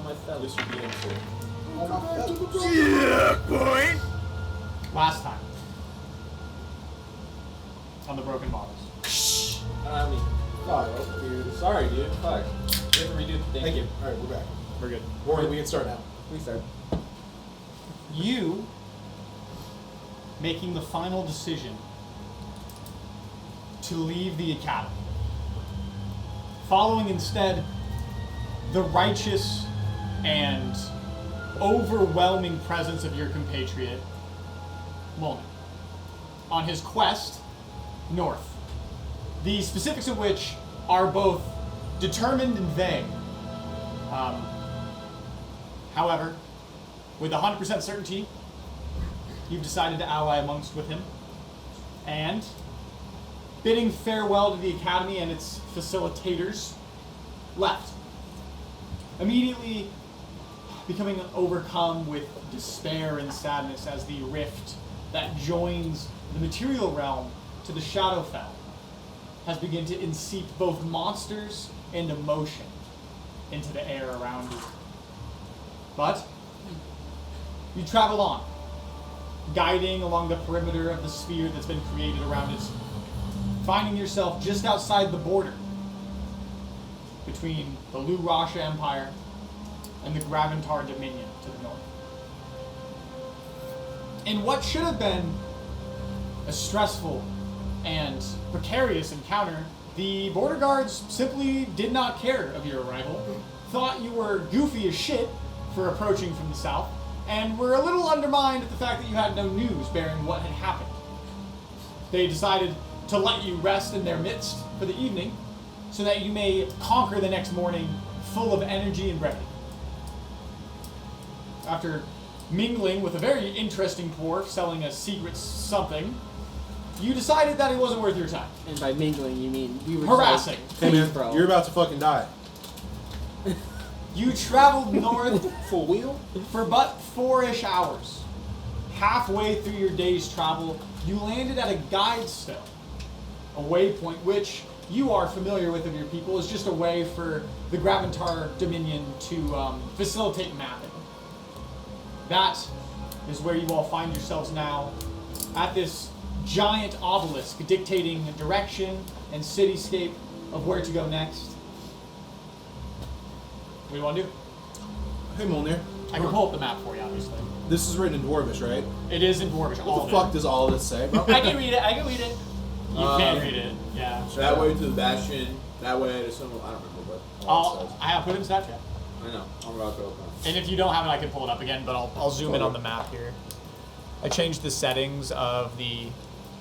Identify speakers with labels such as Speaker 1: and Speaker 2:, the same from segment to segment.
Speaker 1: my feathers should be in for.
Speaker 2: Yeah, boy!
Speaker 3: Last time. On the broken bottles.
Speaker 1: I mean, fuck, dude. Sorry, dude. Fuck. You have to redo the thing.
Speaker 4: Thank you. Alright, we're back.
Speaker 3: We're good.
Speaker 4: Warren, we can start now.
Speaker 1: We start.
Speaker 3: You making the final decision to leave the academy. Following instead the righteous and overwhelming presence of your compatriot, Molden, on his quest north. The specifics of which are both determined and vague. However, with 100% certainty, you've decided to ally amongst with him, and bidding farewell to the academy and its facilitators, left. Immediately becoming overcome with despair and sadness as the rift that joins the material realm to the Shadowfell has begun to inseep both monsters and emotion into the air around you. But you travel on, guiding along the perimeter of the sphere that's been created around it, finding yourself just outside the border between the Lu Rasha Empire and the Graventar Dominion to the north. In what should have been a stressful and precarious encounter, the border guards simply did not care of your arrival, thought you were goofy as shit for approaching from the south, and were a little undermined at the fact that you had no news bearing what had happened. They decided to let you rest in their midst for the evening, so that you may conquer the next morning full of energy and brevity. After mingling with a very interesting dwarf selling a secret something, you decided that it wasn't worth your time.
Speaker 1: And by mingling, you mean we were
Speaker 3: Harassing.
Speaker 4: Hey man, you're about to fucking die.
Speaker 3: You traveled north
Speaker 1: full wheel
Speaker 3: for but 4-ish hours. Halfway through your day's travel, you landed at a guide stone, a waypoint which you are familiar with of your people is just a way for the Graventar Dominion to facilitate mapping. That is where you all find yourselves now, at this giant obelisk dictating direction and cityscape of where to go next. What do you want to do?
Speaker 4: Hey Molnir.
Speaker 3: I can pull up the map for you, obviously.
Speaker 4: This is written in Dwarvish, right?
Speaker 3: It is in Dwarvish.
Speaker 4: What the fuck does all this say, bro?
Speaker 3: I can read it. I can read it. You can read it. Yeah.
Speaker 5: So that way to the Bastion, that way to some. I don't remember what all it says.
Speaker 3: I have put it in Snapchat.
Speaker 5: I know. I'm about to open it.
Speaker 3: And if you don't have it, I can pull it up again. But I'll zoom in on the map here. I changed the settings of the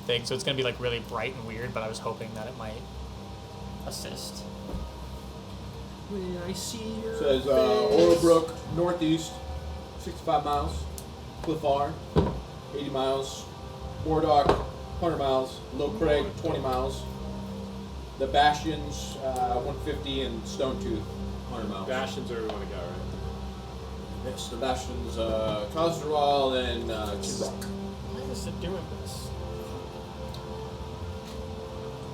Speaker 3: thing, so it's gonna be like really bright and weird. But I was hoping that it might assist.
Speaker 1: When I see your
Speaker 5: It says Oilbrook, northeast, 65 miles. Cliff R, 80 miles. Mordock, 100 miles. Low Craig, 20 miles. The Bastions, 150, and Stone Tooth, 100 miles.
Speaker 2: Bastions are where we want to go, right?
Speaker 5: Yes, the Bastions, Khaz'ral and Chibrock.
Speaker 3: Why is it doing this?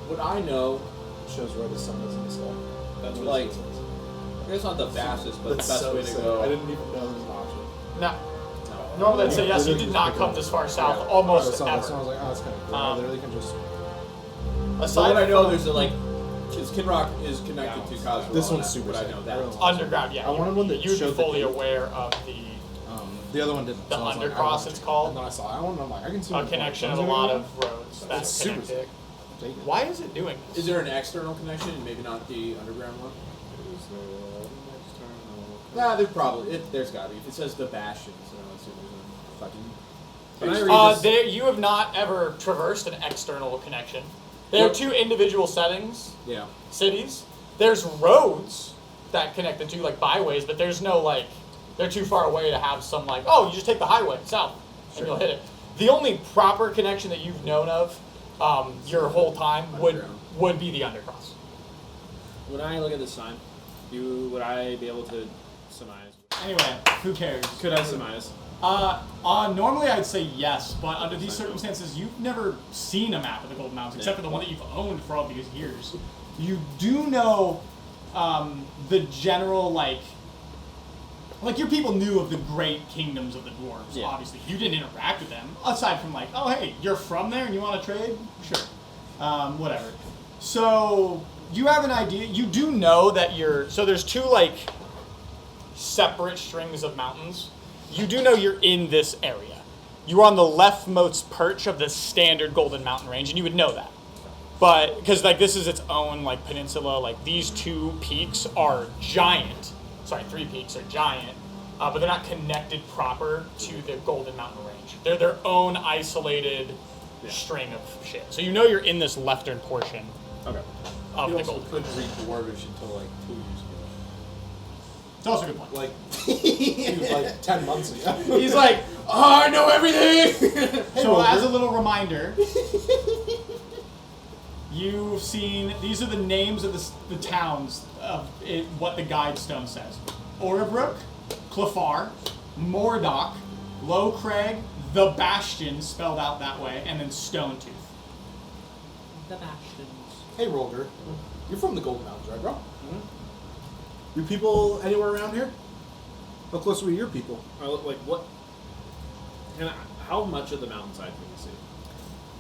Speaker 5: What I know,
Speaker 4: Shows where the sun is in the sky.
Speaker 5: that's like, it's not the fastest, but
Speaker 4: That's
Speaker 5: the best
Speaker 4: so
Speaker 5: way to
Speaker 4: sick.
Speaker 5: go.
Speaker 4: I didn't even know there was an option.
Speaker 3: No. Normally I'd say yes. You did not come this far south, almost
Speaker 4: So I was
Speaker 3: ever.
Speaker 4: like, oh, that's kind of cool. I literally can just.
Speaker 5: So
Speaker 3: Aside
Speaker 5: what I know,
Speaker 3: from
Speaker 5: there's a because Kinrock is connected to Khaz'ral.
Speaker 4: This one's super
Speaker 5: But I
Speaker 4: sick.
Speaker 5: know that.
Speaker 3: underground, yeah.
Speaker 4: I wanted one that
Speaker 3: you'd be
Speaker 4: showed the
Speaker 3: fully
Speaker 4: gate.
Speaker 3: aware of
Speaker 4: The other one didn't.
Speaker 3: The
Speaker 4: so I was like, I
Speaker 3: undercross,
Speaker 4: want
Speaker 3: it's
Speaker 4: it.
Speaker 3: called.
Speaker 4: And then I saw that one, and I'm like, I can see
Speaker 3: a
Speaker 4: the
Speaker 3: connection of
Speaker 4: point.
Speaker 3: a lot of roads that
Speaker 4: It's
Speaker 3: are
Speaker 4: super
Speaker 3: connected.
Speaker 4: sick. Take it.
Speaker 3: Why is it doing this?
Speaker 5: Is there an external connection, and maybe not the underground one? Nah, there's probably there's gotta be. If it says the Bastions, let's see if there's a fucking. Can I read this?
Speaker 3: You have not ever traversed an external connection. There are two individual settings,
Speaker 5: Yeah.
Speaker 3: cities. There's roads that connect the two, like byways, but there's no like, they're too far away to have some like, oh, you just take the highway south and you'll hit it. The only proper connection that you've known of your whole time would be the undercross.
Speaker 2: When I look at this sign, would I be able to surmise?
Speaker 3: Anyway, who cares?
Speaker 2: Could I surmise?
Speaker 3: Normally I'd say yes, but under these circumstances, you've never seen a map of the Golden Mountains, except for the one that you've owned for all these years. You do know the general, like, like, your people knew of the great kingdoms of the dwarves,
Speaker 2: Yeah.
Speaker 3: obviously. You didn't interact with them, aside from like, oh, hey, you're from there and you want to trade? Sure. Whatever. So, you have an idea. You do know that so there's two, like, separate strings of mountains. You do know you're in this area. You're on the leftmost perch of the standard Golden Mountain range, and you would know that. But, because, like, this is its own, like, peninsula, like, these 2 peaks are giant. Sorry, 3 peaks are giant, but they're not connected proper to the Golden Mountain range. They're their own isolated string of shit. So you know you're in this leftern portion
Speaker 2: Okay.
Speaker 3: of
Speaker 5: You
Speaker 3: the
Speaker 5: also
Speaker 3: Golden
Speaker 5: couldn't read Dwarvish until like 2 years ago.
Speaker 3: It's also a good point.
Speaker 5: Like, he was like 10 months ago.
Speaker 2: He's like, oh, I know everything!
Speaker 3: So as a little reminder, you've seen, these are the names of the towns of what the guide stone says. Orebrook, Clefar, Mordock, Low Crag, the Bastion, spelled out that way, and then Stonetooth.
Speaker 6: The Bastions.
Speaker 5: Hey, Rolger. You're from the Golden Mountains, right, bro?
Speaker 4: You people anywhere around here? How close were your people?
Speaker 2: Like, what? How much of the mountainside can you see?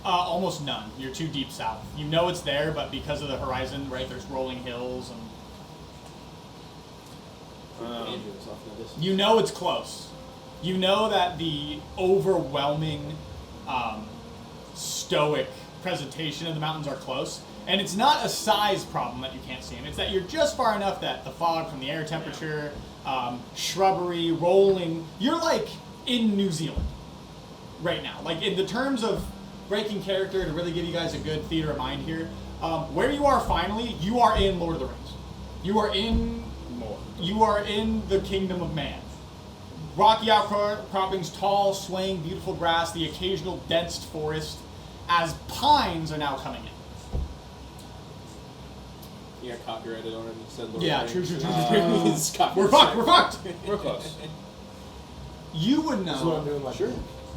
Speaker 3: Almost none. You're too deep south. You know it's there, but because of the horizon, right, there's rolling hills, and you know it's close. You know that the overwhelming, stoic presentation of the mountains are close. And it's not a size problem that you can't see them. It's that you're just far enough that the fog from the air temperature, shrubbery, rolling, you're like in New Zealand right now. Like, in the terms of breaking character, to really give you guys a good theater of mind here, where you are finally, you are in Lord of the Rings. You are in the kingdom of man. Rocky outcroppings, tall, swaying, beautiful grass, the occasional dense forest, as pines are now coming in.
Speaker 5: You got copyrighted already. Said Lord
Speaker 3: Yeah,
Speaker 5: of the
Speaker 3: true.
Speaker 5: Rings.
Speaker 3: We're fucked.
Speaker 2: We're close.
Speaker 3: You would
Speaker 4: This is what I'm
Speaker 3: know
Speaker 4: doing. Like,
Speaker 5: Sure.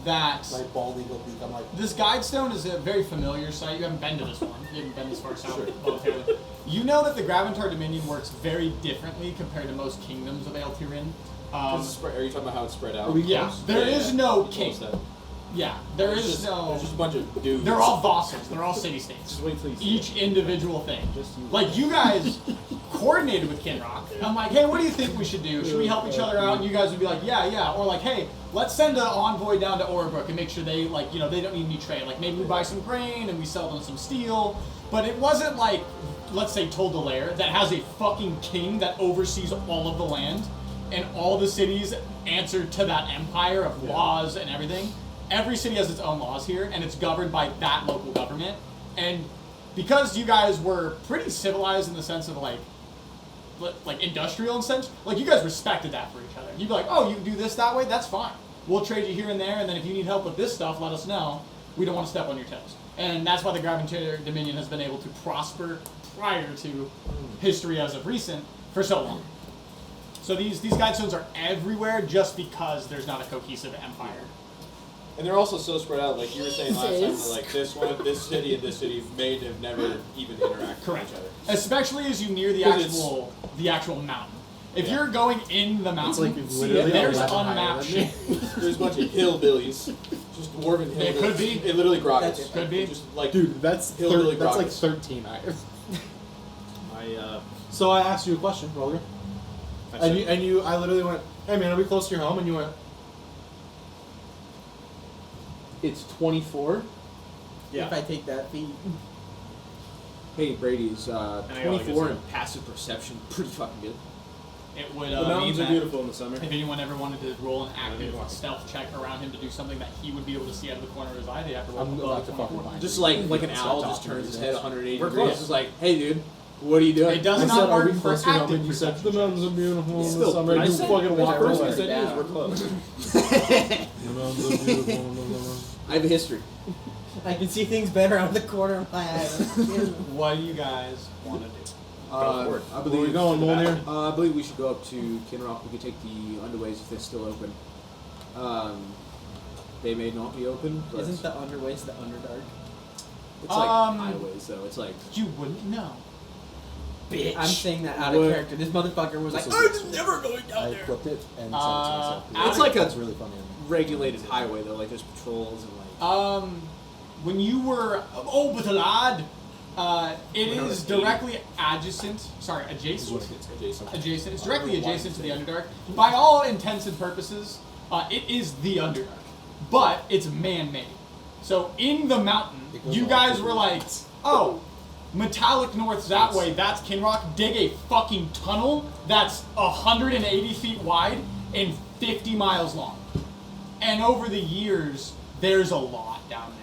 Speaker 3: that
Speaker 4: my bald eagle beak. I'm like,
Speaker 3: this guide stone is a very familiar site. You haven't been to this one. You haven't been this far south. Momentarily. You know that the Graventar Dominion works very differently compared to most kingdoms of Aeltirin.
Speaker 5: Are you talking about how it's spread out?
Speaker 3: Yeah, there is no king.
Speaker 5: Close then.
Speaker 3: Yeah, there is
Speaker 5: There's
Speaker 3: no.
Speaker 5: just a bunch of dudes.
Speaker 3: They're all vassals. They're all city-states.
Speaker 2: Just wait till you see
Speaker 3: Each individual thing.
Speaker 2: Just you.
Speaker 3: Like, you guys coordinated with Kinrock. I'm like, hey, what do you think we should do? Should we help each other out? And you guys would be like, yeah. Or like, hey, let's send an envoy down to Orebrook and make sure they, like, they don't need any trade. Like, maybe we buy some grain and we sell them some steel. But it wasn't like, let's say, Toldelair, that has a fucking king that oversees all of the land and all the cities answer to that empire of laws and everything. Every city has its own laws here, and it's governed by that local government. And because you guys were pretty civilized in the sense of like industrial in sense, like, you guys respected that for each other. You'd be like, oh, you do this that way, that's fine. We'll trade you here and there, and then if you need help with this stuff, let us know. We don't want to step on your toes. And that's why the Graventar Dominion has been able to prosper prior to history as of recent for so long. So these guide stones are everywhere just because there's not a cohesive empire.
Speaker 5: And they're also so spread out, like you were saying last time, that, like, this one, this city, and this city may have never even interacted
Speaker 3: Correct.
Speaker 5: with each other.
Speaker 3: Especially as you near the actual mountain. If you're going in the mountain,
Speaker 4: like you've literally
Speaker 3: there's
Speaker 4: 11 higher
Speaker 3: unmapped
Speaker 4: than me.
Speaker 3: shit.
Speaker 5: There's a bunch of hillbillies, just dwarven hillbillies.
Speaker 3: It could be.
Speaker 5: It literally groggets.
Speaker 3: Could be.
Speaker 5: Just like
Speaker 4: dude, that's
Speaker 5: hillbilly
Speaker 4: that's like
Speaker 5: groggets.
Speaker 4: 13 higher.
Speaker 2: I
Speaker 4: So I asked you a question, Roger. And you, I literally went, hey man, are we close to your home? And you went,
Speaker 5: It's 24.
Speaker 2: Yeah.
Speaker 6: If I take that feat.
Speaker 5: Hey, Brady's
Speaker 2: I got, like,
Speaker 5: 24
Speaker 2: a
Speaker 5: in passive perception. Pretty fucking good.
Speaker 3: It would
Speaker 2: the
Speaker 3: mean
Speaker 2: mountains are
Speaker 3: that
Speaker 2: beautiful in the summer.
Speaker 3: if anyone ever wanted to roll an active stealth check around him to do something that he would be able to see out of the corner of his eye, they have to roll
Speaker 4: I'm
Speaker 3: above
Speaker 4: about to
Speaker 3: 24.
Speaker 4: fucking find
Speaker 5: Just
Speaker 4: you.
Speaker 5: like an
Speaker 4: Start
Speaker 5: owl just
Speaker 4: talking
Speaker 5: turns his
Speaker 4: to
Speaker 5: head
Speaker 4: me.
Speaker 5: 180
Speaker 2: We're
Speaker 5: degrees.
Speaker 2: close.
Speaker 5: It's like, hey, dude, what are you doing?
Speaker 3: It does
Speaker 4: I
Speaker 3: not
Speaker 4: said, are
Speaker 3: work
Speaker 4: we
Speaker 3: for
Speaker 4: close to your home?
Speaker 3: active
Speaker 4: And you said,
Speaker 3: perception
Speaker 4: the mountains
Speaker 3: checks.
Speaker 4: are beautiful in the
Speaker 5: Still,
Speaker 4: summer.
Speaker 5: I
Speaker 4: You
Speaker 5: said-
Speaker 4: fucking walk
Speaker 2: First
Speaker 4: away.
Speaker 2: we said is we're close.
Speaker 4: The mountains are beautiful in the summer.
Speaker 5: I have a history.
Speaker 6: I can see things better out of the corner of my eye.
Speaker 3: What do you guys want to do?
Speaker 5: I
Speaker 4: Where
Speaker 5: believe
Speaker 4: we going, Molnir?
Speaker 5: I believe we should go up to Kinrock. We could take the underways if they're still open. They may not be open, but
Speaker 6: Isn't the underways the underdark?
Speaker 5: it's like highways, though. It's like
Speaker 3: You wouldn't know.
Speaker 2: bitch.
Speaker 6: I'm saying that out of
Speaker 5: What?
Speaker 6: character. This motherfucker was like,
Speaker 7: This
Speaker 6: I'm
Speaker 7: is-
Speaker 6: just never going down
Speaker 7: I
Speaker 6: there.
Speaker 7: equipped it and sent it to
Speaker 3: Uh,
Speaker 7: myself.
Speaker 5: It's like a
Speaker 7: That's really funny.
Speaker 5: regulated highway though. Like there's patrols and like.
Speaker 3: When you were but lad, it
Speaker 5: When I was
Speaker 3: is directly adjacent. Sorry, adjacent.
Speaker 5: Adjacent.
Speaker 3: Adjacent. It's directly adjacent to the Underdark. By all intents and purposes, it is the Underdark, but it's man-made. So in the mountain,
Speaker 7: It goes
Speaker 3: you
Speaker 7: all
Speaker 3: guys
Speaker 7: through
Speaker 3: were
Speaker 7: the-
Speaker 3: like, "Oh, metallic north's that way. That's Kinrock. Dig a fucking tunnel that's 180 feet wide and 50 miles long." And over the years, there's a lot down there.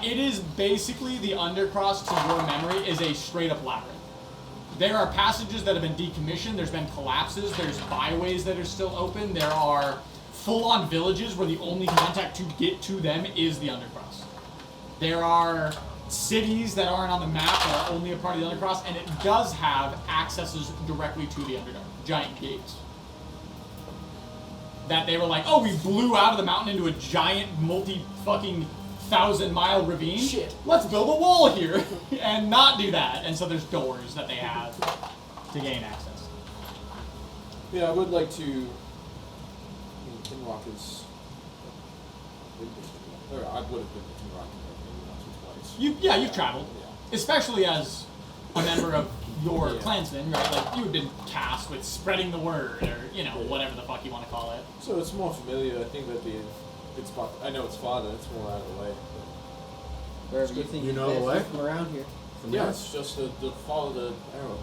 Speaker 3: It is basically the Undercross, to your memory, is a straight-up labyrinth. There are passages that have been decommissioned. There's been collapses. There's byways that are still open. There are full-on villages where the only contact to get to them is the Undercross. There are cities that aren't on the map that are only a part of the Undercross, and it does have accesses directly to the Underdark. Giant gates. That they were like, oh, we blew out of the mountain into a giant multi-fucking 1,000-mile ravine.
Speaker 5: Shit.
Speaker 3: Let's build a wall here and not do that. And so there's doors that they have to gain access.
Speaker 5: Yeah, I would like to. I mean, Kinrock is. Or I would have been to Kinrock maybe once or twice.
Speaker 3: You've traveled,
Speaker 5: Yeah.
Speaker 3: especially as a member of your
Speaker 5: Yeah.
Speaker 3: clansmen, right? Like you've been tasked with spreading the word, or
Speaker 5: Yeah.
Speaker 3: whatever the fuck you want to call it.
Speaker 5: So it's more familiar. I think that it's I know it's father. It's more out of the way.
Speaker 6: Wherever you think
Speaker 7: You know
Speaker 6: best
Speaker 7: the way?
Speaker 6: from around here.
Speaker 5: But yeah, it's just to follow the arrow.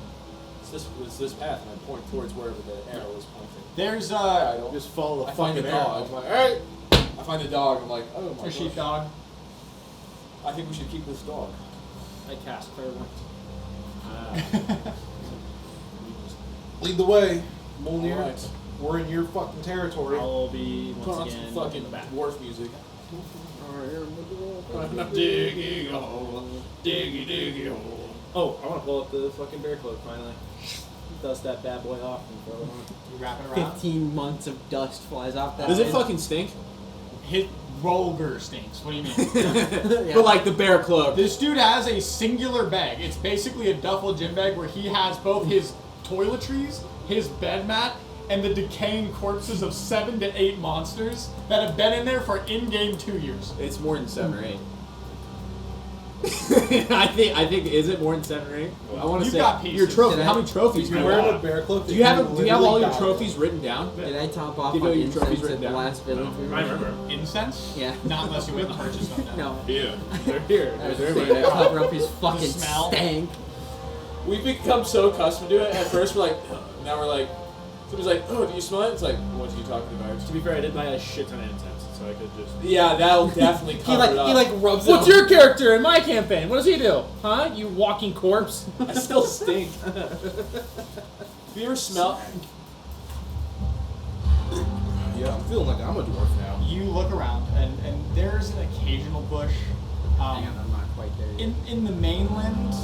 Speaker 5: It's this path, and I point towards wherever the arrow is pointing.
Speaker 3: There's
Speaker 5: I don't.
Speaker 7: Just follow the
Speaker 5: I find the
Speaker 7: fucking arrow.
Speaker 5: dog. I'm like, all right. I find the dog. I'm like, oh my
Speaker 3: a
Speaker 5: gosh.
Speaker 3: sheepdog.
Speaker 5: I think we should keep this dog.
Speaker 2: I cast clairvoyant.
Speaker 7: Lead the way, Molnir.
Speaker 5: Alright.
Speaker 7: We're in your fucking territory.
Speaker 2: I'll be
Speaker 5: Put on
Speaker 2: once
Speaker 5: some
Speaker 2: again
Speaker 5: fucking
Speaker 2: in the back.
Speaker 5: dwarf music.
Speaker 2: I'm digging a hole, diggy hole. Oh, I want to pull up the fucking bear cloak finally. Dust that bad boy off and throw it on.
Speaker 3: You wrap it around.
Speaker 6: 15 months of dust flies off that.
Speaker 5: Does it
Speaker 6: head.
Speaker 5: fucking stink?
Speaker 3: His Rolger stinks. What do you mean?
Speaker 6: Yeah.
Speaker 5: But like the bear cloak.
Speaker 3: This dude has a singular bag. It's basically a duffel gym bag where he has both his toiletries, his bed mat, and the decaying corpses of 7 to 8 monsters that have been in there for in-game 2 years.
Speaker 5: It's more than 7 or 8. I think is it more than 7 or 8? I want to
Speaker 3: You've
Speaker 5: say
Speaker 3: got pieces.
Speaker 5: your trophy.
Speaker 6: Did I-
Speaker 5: How many trophies do
Speaker 7: You're
Speaker 5: you
Speaker 7: wearing a
Speaker 5: have?
Speaker 7: bear cloak.
Speaker 5: Do you have all your
Speaker 7: literally
Speaker 5: trophies
Speaker 7: died.
Speaker 5: written down?
Speaker 6: Did I top off
Speaker 5: Give
Speaker 6: on
Speaker 5: all your trophies
Speaker 6: incense
Speaker 5: written
Speaker 6: at the
Speaker 5: down.
Speaker 6: last village?
Speaker 2: I remember.
Speaker 3: Incense?
Speaker 6: Yeah.
Speaker 3: Not unless you went and purchased them.
Speaker 6: No.
Speaker 2: Yeah, they're here.
Speaker 6: I was
Speaker 2: They're
Speaker 6: saying
Speaker 2: my
Speaker 6: to cover up his fucking
Speaker 3: smell.
Speaker 6: stank.
Speaker 5: We've become so accustomed to it. At first, we're like, now we're like, somebody's like, oh, do you smell it? It's like, what are you talking about?
Speaker 2: To be fair, I did buy a shit ton of incense, so I could just.
Speaker 5: Yeah, that'll definitely cover it up.
Speaker 6: He like rubs it
Speaker 2: What's
Speaker 6: on.
Speaker 2: your character in my campaign? What does he do? Huh? You walking corpse?
Speaker 5: I still stink. Have you ever smelled?
Speaker 7: Yeah, I'm feeling like I'm a dwarf now.
Speaker 3: You look around, and there's an occasional bush.
Speaker 6: Hang on, I'm not quite there yet.
Speaker 3: In the mainland,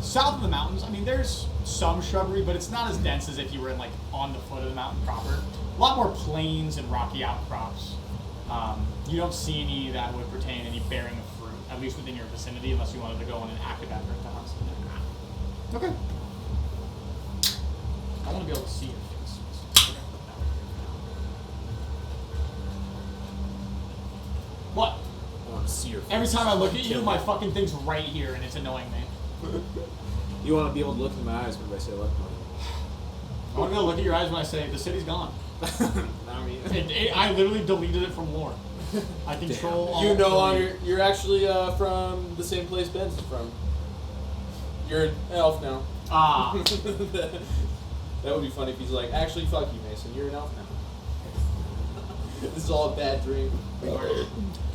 Speaker 3: south of the mountains, I mean, there's some shrubbery, but it's not as dense as if you were in, like, on the foot of the mountain proper. A lot more plains and rocky outcrops. You don't see any that would pertain any bearing of fruit, at least within your vicinity, unless you wanted to go on an active effort to hunt something. Okay. I want to be able to see your face. What?
Speaker 5: I want to see your face.
Speaker 3: Every time I look at you,
Speaker 5: Kill
Speaker 3: my
Speaker 5: me.
Speaker 3: fuking thing's right here, and it's annoying me.
Speaker 5: You want to be able to look in my eyes when I say look.
Speaker 3: I want to be able to look at your eyes when I say the city's gone. I literally deleted it from lore. I control all.
Speaker 5: You no
Speaker 3: delete.
Speaker 5: longer. You're actually from the same place Ben's from. You're an elf now.
Speaker 3: Ah.
Speaker 5: That would be funny if he's like, actually, fuck you, Mason. You're an elf now. This is all a bad dream.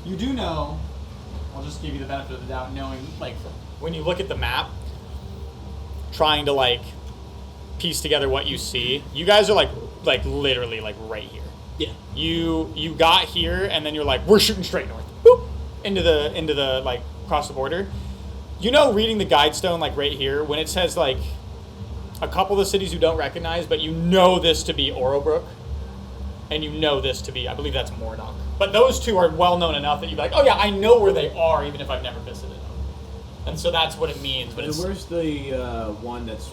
Speaker 3: You do know, I'll just give you the benefit of the doubt, knowing, like, when you look at the map, trying to, like, piece together what you see, you guys are, like literally, like, right here.
Speaker 2: Yeah.
Speaker 3: You got here, and then you're like, we're shooting straight north. Boop! Into the, like, across the border. You know, reading the guide stone, like, right here, when it says, like, a couple of the cities you don't recognize, but you know this to be Orobrook, and you know this to be, I believe that's Mordok. But those two are well known enough that you're like, oh yeah, I know where they are, even if I've never visited them. And so that's what it means. But
Speaker 2: And
Speaker 3: it's,
Speaker 2: where's the one that's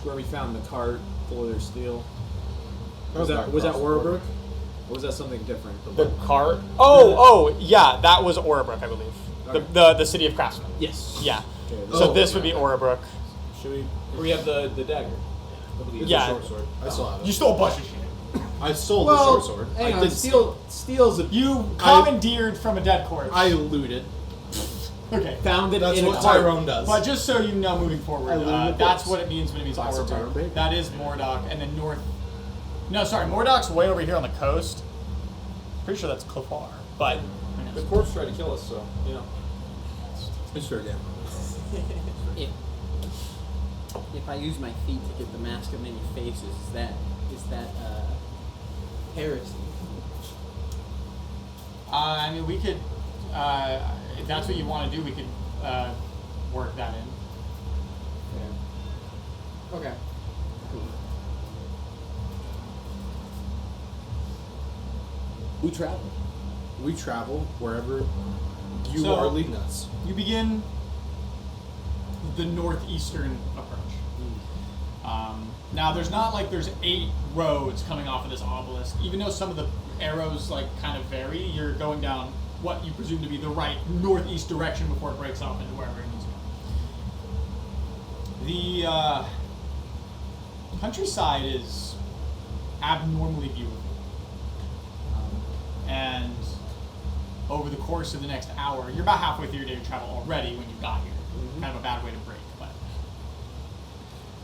Speaker 2: where we found the cart full of their steel? Was that Orebrook? Or was that something different?
Speaker 3: the cart. Oh, yeah, that was Orebrook, I believe.
Speaker 2: Okay.
Speaker 3: The city of craftsmen.
Speaker 2: Yes.
Speaker 3: Yeah.
Speaker 2: Okay,
Speaker 3: So this would be Orebrook.
Speaker 2: Should we? We have the dagger.
Speaker 7: It's
Speaker 3: Yeah.
Speaker 7: a short sword. I still have
Speaker 3: You
Speaker 7: it.
Speaker 3: stole a bunch of shit.
Speaker 7: I stole the
Speaker 4: Well,
Speaker 7: short sword.
Speaker 4: hang
Speaker 2: I
Speaker 4: on.
Speaker 2: did steals a
Speaker 3: You commandeered from a dead corpse.
Speaker 7: I looted.
Speaker 3: Okay.
Speaker 2: found it
Speaker 7: That's
Speaker 2: in
Speaker 7: what
Speaker 2: a cart.
Speaker 7: Tyrone does.
Speaker 3: But just so you know, moving forward,
Speaker 4: I literally
Speaker 3: that's
Speaker 4: corpse.
Speaker 3: what it means when it means
Speaker 4: Classic Tyrone
Speaker 3: Orebrook.
Speaker 4: baby.
Speaker 3: That is Mordock, and then north. No, sorry, Mordock's way over here on the coast. Pretty sure that's Clefar, but
Speaker 5: The corpse tried to kill us, so you know.
Speaker 7: It's fair game.
Speaker 6: If I use my feet to get the mask of many faces, is that heresy?
Speaker 3: I mean, we could. If that's what you want to do, we could work that in.
Speaker 6: Okay.
Speaker 2: We travel.
Speaker 7: We travel wherever you
Speaker 3: So-
Speaker 7: are leading us.
Speaker 3: You begin the northeastern approach. Now, there's not like there's 8 roads coming off of this obelisk. Even though some of the arrows like kind of vary, you're going down what you presume to be the right northeast direction before it breaks off into wherever it needs to go. The countryside is abnormally beautiful. And over the course of the next hour, you're about halfway through your day of travel already when you got here. Kind of a bad way to break, but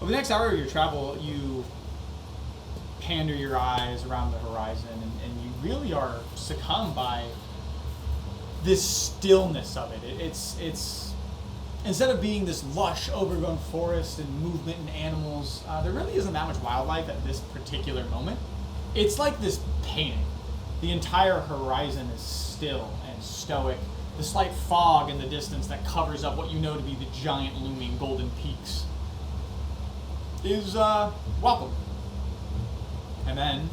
Speaker 3: over the next hour of your travel, you pander your eyes around the horizon, and you really are succumbed by this stillness of it. It's instead of being this lush, overgrown forest and movement and animals, there really isn't that much wildlife at this particular moment. It's like this painting. The entire horizon is still and stoic. The slight fog in the distance that covers up what you know to be the giant looming golden peaks is welcome. And then,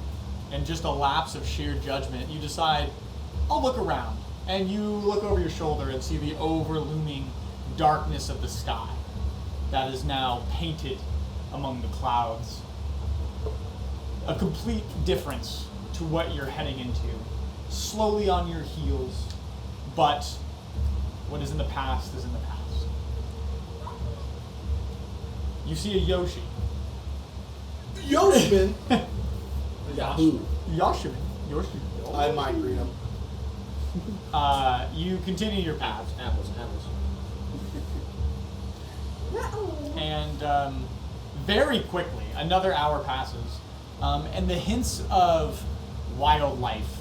Speaker 3: in just a lapse of sheer judgment, you decide, I'll look around. And you look over your shoulder and see the overlooming darkness of the sky that is now painted among the clouds. A complete difference to what you're heading into. Slowly on your heels, but what is in the past is in the past. You see a Yoshi.
Speaker 7: Yoshiman!
Speaker 2: Yahoo.
Speaker 3: Yoshi. Yoshi.
Speaker 7: I might read him.
Speaker 3: You continue your path.
Speaker 2: Apples.
Speaker 3: And very quickly, another hour passes, and the hints of wildlife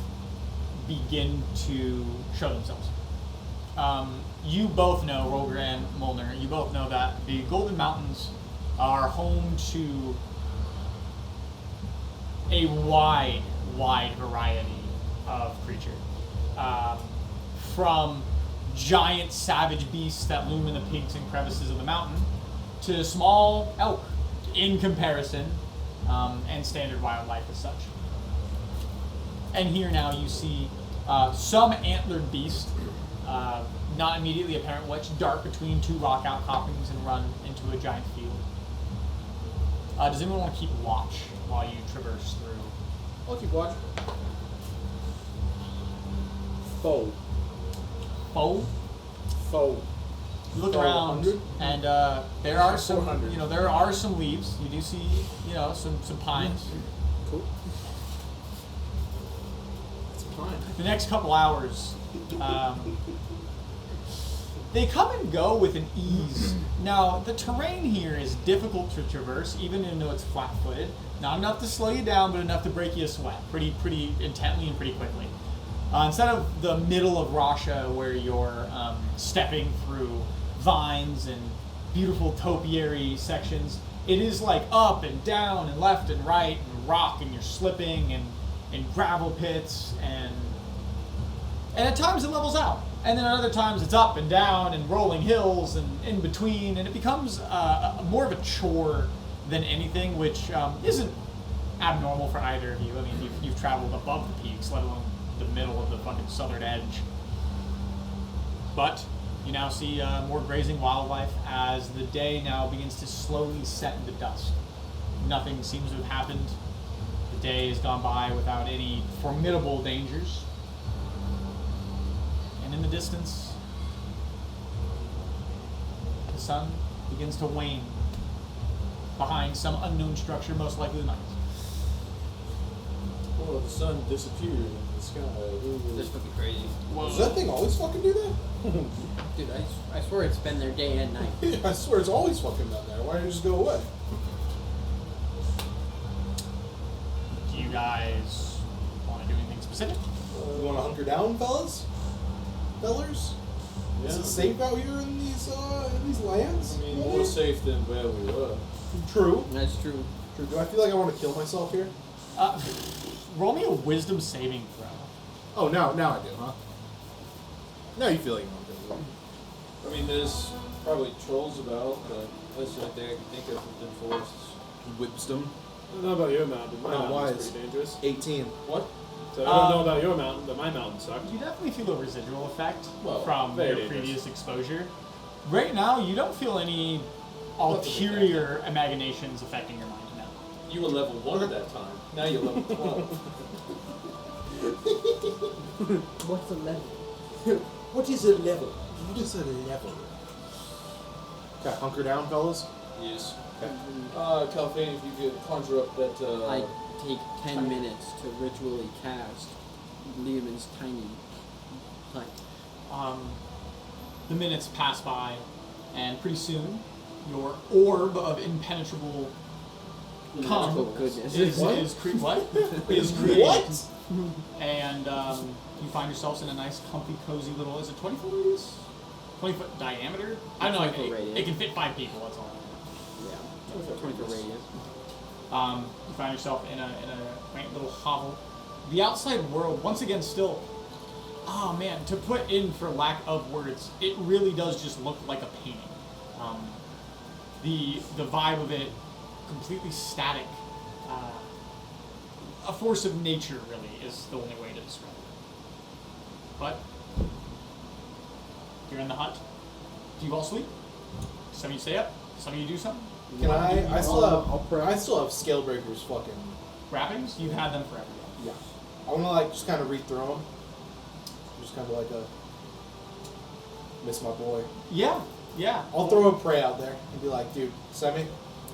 Speaker 3: begin to show themselves. You both know, Roger and Molnar, you both know that the Golden Mountains are home to a wide variety of creatures. From giant savage beasts that loom in the peaks and crevices of the mountain to small elk in comparison, and standard wildlife as such. And here now you see some antlered beast, not immediately apparent which, dart between 2 rock outcroppings and run into a giant field. Does anyone want to keep watch while you traverse through?
Speaker 5: I'll keep watch.
Speaker 2: Foe.
Speaker 3: Foe?
Speaker 2: Foe.
Speaker 3: You look
Speaker 2: Foe
Speaker 3: around,
Speaker 2: 100?
Speaker 3: and there are some,
Speaker 2: 400.
Speaker 3: there are some leaves. You do see, some pines.
Speaker 2: Cool. It's fine.
Speaker 3: The next couple hours, they come and go with an ease. Now, the terrain here is difficult to traverse, even though it's flat-footed. Not enough to slow you down, but enough to break you a sweat pretty intently and pretty quickly. Instead of the middle of Russia, where you're stepping through vines and beautiful topiary sections, it is like up and down and left and right and rock, and you're slipping and gravel pits, and at times it levels out. And then at other times it's up and down and rolling hills and in between, and it becomes more of a chore than anything, which isn't abnormal for either of you. I mean, you've traveled above the peaks, let alone the middle of the fucking southern edge. But You now see more grazing wildlife as the day now begins to slowly set into dusk. Nothing seems to have happened. The day has gone by without any formidable dangers. And in the distance, the sun begins to wane behind some unknown structure, most likely the night.
Speaker 1: Oh, the sun disappeared in the sky.
Speaker 6: That's fucking crazy.
Speaker 5: Does that thing always fucking do that?
Speaker 6: Dude, I swear it's been there day and night.
Speaker 5: I swear it's always fucking been there. Why did it just go away?
Speaker 3: Do you guys want to do anything specific?
Speaker 5: You want to hunker down, fellas? Fellers? Is it safe out here in these lands?
Speaker 1: I mean, more safe than where we were.
Speaker 5: True.
Speaker 6: That's true.
Speaker 5: True. Do I feel like I want to kill myself here?
Speaker 3: Roll me a wisdom saving throw.
Speaker 7: Oh, now I do, huh? Now you feel like you want to do it.
Speaker 1: I mean, there's probably trolls about, but that's the only thing I can think of within forests.
Speaker 7: Wisdom.
Speaker 2: I don't know about your mountain, but my
Speaker 7: Not
Speaker 2: mountain's
Speaker 7: wise.
Speaker 2: pretty dangerous.
Speaker 7: 18.
Speaker 1: What?
Speaker 2: So I don't know about your mountain, but my mountain sucks.
Speaker 3: You definitely feel a residual effect
Speaker 1: Well,
Speaker 3: from
Speaker 2: very
Speaker 3: your
Speaker 2: dangerous.
Speaker 3: previous exposure. Right now, you don't feel any ulterior imaginations affecting your mind now.
Speaker 1: You were level 1 at that time. Now you're level 12.
Speaker 6: What's the level?
Speaker 1: What is a level?
Speaker 7: What is a level? Okay, hunker down, fellas.
Speaker 1: Yes.
Speaker 7: Okay.
Speaker 1: Calvin, if you could conjure up that,
Speaker 6: I take 10 minutes to ritually cast Liam's tiny hut.
Speaker 3: The minutes pass by, and pretty soon, your orb of impenetrable calm
Speaker 6: Oh, goodness.
Speaker 3: is created.
Speaker 5: What?
Speaker 3: And you find yourselves in a nice, comfy, cozy little. Is it 20-foot radius? 20-foot diameter? I don't know.
Speaker 6: 20-foot radius.
Speaker 3: It can fit 5 people. That's all.
Speaker 6: Yeah. 20-foot radius.
Speaker 3: You find yourself in a quaint little hovel. The outside world, once again, still. Oh man, to put in for lack of words, it really does just look like a painting. The vibe of it, completely static. A force of nature, really, is the only way to describe it. But you're in the hut. Do you all sleep? Some of you stay up. Some of you do something.
Speaker 5: Can I still
Speaker 6: I'll
Speaker 5: have.
Speaker 6: prep.
Speaker 5: I still have scale breakers. Fucking.
Speaker 3: Wrappings? You've had them forever.
Speaker 5: Yeah. I want to like just kind of read through them. Just kind of like a. Miss my boy.
Speaker 3: Yeah, yeah.
Speaker 5: I'll throw a prey out there and be like, dude, Semi,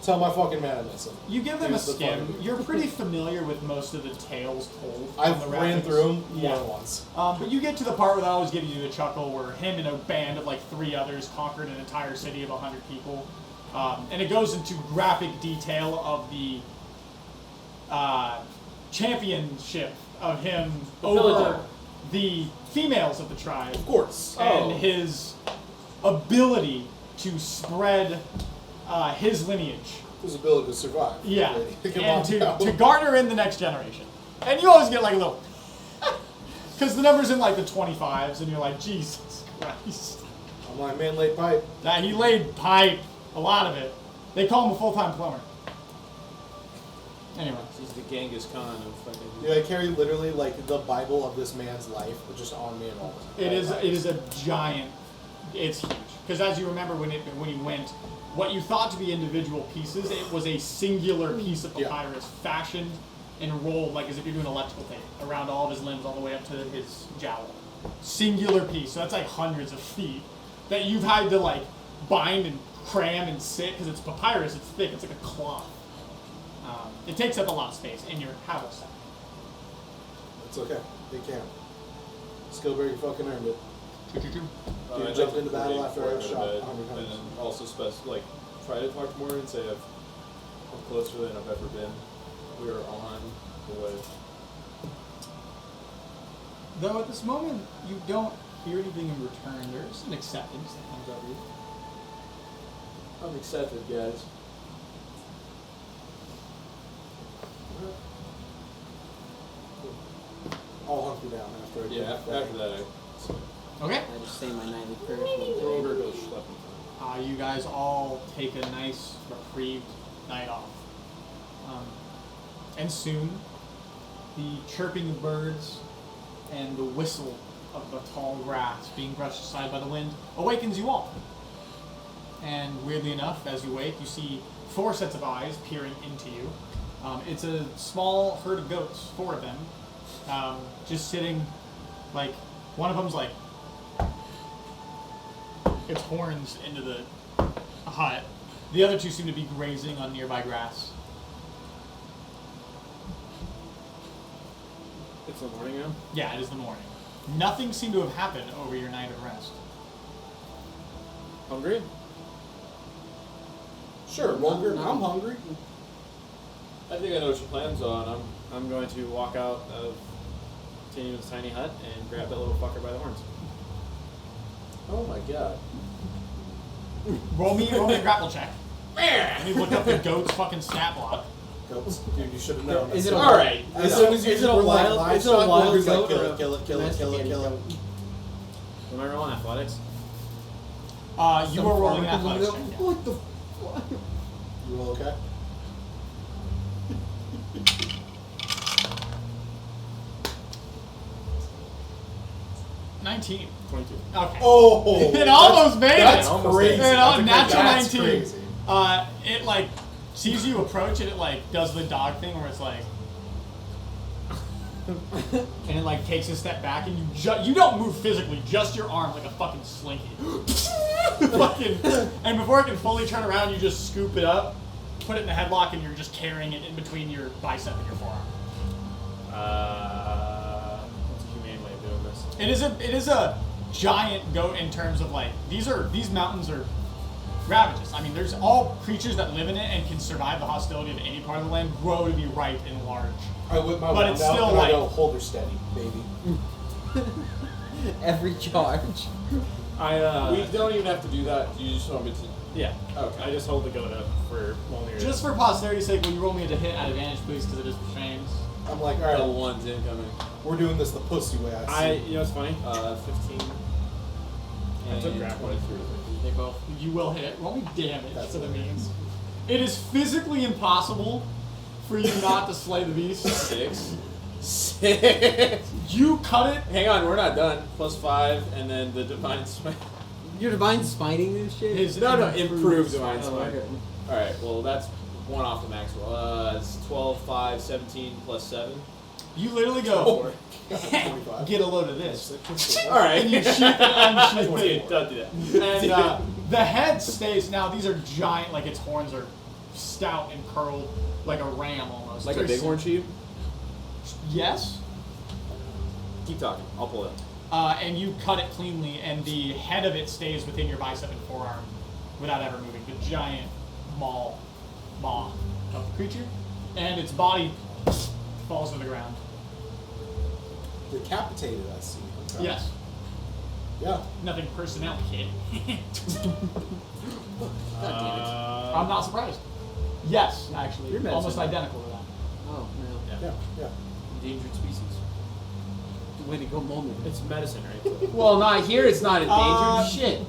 Speaker 5: tell my fucking man I miss him.
Speaker 3: You give them
Speaker 5: Here's
Speaker 3: a
Speaker 5: the
Speaker 3: skim.
Speaker 5: fucking-
Speaker 3: You're pretty familiar with most of the tales told. on
Speaker 5: I've
Speaker 3: the
Speaker 5: ran
Speaker 3: wrappings.
Speaker 5: through them more
Speaker 3: Yeah.
Speaker 5: than once.
Speaker 3: But you get to the part where that always gives you the chuckle, where him and a band of like 3 others conquered an entire city of 100 people, and it goes into graphic detail of the championship of him over
Speaker 1: villager.
Speaker 3: the females of the tribe,
Speaker 5: Of course.
Speaker 3: and
Speaker 1: Oh.
Speaker 3: his ability to spread his lineage.
Speaker 5: His ability to survive.
Speaker 3: Yeah,
Speaker 5: Come
Speaker 3: and
Speaker 5: on now.
Speaker 3: to garner in the next generation. And you always get like a little, because the number's in like the 25s, and you're like, Jesus Christ.
Speaker 5: I'm like, man laid pipe.
Speaker 3: Nah, he laid pipe, a lot of it. They call him a full-time plumber. Anyway,
Speaker 1: He's the Genghis Khan of fucking.
Speaker 5: Dude, I carry literally like the Bible of this man's life just on me at all times.
Speaker 3: it is a giant, it's huge. Because as you remember when he went, what you thought to be individual pieces, it was a singular piece of
Speaker 5: Yeah.
Speaker 3: papyrus fashioned and rolled like as if you're doing electrical tape around all of his limbs all the way up to his jowl. Singular piece, so that's like hundreds of feet that you've had to like bind and cram and sit because it's papyrus, it's thick, it's like a cloth. It takes up a lot of space in your haversack.
Speaker 5: It's okay. They can. Skillberry fucking earned it. Dude,
Speaker 1: I'd
Speaker 5: jumped
Speaker 1: like
Speaker 5: into
Speaker 1: to
Speaker 5: battle
Speaker 1: coordinate
Speaker 5: after
Speaker 1: before
Speaker 5: I
Speaker 1: go to
Speaker 5: shot
Speaker 1: bed,
Speaker 5: 100
Speaker 1: and
Speaker 5: times.
Speaker 1: then also try to talk more and say I'm closer than I've ever been. We're on the way.
Speaker 3: Though at this moment you don't hear anything in return, there's an acceptance that comes over you.
Speaker 1: I'm accepted, guys.
Speaker 5: I'll hunt you down after I
Speaker 1: Yeah, after that,
Speaker 3: Okay.
Speaker 6: I just say my nightly prayers.
Speaker 1: Rover goes schlepping.
Speaker 3: You guys all take a nice reprieved night off. And soon, the chirping of birds and the whistle of the tall grass being brushed aside by the wind awakens you all. And weirdly enough, as you wake, you see 4 sets of eyes peering into you. It's a small herd of goats, 4 of them, just sitting, like, one of them's like, its horns into the hut. The other 2 seem to be grazing on nearby grass.
Speaker 2: It's the morning now?
Speaker 3: Yeah, it is the morning. Nothing seemed to have happened over your night of rest.
Speaker 2: Hungry?
Speaker 7: Sure, Roger. I'm hungry.
Speaker 1: I think I know what your plans are.
Speaker 2: I'm going to walk out of Tinian's tiny hut and grab that little fucker by the horns.
Speaker 7: Oh my god.
Speaker 3: Roll me a grapple check. And you look up the goat's fucking stat block.
Speaker 7: Goats. Dude, you should have known.
Speaker 6: Is it a-
Speaker 7: all right? As
Speaker 6: is
Speaker 7: soon
Speaker 6: it-
Speaker 7: as you
Speaker 6: is it a
Speaker 7: were like,
Speaker 6: wild- is it a
Speaker 7: livestock,
Speaker 6: wild
Speaker 7: Roger's like,
Speaker 6: goat
Speaker 7: kill
Speaker 6: or
Speaker 7: it, kill it, kill it, kill it,
Speaker 6: domesticated
Speaker 7: kill it.
Speaker 2: Am I rolling athletics?
Speaker 3: You are rolling an athletics check. Yeah.
Speaker 6: What the fuck?
Speaker 7: You all okay?
Speaker 3: $19.
Speaker 2: 22.
Speaker 3: Okay.
Speaker 7: Oh,
Speaker 3: It almost made
Speaker 7: that's
Speaker 3: it.
Speaker 7: crazy.
Speaker 3: Natural
Speaker 7: That's
Speaker 3: 19.
Speaker 7: crazy.
Speaker 3: It like sees you approach and it like does the dog thing where it's like, and it like takes a step back and you don't move physically, just your arm like a fucking slinky. Fucking, and before it can fully turn around, you just scoop it up, put it in a headlock, and you're just carrying it in between your bicep and your forearm.
Speaker 2: What's a humane way of doing this?
Speaker 3: It is a giant goat in terms of like these mountains are ravages. I mean, there's all creatures that live in it and can survive the hostility of any part of the land grow to be ripe and large.
Speaker 7: I whip my
Speaker 3: But
Speaker 7: wand
Speaker 3: it's
Speaker 7: out
Speaker 3: still
Speaker 7: and
Speaker 3: like-
Speaker 7: I go, hold her steady, baby.
Speaker 6: Every charge.
Speaker 1: We don't even have to do that. You just want me to.
Speaker 2: Yeah.
Speaker 1: Okay.
Speaker 2: I just hold the goat up for Molnir.
Speaker 3: Just for posterity's sake, will you roll me to hit at advantage, please, because it is restrained.
Speaker 7: I'm like, all
Speaker 1: Double
Speaker 7: right,
Speaker 1: ones incoming.
Speaker 7: we're doing this the pussy way. I see.
Speaker 2: You know what's funny?
Speaker 1: 15.
Speaker 2: I took
Speaker 1: and
Speaker 2: grapple.
Speaker 1: 23.
Speaker 3: They both. You will hit it. Roll me damage
Speaker 7: That's
Speaker 3: for the
Speaker 7: what it
Speaker 3: means. It is physically impossible for you not to slay the beast.
Speaker 1: 6. 6.
Speaker 3: You cut it.
Speaker 1: Hang on, we're not done. +5, and then the divine smite.
Speaker 6: You're divine spiting this shit?
Speaker 3: His
Speaker 1: Improved divine
Speaker 6: Oh,
Speaker 1: smite.
Speaker 6: okay.
Speaker 1: Alright, well that's 1 off the max roll. It's 12, 5, 17 +7.
Speaker 3: You literally go.
Speaker 7: 25.
Speaker 3: Get a load of this.
Speaker 1: Alright.
Speaker 3: And you sheath it and unsheath it.
Speaker 1: Don't do that.
Speaker 3: And the head stays. Now these are giant. Like its horns are stout and curled like a ram almost.
Speaker 1: Like a
Speaker 3: Very
Speaker 1: bighorn sheep?
Speaker 3: Yes.
Speaker 1: Keep talking. I'll pull it.
Speaker 3: And you cut it cleanly, and the head of it stays within your bicep and forearm without ever moving. The giant maw of the creature, and its body falls to the ground.
Speaker 7: Decapitated, I see. Okay.
Speaker 3: Yes.
Speaker 7: Yeah.
Speaker 3: Nothing personnel, kid.
Speaker 2: I'm
Speaker 3: I'm not surprised. Yes, actually,
Speaker 6: You're medicine.
Speaker 3: almost identical to that.
Speaker 6: Oh, no.
Speaker 7: Yeah. Yeah.
Speaker 1: Endangered species.
Speaker 6: Way to go, moment.
Speaker 2: It's medicine, right?
Speaker 5: Well, not here. It's not endangered.
Speaker 3: Uh,
Speaker 5: Shit.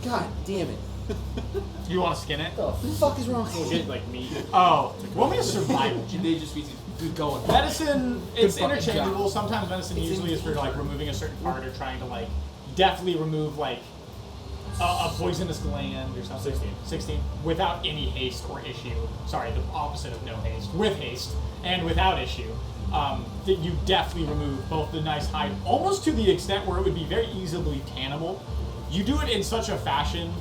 Speaker 5: God damn it.
Speaker 3: You want to skin it?
Speaker 5: What the fuck is wrong with
Speaker 2: We'll
Speaker 5: you?
Speaker 2: get like meat.
Speaker 3: Oh, roll me a survival check.
Speaker 5: Endangered species. Good going.
Speaker 3: Medicine, it's
Speaker 5: fucking
Speaker 3: interchangeable.
Speaker 5: job.
Speaker 3: Sometimes medicine usually is for like removing a certain part or trying to like deftly remove like a poisonous gland or something. 16 without any haste or issue. Sorry, the opposite of no haste. With haste and without issue. That you deftly remove both the nice hide, almost to the extent where it would be very easily tannable. You do it in such a fashion,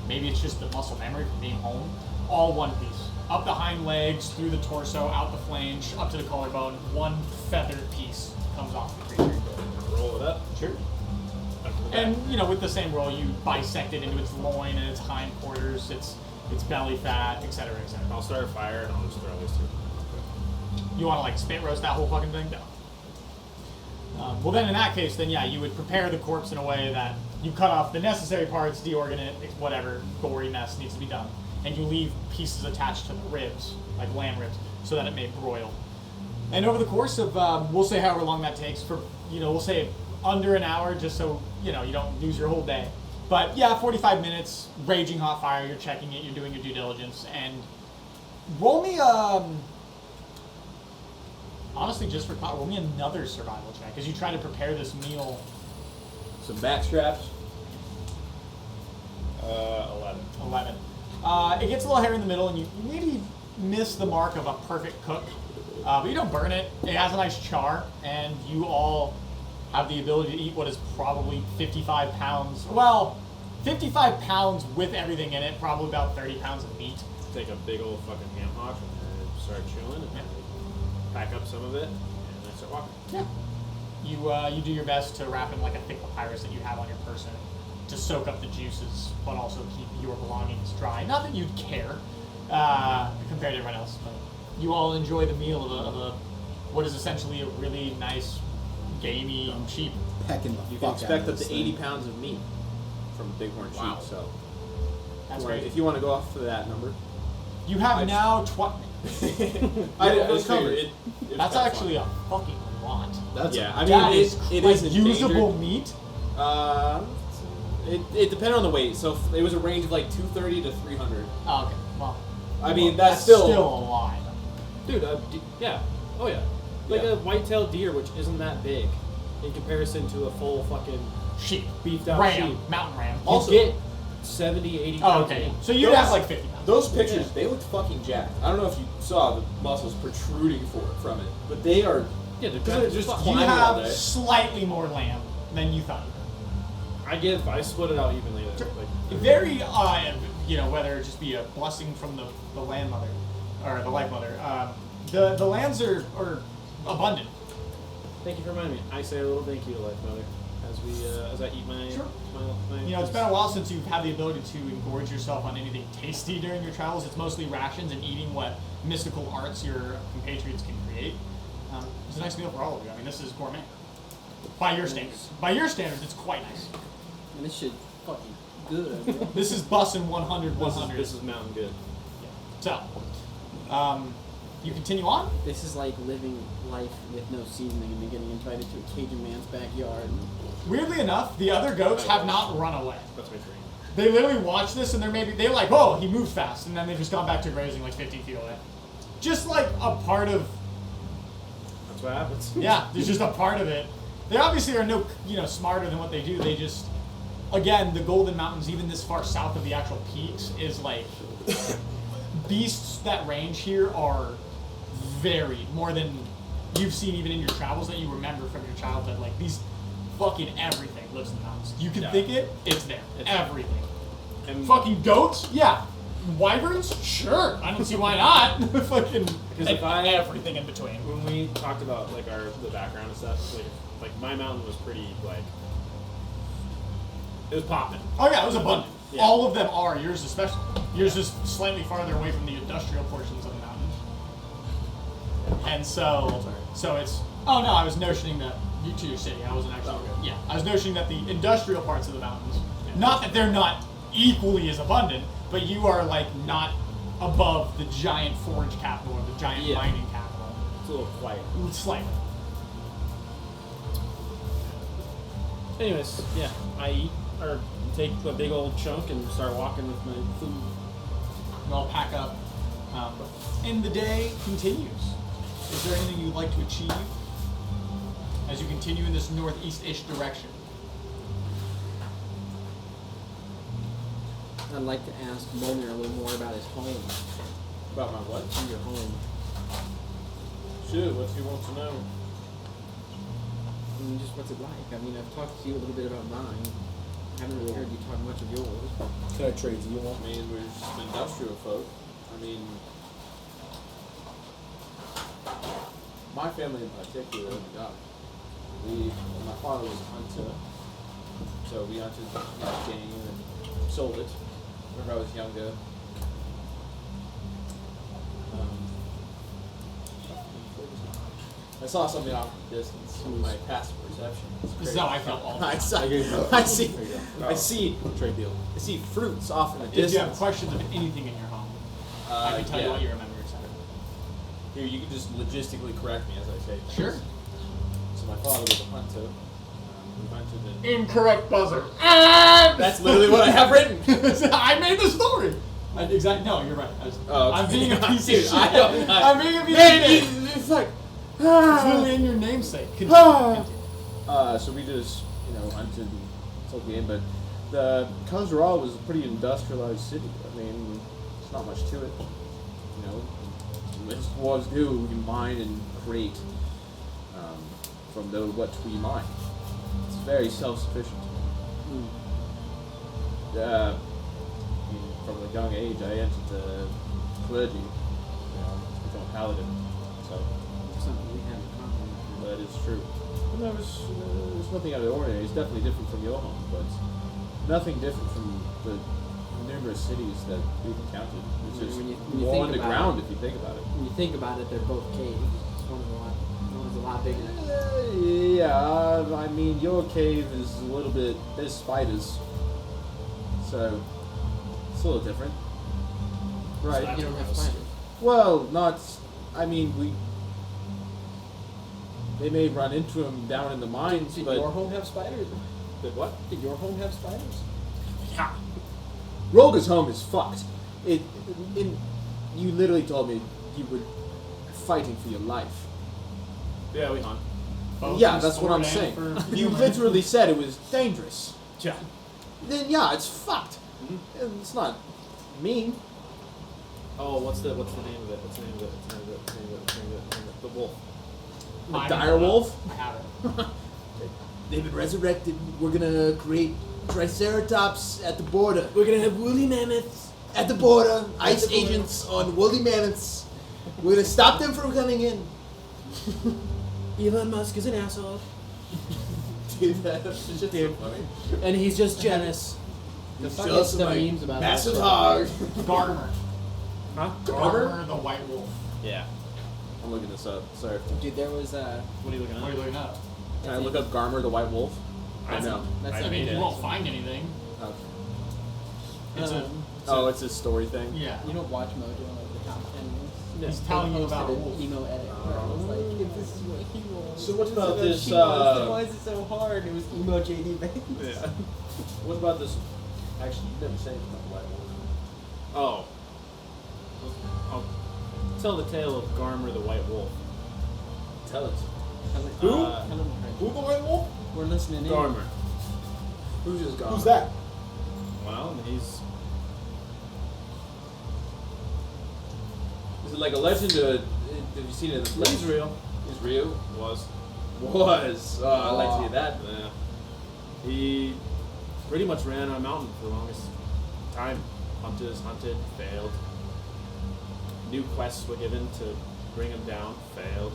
Speaker 3: maybe it's just the muscle memory from being home, all one piece. Up the hind legs, through the torso, out the flange, up to the collarbone, one feathered piece comes off the creature.
Speaker 2: Roll it up.
Speaker 3: Sure. And, you know, with the same roll, you bisect it into its loin and its hindquarters, its belly fat, etc., etc.
Speaker 2: I'll start a fire and I'll just throw these two.
Speaker 3: You want to, like, spit roast that whole fucking thing? No. Well, then in that case, then yeah, you would prepare the corpse in a way that you cut off the necessary parts, deorgan it, whatever gory mess needs to be done, and you leave pieces attached to the ribs, like lamb ribs, so that it may broil. And over the course of, we'll say however long that takes, for, you know, we'll say under an hour, just so, you know, you don't lose your whole day. But yeah, 45 minutes, raging hot fire, you're checking it, you're doing your due diligence, and roll me, honestly, just for roll me another survival check as you try to prepare this meal.
Speaker 5: Some back straps.
Speaker 2: 11.
Speaker 3: 11. It gets a little hairy in the middle, and you maybe miss the mark of a perfect cook. But you don't burn it. It has a nice char, and you all have the ability to eat what is probably 55 pounds. Well, 55 pounds with everything in it, probably about 30 pounds of meat.
Speaker 2: Take a big old fucking ham hock and start chewing, and then pack up some of it, and then start walking.
Speaker 3: Yeah. You do your best to wrap in like a thick papyrus that you have on your person to soak up the juices, but also keep your belongings dry. Not that you'd care compared to everyone else, but you all enjoy the meal of a what is essentially a really nice, gamey, cheap.
Speaker 7: Pecking the
Speaker 5: You
Speaker 7: fuck
Speaker 5: can
Speaker 7: out
Speaker 5: expect
Speaker 7: of
Speaker 5: up
Speaker 7: this
Speaker 5: to 80
Speaker 7: thing.
Speaker 5: pounds of meat from bighorn
Speaker 2: Wow.
Speaker 5: sheep. So
Speaker 3: That's
Speaker 5: Right,
Speaker 3: great.
Speaker 5: if you want to go off for that number.
Speaker 3: You have
Speaker 5: I-
Speaker 3: now
Speaker 5: I just figured it
Speaker 3: That's
Speaker 5: kinda
Speaker 3: actually a fucking lot.
Speaker 7: That's
Speaker 5: Yeah, I mean,
Speaker 3: That
Speaker 5: it
Speaker 3: is
Speaker 5: is
Speaker 3: like
Speaker 5: endangered.
Speaker 3: usable meat.
Speaker 5: It depended on the weight. So it was a range of like 230 to 300.
Speaker 3: Oh, okay. Well,
Speaker 5: I mean, that's still
Speaker 3: a lot.
Speaker 2: Dude, yeah. Oh, yeah. Like
Speaker 5: Yeah.
Speaker 2: a white-tailed deer, which isn't that big in comparison to a full fucking
Speaker 3: Sheep.
Speaker 2: beefed out
Speaker 3: Ram.
Speaker 2: sheep.
Speaker 3: Mountain ram.
Speaker 2: You
Speaker 5: Also-
Speaker 2: get 70, 80
Speaker 3: Oh,
Speaker 2: pounds
Speaker 3: okay.
Speaker 2: of meat.
Speaker 3: So you
Speaker 5: Those-
Speaker 3: have like 50 pounds.
Speaker 5: Those pictures, they looked fucking jacked. I don't know if you saw the muscles protruding from it, but they are.
Speaker 2: Yeah, they're
Speaker 5: They're just
Speaker 3: You
Speaker 5: climbing all
Speaker 3: have
Speaker 5: day.
Speaker 3: slightly more lamb than you thought.
Speaker 2: I split it out evenly.
Speaker 3: Sure.
Speaker 2: Like,
Speaker 3: Very, whether it just be a blessing from the land mother or the life mother. The lands are abundant.
Speaker 2: thank you for reminding me. I say a little thank you to Life Mother as I eat my
Speaker 3: Sure.
Speaker 2: my
Speaker 3: You know, it's been a while since you've had the ability to engorge yourself on anything tasty during your travels. It's mostly rations and eating what mystical arts your compatriots can create. It's a nice meal for all of you. I mean, this is gourmet. By your standards. By your standards, it's quite nice.
Speaker 6: And this shit fucking good, bro.
Speaker 3: This is bussin' 100, 100.
Speaker 2: This is mountain good.
Speaker 3: So, you continue on?
Speaker 6: This is like living life with no seasoning and then getting invited to a Cajun man's backyard.
Speaker 3: Weirdly enough, the other goats have not run away.
Speaker 2: That's my dream.
Speaker 3: They literally watch this and they're like, oh, he moved fast, and then they've just gone back to grazing like 15 feet away. Just like a part of,
Speaker 2: That's what happens.
Speaker 3: yeah, there's just a part of it. They obviously are no, smarter than what they do. They just, again, the Golden Mountains, even this far south of the actual peaks, is like, beasts that range here are varied, more than you've seen even in your travels that you remember from your childhood. Like, these fucking everything lives in the mountains. You can
Speaker 2: Yeah.
Speaker 3: think it, it's there. Everything.
Speaker 2: And
Speaker 3: Fucking goats? Yeah. Wyverns? Sure. I don't see why not. Fucking
Speaker 2: Because if I-
Speaker 3: everything in between.
Speaker 2: when we talked about like the background and stuff, like my mountain was pretty like it was popping.
Speaker 3: Oh yeah, it was abundant.
Speaker 2: Yeah.
Speaker 3: All of them are. Yours especially. Yours is slightly farther away from the industrial portions of the mountains. And so it's. Oh no, I was notioning that you to your city. I wasn't actually. Yeah, I was notioning that the industrial parts of the mountains, not that they're not equally as abundant, but you are like not above the giant forge capital or the giant
Speaker 2: Yeah.
Speaker 3: mining capital.
Speaker 2: It's a little quiet.
Speaker 3: Slightly.
Speaker 2: Anyways, yeah, I eat or take a big old chunk and start walking with my food.
Speaker 3: You all pack up, and the day continues. Is there anything you'd like to achieve as you continue in this northeast-ish direction?
Speaker 6: I'd like to ask Molnir a little more about his home.
Speaker 5: About my what?
Speaker 6: Your home.
Speaker 5: Shit, what do you want to know?
Speaker 6: I mean, just what's it like? I mean, I've talked to you a little bit about mine. I haven't really heard you talk much of yours.
Speaker 7: Can I trade you one?
Speaker 5: I mean, we're just industrial folk. I mean, my family in particular, oh my god, my father was a hunter, so we hunted game and sold it whenever I was younger. I saw something off in the distance with my passive perception. It's
Speaker 3: This is
Speaker 5: crazy.
Speaker 3: how I feel all the time.
Speaker 5: I see
Speaker 7: Trade deal.
Speaker 5: I see fruits off in the
Speaker 3: If you have
Speaker 5: distance.
Speaker 3: questions of anything in your home, I can tell you what you remember, etc.
Speaker 5: Here, you can just logistically correct me as I say things.
Speaker 3: Sure.
Speaker 5: So my father was a hunter. We hunted and
Speaker 3: Incorrect buzzer.
Speaker 5: that's literally what I have written.
Speaker 3: I made the story. Exactly. No, you're right.
Speaker 5: Oh, okay.
Speaker 3: I'm being a piece
Speaker 5: Dude,
Speaker 3: of shit.
Speaker 5: I don't know.
Speaker 3: I'm being a piece
Speaker 5: Man,
Speaker 3: of shit.
Speaker 5: it's like
Speaker 3: It's literally in your namesake. Continue.
Speaker 5: So we just, hunted and took game, but the Khazral was a pretty industrialized city. I mean, there's not much to it. As dwarves do, we mine and create from what we mine. It's very self-sufficient. From a young age, I entered the clergy, to become a paladin. So
Speaker 6: Something we have in common.
Speaker 5: that is true. Well, no, it's nothing out of the ordinary. It's definitely different from your home, but nothing different from the numerous cities that we've encountered. It's just
Speaker 6: When you
Speaker 5: more
Speaker 6: think
Speaker 5: underground
Speaker 6: about
Speaker 5: if you think about it.
Speaker 6: When you think about it, they're both caves. One's a lot bigger.
Speaker 5: Yeah, I mean, your cave is a little bit. There's spiders, so it's a little different, right?
Speaker 6: You don't have spiders.
Speaker 5: Well, not. I mean, they may run into them down in the mines,
Speaker 2: Did
Speaker 5: but
Speaker 2: your home have spiders?
Speaker 5: Did what?
Speaker 2: Did your home have spiders?
Speaker 5: Yeah. Roga's home is fucked. You literally told me you were fighting for your life.
Speaker 2: Yeah, we hunt.
Speaker 3: Both
Speaker 5: Yeah,
Speaker 3: in
Speaker 5: that's what I'm
Speaker 3: sport and
Speaker 5: saying.
Speaker 3: for
Speaker 5: You
Speaker 3: humor.
Speaker 5: literally said it was dangerous.
Speaker 2: Yeah.
Speaker 5: Then yeah, it's fucked. It's not mean.
Speaker 2: Oh, what's the name of it? What's the name of it? The wolf.
Speaker 5: A
Speaker 3: I
Speaker 5: dire
Speaker 3: don't know.
Speaker 5: wolf.
Speaker 3: I have it.
Speaker 5: They've been resurrected. We're gonna create triceratops at the border.
Speaker 6: We're gonna have woolly mammoths.
Speaker 5: At the border, ice agents on woolly mammoths. We're gonna stop them from coming in.
Speaker 6: Elon Musk is an asshole,
Speaker 5: Dude, that's just so funny.
Speaker 6: and he's just jealous. The
Speaker 5: He's
Speaker 6: fucking
Speaker 5: jealous of
Speaker 6: the
Speaker 5: my
Speaker 6: memes about
Speaker 5: massive
Speaker 6: that.
Speaker 5: hog.
Speaker 3: Garmer.
Speaker 2: Huh?
Speaker 3: Garmer, the white wolf.
Speaker 2: Yeah.
Speaker 5: I'm looking this up. Sorry.
Speaker 6: Dude, there was
Speaker 2: What are you looking
Speaker 3: What are you
Speaker 2: at?
Speaker 3: looking up?
Speaker 5: Can I look up Garmer the White Wolf? I know.
Speaker 6: That's
Speaker 3: I mean, you won't find anything.
Speaker 5: Okay.
Speaker 3: It's a
Speaker 5: Oh, it's a story thing.
Speaker 3: yeah.
Speaker 6: You know, Watch Mojo, like the top 10 lists.
Speaker 3: He's telling you
Speaker 6: They
Speaker 3: about a
Speaker 6: posted
Speaker 3: wolf.
Speaker 6: an emo edit where it was like, if this is what he wants.
Speaker 5: So what about
Speaker 6: then
Speaker 5: this,
Speaker 6: she wants, then why is it so hard? It was emo JD Banks.
Speaker 2: Yeah.
Speaker 5: What about this? Actually, you never said anything about the White Wolf.
Speaker 2: Oh. I'll tell the tale of Garmer the White Wolf.
Speaker 5: Tell it.
Speaker 6: Who?
Speaker 5: Who the White Wolf?
Speaker 6: We're listening in.
Speaker 2: Garmer.
Speaker 5: Who's just Garmer?
Speaker 7: Who's that?
Speaker 2: Well, he's
Speaker 5: Is it like a legend? Have you seen it in the flesh?
Speaker 2: he's real.
Speaker 5: He's real.
Speaker 2: Was.
Speaker 5: Was. I'd like to hear that.
Speaker 2: Yeah. He pretty much ran on a mountain for the longest time. Hunted, failed. New quests were given to bring him down, failed.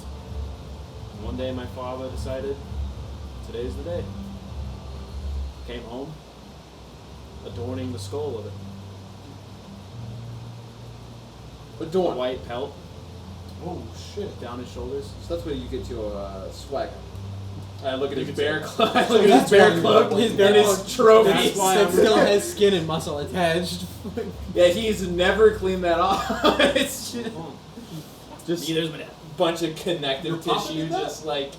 Speaker 2: And one day my father decided, today's the day. Came home, adorning the skull of it. A
Speaker 5: Adorn.
Speaker 2: white pelt
Speaker 7: Oh shit.
Speaker 2: down his shoulders.
Speaker 5: So that's where you get your swag. I look at
Speaker 2: You
Speaker 5: his
Speaker 2: can
Speaker 5: bear
Speaker 2: say
Speaker 5: cloak. I look at his bear cloak.
Speaker 6: His bear
Speaker 5: and
Speaker 6: cloak.
Speaker 5: his trophies.
Speaker 6: That's why it still has skin and muscle attached.
Speaker 5: Yeah, he's never cleaned that off. It's just
Speaker 2: Neither's my dad.
Speaker 5: bunch of connective
Speaker 7: Your papa
Speaker 5: tissue,
Speaker 7: did that?
Speaker 5: just like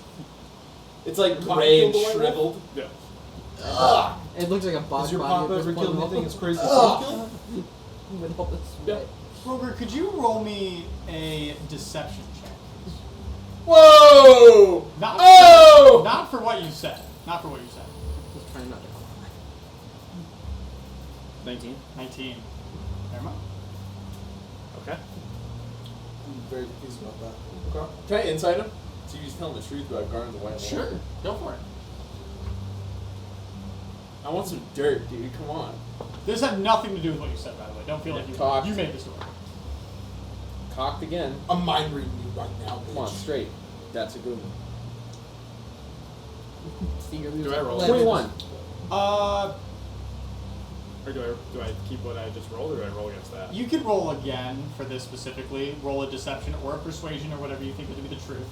Speaker 5: it's like
Speaker 7: Your papa
Speaker 5: gray and
Speaker 7: killed the white wolf?
Speaker 5: shriveled.
Speaker 2: Yeah.
Speaker 5: Ugh.
Speaker 6: It looks like a bog
Speaker 7: Has your
Speaker 6: body
Speaker 7: papa
Speaker 6: at
Speaker 7: ever
Speaker 6: this
Speaker 7: killed
Speaker 6: point.
Speaker 7: anything as crazy as
Speaker 5: Ugh.
Speaker 7: he killed?
Speaker 6: With all this sweat.
Speaker 3: Roger, could you roll me a deception check?
Speaker 5: Whoa!
Speaker 3: Not,
Speaker 5: Oh!
Speaker 3: not for what you said. Not for what you said.
Speaker 6: Just trying not to cry.
Speaker 2: 19.
Speaker 3: 19. Never mind.
Speaker 2: Okay.
Speaker 7: I'm very confused about that. Okay.
Speaker 5: Can I insight him? So he's telling the truth about Garner the White Wolf.
Speaker 3: Sure. Go for it.
Speaker 5: I want some dirt, dude. Come on.
Speaker 3: This had nothing to do with what you said, by the way. Don't feel like
Speaker 5: Cocked.
Speaker 3: you made the story.
Speaker 5: Cocked again.
Speaker 7: I'm mind reading you right now, bitch.
Speaker 5: Come on, straight. That's a good one.
Speaker 6: Stinger
Speaker 2: Do I roll?
Speaker 5: 21.
Speaker 2: Or do I keep what I just rolled, or do I roll against that?
Speaker 3: You can roll again for this specifically. Roll a deception or a persuasion or whatever you think to be the truth.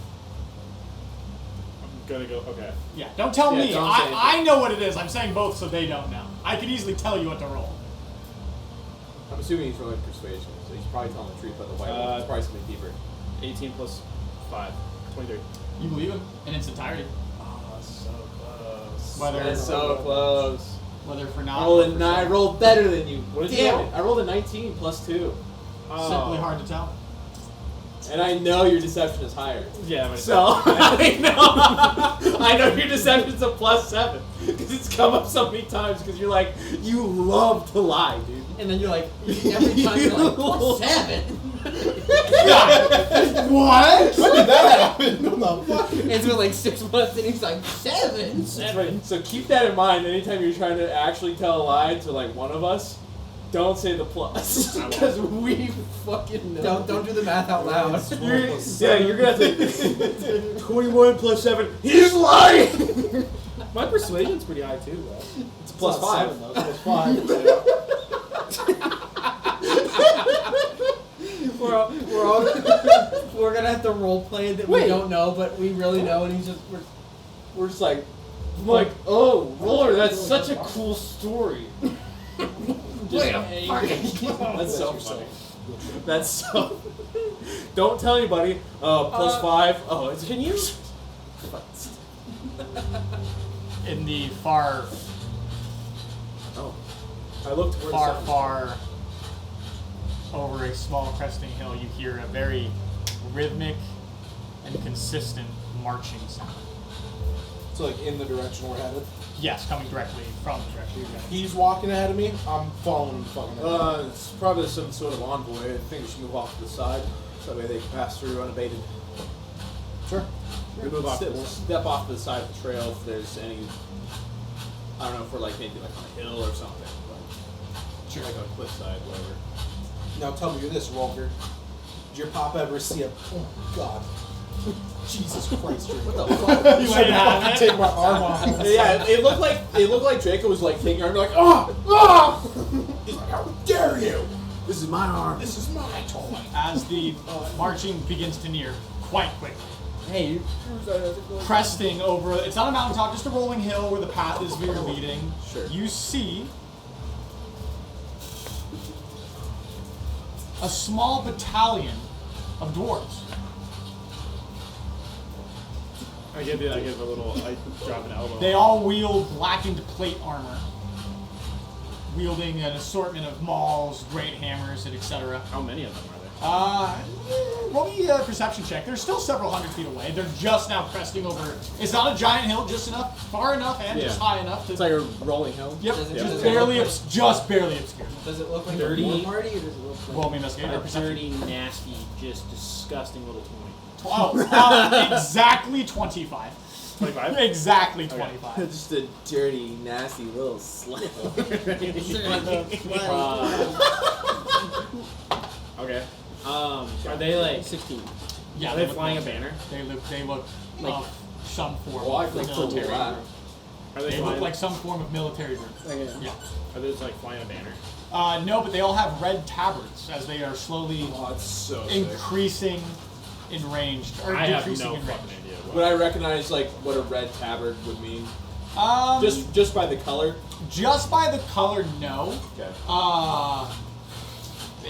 Speaker 2: I'm gonna go. Okay.
Speaker 3: Yeah, don't tell
Speaker 5: Yeah,
Speaker 3: me.
Speaker 5: don't say anything.
Speaker 3: I know what it is. I'm saying both so they don't know. I could easily tell you what to roll.
Speaker 5: I'm assuming he's rolling persuasion, so he's probably telling the truth about the White Wolf. It's probably something deeper.
Speaker 2: 18 plus 5. 23.
Speaker 3: You believe him in its entirety.
Speaker 2: Oh, so close.
Speaker 3: Whether
Speaker 5: That's so close.
Speaker 3: whether for
Speaker 5: I
Speaker 3: now
Speaker 5: rolled,
Speaker 3: or for
Speaker 5: I
Speaker 3: sure.
Speaker 5: rolled better than you.
Speaker 2: What did you
Speaker 5: Damn
Speaker 2: roll?
Speaker 5: it. I rolled a 19 plus 2.
Speaker 2: Oh.
Speaker 3: Simply hard to tell.
Speaker 5: And I know your deception is higher.
Speaker 2: Yeah, but
Speaker 5: So I know your deception's a +7 because it's come up so many times. Because you're like, you love to lie, dude.
Speaker 6: And then you're like, every time you're like, +7.
Speaker 3: What?
Speaker 4: When did that happen? What the fuck?
Speaker 6: It's been like 6 months and he's like, 7.
Speaker 5: So keep that in mind. Anytime you're trying to actually tell a lie to like one of us, don't say the plus because we fucking know.
Speaker 6: Don't do the math out loud.
Speaker 5: You're gonna have to 21 + 7. He's lying.
Speaker 2: my persuasion's pretty high too, though.
Speaker 5: It's
Speaker 4: Plus
Speaker 5: +5.
Speaker 4: 7, though. Plus 5.
Speaker 6: We're gonna have to role play that we don't know, but we really know, and he's just
Speaker 5: We're just like, oh, Roller, that's such a cool story.
Speaker 6: wait a
Speaker 5: That's so funny. That's so. Don't tell anybody. +5. Oh, it's
Speaker 2: Can you?
Speaker 3: In the far,
Speaker 5: Oh, I looked where the sun was.
Speaker 3: far over a small cresting hill, you hear a very rhythmic and consistent marching sound.
Speaker 4: So, like, in the direction we're headed.
Speaker 3: Yes, coming directly from the direction you're headed.
Speaker 4: He's walking ahead of me. I'm following him fucking ahead.
Speaker 5: It's probably some sort of envoy. I think we should move off to the side so that way they can pass through unabated.
Speaker 4: Sure.
Speaker 5: We move off. Step off to the side of the trail if there's any. I don't know if we're like maybe like on a hill or something, but
Speaker 3: Sure.
Speaker 5: like on a cliffside, whatever.
Speaker 4: Now tell me this, Walker. Did your pop ever see a... Oh, God. Jesus Christ, Drake. What the fuck?
Speaker 3: You went down.
Speaker 4: Take my arm off.
Speaker 5: Yeah, it looked like Draco was like taking your arm, like, He's like, how dare you? This is my arm.
Speaker 4: This is my toy.
Speaker 3: As the marching begins to near quite quickly.
Speaker 6: Hey,
Speaker 3: Cresting over, it's not a mountaintop, just a rolling hill where the path is where you're leading.
Speaker 5: Sure.
Speaker 3: You see a small battalion of dwarves.
Speaker 2: I give a little. I drop an elbow.
Speaker 3: They all wield blackened plate armor, wielding an assortment of mauls, great hammers, and etc.
Speaker 2: How many of them are there?
Speaker 3: Roll me a perception check. They're still several hundred feet away. They're just now cresting over. It's not a giant hill, just enough, far enough, and just high enough to.
Speaker 5: It's like a rolling hill.
Speaker 3: Yep,
Speaker 6: Does it-
Speaker 3: just
Speaker 6: does it
Speaker 3: barely,
Speaker 6: look
Speaker 3: just barely obscured.
Speaker 6: does it look like a
Speaker 2: 30?
Speaker 6: war party, or does it look like...
Speaker 3: Roll me investigate.
Speaker 2: A
Speaker 3: Perception.
Speaker 2: dirty, nasty, just disgusting little 20.
Speaker 3: Oh, exactly 25.
Speaker 2: 25?
Speaker 3: Exactly 25.
Speaker 5: Just a dirty, nasty little slut.
Speaker 2: Okay. Are they like
Speaker 6: 16.
Speaker 3: Yeah,
Speaker 2: Are they
Speaker 3: look
Speaker 2: flying a
Speaker 3: military.
Speaker 2: banner?
Speaker 3: They look
Speaker 6: Like-
Speaker 3: of some form
Speaker 5: Well, I
Speaker 3: of
Speaker 5: think so,
Speaker 3: military.
Speaker 5: that.
Speaker 2: Are they
Speaker 3: They
Speaker 2: flying?
Speaker 3: look like some form of military group.
Speaker 6: Okay.
Speaker 3: Yeah.
Speaker 2: Are they just like flying a banner?
Speaker 3: No, but they all have red tabards as they are slowly
Speaker 5: Oh, it's so sick.
Speaker 3: increasing in range, or
Speaker 2: I have
Speaker 3: decreasing
Speaker 2: no
Speaker 3: in range.
Speaker 2: fucking idea. What.
Speaker 5: Would I recognize like what a red tabard would mean?
Speaker 3: Just
Speaker 5: Just by the color?
Speaker 3: by the color, no.
Speaker 5: Okay.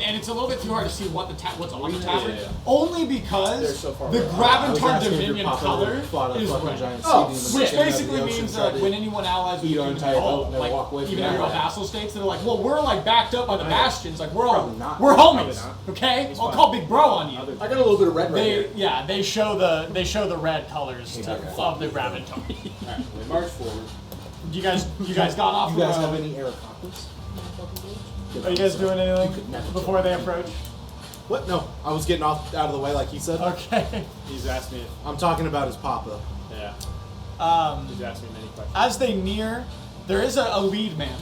Speaker 3: And it's a little bit too hard to see what's on the
Speaker 5: Yeah,
Speaker 3: tabard.
Speaker 5: yeah, yeah.
Speaker 3: Only
Speaker 5: They're
Speaker 3: because
Speaker 5: so far
Speaker 3: the
Speaker 5: away.
Speaker 3: Gravitar Dominion color is red. Which basically means that when anyone allies with
Speaker 4: Eat
Speaker 3: you,
Speaker 4: our entire boat and then
Speaker 3: like
Speaker 4: walk away from
Speaker 3: even
Speaker 4: the
Speaker 3: your
Speaker 4: ally.
Speaker 3: vassal states, they're like, well, we're like backed up by the bastions, like we're
Speaker 4: Probably not.
Speaker 3: we're homies,
Speaker 2: Probably
Speaker 3: okay?
Speaker 2: He's
Speaker 3: I'll
Speaker 2: fine.
Speaker 3: call Big Bro on you.
Speaker 2: Other
Speaker 5: I got a little bit of red right here.
Speaker 3: They show the red colors of the Gravitar.
Speaker 5: Alright, we march forward.
Speaker 3: You guys got off.
Speaker 4: You guys
Speaker 3: the,
Speaker 4: have any Aerococcus?
Speaker 3: Are you guys doing anything before they approach?
Speaker 4: What? No, I was getting off out of the way like he said.
Speaker 3: Okay.
Speaker 2: He's asked me.
Speaker 4: I'm talking about his papa.
Speaker 2: Yeah. He's asked me many questions.
Speaker 3: As they near, there is a lead man.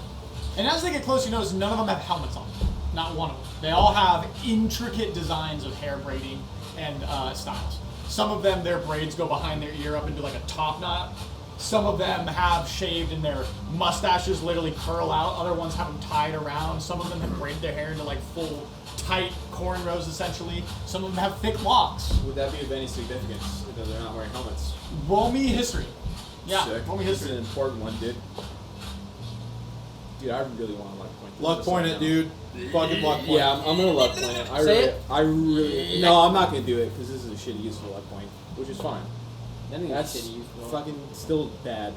Speaker 3: And as they get close, you notice none of them have helmets on. Not one of them. They all have intricate designs of hair braiding and styles. Some of them, their braids go behind their ear up into like a top knot. Some of them have shaved and their mustaches literally curl out. Other ones have them tied around. Some of them have braided their hair into like full, tight cornrows essentially. Some of them have thick locks.
Speaker 5: Would that be of any significance if they're not wearing helmets?
Speaker 3: Roll me history. Yeah,
Speaker 5: Sick.
Speaker 3: roll me
Speaker 5: This is
Speaker 3: history.
Speaker 5: an important one, dude. Dude, I really want to luck point this.
Speaker 4: Luck point it, dude. Fucking luck point.
Speaker 5: Yeah, I'm gonna luck point it.
Speaker 6: Say
Speaker 5: I
Speaker 6: it.
Speaker 5: really. No, I'm not gonna do it because this is a shitty useful luck point, which is fine.
Speaker 6: I think
Speaker 5: That's
Speaker 6: shitty useful.
Speaker 5: fucking still bad.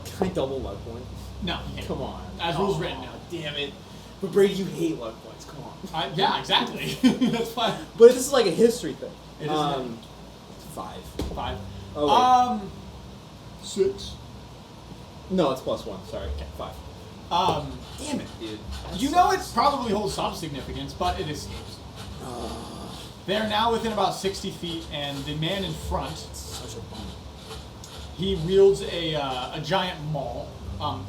Speaker 5: Can I double luck point?
Speaker 3: No, you can't.
Speaker 5: Come on.
Speaker 3: As rules written now.
Speaker 5: Damn it. But Brady, you hate luck points. Come on.
Speaker 3: Yeah, exactly. That's fine.
Speaker 5: But this is like a history thing.
Speaker 3: It is
Speaker 5: 5.
Speaker 3: 5.
Speaker 5: Oh, wait.
Speaker 3: 6.
Speaker 5: No, it's +1. Sorry. 5.
Speaker 3: Damn it.
Speaker 5: Dude.
Speaker 3: You know it probably holds some significance, but it escapes. They're now within about 60 feet, and the man in front,
Speaker 5: Such a bummer.
Speaker 3: he wields a giant maul,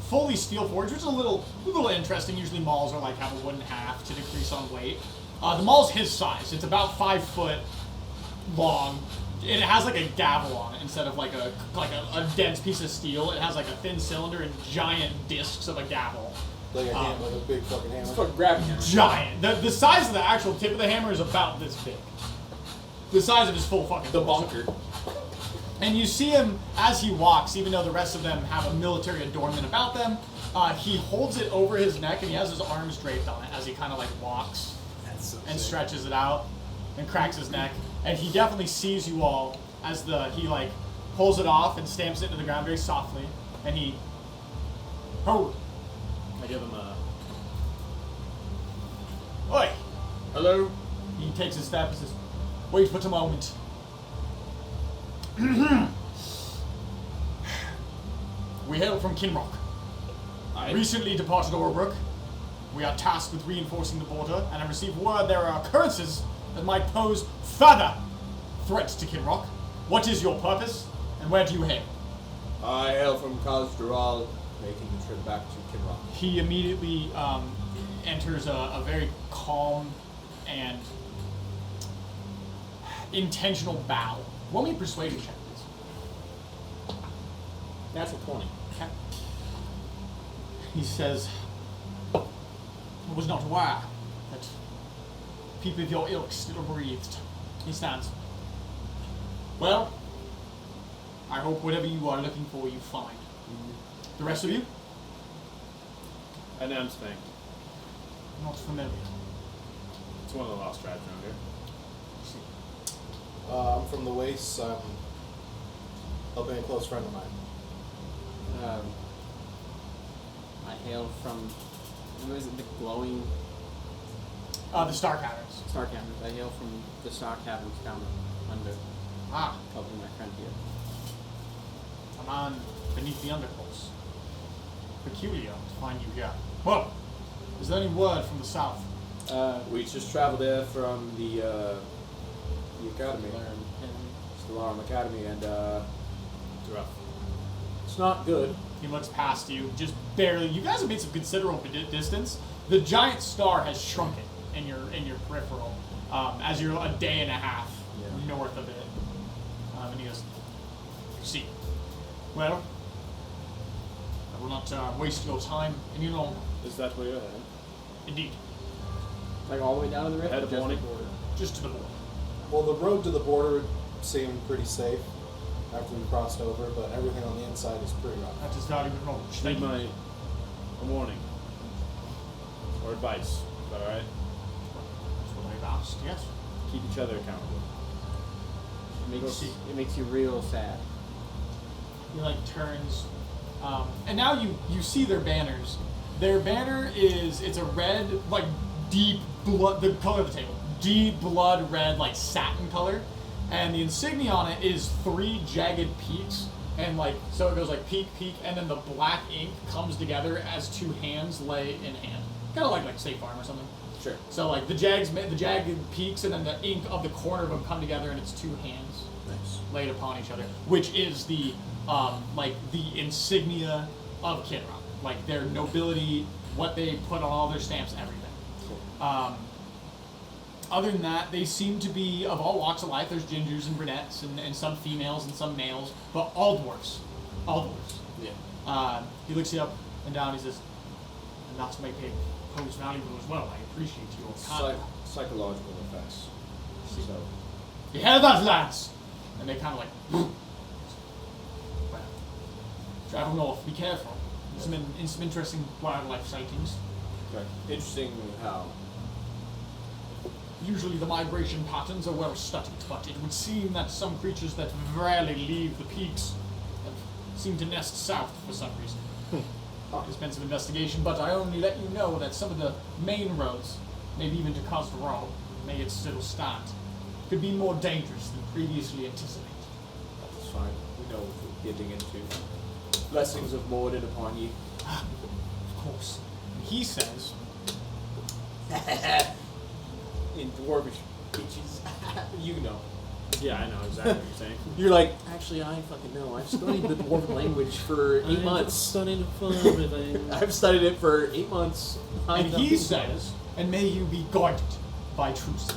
Speaker 3: fully steel forged, which is a little interesting. Usually mauls are like have a wooden half to decrease on weight. The maul's his size. It's about 5 foot long. It has like a gavel on it instead of like a dense piece of steel. It has like a thin cylinder and giant discs of a gavel.
Speaker 4: Like a hand, like a big fucking hammer.
Speaker 5: It's fucking grabbing him.
Speaker 3: Giant. The size of the actual tip of the hammer is about this big. The size of his full fucking
Speaker 5: The
Speaker 3: torso.
Speaker 5: bunker.
Speaker 3: And you see him as he walks, even though the rest of them have a military adornment about them, he holds it over his neck and he has his arms draped on it as he kind of like walks and stretches it out and cracks his neck. And he definitely sees you all as he like pulls it off and stamps it into the ground very softly. And he,
Speaker 2: I give him a.
Speaker 3: Oi!
Speaker 2: Hello?
Speaker 3: He takes a step and says, wait but a moment. We hail from Kinrock. Recently departed Orbrook. We are tasked with reinforcing the border, and I received word there are occurrences that might pose further threats to Kinrock. What is your purpose, and where do you hail?
Speaker 5: I hail from Kaz Dural, making the trip back to Kinrock.
Speaker 3: He immediately enters a very calm and intentional bow. Roll me a persuasion check, please.
Speaker 5: That's a 20.
Speaker 3: Okay. He says, I was not aware that people of your ilk still breathed. He stands. Well, I hope whatever you are looking for you find. The rest of you?
Speaker 2: And I'm spanked.
Speaker 3: Not familiar.
Speaker 2: It's one of the lost tribes around here.
Speaker 4: I'm from the Wastes. I'm helping a close friend of mine.
Speaker 6: I hail from, what is it, the glowing
Speaker 3: The Star Caverns.
Speaker 6: star caverns. I hail from the star caverns down under,
Speaker 3: Ah,
Speaker 6: helping my friend here.
Speaker 3: a man beneath the underclothes. Peculiar to find you here. Well, is there any word from the south?
Speaker 5: We just traveled there from the academy. Stellarum Academy, and
Speaker 2: It's rough.
Speaker 5: it's not good.
Speaker 3: He looks past you, just barely. You guys have made some considerable distance. The giant star has shrunken in your peripheral as you're a day and a half north of it. And he goes, "See, well, I will not waste your time any longer.
Speaker 2: Is that where you're headed?
Speaker 3: Indeed,
Speaker 6: Like all the way down to the river?
Speaker 2: Head of
Speaker 6: Just
Speaker 2: warning.
Speaker 6: the border?
Speaker 3: just to the border."
Speaker 4: Well, the road to the border seemed pretty safe after we crossed over, but everything on the inside is pretty rough.
Speaker 3: That is valuable knowledge. Thank
Speaker 2: Need
Speaker 3: you.
Speaker 2: a warning. Or advice. Is that alright?
Speaker 3: That's what I've asked. Yes.
Speaker 2: Keep each other accountable.
Speaker 6: It makes you real sad.
Speaker 3: He like turns, and now you see their banners. Their banner it's a red, like deep blood, the color of the table, deep blood red, like satin color, and the insignia on it is 3 jagged peaks, and like so it goes like peak, peak, and then the black ink comes together as 2 hands lay in hand, kind of like State Farm or something.
Speaker 5: Sure.
Speaker 3: So like the jagged peaks, and then the ink of the corner of them come together, and it's 2 hands
Speaker 5: Nice.
Speaker 3: laid upon each other, which is the the insignia of Kid Rock, like their nobility, what they put on all their stamps, everything.
Speaker 5: Cool.
Speaker 3: Other than that, they seem to be of all walks of life. There's gingers and brunettes and some females and some males, but all dwarfs. All dwarfs.
Speaker 5: Yeah.
Speaker 3: He looks you up and down. He says, "And that's my pay pose valuable as well. I appreciate your conduct."
Speaker 5: Psychological effects. So,
Speaker 3: You hear that, lads? And they kind of like, well, travel north, be careful. Some interesting wildlife sightings.
Speaker 5: okay. Interesting how.
Speaker 3: Usually the migration patterns are well studied, but it would seem that some creatures that rarely leave the peaks have seem to nest south for some reason. There's been some investigation, but I only let you know that some of the main roads, maybe even to Khosrow, may it still stand, could be more dangerous than previously anticipated.
Speaker 5: That's fine. We know what we're getting into. Blessings of Morden upon you.
Speaker 3: Of course. And he says,
Speaker 5: In dwarvish bitches. You know.
Speaker 2: Yeah, I know exactly what you're saying.
Speaker 5: You're like, actually, I fucking know. I've studied the dwarven language for 8 months.
Speaker 2: Studying for everything.
Speaker 5: I've studied it for 8 months. I
Speaker 3: and
Speaker 5: know.
Speaker 3: he says, and may you be guarded by truth.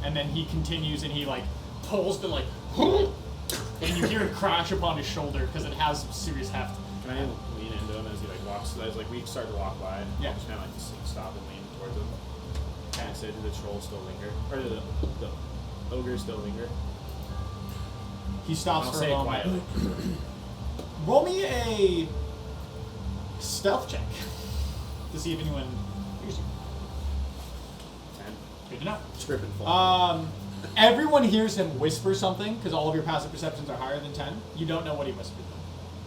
Speaker 3: And then he continues and he like pulls the like, and you hear it crash upon his shoulder because it has some serious heft.
Speaker 2: Can I lean into him as he like walks? As like we start to walk by,
Speaker 3: Yeah.
Speaker 2: I'm just kind of like stop and lean towards him. Can I say, do the trolls still linger, or do the ogres still linger?
Speaker 3: He stops
Speaker 2: I'll
Speaker 3: for
Speaker 2: say
Speaker 3: a
Speaker 2: it
Speaker 3: moment.
Speaker 2: quietly.
Speaker 3: Roll me a stealth check to see if anyone hears you.
Speaker 2: 10.
Speaker 3: Good to know.
Speaker 5: Tripping fall.
Speaker 3: Everyone hears him whisper something because all of your passive perceptions are higher than 10. You don't know what he whispered, though.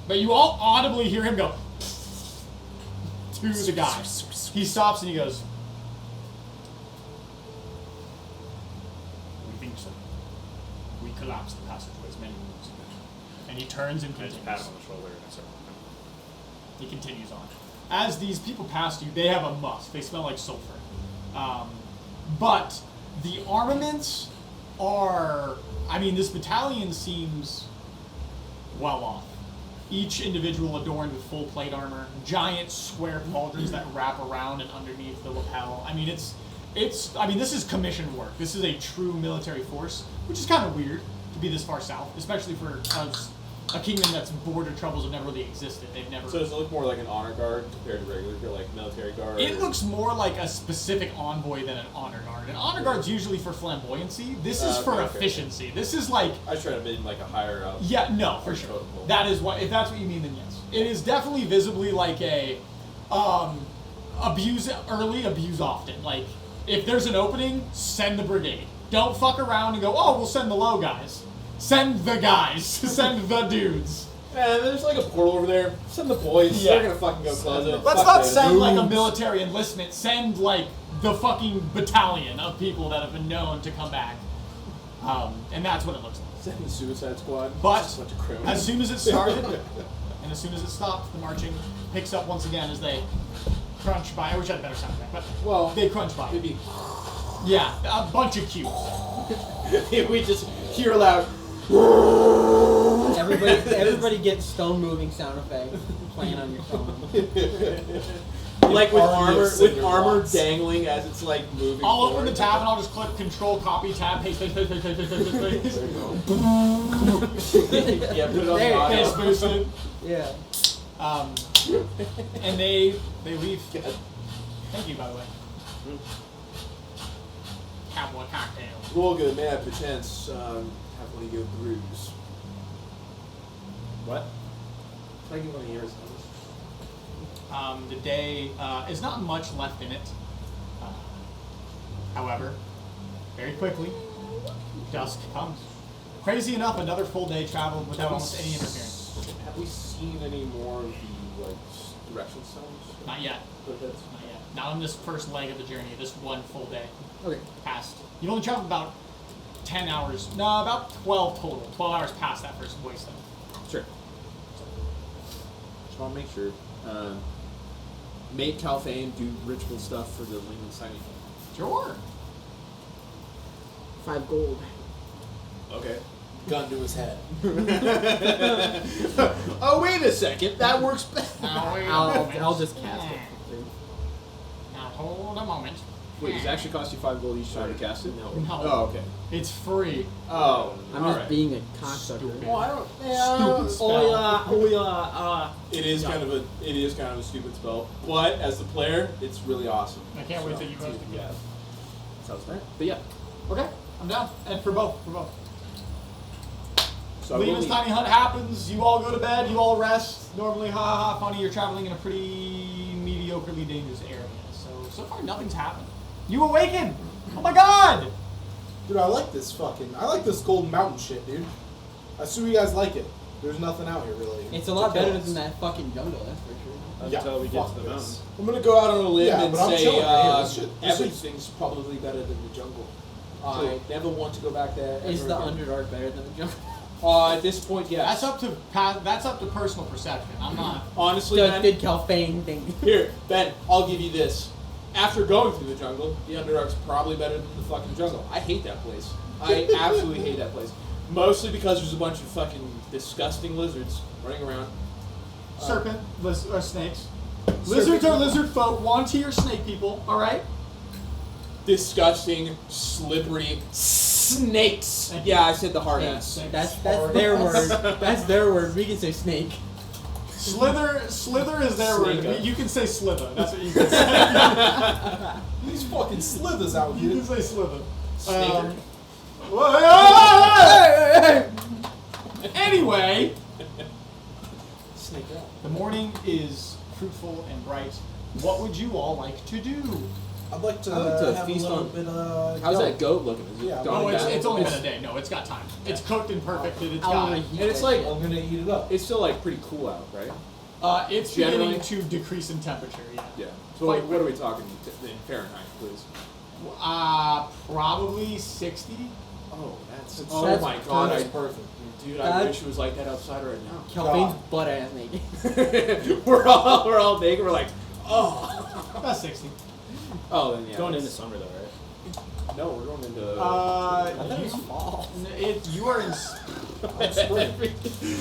Speaker 3: But you all audibly hear him go to the guy. He stops and he goes, "We think so. We collapsed the passageways many moons ago." And he turns and
Speaker 2: I just
Speaker 3: continues.
Speaker 2: pat him on the shoulder and I start walking.
Speaker 3: He continues on. As these people pass you, they have a musk. They smell like sulfur. But the armaments are... I mean, this battalion seems well off. Each individual adorned with full plate armor, giant square pauldrons that wrap around and underneath the lapel. I mean, I mean, this is commissioned work. This is a true military force, which is kind of weird to be this far south, especially for a kingdom that's border troubles have never really existed. They've never...
Speaker 1: So does it look more like an honor guard compared to regular, like military guard?
Speaker 3: It looks more like a specific envoy than an honor guard. An honor guard's usually for flamboyancy. This is for
Speaker 1: okay.
Speaker 3: efficiency. This is like...
Speaker 1: I was trying to make like a higher up.
Speaker 3: Yeah, no, for sure.
Speaker 1: Protocol.
Speaker 3: That is what... If that's what you mean, then yes. It is definitely visibly like a... abuse early, abuse often. Like, if there's an opening, send the brigade. Don't fuck around and go, oh, we'll send the low guys. Send the guys. Send the dudes.
Speaker 5: There's like a portal over there. Send the boys.
Speaker 3: Yeah.
Speaker 5: They're gonna fucking go close it.
Speaker 3: Let's
Speaker 5: Fuck
Speaker 3: not
Speaker 5: them.
Speaker 3: send like a
Speaker 5: Dudes.
Speaker 3: military enlistment. Send like the fucking battalion of people that have been known to come back. And that's what it looks like.
Speaker 5: Send the Suicide Squad.
Speaker 3: But
Speaker 5: Just a bunch of criminals.
Speaker 3: as soon as it started, and as soon as it stopped, the marching picks up once again as they crunch by. I wish I had a better sound effect, but
Speaker 5: Well,
Speaker 3: they crunch by.
Speaker 5: maybe
Speaker 3: Yeah, a bunch of cubes.
Speaker 5: we just hear loud.
Speaker 6: Everybody gets stone moving sound effect playing on your phone.
Speaker 5: Like with
Speaker 1: Army of
Speaker 5: armor
Speaker 1: Cinder
Speaker 5: dangling as it's like moving.
Speaker 3: I'll open
Speaker 5: forward.
Speaker 3: the tab and I'll just click Control, Copy, Tab, paste, paste, paste, paste, paste, paste, paste, paste.
Speaker 5: Yeah, put it on
Speaker 6: There,
Speaker 5: the audio.
Speaker 3: Paste boosted.
Speaker 6: Yeah.
Speaker 3: And they leave. Thank you, by the way. Cowboy cocktail.
Speaker 5: Volga may have perchance have one of your brews.
Speaker 2: What?
Speaker 5: Can I get one of yours?
Speaker 3: The day is not much left in it. However, very quickly, dusk comes. Crazy enough, another full day traveled without almost any interference.
Speaker 5: Have we seen any more of the like direction stones?
Speaker 3: Not yet.
Speaker 5: But that's
Speaker 3: Not yet. Not on this first leg of the journey. This one full day
Speaker 6: Okay.
Speaker 3: passed. You've only traveled about 10 hours. No, about 12 total. 12 hours past that first voice, though.
Speaker 5: sure. Just want to make sure. Make Calphane do ritual stuff for the Lingman sighting.
Speaker 3: Sure.
Speaker 6: 5 gold.
Speaker 5: Okay.
Speaker 4: Gun to his head.
Speaker 5: Oh wait a second, that works better.
Speaker 3: Now, wait a moment.
Speaker 6: I'll just cast it.
Speaker 3: Now, hold a moment.
Speaker 5: Wait, does it actually cost you 5 gold each time to cast it?
Speaker 6: No.
Speaker 3: No.
Speaker 5: Oh, okay.
Speaker 3: It's free.
Speaker 5: Oh,
Speaker 6: I'm
Speaker 5: all
Speaker 6: just
Speaker 5: right.
Speaker 6: being a cocksucker.
Speaker 3: Stupid.
Speaker 5: Well, I don't.
Speaker 3: Stupid spell.
Speaker 5: It is kind of a stupid spell, but as the player, it's really awesome.
Speaker 3: I can't wait till you guys
Speaker 5: Yeah. Sounds fair. But yeah.
Speaker 3: Okay, I'm down. And for both.
Speaker 5: So I will
Speaker 3: Lena's
Speaker 5: need-
Speaker 3: tiny hut happens. You all go to bed. You all rest. Normally, ha ha, funny. You're traveling in a pretty mediocrely dangerous area. So far, nothing's happened. You awaken. Oh my god!
Speaker 4: Dude, I like this golden mountain shit, dude. I assume you guys like it. There's nothing out here really.
Speaker 6: It's a
Speaker 4: to
Speaker 6: lot
Speaker 4: kill
Speaker 6: better
Speaker 4: us.
Speaker 6: than that fucking jungle, that's for sure.
Speaker 2: Until we get
Speaker 4: fuck
Speaker 2: to the
Speaker 4: this.
Speaker 2: mountain.
Speaker 5: I'm gonna go out on a limb
Speaker 4: Yeah,
Speaker 5: and
Speaker 4: but I'm
Speaker 5: say
Speaker 4: chilling right here. This shit- this
Speaker 5: everything's probably better than the jungle. I never want to go back there.
Speaker 6: Is
Speaker 5: ever
Speaker 6: the
Speaker 5: again.
Speaker 6: Underdark better than the jungle?
Speaker 5: At this point, yes.
Speaker 3: That's up to personal perception. I'm not.
Speaker 5: Honestly,
Speaker 6: Did,
Speaker 5: man.
Speaker 6: did Calfane think?
Speaker 5: Here, Ben, I'll give you this. After going through the jungle, the Underdark's probably better than the fucking jungle. I hate that place. I absolutely hate that place. Mostly because there's a bunch of fucking disgusting lizards running around.
Speaker 3: Serpent, snakes. Lizards are lizard folk. Wanty are snake people. All right.
Speaker 5: Disgusting, slippery snakes.
Speaker 3: Thank you.
Speaker 5: Yeah, I said the hard ass.
Speaker 6: That's their word. That's their word. We can say snake.
Speaker 3: Slither is their word.
Speaker 5: Snake.
Speaker 3: You can say slither. That's what you can say.
Speaker 4: These fucking slithers out
Speaker 3: You
Speaker 4: here.
Speaker 3: can say slither.
Speaker 5: Snaker.
Speaker 3: Anyway,
Speaker 5: Snake out.
Speaker 3: the morning is fruitful and bright. What would you all like to do?
Speaker 4: I'd like to,
Speaker 5: I'd like to
Speaker 4: have
Speaker 5: feast
Speaker 4: a little
Speaker 5: on-
Speaker 4: bit of.
Speaker 5: How's that goat looking? Is it
Speaker 4: Yeah,
Speaker 5: gone
Speaker 3: Oh,
Speaker 5: down?
Speaker 3: it's only been a day. No, it's got time. It's cooked and perfected. It's
Speaker 6: I
Speaker 3: got.
Speaker 6: wanna heat
Speaker 5: And it's
Speaker 6: that
Speaker 5: like-
Speaker 6: shit.
Speaker 4: I'm gonna eat it up.
Speaker 5: It's still like pretty cool out, right?
Speaker 3: It's
Speaker 5: Generally-
Speaker 3: beginning to decrease in temperature. Yeah.
Speaker 5: Yeah. So
Speaker 3: Quite
Speaker 5: what are we talking in Fahrenheit, please?
Speaker 3: Probably 60.
Speaker 5: Oh, that's
Speaker 6: Oh
Speaker 5: oh
Speaker 6: my
Speaker 5: my god,
Speaker 4: That's
Speaker 5: I,
Speaker 4: perfect.
Speaker 5: dude, I
Speaker 6: That-
Speaker 5: wish it was like that outside right now.
Speaker 6: Calfane's butt ass naked.
Speaker 5: we're all naked. We're like, oh,
Speaker 3: About 60.
Speaker 5: oh, then yeah.
Speaker 2: Going into
Speaker 5: it's-
Speaker 2: summer though, right?
Speaker 5: No, we're going into.
Speaker 6: I thought it was fall.
Speaker 3: You are in.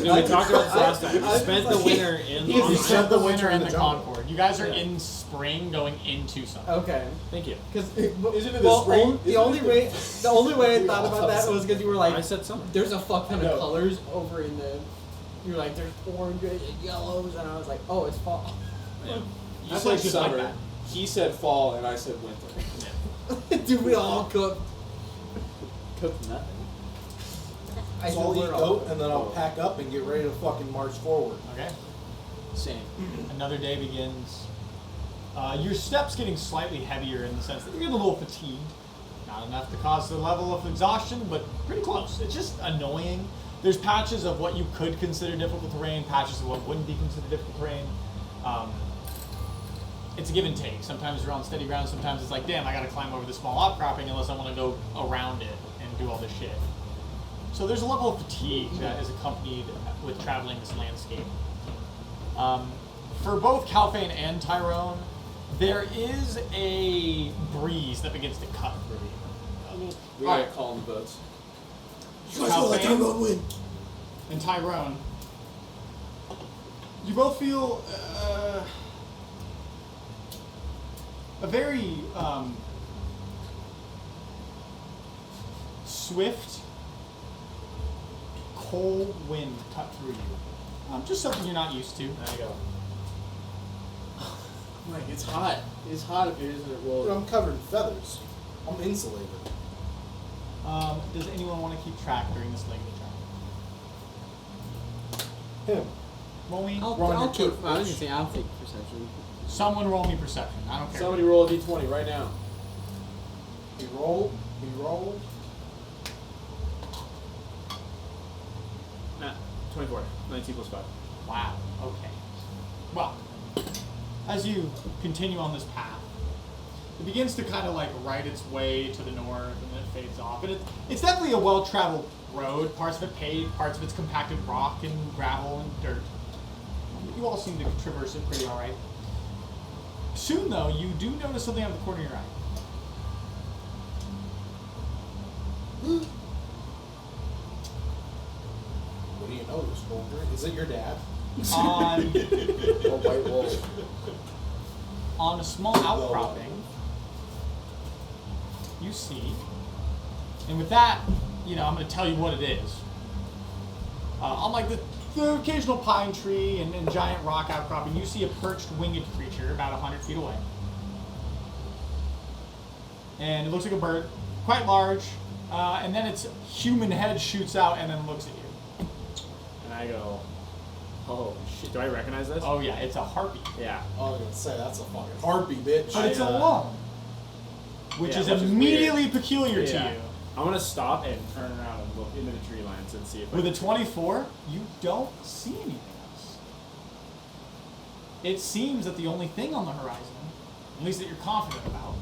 Speaker 2: We talked about this last time. We spent the winter in
Speaker 3: You
Speaker 2: on
Speaker 3: spent the
Speaker 4: the
Speaker 3: winter in
Speaker 4: winter
Speaker 3: the
Speaker 4: in the jungle.
Speaker 3: Concord. You guys are in spring going into summer.
Speaker 6: Okay.
Speaker 2: Thank you.
Speaker 6: Because
Speaker 4: Isn't it the spring?
Speaker 6: the only way I thought about that was because you were
Speaker 2: I
Speaker 6: like,
Speaker 2: said summer.
Speaker 6: there's a fuck ton
Speaker 4: I know.
Speaker 6: of colors over in the. You're like, there's oranges and yellows, and I was like, oh, it's fall.
Speaker 2: Yeah.
Speaker 5: You
Speaker 3: That's
Speaker 5: said
Speaker 3: like just like
Speaker 5: summer.
Speaker 3: that.
Speaker 5: He said fall, and I said winter.
Speaker 6: Dude, we all cooked.
Speaker 5: Cooked nothing.
Speaker 6: I
Speaker 4: So I'll
Speaker 6: said
Speaker 4: eat
Speaker 6: we're
Speaker 4: goat
Speaker 6: all-
Speaker 4: and then I'll pack up and get ready to fucking march forward.
Speaker 3: Okay.
Speaker 5: Same.
Speaker 3: Another day begins. Your steps getting slightly heavier in the sense that you're getting a little fatigued. Not enough to cause the level of exhaustion, but pretty close. It's just annoying. There's patches of what you could consider difficult terrain, patches of what wouldn't be considered difficult terrain. It's a give and take. Sometimes you're on steady ground, sometimes it's like, damn, I gotta climb over the small outcropping unless I want to go around it and do all this shit. So there's a level of fatigue that is accompanied with traveling this landscape. For both Calfane and Tyrone, there is a breeze that begins to cut through you.
Speaker 5: We gotta call in the boats.
Speaker 3: Calfane and Tyrone, you both feel a very swift, cold wind cut through you. Just something you're not used to.
Speaker 2: There you go.
Speaker 5: Like, it's hot. It's hot up here, isn't it? Well,
Speaker 4: I'm covered in feathers. I'm insulated.
Speaker 3: Does anyone want to keep track during this leg of the travel?
Speaker 4: Him.
Speaker 3: Roll me.
Speaker 6: I'll
Speaker 4: Ron,
Speaker 6: take.
Speaker 4: you're
Speaker 6: I was gonna say I'll take perception.
Speaker 3: Someone roll me perception. I don't care.
Speaker 5: somebody roll a d20 right now.
Speaker 4: He rolled. He rolled.
Speaker 2: 24. 19 plus 5.
Speaker 3: Wow. Okay. Well, as you continue on this path, it begins to kind of like right its way to the north, and then it fades off. And it's definitely a well-traveled road. Parts of it paved, parts of it's compacted rock and gravel and dirt. You all seem to traverse it pretty all right. Soon, though, you do notice something out of the corner of your eye.
Speaker 4: What do you know, this Holger? Is it your dad?
Speaker 3: On
Speaker 5: A white wolf.
Speaker 3: on a small outcropping, you see, and with that, you know, I'm going to tell you what it is. On like the occasional pine tree and giant rock outcropping, you see a perched winged creature about 100 feet away. And it looks like a bird, quite large, and then its human head shoots out and then looks at you.
Speaker 2: And I go, oh shit, do I recognize this?
Speaker 3: Oh yeah, it's a harpy.
Speaker 2: Yeah.
Speaker 4: I was gonna say that's a fucking harpy, bitch.
Speaker 3: But it's
Speaker 2: I,
Speaker 3: alone, which
Speaker 2: yeah,
Speaker 3: is
Speaker 2: which is
Speaker 3: immediately peculiar to
Speaker 2: Yeah.
Speaker 3: you.
Speaker 2: I want to stop and turn around and look into the tree lines and see if
Speaker 3: With a 24, you don't see anything else. It seems that the only thing on the horizon, at least that you're confident about,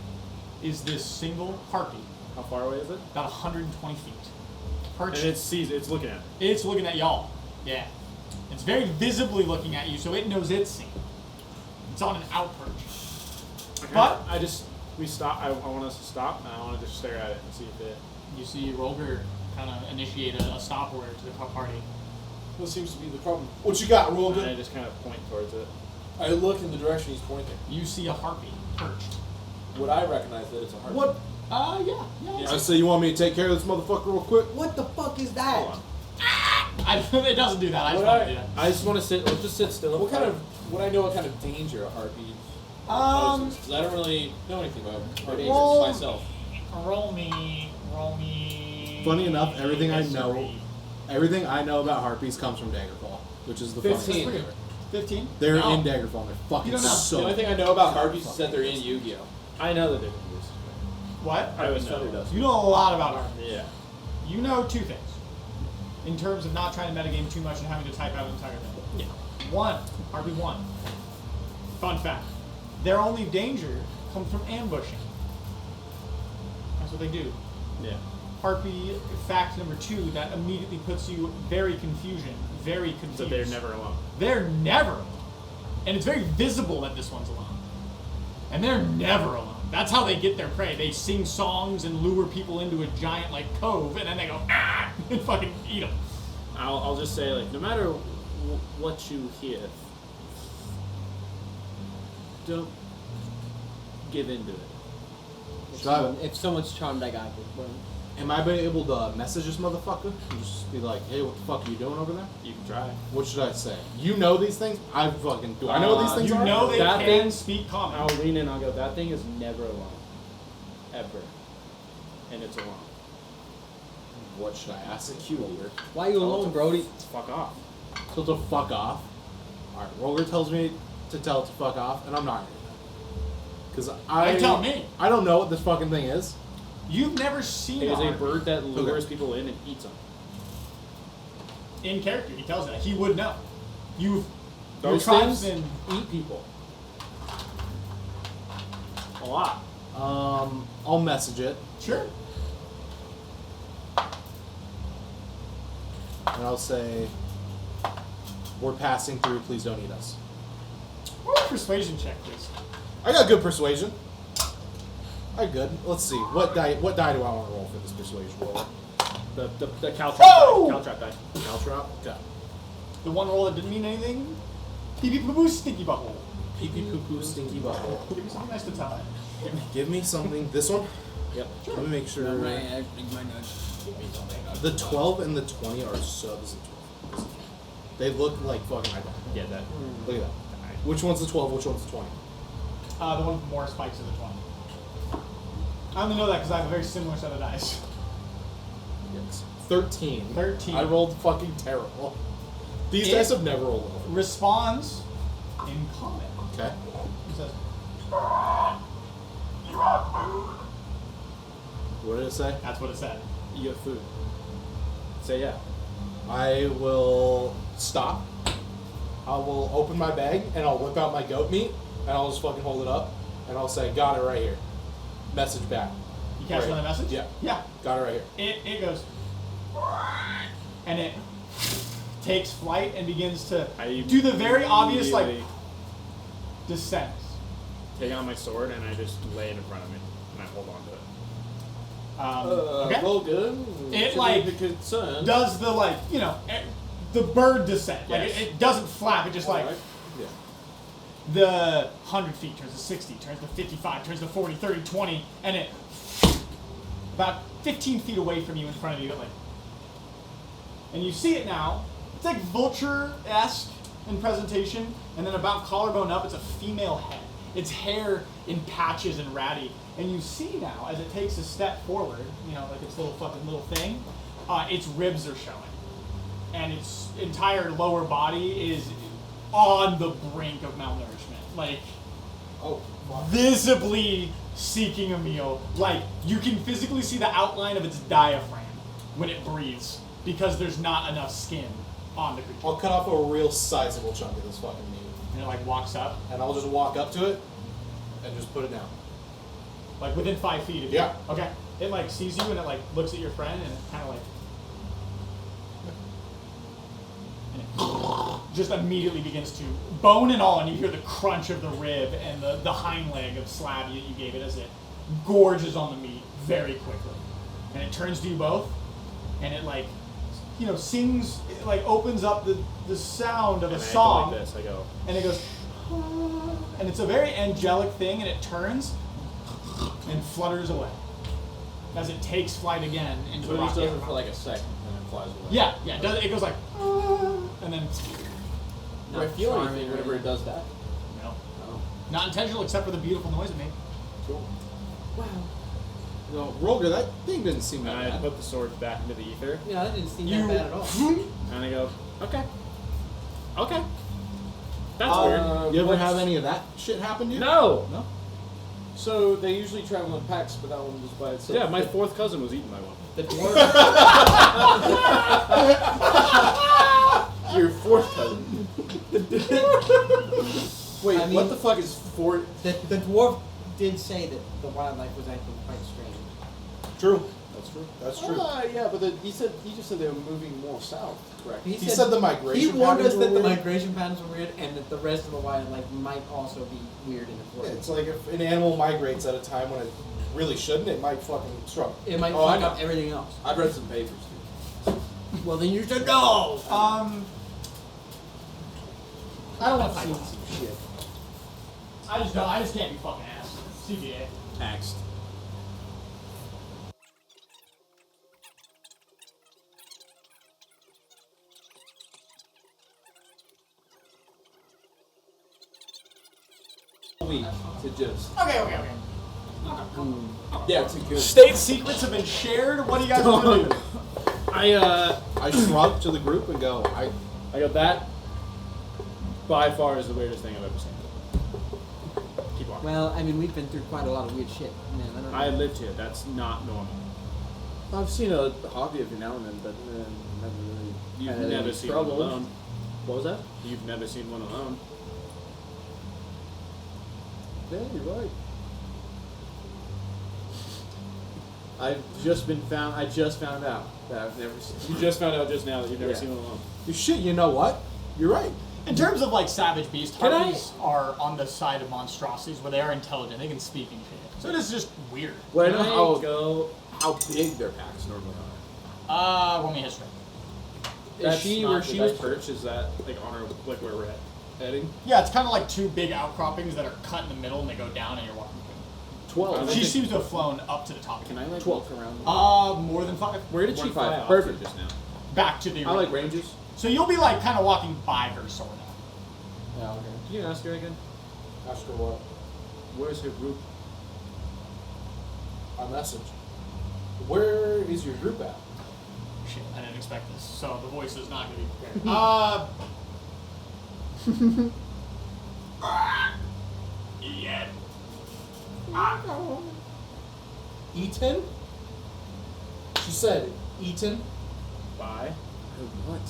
Speaker 3: is this single harpy.
Speaker 2: How far away is it?
Speaker 3: About 120 feet.
Speaker 2: And
Speaker 3: Perched.
Speaker 2: it's looking at me.
Speaker 3: It's looking at y'all. Yeah. It's very visibly looking at you, so it knows it's seen. It's on an outperch. But
Speaker 2: we stop. I want us to stop, and I want to just stare at it and see if it.
Speaker 3: you see Rolger kind of initiate a stop order to the party.
Speaker 5: What seems to be the problem? What you got,
Speaker 2: And I
Speaker 5: Rogan?
Speaker 2: just kind of point towards it.
Speaker 5: I look in the direction he's pointing.
Speaker 3: You see a harpy perched.
Speaker 5: Would I recognize that it's a heart?
Speaker 7: What?
Speaker 3: Yeah.
Speaker 7: I say you want me to take care of this motherfucker real quick?
Speaker 4: What the fuck is that?
Speaker 2: Hold on.
Speaker 3: It doesn't do that. I just
Speaker 5: What
Speaker 3: want
Speaker 5: I-
Speaker 3: to do that.
Speaker 2: I just want to sit. Let's just sit still.
Speaker 5: What kind of? Would I know what kind of danger a heartbeat poses? 'Cause I don't really know anything about heartbeats
Speaker 3: Roll-
Speaker 5: myself.
Speaker 3: Roll me.
Speaker 7: Funny enough, everything I know,
Speaker 3: history.
Speaker 7: everything I know about harpies comes from Daggerfall, which is the
Speaker 5: 15.
Speaker 7: funniest thing ever.
Speaker 3: 15?
Speaker 7: They're
Speaker 3: No.
Speaker 7: in Daggerfall. And they're fucking
Speaker 3: You don't know.
Speaker 7: so.
Speaker 5: The only thing I know about heartbeats is that they're in Yu-Gi-Oh.
Speaker 2: I know that they're confused.
Speaker 3: What?
Speaker 2: I would
Speaker 5: Thunder
Speaker 2: know.
Speaker 5: dust.
Speaker 3: You know a lot about harpies.
Speaker 2: Yeah.
Speaker 3: You know two things. In terms of not trying to metagame too much and having to type out an entire thing.
Speaker 2: Yeah.
Speaker 3: One. Harpy 1. Fun fact. Their only danger comes from ambushing. That's what they do.
Speaker 2: Yeah.
Speaker 3: Harpy fact number 2 that immediately puts you very confused.
Speaker 2: So they're never alone.
Speaker 3: They're never alone. And it's very visible that this one's alone. And they're never alone. That's how they get their prey. They sing songs and lure people into a giant like cove, and then they go ah and fucking eat them.
Speaker 2: I'll just say like no matter what you hear, don't give in to it.
Speaker 7: Should I-
Speaker 6: If someone's charmed, I got it. Well,
Speaker 7: Am I being able to message this motherfucker and just be like, hey, what the fuck are you doing over there?
Speaker 2: You can try.
Speaker 7: What should I say? You know these things? I fucking do. I know what these things
Speaker 3: You
Speaker 7: are.
Speaker 3: know they
Speaker 2: That
Speaker 3: can
Speaker 2: thing-
Speaker 3: speak common.
Speaker 2: I'll lean in. I'll go. That thing is never alone, ever, and it's alone.
Speaker 7: What should I ask? Peculiar.
Speaker 6: why you alone, Brody?
Speaker 2: It's fuck off.
Speaker 7: Tell it to fuck off. Alright, Roger tells me to tell it to fuck off, and I'm not gonna do that. Because
Speaker 3: They tell me.
Speaker 7: I don't know what this fucking thing is.
Speaker 3: You've never seen
Speaker 2: It is a
Speaker 3: harpy.
Speaker 2: bird that lures
Speaker 7: Okay.
Speaker 2: people in and eats them.
Speaker 3: In character, he tells that. He would know. Your
Speaker 2: Those
Speaker 3: tribe's
Speaker 2: things
Speaker 3: been
Speaker 2: eat people. A lot.
Speaker 7: I'll message it,
Speaker 3: sure.
Speaker 7: and I'll say, we're passing through, please don't eat us.
Speaker 3: Roll a persuasion check, please.
Speaker 7: I got good persuasion. I good. Let's see. What die do I want to roll for this persuasion roll?
Speaker 2: The caltrop
Speaker 3: Woo!
Speaker 2: die. Caltrop die.
Speaker 7: Caltrop? Okay.
Speaker 3: The one roll that didn't mean anything. Pee pee poo poo stinky butthole.
Speaker 7: Pee pee poo poo stinky butthole.
Speaker 3: Give me something nice to tie.
Speaker 7: Give me something. This one?
Speaker 2: Yep.
Speaker 7: Let me make sure.
Speaker 6: Right, I think my nudge.
Speaker 7: The 12 and the 20 are subs. They look like fucking identical.
Speaker 2: Yeah, that.
Speaker 7: Look at that. Which one's the 12? Which one's the 20?
Speaker 3: The one with more spikes are the 20. I only know that because I have a very similar set of dice.
Speaker 7: Yes. 13.
Speaker 3: 13.
Speaker 7: I rolled fucking terrible. These
Speaker 3: It-
Speaker 7: dice have never rolled well.
Speaker 3: Responds in common.
Speaker 7: Okay.
Speaker 3: He says,
Speaker 7: What did it say?
Speaker 3: that's what it said.
Speaker 2: You have food. Say yeah.
Speaker 7: I will stop. I will open my bag and I'll whip out my goat meat and I'll just fucking hold it up and I'll say, got it right here. Message back.
Speaker 3: You catch
Speaker 7: Right.
Speaker 3: another message?
Speaker 7: Yeah.
Speaker 3: Yeah.
Speaker 7: Got it right here.
Speaker 3: It goes, and it takes flight and begins to do the very obvious like
Speaker 2: immediately
Speaker 3: descent.
Speaker 2: take out my sword and I just lay it in front of me and I hold on to it.
Speaker 3: Okay.
Speaker 5: Well, good.
Speaker 3: It,
Speaker 5: Should
Speaker 3: like,
Speaker 5: be a concern.
Speaker 3: Does the like the bird descent? Like
Speaker 2: Yes.
Speaker 3: it doesn't flap. It just like
Speaker 5: Alright.
Speaker 7: Yeah.
Speaker 3: the 100 feet turns to 60, turns to 55, turns to 40, 30, 20, and it about 15 feet away from you in front of you, like, and you see it now. It's like vulture-esque in presentation, and then about collarbone up, it's a female head. Its hair in patches and ratty, and you see now as it takes a step forward, like its little fucking little thing, its ribs are showing, and its entire lower body is on the brink of malnourishment, like
Speaker 5: Oh, fuck.
Speaker 3: visibly seeking a meal. Like, you can physically see the outline of its diaphragm when it breathes because there's not enough skin on the creature.
Speaker 7: I'll cut off a real sizable chunk of this fucking meat.
Speaker 3: And it like walks up,
Speaker 7: And I'll just walk up to it and just put it down.
Speaker 3: like within 5 feet of you.
Speaker 7: Yeah.
Speaker 3: Okay. It like sees you and it like looks at your friend and it kind of like. And it just immediately begins to bone and all, and you hear the crunch of the rib and the hind leg of slab that you gave it as it gorges on the meat very quickly. And it turns to you both, and it like, sings, it like opens up the sound of a
Speaker 2: And I go
Speaker 3: song.
Speaker 2: like this. I go.
Speaker 3: And it goes, and it's a very angelic thing, and it turns and flutters away as it takes flight again into
Speaker 5: So
Speaker 3: the
Speaker 5: it just
Speaker 3: rocky
Speaker 5: does it for
Speaker 3: outcrop.
Speaker 5: like a second and then flies away.
Speaker 3: Yeah, it goes like, and then
Speaker 5: Do I feel anything whenever it does that?
Speaker 3: no,
Speaker 5: Oh.
Speaker 3: not intentional except for the beautiful noise it made.
Speaker 5: Cool. Wow.
Speaker 7: No, Roger, that thing didn't seem
Speaker 2: And
Speaker 7: that
Speaker 2: I
Speaker 7: bad.
Speaker 2: put the sword back into the ether,
Speaker 6: Yeah, that didn't seem
Speaker 3: You
Speaker 6: that bad at all.
Speaker 2: and I go, okay. That's
Speaker 7: You ever
Speaker 5: what's-
Speaker 7: have any of that shit happen to you?
Speaker 2: weird. No.
Speaker 7: No?
Speaker 5: So they usually travel in packs, but that one was by itself.
Speaker 2: Yeah, my fourth cousin was eaten by one.
Speaker 6: The dwarf.
Speaker 5: Your fourth cousin. Wait,
Speaker 6: I mean-
Speaker 5: what the fuck is four?
Speaker 6: the dwarf did say that the wildlife was acting quite strange.
Speaker 7: True.
Speaker 5: That's true.
Speaker 7: That's true.
Speaker 5: Yeah, but he just said they were moving more south. Correct.
Speaker 7: He said the migration
Speaker 6: He warned us
Speaker 7: patterns were
Speaker 6: that the
Speaker 7: weird.
Speaker 6: migration patterns were weird, and that the rest of the wildlife might also be weird in the
Speaker 7: Yeah,
Speaker 6: forest.
Speaker 7: it's like if an animal migrates at a time when it really shouldn't, it might fucking struggle.
Speaker 6: It might
Speaker 5: Oh, I
Speaker 6: fuck
Speaker 5: know.
Speaker 6: up everything else.
Speaker 5: I've read some papers too.
Speaker 6: Well, then you should know.
Speaker 3: I don't want to
Speaker 6: I've
Speaker 3: see
Speaker 6: seen some shit.
Speaker 3: I just can't be fucking ass. CBA.
Speaker 2: Axed.
Speaker 5: Week to just
Speaker 3: Okay.
Speaker 5: yeah to good.
Speaker 3: State secrets have been shared. What do you guys want to do?
Speaker 7: I shrug to the group and go,
Speaker 2: I go, that by far is the weirdest thing I've ever seen. Keep walking.
Speaker 6: Well, I mean, we've been through quite a lot of weird shit. Man, I don't know.
Speaker 2: I lived here. That's not normal.
Speaker 5: I've seen a hobby every now and then, but never really.
Speaker 2: You've
Speaker 5: had
Speaker 2: never
Speaker 5: any
Speaker 2: seen
Speaker 5: trouble.
Speaker 2: one alone.
Speaker 5: What was that?
Speaker 2: You've never seen one alone.
Speaker 5: Yeah, you're right.
Speaker 2: I just found out that I've never seen. You just found out just now that you've never
Speaker 5: Yeah.
Speaker 2: seen one alone.
Speaker 7: shit, you know what? You're right.
Speaker 3: In terms of like savage beasts,
Speaker 2: Can I-
Speaker 3: harpies are on the side of monstrosities where they are intelligent. They can speak and shit. So it is just weird.
Speaker 5: Where
Speaker 2: Can I
Speaker 5: go? How big their packs normally are?
Speaker 3: Roll me history.
Speaker 5: Is
Speaker 2: That's
Speaker 5: she
Speaker 2: not
Speaker 5: where
Speaker 2: the
Speaker 5: she
Speaker 2: dice
Speaker 5: was
Speaker 2: perch? Is that like on our like where we're heading?
Speaker 3: Yeah, it's kind of like two big outcroppings that are cut in the middle and they go down and you're walking through.
Speaker 5: 12.
Speaker 3: She seems to have flown up to the top.
Speaker 2: Can I like
Speaker 5: 12.
Speaker 2: walk around?
Speaker 3: More than 5.
Speaker 2: Where did she
Speaker 5: 1.5.
Speaker 2: fly off
Speaker 5: Perfect.
Speaker 2: to just now?
Speaker 3: Back to the.
Speaker 5: I like ranges.
Speaker 3: So you'll be like kind of walking by her, sort of.
Speaker 5: Yeah, okay.
Speaker 2: Can you ask her again?
Speaker 7: Ask her what?
Speaker 2: Where's her group?
Speaker 7: A message. Where is your group at?
Speaker 3: Shit, I didn't expect this. So the voice is not going to be prepared. Yeah.
Speaker 7: Eaton? She said, Eaton?
Speaker 2: Bye.
Speaker 5: What?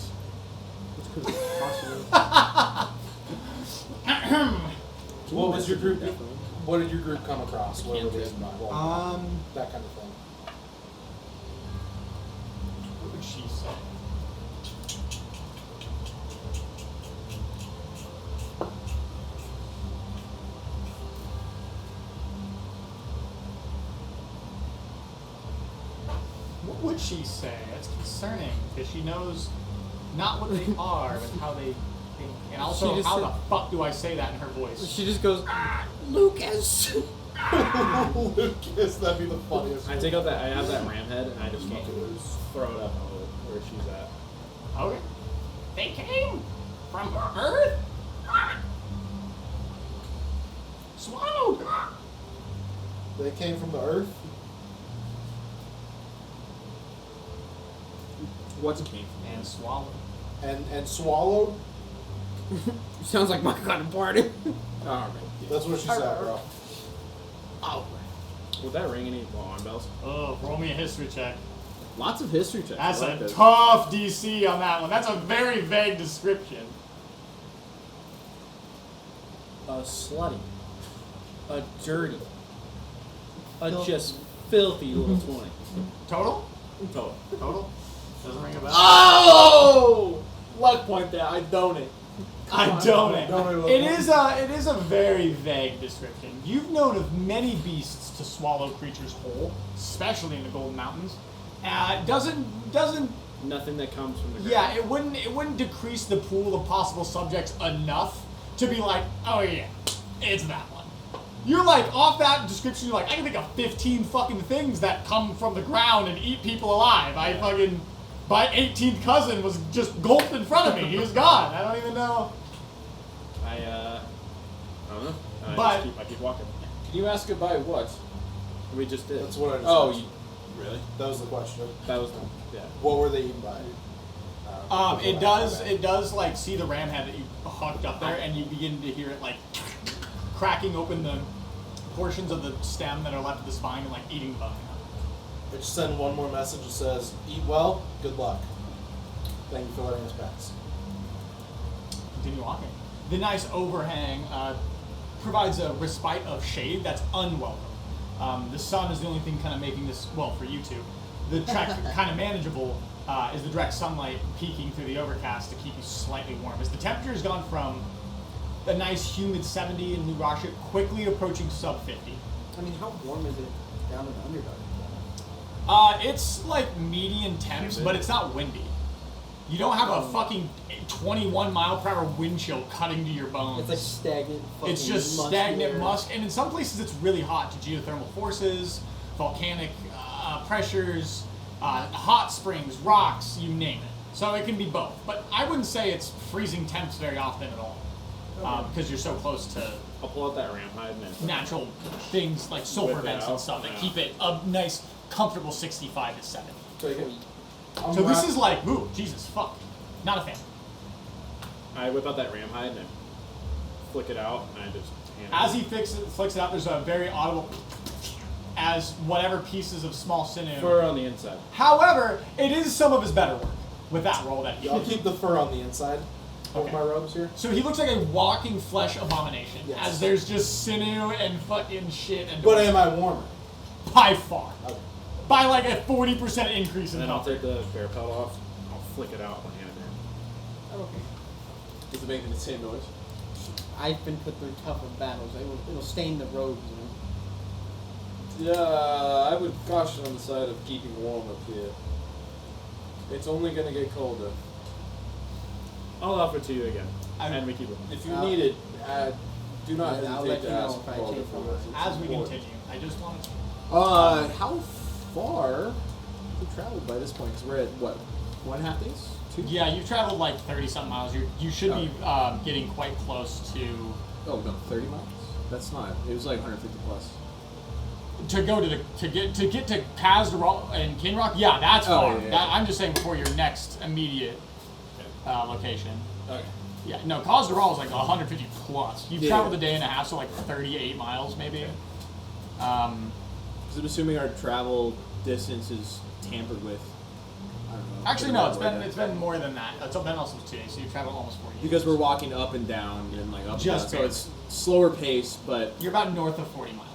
Speaker 5: What could it possibly?
Speaker 7: What was your group?
Speaker 5: Definitely.
Speaker 7: What did your group come across? What were they involved? That kind of thing.
Speaker 3: What would she say? What would she say? That's concerning because she knows not what they are, but how they think. And also,
Speaker 6: She just
Speaker 3: how
Speaker 6: said-
Speaker 3: the fuck do I say that in her voice?
Speaker 6: She just goes, Lucas.
Speaker 7: Lucas, that'd be the funniest.
Speaker 2: I take out that. I have that ram head and I just want to throw it up where she's at.
Speaker 3: Okay. They came from Earth? Swallowed!
Speaker 7: They came from the earth?
Speaker 2: What's a king?
Speaker 3: And swallowed.
Speaker 7: And swallowed?
Speaker 6: Sounds like my kind of party.
Speaker 5: Alright.
Speaker 7: That's what she said, bro.
Speaker 6: Oh.
Speaker 2: Would that ring any alarm bells?
Speaker 3: Oh, roll me a history check.
Speaker 6: Lots of history checks.
Speaker 3: That's
Speaker 6: I like
Speaker 3: a
Speaker 6: this.
Speaker 3: tough DC on that one. That's a very vague description.
Speaker 6: A slutty. A dirty. A
Speaker 4: Filthy.
Speaker 6: just filthy little 20.
Speaker 3: Total?
Speaker 2: Total.
Speaker 3: Total? Doesn't ring a bell.
Speaker 2: Oh! Luck point there. I donate.
Speaker 3: I don't.
Speaker 4: Don't
Speaker 3: It is a very vague description. You've known of many beasts to swallow creatures whole, especially in the Golden Mountains. Doesn't
Speaker 2: Nothing that comes from the ground.
Speaker 3: yeah, it wouldn't decrease the pool of possible subjects enough to be like, oh yeah, it's that one. You're like, off that description, you're like, I can think of 15 fucking things that come from the ground and eat people alive. My 18th cousin was just gulped in front of me. He was gone. I don't even know.
Speaker 2: I don't know.
Speaker 3: But-
Speaker 2: I keep walking.
Speaker 5: Can you ask it by what?
Speaker 2: We just did.
Speaker 7: That's what I just
Speaker 5: Oh,
Speaker 7: asked. Really? That was the question.
Speaker 2: That was yeah.
Speaker 7: What were they eaten by?
Speaker 3: It does like see the ram head that you hooked up there, and you begin to hear it like cracking open the portions of the stem that are left of the spine and like eating the bone.
Speaker 7: I just send one more message that says, eat well, good luck. Thank you for letting us pass.
Speaker 3: Continue walking. The nice overhang provides a respite of shade that's unwelcome. The sun is the only thing kind of making this, well, for you two, the trek kind of manageable is the direct sunlight peeking through the overcast to keep you slightly warm. As the temperature has gone from a nice humid 70 in New Rochette quickly approaching sub 50.
Speaker 6: I mean, how warm is it down in the Underdark?
Speaker 3: It's like median temps, but it's not windy. You don't have a fucking 21 mile per hour wind chill cutting to your bones.
Speaker 6: It's like stagnant fucking
Speaker 3: It's just
Speaker 6: musky
Speaker 3: stagnant
Speaker 6: air.
Speaker 3: musk, and in some places it's really hot to geothermal forces, volcanic pressures, hot springs, rocks, you name it. So it can be both. But I wouldn't say it's freezing temps very often at all, because you're so close to
Speaker 2: I'll pull out that ram hide and then
Speaker 3: natural things like sulfur
Speaker 2: Whip it
Speaker 3: vents and
Speaker 2: out,
Speaker 3: stuff that
Speaker 2: yeah.
Speaker 3: keep it a nice, comfortable 65 to 70.
Speaker 7: Take it.
Speaker 3: So this is like, ooh, Jesus, fuck. Not a fan.
Speaker 2: I whip out that ram hide and I flick it out and I just hand
Speaker 3: As
Speaker 2: it.
Speaker 3: he flicks it out, there's a very audible as whatever pieces of small sinew.
Speaker 2: Fur on the inside.
Speaker 3: However, it is some of his better work with that roll that he
Speaker 7: I'll
Speaker 3: did.
Speaker 7: keep the fur on the inside of
Speaker 3: Okay.
Speaker 7: my robes here.
Speaker 3: So he looks like a walking flesh abomination,
Speaker 7: Yes.
Speaker 3: as there's just sinew and fucking shit and
Speaker 7: But am I warmer?
Speaker 3: by far.
Speaker 7: Okay.
Speaker 3: By like a 40% increase in
Speaker 2: And then I'll
Speaker 3: comfort.
Speaker 2: take the bear pelt off. I'll flick it out and hand it in.
Speaker 6: Okay.
Speaker 5: Is it making the same noise?
Speaker 6: I've been put through tougher battles. It'll stain the robes, you know.
Speaker 5: Yeah, I would caution on the side of keeping warm up here. It's only gonna get colder.
Speaker 2: I'll offer it to you again.
Speaker 3: I-
Speaker 2: And we keep it.
Speaker 5: If you
Speaker 6: I'll-
Speaker 5: need it, do not
Speaker 6: I'll
Speaker 5: hesitate
Speaker 6: let
Speaker 5: to
Speaker 6: you know
Speaker 5: ask
Speaker 6: if I
Speaker 5: Calder
Speaker 6: take
Speaker 5: for
Speaker 6: one.
Speaker 5: it. It's
Speaker 3: As we
Speaker 5: important.
Speaker 3: continue, I just want to...
Speaker 5: How far have we traveled by this point? Because we're at what, 1.5 days? 2?
Speaker 3: Yeah, you've traveled like 30-something miles. You should be getting quite close to...
Speaker 5: Oh no, 30 miles. That's not. It was like 150 plus.
Speaker 3: To go to the to get to Kaz and King Rock, yeah, that's
Speaker 5: Oh,
Speaker 3: far.
Speaker 5: yeah, yeah.
Speaker 3: That, I'm just saying before your next immediate location.
Speaker 5: Okay.
Speaker 3: Yeah, no, Kaz-Dural is like 150 plus. You've
Speaker 5: Yeah.
Speaker 3: traveled a day and a half, so like 38 miles maybe.
Speaker 5: Because I'm assuming our travel distance is tampered with. I don't know.
Speaker 3: Actually, no, it's been more than that. It's been also 2 days, so you've traveled almost 40.
Speaker 5: Because we're walking up and down and like up
Speaker 3: Just
Speaker 5: and down, so
Speaker 3: barely.
Speaker 5: it's slower pace, but
Speaker 3: You're about north of 40 miles,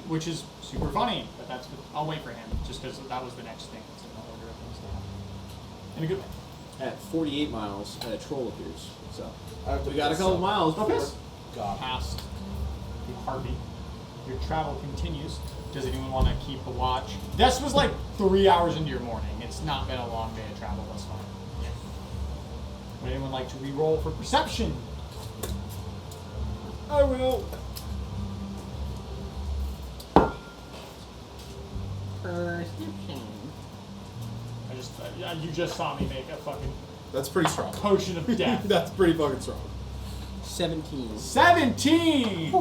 Speaker 3: which is super funny. But I'll wait for him just because that was the next thing that's in the order of things to happen. In a good way.
Speaker 5: at 48 miles, a troll appears. So
Speaker 7: I have to
Speaker 5: we got a
Speaker 7: piss
Speaker 5: couple
Speaker 7: up.
Speaker 5: miles before.
Speaker 3: Focus.
Speaker 7: God.
Speaker 3: Past the Harvey. Your travel continues. Does anyone want to keep a watch? This was like 3 hours into your morning. It's not been a long day of travel thus far. Would anyone like to re-roll for perception?
Speaker 5: I will.
Speaker 6: Perception.
Speaker 3: You just saw me make a fucking
Speaker 7: That's pretty strong.
Speaker 3: potion of death.
Speaker 7: That's pretty fucking strong.
Speaker 6: 17.
Speaker 3: 17!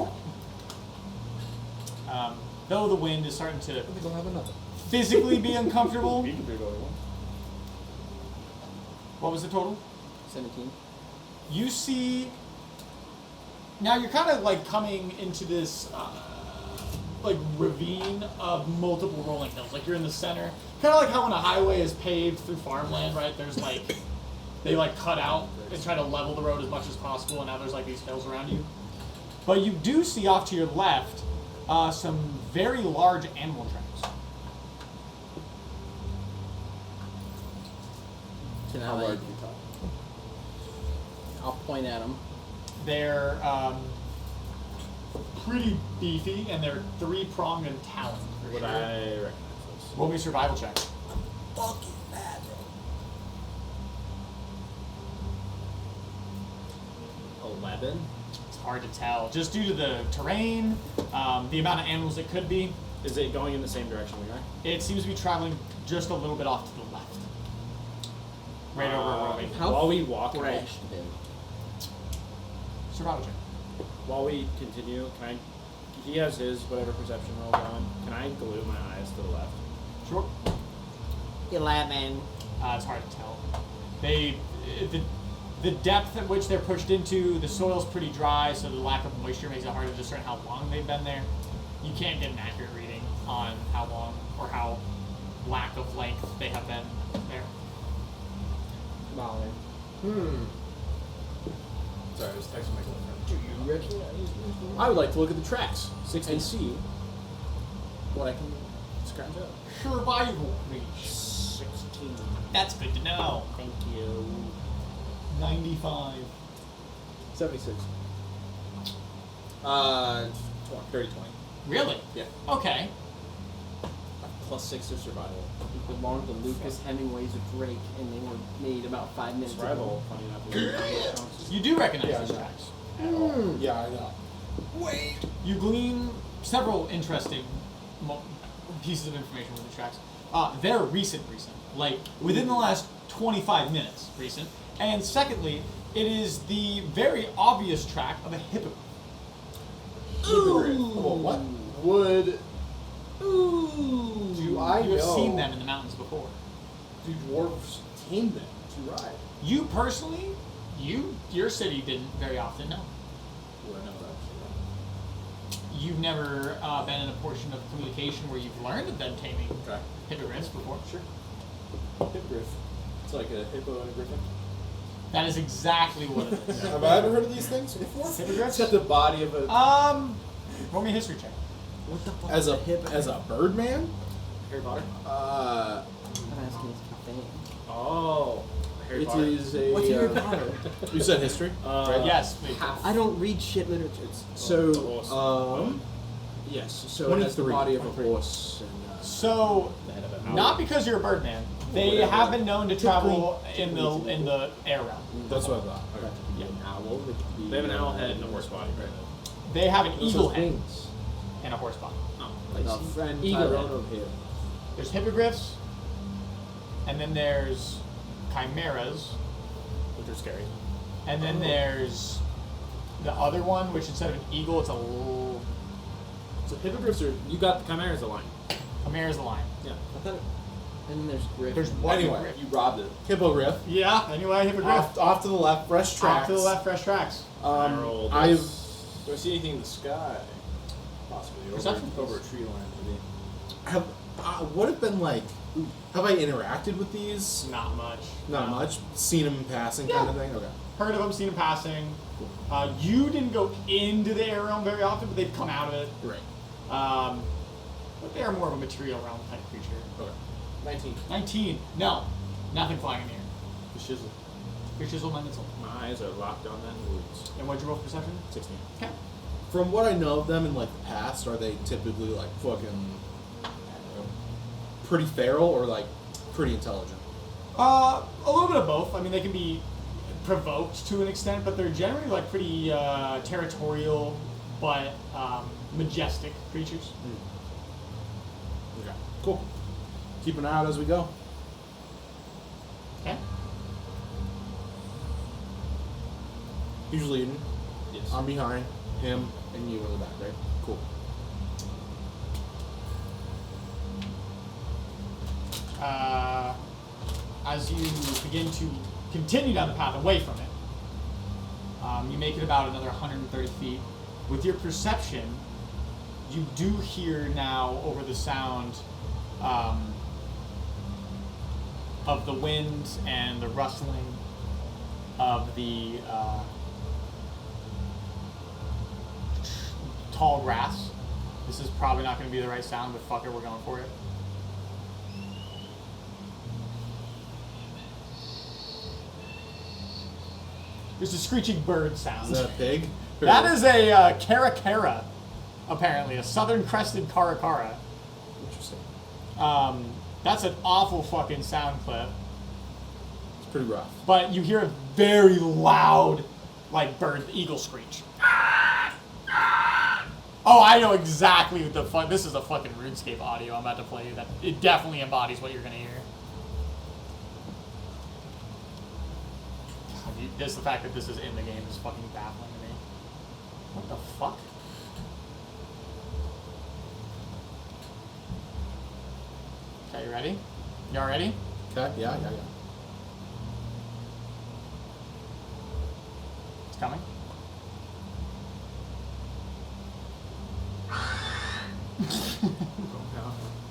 Speaker 3: Though the wind is starting to
Speaker 7: I think I'll have another.
Speaker 3: physically be uncomfortable.
Speaker 2: You can do whatever you want.
Speaker 3: What was the total?
Speaker 6: 17.
Speaker 3: You see. Now you're kind of like coming into this like ravine of multiple rolling hills. Like you're in the center, kind of like how when a highway is paved through farmland, right? There's like they like cut out and try to level the road as much as possible, and now there's like these hills around you. But you do see off to your left some very large animal tracks.
Speaker 6: Can I
Speaker 5: How
Speaker 6: like?
Speaker 5: large are you talking?
Speaker 6: I'll point at them.
Speaker 3: They're pretty beefy, and they're three-pronged and taloned. for
Speaker 2: Would
Speaker 3: sure.
Speaker 2: I recognize
Speaker 3: Roll me a survival check.
Speaker 4: Fucking mad, bro.
Speaker 2: those? 11.
Speaker 3: It's hard to tell, just due to the terrain, the amount of animals it could be.
Speaker 2: Is it going in the same direction we are?
Speaker 3: It seems to be traveling just a little bit off to the left. Right over Romy.
Speaker 6: How
Speaker 2: While we walk,
Speaker 6: fresh today?
Speaker 3: Survival check.
Speaker 2: while we continue, can I? He has his whatever perception roll going. Can I glue my eyes to the left?
Speaker 3: Sure.
Speaker 6: 11.
Speaker 3: It's hard to tell. The depth at which they're pushed into, the soil's pretty dry, so the lack of moisture makes it hard to discern how long they've been there. You can't get an accurate reading on how long or how lack of length they have been there.
Speaker 6: Molly.
Speaker 1: Sorry, I was texting my girlfriend.
Speaker 6: Do you recognize this?
Speaker 5: I would like to look at the tracks
Speaker 2: 16.
Speaker 5: and see what I can scratch up.
Speaker 3: Survival reach.
Speaker 2: 16.
Speaker 3: That's good to know.
Speaker 2: Thank you.
Speaker 3: 95.
Speaker 5: 76. 30, 20.
Speaker 3: Really?
Speaker 5: Yeah.
Speaker 3: Okay.
Speaker 5: Plus 6 to survival.
Speaker 6: He belonged to Lucas Hemingway's Drake, and they were made about 5 minutes ago.
Speaker 2: Survival, funny enough.
Speaker 3: You do recognize
Speaker 7: Yeah,
Speaker 3: these
Speaker 7: I know.
Speaker 3: tracks.
Speaker 7: Yeah, I know.
Speaker 3: You glean several interesting pieces of information with the tracks. They're recent, like within the last 25 minutes, recent. And secondly, it is the very obvious track of a hippogriff.
Speaker 7: Well, what?
Speaker 5: Would.
Speaker 3: Do
Speaker 5: I
Speaker 3: you have
Speaker 5: know?
Speaker 3: seen them in the mountains before?
Speaker 5: Do dwarves tame them to ride?
Speaker 3: You personally, your city didn't very often know.
Speaker 5: Would I know that?
Speaker 3: You've never been in a portion of communication where you've learned of them taming
Speaker 5: Okay.
Speaker 3: hippogriffs before.
Speaker 5: Sure. Hippogriff. It's like a hippo and a griffin.
Speaker 3: That is exactly what it is.
Speaker 7: Have I ever heard of these things before?
Speaker 5: It's
Speaker 3: Hippogriffs?
Speaker 5: got the body of a.
Speaker 3: Roll me a history check.
Speaker 6: What the fuck
Speaker 7: As
Speaker 6: is
Speaker 7: a
Speaker 6: hippogriff?
Speaker 7: as a birdman?
Speaker 2: Harry Potter?
Speaker 6: I'm asking his thing.
Speaker 2: Oh. Harry
Speaker 5: It
Speaker 2: Potter.
Speaker 5: is a.
Speaker 6: What's Harry Potter?
Speaker 7: You said history?
Speaker 3: Yes, please.
Speaker 6: I don't read shit literature.
Speaker 5: So, yes. So it has the
Speaker 7: 23.
Speaker 5: body of a horse and.
Speaker 3: So,
Speaker 2: The head of an owl.
Speaker 3: not because you're a birdman, they
Speaker 5: Whatever.
Speaker 3: have been known to travel in the air realm.
Speaker 7: That's what I thought.
Speaker 5: Okay.
Speaker 3: Yeah.
Speaker 5: An owl. It could be,
Speaker 2: They have an owl head and a horse body, right?
Speaker 3: They have an
Speaker 5: Those
Speaker 3: eagle
Speaker 5: are
Speaker 3: head
Speaker 5: wings.
Speaker 3: and a horse body.
Speaker 5: Like
Speaker 6: I
Speaker 5: our
Speaker 6: see.
Speaker 5: friend
Speaker 3: Eagle
Speaker 5: Tyrone
Speaker 3: head.
Speaker 5: over here.
Speaker 3: There's hippogriffs, and then there's chimeras,
Speaker 2: Which are scary.
Speaker 3: and then there's the other one, which instead of an eagle, it's a little
Speaker 2: So hippogriffs are. You got the chimera as a lion.
Speaker 3: chimera's a lion.
Speaker 2: Yeah.
Speaker 6: I thought. And then there's Griff.
Speaker 3: There's one
Speaker 7: Anyway,
Speaker 3: hippogriff.
Speaker 5: You robbed it.
Speaker 7: Hippogriff.
Speaker 3: Yeah. Anyway, hippogriff.
Speaker 7: Off to the left, fresh tracks.
Speaker 3: Off to the left, fresh tracks.
Speaker 2: I rolled
Speaker 7: I've
Speaker 5: Do I see anything in the sky? Possibly.
Speaker 3: Perception,
Speaker 5: Over a
Speaker 3: please.
Speaker 5: tree line, maybe.
Speaker 7: have what have been like? Have I interacted with these?
Speaker 3: Not much.
Speaker 7: Not
Speaker 3: No.
Speaker 7: much. Seen them in passing, kind of thing. Okay.
Speaker 3: Heard of them, seen them passing. You didn't go into the air realm very often, but they've come out of it.
Speaker 7: Great.
Speaker 3: But they are more of a material realm type creature.
Speaker 7: Okay.
Speaker 5: 19.
Speaker 3: 19. No. Nothing flying in the air.
Speaker 5: The shizzle.
Speaker 3: Your chisel, my missile.
Speaker 2: My eyes are locked on that woods.
Speaker 3: And what'd you roll for perception?
Speaker 2: 16.
Speaker 3: Okay.
Speaker 7: From what I know of them in like the past, are they typically like fucking I don't know, pretty feral or like pretty intelligent?
Speaker 3: A little bit of both. I mean, they can be provoked to an extent, but they're generally like pretty territorial, but majestic creatures.
Speaker 7: Okay. Cool. Keep an eye out as we go.
Speaker 3: Okay.
Speaker 7: He's leading.
Speaker 2: Yes.
Speaker 7: I'm behind him and you in the back, right? Cool.
Speaker 3: As you begin to continue down the path away from it, you make it about another 130 feet. With your perception, You do hear now over the sound of the wind and the rustling of the tall grass. This is probably not going to be the right sound, but fuck it, we're going for it. There's a screeching bird sound.
Speaker 7: Is that a pig?
Speaker 3: That is a caracara, apparently, a southern crested caracara.
Speaker 7: Interesting.
Speaker 3: That's an awful fucking sound clip.
Speaker 7: It's pretty rough.
Speaker 3: But you hear a very loud, like bird, eagle screech. Oh, I know exactly what the fuck. This is a fucking RuneScape audio I'm about to play you. That it definitely embodies what you're gonna hear. Just the fact that this is in the game is fucking baffling to me. What the fuck? Okay, you ready? Y'all ready?
Speaker 7: Okay, yeah.
Speaker 3: It's coming.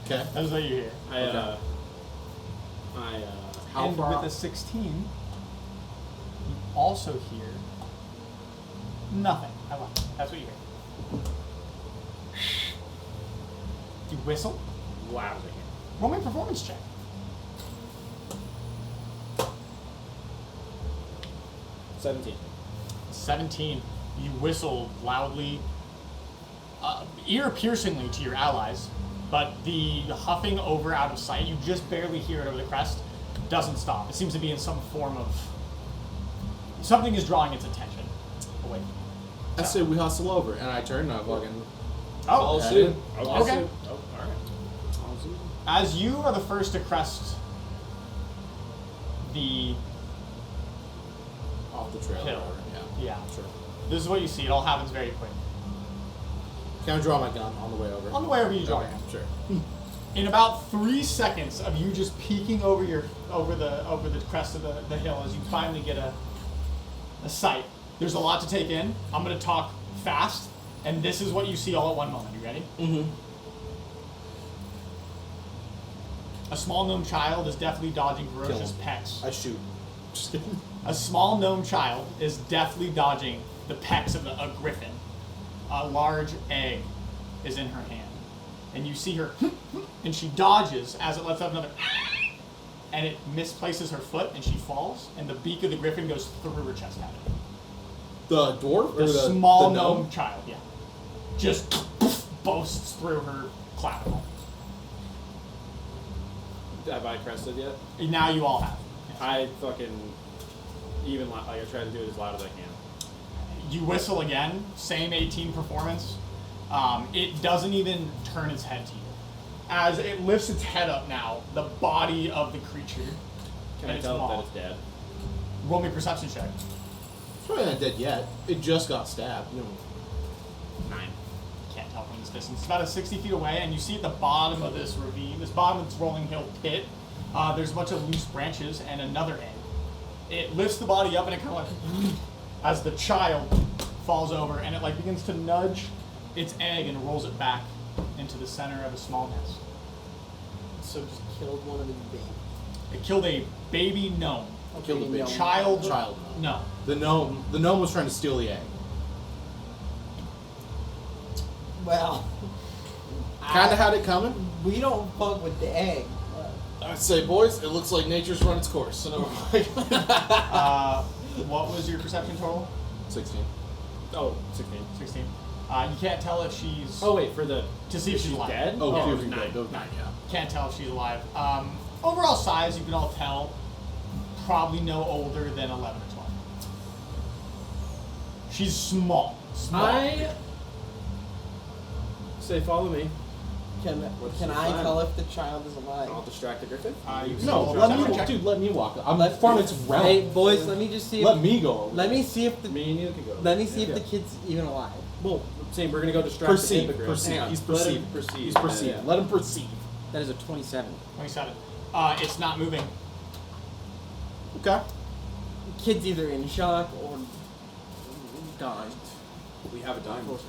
Speaker 7: Okay.
Speaker 3: That's what you hear.
Speaker 7: How
Speaker 3: And
Speaker 7: far?
Speaker 3: with a 16, you also hear nothing. I love it. That's what you hear. You whistle.
Speaker 2: Wow.
Speaker 3: Roll me a performance check. 17. You whistle loudly, ear-piercingly to your allies, but the huffing over out of sight, you just barely hear it over the crest, doesn't stop. It seems to be in some form of... Something is drawing its attention away.
Speaker 7: I say we hustle over, and I turn and I fucking.
Speaker 3: Oh,
Speaker 7: Okay.
Speaker 3: okay.
Speaker 2: Oh, all right.
Speaker 3: As you are the first to crest the
Speaker 7: Off the trail.
Speaker 3: hill.
Speaker 7: or whatever,
Speaker 3: Yeah.
Speaker 7: Sure.
Speaker 3: This is what you see. It all happens very quick.
Speaker 7: Can I draw my gun on the way over?
Speaker 3: On the way over, you draw
Speaker 7: Okay,
Speaker 3: it.
Speaker 7: sure.
Speaker 3: In about 3 seconds of you just peeking over the crest of the hill, as you finally get a sight. There's a lot to take in. I'm gonna talk fast, and this is what you see all at one moment. You ready?
Speaker 7: Mm-hmm.
Speaker 3: A small gnome child is deftly dodging ferocious
Speaker 7: him.
Speaker 3: pecks.
Speaker 7: I shoot. Just kidding.
Speaker 3: A small gnome child is deftly dodging the pecks of a griffin. A large egg is in her hand. And you see her, and she dodges as it lets out another, and it misplaces her foot, and she falls, and the beak of the griffin goes through her chest cavity.
Speaker 7: The dwarf or
Speaker 3: The
Speaker 7: the
Speaker 3: small
Speaker 7: the
Speaker 3: gnome child, yeah. Just boasts through her clavicle.
Speaker 2: Have I crested yet?
Speaker 3: And now you all have.
Speaker 2: I fucking even like I try to do it as loud as I can.
Speaker 3: You whistle again, same 18 performance. It doesn't even turn its head to you. As it lifts its head up now, the body of the creature.
Speaker 2: Can
Speaker 3: and
Speaker 2: I
Speaker 3: it's
Speaker 2: tell
Speaker 3: mauled.
Speaker 2: that it's dead?
Speaker 3: Roll me a perception check.
Speaker 7: It's probably not dead yet. It just got stabbed. You know.
Speaker 2: 9.
Speaker 3: Can't tell from this distance. It's about 60 feet away, and you see at the bottom of this ravine, this bottom of this rolling hill pit, there's a bunch of loose branches and another egg. It lifts the body up, and it kind of like, as the child falls over, and it like begins to nudge its egg and rolls it back into the center of a small nest.
Speaker 6: So just killed one of his babies.
Speaker 3: It killed a baby gnome.
Speaker 7: Killed a
Speaker 6: baby
Speaker 7: baby.
Speaker 6: gnome.
Speaker 3: Child.
Speaker 7: No.
Speaker 3: No.
Speaker 7: The gnome was trying to steal the egg.
Speaker 6: Well,
Speaker 7: Kind of had it coming.
Speaker 6: we don't fuck with the egg.
Speaker 7: I'd say, boys, it looks like nature's run its course. So never mind.
Speaker 3: What was your perception total?
Speaker 7: 16.
Speaker 2: Oh, 16.
Speaker 3: 16. You can't tell if she's...
Speaker 2: Oh wait, for the
Speaker 3: To see if she's alive.
Speaker 2: dead?
Speaker 7: Oh,
Speaker 2: it
Speaker 7: she
Speaker 2: was
Speaker 7: was
Speaker 2: 9.
Speaker 7: dead. Those 9, yeah.
Speaker 3: Can't tell if she's alive. Overall size, you can all tell, probably no older than 11 or 12. She's small. Small.
Speaker 2: I say follow me.
Speaker 6: Can
Speaker 2: What's
Speaker 6: can
Speaker 2: the
Speaker 6: I
Speaker 2: plan?
Speaker 6: tell if the child is alive?
Speaker 2: I'll distract the griffin.
Speaker 3: You can
Speaker 7: No,
Speaker 3: roll a
Speaker 7: let
Speaker 3: perception
Speaker 7: me,
Speaker 3: check.
Speaker 7: dude. Let me walk. I'm from its realm.
Speaker 6: Hey boys, let me just see.
Speaker 7: Let
Speaker 6: If,
Speaker 7: me go. Over
Speaker 6: let me see if the
Speaker 2: Me and you can go.
Speaker 6: let me see if
Speaker 7: Yeah.
Speaker 6: the kid's even alive.
Speaker 2: Well, same. We're gonna go distract
Speaker 7: Perceive.
Speaker 2: the hypocrite.
Speaker 7: Perceive.
Speaker 2: Hang on.
Speaker 7: He's
Speaker 2: Let him
Speaker 7: perceived.
Speaker 2: perceive.
Speaker 7: He's perceived.
Speaker 2: Yeah.
Speaker 7: Let him perceive.
Speaker 6: That is a 27.
Speaker 3: 27. It's not moving.
Speaker 7: Okay.
Speaker 6: Kid's either in shock or dying.
Speaker 2: We have a diamond.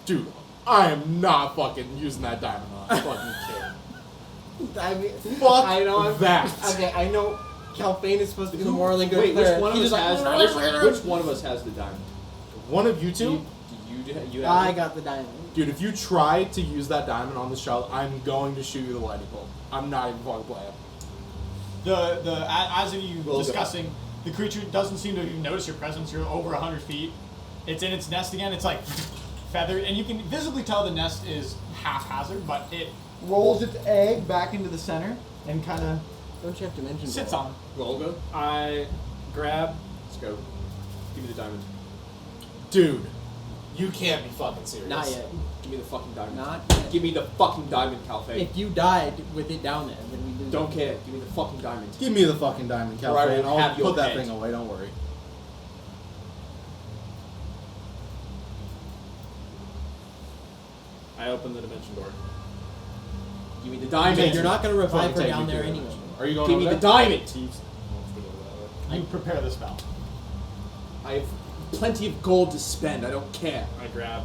Speaker 7: Dude, I am not fucking using that diamond on that fucking kid.
Speaker 6: I mean,
Speaker 7: Fuck
Speaker 6: I know I'm,
Speaker 7: that.
Speaker 6: Okay, I know Calphane is supposed to be the morally good
Speaker 2: Wait,
Speaker 6: player.
Speaker 2: which one of
Speaker 6: He
Speaker 2: us
Speaker 6: just
Speaker 2: has?
Speaker 6: like,
Speaker 2: Which one of us has the diamond?
Speaker 7: One of you
Speaker 2: Do
Speaker 7: two?
Speaker 2: you have
Speaker 6: I
Speaker 2: it?
Speaker 6: got the diamond.
Speaker 7: Dude, if you try to use that diamond on this child, I'm going to shoot you with a lightning bolt. I'm not even fucking playing.
Speaker 3: As of you
Speaker 7: Roll the
Speaker 3: discussing, the creature doesn't seem to even notice your presence. You're over 100 feet. It's in its nest again. It's like feathered, and you can visibly tell the nest is haphazard, but it rolls its egg back into the center and kind of
Speaker 6: Don't you have to mention
Speaker 3: sits
Speaker 6: that?
Speaker 3: on it.
Speaker 2: Golga? I grab. Let's go. Give me the diamond.
Speaker 7: Dude, you can't be fucking serious.
Speaker 6: Not yet.
Speaker 2: Give me the fucking diamond.
Speaker 6: Not yet.
Speaker 2: Give me the fucking diamond, Calphane.
Speaker 6: If you died with it down there, then we lose.
Speaker 2: Don't care. Give me the fucking diamond.
Speaker 7: Give me the fucking diamond,
Speaker 2: Or I
Speaker 7: Calphane.
Speaker 2: will
Speaker 7: I'll
Speaker 2: have your
Speaker 7: put that
Speaker 2: head.
Speaker 7: thing away, don't worry.
Speaker 2: I open the dimension door. Give me the
Speaker 6: Okay,
Speaker 2: diamond.
Speaker 6: you're not going to revive her
Speaker 7: Fucking
Speaker 6: down
Speaker 7: take me
Speaker 6: there
Speaker 7: to the
Speaker 6: anyway.
Speaker 7: dimension. Are you going
Speaker 2: Give
Speaker 7: over
Speaker 2: me the
Speaker 7: there?
Speaker 2: diamond.
Speaker 3: You prepare the spell.
Speaker 2: I have plenty of gold to spend. I don't care. I grab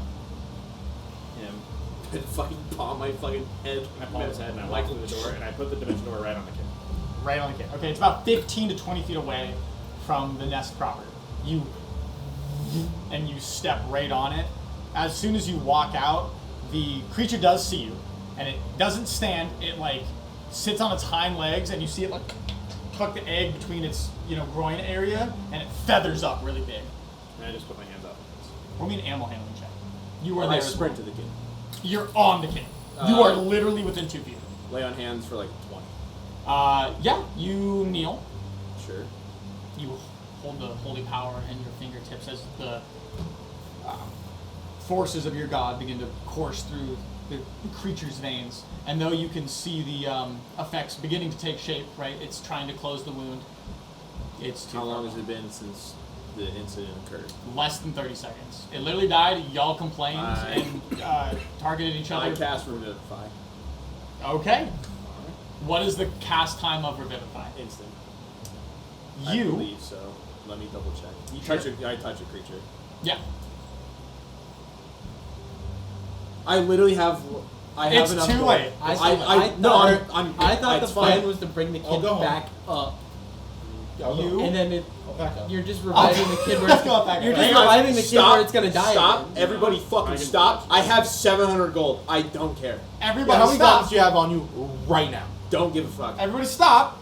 Speaker 2: him and fucking palm my fucking head. I palm his head and I walk through the door and I put the dimension door right on the kid.
Speaker 3: Right on the kid. Okay, it's about 15 to 20 feet away from the nest proper. You step right on it. As soon as you walk out, the creature does see you, and it doesn't stand. It like sits on its hind legs, and you see it like tuck the egg between its groin area, and it feathers up really big.
Speaker 2: And I just put my hands up.
Speaker 3: Roll me an animal handling check. You are
Speaker 2: I
Speaker 3: there.
Speaker 2: sprint to the kid.
Speaker 3: You're on the kid. You are literally within 2 feet.
Speaker 2: Lay on hands for like 20.
Speaker 3: Yeah, you kneel.
Speaker 2: Sure.
Speaker 3: You hold the holy power in your fingertips as the forces of your god begin to course through the creature's veins. And though you can see the effects beginning to take shape, right? It's trying to close the wound. It's too
Speaker 2: How
Speaker 3: far
Speaker 2: long has
Speaker 3: gone.
Speaker 2: it been since the incident occurred?
Speaker 3: Less than 30 seconds. It literally died. Y'all complained and targeted each
Speaker 2: I
Speaker 3: other.
Speaker 2: cast Revivify.
Speaker 3: Okay. What is the cast time of Revivify?
Speaker 2: Instant.
Speaker 3: You.
Speaker 2: I believe so. Let me double check. I touch a creature.
Speaker 3: Yeah.
Speaker 2: I literally have. I have
Speaker 3: It's
Speaker 2: enough
Speaker 3: too
Speaker 2: gold.
Speaker 3: late.
Speaker 6: I thought the
Speaker 2: it's
Speaker 6: plan
Speaker 2: fine.
Speaker 6: was to bring the
Speaker 7: I'll
Speaker 6: kid
Speaker 7: go home.
Speaker 6: back up,
Speaker 7: Yeah, I'll go.
Speaker 3: You-
Speaker 6: and then
Speaker 7: I'll back up.
Speaker 6: you're just reviving the kid where
Speaker 3: Let's go back.
Speaker 6: you're
Speaker 3: Hang
Speaker 6: just
Speaker 3: on.
Speaker 6: reviving the kid
Speaker 2: Stop.
Speaker 6: where it's gonna die.
Speaker 2: Stop!
Speaker 6: again.
Speaker 2: Everybody, fucking I can- stop! I have 700 gold. I don't care.
Speaker 3: Everybody
Speaker 7: Yeah, how many
Speaker 3: stop.
Speaker 7: diamonds do you have on you right now?
Speaker 2: Don't give a fuck.
Speaker 3: Everybody stop.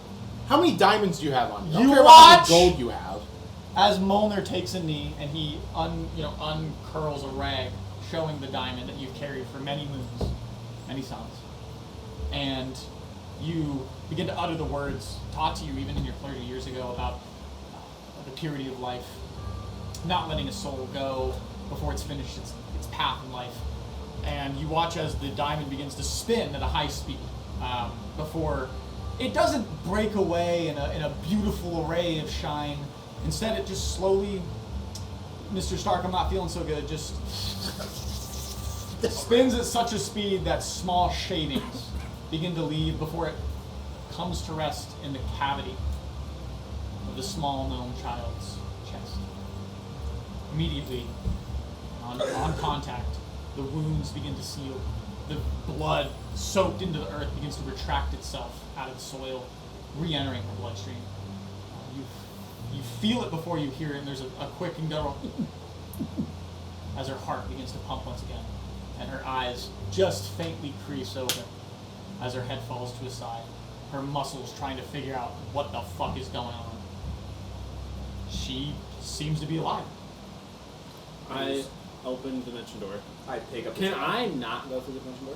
Speaker 7: How many diamonds do you have on you? I don't
Speaker 3: You
Speaker 7: care about how
Speaker 3: watch!
Speaker 7: much gold you have.
Speaker 3: As Molnar takes a knee and he uncurls a rag showing the diamond that you've carried for many moons, many suns. And you begin to utter the words taught to you even in your 30 years ago about the purity of life, not letting a soul go before it's finished its path in life. And you watch as the diamond begins to spin at a high speed before it doesn't break away in a beautiful array of shine. Instead, it just slowly, Mr. Stark, I'm not feeling so good, just spins at such a speed that small shavings begin to leave before it comes to rest in the cavity of the small gnome child's chest. Immediately, on contact, the wounds begin to seal. The blood soaked into the earth begins to retract itself out of the soil, re-entering her bloodstream. You feel it before you hear it, and there's a quick and guttural as her heart begins to pump once again, and her eyes just faintly crease open as her head falls to the side, her muscles trying to figure out what the fuck is going on. She seems to be alive.
Speaker 2: I open the dimension door. I pick up.
Speaker 6: Can
Speaker 2: I not go through the dimension door?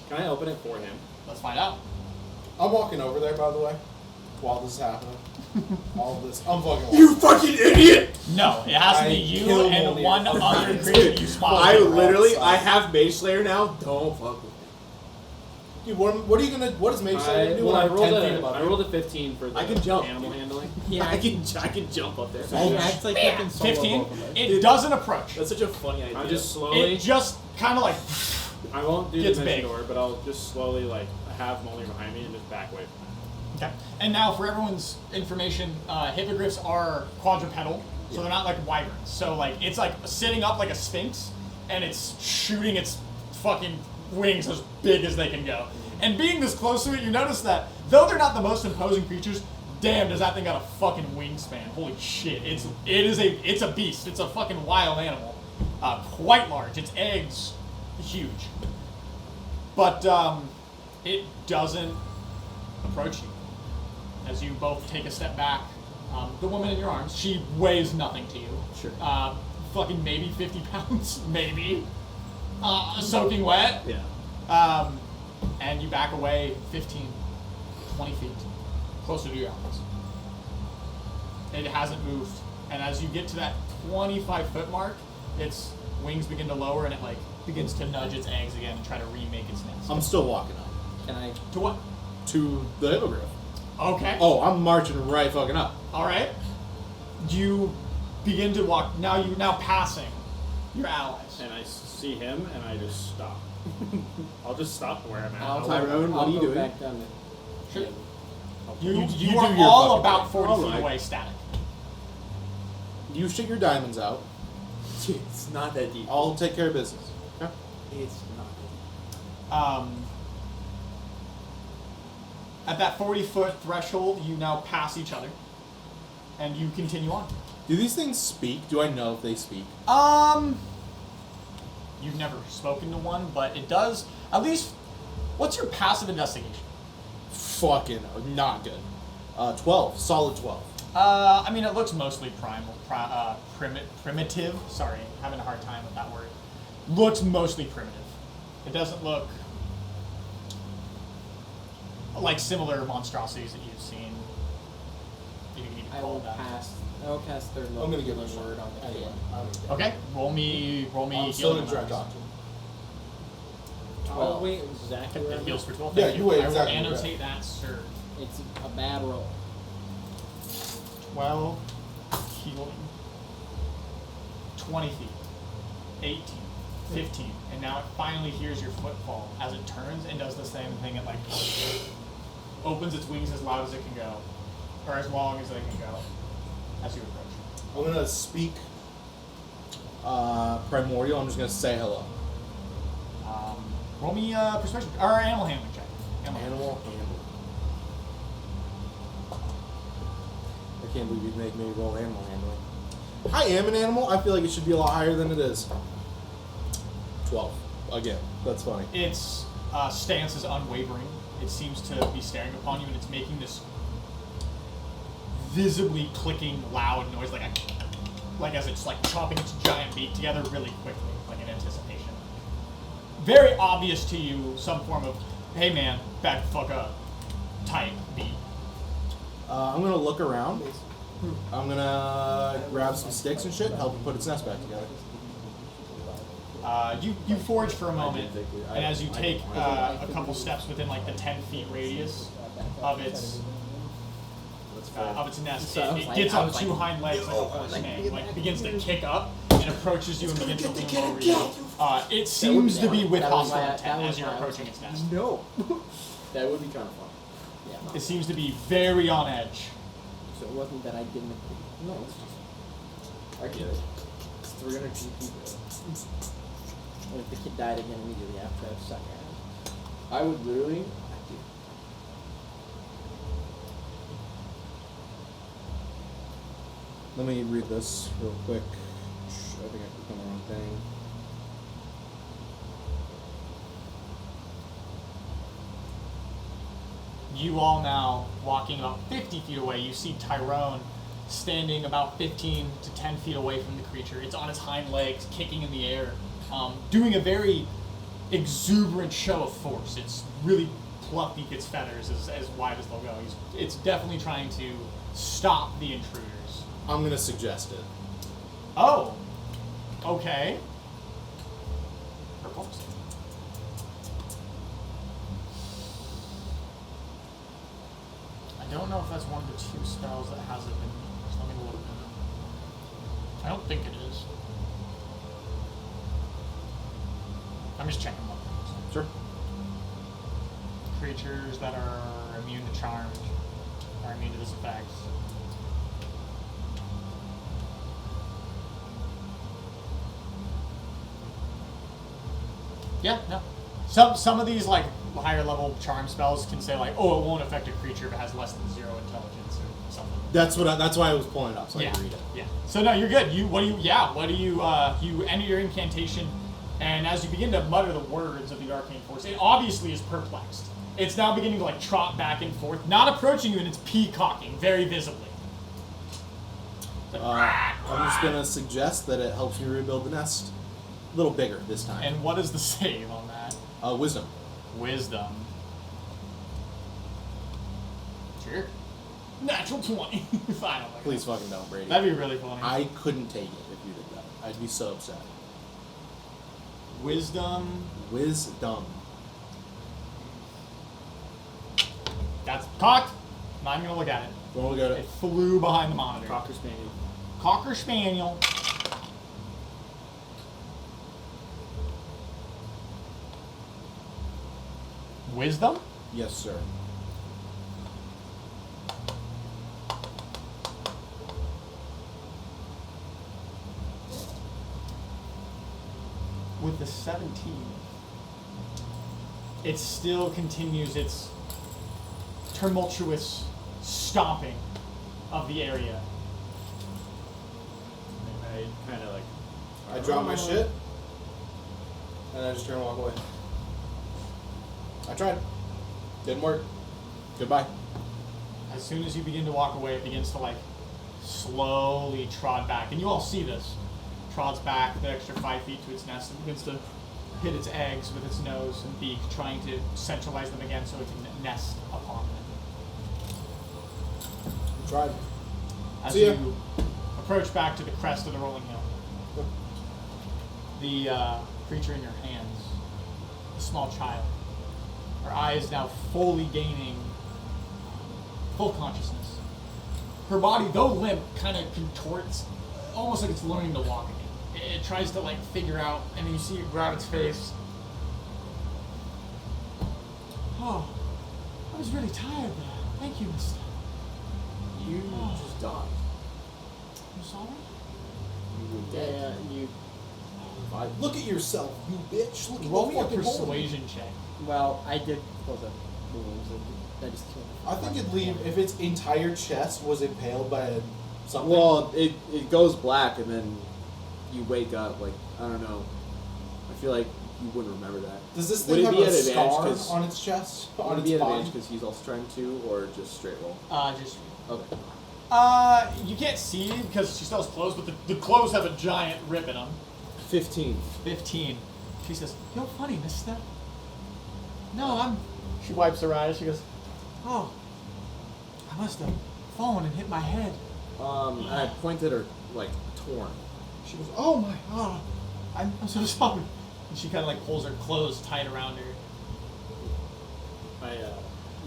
Speaker 2: Can I open it for him?
Speaker 3: Let's find out.
Speaker 7: I'm walking over there, by the way, while this is happening. All of this. I'm fucking walking.
Speaker 2: You fucking idiot!
Speaker 3: No, it has to be
Speaker 7: I
Speaker 3: you
Speaker 7: kill
Speaker 3: and
Speaker 7: Molnar.
Speaker 3: one other creature you spot.
Speaker 2: I literally, I have Mage Slayer now. Don't fuck with me.
Speaker 7: Dude, what are you gonna? What is Mage Slayer gonna do? when
Speaker 2: I
Speaker 7: I'm 10 feet above
Speaker 2: I
Speaker 7: you?
Speaker 2: rolled a 15 for the I can jump. animal handling.
Speaker 6: Yeah.
Speaker 2: I can jump up there.
Speaker 6: He acts like he can solo
Speaker 3: 15.
Speaker 6: both of us.
Speaker 3: It doesn't approach.
Speaker 2: That's such a funny idea. I'll just
Speaker 3: It
Speaker 2: slowly.
Speaker 3: just kind of like
Speaker 2: I won't do the
Speaker 3: gets
Speaker 2: dimension
Speaker 3: big.
Speaker 2: door, but I'll just slowly like have Molly behind me and just back away.
Speaker 3: Okay. And now, for everyone's information, hippogriffs are quadrupedal, so they're not like wyverns. So like it's like sitting up like a sphinx, and it's shooting its fucking wings as big as they can go. And being this close to it, you notice that though they're not the most imposing creatures, damn, does that thing got a fucking wingspan? Holy shit! It's a beast. It's a fucking wild animal, quite large. Its eggs, huge. But it doesn't approach you as you both take a step back. The woman in your arms, she weighs nothing to you.
Speaker 6: Sure.
Speaker 3: Fucking maybe 50 pounds, maybe. Soaking wet.
Speaker 6: Yeah.
Speaker 3: And you back away 15, 20 feet, closer to your allies. It hasn't moved. And as you get to that 25-foot mark, its wings begin to lower and it like begins to nudge its eggs again and try to remake its nest.
Speaker 7: I'm still walking up
Speaker 6: Can I?
Speaker 3: To what?
Speaker 7: to the hippogriff.
Speaker 3: Okay.
Speaker 7: Oh, I'm marching right fucking up.
Speaker 3: All right. You begin to walk. Now passing your allies.
Speaker 2: And I see him, and I just stop. I'll just stop where I'm at.
Speaker 7: Tyrone, what
Speaker 6: I'll
Speaker 7: are you
Speaker 6: go
Speaker 7: doing?
Speaker 6: Back down
Speaker 3: Sure.
Speaker 6: the
Speaker 3: You
Speaker 7: do
Speaker 3: are
Speaker 7: your
Speaker 3: all
Speaker 7: fucking
Speaker 3: about
Speaker 7: thing.
Speaker 3: 40 feet
Speaker 7: Alright.
Speaker 3: away, static.
Speaker 7: You shit your diamonds out.
Speaker 6: It's not that deep.
Speaker 7: I'll take care of business. Okay?
Speaker 6: It's not that deep.
Speaker 3: At that 40-foot threshold, you now pass each other, and you continue on.
Speaker 7: Do these things speak? Do I know if they speak?
Speaker 3: You've never spoken to one, but it does. At least, what's your passive investigation?
Speaker 7: Fucking not good. 12. Solid 12.
Speaker 3: I mean, it looks mostly primitive. Sorry, having a hard time with that word. Looks mostly primitive. It doesn't look like similar monstrosities that you've seen. You can even
Speaker 6: I
Speaker 3: call
Speaker 6: will
Speaker 3: it that.
Speaker 6: pass. I will cast third level.
Speaker 7: I'm gonna give it a
Speaker 6: healing word on the
Speaker 7: Anyway,
Speaker 6: kid.
Speaker 7: I don't need that.
Speaker 3: Okay, roll me
Speaker 7: I'm still
Speaker 3: healing
Speaker 7: gonna try
Speaker 3: numbers.
Speaker 7: talk to him.
Speaker 6: 12. Wait, exactly.
Speaker 3: It heals for 12.
Speaker 7: Yeah,
Speaker 3: Thank
Speaker 7: you wait,
Speaker 3: I
Speaker 7: exactly,
Speaker 3: will
Speaker 7: right.
Speaker 3: annotate that, sir.
Speaker 6: It's a bad roll.
Speaker 3: 12 healing. 20 feet. 18. 15. And now it finally hears your footfall as it turns and does the same thing. It like opens its wings as loud as it can go. Or as long as they can go. As you approach.
Speaker 7: I'm gonna speak primordial. I'm just gonna say hello.
Speaker 3: Roll me persuasion. Or animal handling check.
Speaker 7: Animal handling. I can't believe you'd make me roll animal handling. I am an animal. I feel like it should be a lot higher than it is. 12. Again, that's funny.
Speaker 3: Its stance is unwavering. It seems to be staring upon you, and it's making this visibly clicking, loud noise, like as it's like chopping its giant beak together really quickly, like in anticipation. Very obvious to you, some form of, hey man, back the fuck up, type beat.
Speaker 7: I'm gonna look around. I'm gonna grab some sticks and shit, help it put its nest back together.
Speaker 3: You forage for a moment, and as you take a couple steps within like the 10 feet radius of its nest,
Speaker 6: So I was
Speaker 3: it
Speaker 6: like-
Speaker 3: gets
Speaker 6: I
Speaker 3: on
Speaker 6: was
Speaker 3: two
Speaker 6: like,
Speaker 3: hind legs like a horse snake, like begins to kick up and approaches you and begins to lean over you. It seems to be with
Speaker 6: That was
Speaker 3: hostile
Speaker 6: why I-
Speaker 3: intent
Speaker 6: that was
Speaker 3: as you're
Speaker 6: why I was
Speaker 3: approaching its nest.
Speaker 6: No. That would be kind of fun. Yeah.
Speaker 3: It seems to be very on edge.
Speaker 6: So it wasn't that I didn't agree. No, it's just. I get it. It's 300 GP. What if the kid died again immediately after I suck at it? I would literally.
Speaker 7: Let me read this real quick. I think I clicked on the wrong thing.
Speaker 3: You all now, walking about 50 feet away, you see Tyrone standing about 15 to 10 feet away from the creature. It's on its hind legs, kicking in the air, doing a very exuberant show of force. It's really plucking its feathers as wide as they'll go. It's definitely trying to stop the intruders.
Speaker 7: I'm gonna suggest it.
Speaker 3: Oh, okay. Purple. I don't know if that's one of the two spells that hasn't been used. Let me look. I don't think it is. I'm just checking one thing.
Speaker 7: Sure.
Speaker 3: Creatures that are immune to charmed are immune to this effect. Yeah, no. Some of these like higher level charm spells can say like, oh, it won't affect a creature if it has less than 0 intelligence or something.
Speaker 7: That's why I was pulling it up so I could read it.
Speaker 3: Yeah. So no, you're good. You enter your incantation, and as you begin to mutter the words of the arcane force, it obviously is perplexed. It's now beginning to like trot back and forth, not approaching you, and it's peacocking very visibly.
Speaker 7: I'm just gonna suggest that it helps me rebuild the nest a little bigger this time.
Speaker 3: And what is the save on that?
Speaker 7: Wisdom.
Speaker 3: Wisdom. Sure. Natural 20. Finally.
Speaker 7: Please fucking don't, Brady.
Speaker 3: That'd be really funny.
Speaker 7: I couldn't take it if you did that. I'd be so upset.
Speaker 3: Wisdom.
Speaker 7: Wisdom.
Speaker 3: That's cocked. Not even gonna look at it.
Speaker 7: Don't look at
Speaker 3: It
Speaker 7: it.
Speaker 3: flew behind the monitor.
Speaker 2: Cocker Spaniel.
Speaker 3: Cocker Spaniel. Wisdom?
Speaker 7: Yes, sir.
Speaker 3: With the 17, it still continues its tumultuous stomping of the area.
Speaker 2: And I kind of like.
Speaker 7: I drop my shit, and I just turn and walk away. I tried. Didn't work. Goodbye.
Speaker 3: As soon as you begin to walk away, it begins to like slowly trot back, and you all see this. Trots back the extra 5 feet to its nest and begins to hit its eggs with its nose and beak, trying to centralize them again so it can nest upon them.
Speaker 7: Tried.
Speaker 3: As
Speaker 7: See ya.
Speaker 3: you approach back to the crest of the rolling hill, the creature in your hands, a small child, her eyes now fully gaining full consciousness. Her body, though limp, kind of contorts, almost like it's learning to walk again. It tries to like figure out, and you see it grow out its face. Oh, I was really tired there. Thank you, mister.
Speaker 5: You just died.
Speaker 3: I'm sorry?
Speaker 5: You were
Speaker 6: Yeah,
Speaker 5: dead.
Speaker 6: you.
Speaker 4: Look at yourself, you bitch. Look at
Speaker 3: Roll
Speaker 4: the
Speaker 3: me a
Speaker 4: fucking hole.
Speaker 3: persuasion check.
Speaker 6: Well, I did close up the wounds. I just killed it.
Speaker 4: I think it'd leave if its entire chest was impaled by something.
Speaker 5: Well, it goes black and then you wake up. Like, I don't know. I feel like you wouldn't remember that.
Speaker 4: Does this
Speaker 5: Would
Speaker 4: thing
Speaker 5: it
Speaker 4: have
Speaker 5: be
Speaker 4: a
Speaker 5: at advantage
Speaker 4: scar
Speaker 5: 'cause-
Speaker 4: on its chest?
Speaker 5: Would
Speaker 4: On
Speaker 5: it be
Speaker 4: its
Speaker 5: at
Speaker 4: body?
Speaker 5: advantage because he's all strength 2 or just straight roll?
Speaker 3: Just.
Speaker 5: Okay.
Speaker 3: You can't see because she still has clothes, but the clothes have a giant rip in them.
Speaker 5: 15.
Speaker 3: 15. She says, "You're funny, mister." No, I'm. She wipes her eyes. She goes, "Oh, I must have fallen and hit my head."
Speaker 5: And I pointed her like torn.
Speaker 3: She goes, "Oh my, I'm so sorry." And she kind of like pulls her clothes tight around her.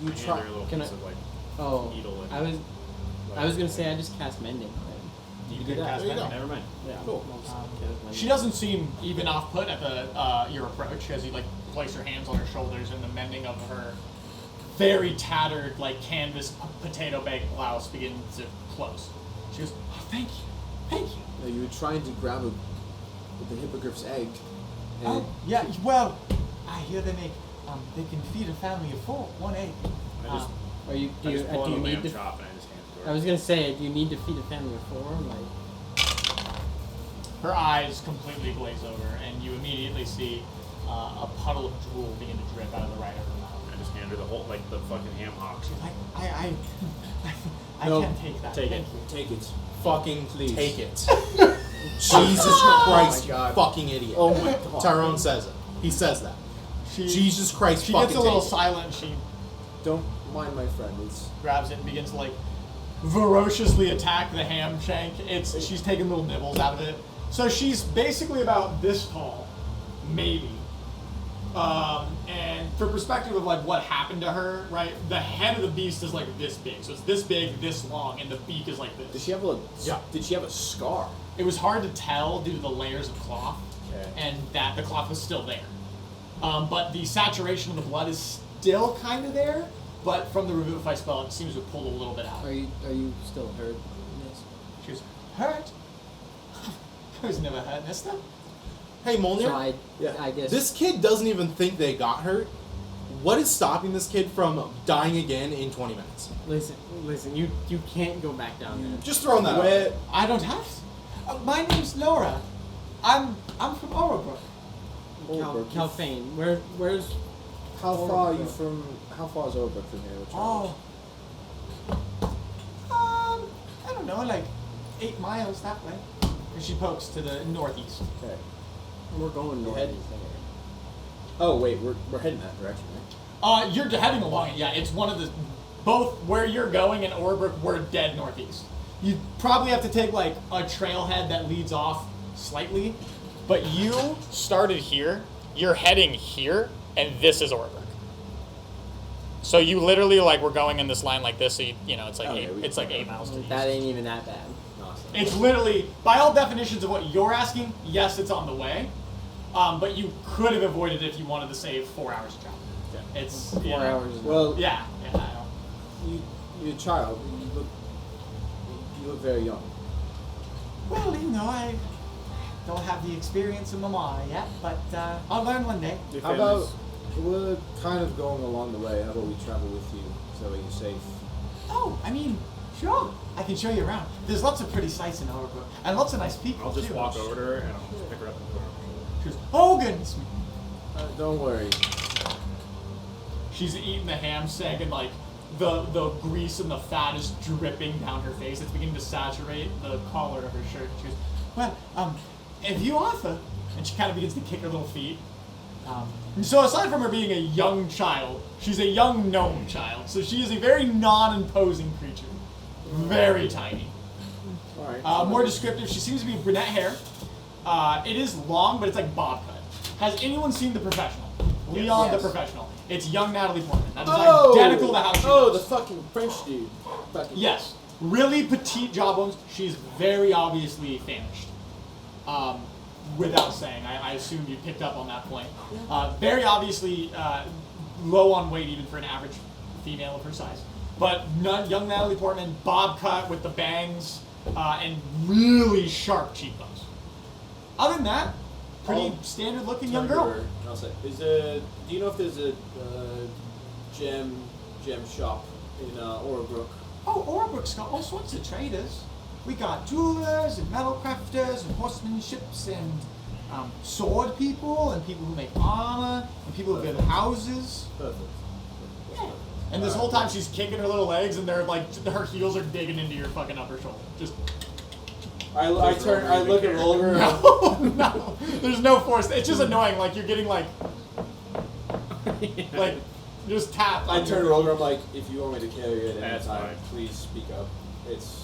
Speaker 2: You
Speaker 6: try-
Speaker 2: hand her a little
Speaker 6: can
Speaker 2: piece
Speaker 6: I-
Speaker 2: of like
Speaker 6: Oh,
Speaker 2: needle and.
Speaker 6: I was gonna say I just cast mending.
Speaker 3: You
Speaker 6: did
Speaker 3: can
Speaker 6: that.
Speaker 3: cast
Speaker 4: There you
Speaker 3: mending.
Speaker 2: Never mind.
Speaker 6: Yeah.
Speaker 4: Cool.
Speaker 6: I'll just cast mending.
Speaker 3: She doesn't seem even off-put at the your approach as you like place her hands on her shoulders and the mending of her very tattered like canvas potato bag blouse begins to close. She goes, "Oh, thank you."
Speaker 5: You were trying to grab it with the hippogriff's egg. And
Speaker 3: Oh, yeah. Well, I hear they make they can feed a family of 4, 1 egg.
Speaker 2: I just,
Speaker 6: Are you?
Speaker 2: I
Speaker 6: Do you,
Speaker 2: just pull
Speaker 6: do
Speaker 2: out
Speaker 6: you
Speaker 2: a
Speaker 6: need
Speaker 2: lamb
Speaker 6: to?
Speaker 2: chop and I just hand it to her.
Speaker 6: I was gonna say, do you need to feed a family of 4? Like,
Speaker 3: Her eyes completely glaze over, and you immediately see a puddle of drool begin to drip out of the right of her mouth.
Speaker 2: I just hand her the whole, like the fucking ham hock.
Speaker 3: She's like, I
Speaker 5: No,
Speaker 3: can't take that.
Speaker 2: take
Speaker 3: Thank
Speaker 2: it.
Speaker 3: you.
Speaker 5: take it.
Speaker 7: Fucking
Speaker 5: Please.
Speaker 7: take it. Jesus Christ,
Speaker 5: my God.
Speaker 7: you fucking idiot.
Speaker 5: Oh my god.
Speaker 7: Tyrone says it. He says that.
Speaker 3: She,
Speaker 7: Jesus Christ,
Speaker 3: She
Speaker 7: fucking
Speaker 3: gets a little
Speaker 7: take it.
Speaker 3: silent. She
Speaker 5: Don't mind my friend. It's
Speaker 3: grabs it and begins to like ferociously attack the ham shank. She's taking little nibbles out of it. So she's basically about this tall, maybe. And for perspective of like what happened to her, right? The head of the beast is like this big, so it's this big, this long, and the beak is like
Speaker 5: Did
Speaker 3: this.
Speaker 5: she have a
Speaker 7: Yeah.
Speaker 5: Did she have a scar?
Speaker 3: It was hard to tell due to the layers of cloth,
Speaker 5: Okay.
Speaker 3: and that the cloth was still there. But the saturation of the blood is still kind of there. But from the Revivify spell, it seems to have pulled a little bit out.
Speaker 6: are you still hurt? Yes.
Speaker 3: She was hurt. I was never hurt, mister.
Speaker 7: Hey, Molnir.
Speaker 6: So I
Speaker 5: Yeah.
Speaker 6: guess
Speaker 7: This kid doesn't even think they got hurt. What is stopping this kid from dying again in 20 minutes?
Speaker 6: Listen. You can't go back down there.
Speaker 7: Just throwing that out.
Speaker 5: Where,
Speaker 3: I don't have to. My name's Laura. I'm from Orebrook.
Speaker 6: Calfane. Where's
Speaker 5: how far are you from? How far is Overbrook from here? Which
Speaker 3: Oh. I don't know, like 8 miles that way. And she pokes to the northeast.
Speaker 5: Okay.
Speaker 6: we're going north?
Speaker 5: Head- Oh wait, we're heading that direction, right?
Speaker 3: You're heading along it. Yeah, it's one of the both where you're going and Orebrook. We're dead northeast. You probably have to take like a trailhead that leads off slightly, but you started here. You're heading here, and this is Orebrook. So you literally like we're going in this line like this. So you know it's like
Speaker 5: Okay,
Speaker 3: it's like 8 miles to the east.
Speaker 6: That ain't even that bad.
Speaker 5: Awesome.
Speaker 3: It's literally, by all definitions of what you're asking, yes, it's on the way. But you could have avoided it if you wanted to save 4 hours of travel.
Speaker 5: Okay.
Speaker 3: It's
Speaker 6: 4 hours. is
Speaker 5: Well,
Speaker 3: Yeah, I know.
Speaker 5: you're a child. You look very young.
Speaker 3: Well, you know, I don't have the experience of Mama yet, but I'll learn one day.
Speaker 2: Your
Speaker 5: How about
Speaker 2: family's-
Speaker 5: we're kind of going along the way? How about we travel with you so that you're safe?
Speaker 3: Oh, I mean, sure. I can show you around. There's lots of pretty sights in Orebrook, and lots of nice people,
Speaker 2: I'll just
Speaker 3: too.
Speaker 2: walk over to her and I'll just pick her up and put her on my shoulder.
Speaker 3: She goes, oh, goodness me.
Speaker 5: Don't worry.
Speaker 3: She's eating the ham seg, and, like, the grease and the fat is dripping down her face. It's beginning to saturate the collar of her shirt. She goes, well, if you offer, and she kind of begins to kick her little feet. And so aside from her being a young child, she's a young gnome child. So she is a very non-imposing creature. Very tiny.
Speaker 5: All right.
Speaker 3: More descriptive, she seems to be brunette hair. It is long, but it's like bob cut. Has anyone seen The Professional? Leon
Speaker 5: Yes.
Speaker 3: the Professional. It's young Natalie Portman. That is
Speaker 5: Oh!
Speaker 3: identical to how she
Speaker 5: Oh, the
Speaker 3: looks.
Speaker 5: fucking French dude. Fucking
Speaker 3: Yes. Really petite jawbones. She's very obviously famished. Without saying. I assume you picked up on that point. Very obviously low on weight even for an average female of her size. But young Natalie Portman, bob cut with the bangs, and really sharp cheekbones. Other than that, pretty standard looking young girl.
Speaker 5: And I'll say, do you know if there's a gem shop in Orebrook?
Speaker 3: Oh, Orebrook's got all sorts of traders. We got jewelers and metal crafters and horsemanship and sword people and people who make armor and people who build houses.
Speaker 5: Perfect.
Speaker 3: Yeah. And this whole time she's kicking her little legs and they're like her heels are digging into your fucking upper shoulder. Just
Speaker 5: I look at Rolger.
Speaker 3: no, there's no force. It's just annoying. Like you're getting like just tapped.
Speaker 5: I
Speaker 3: on
Speaker 5: turn to
Speaker 3: your-
Speaker 5: Rolger. I'm like, if you want me to carry it at any
Speaker 2: That's
Speaker 5: time,
Speaker 2: fine.
Speaker 5: please speak up. It's.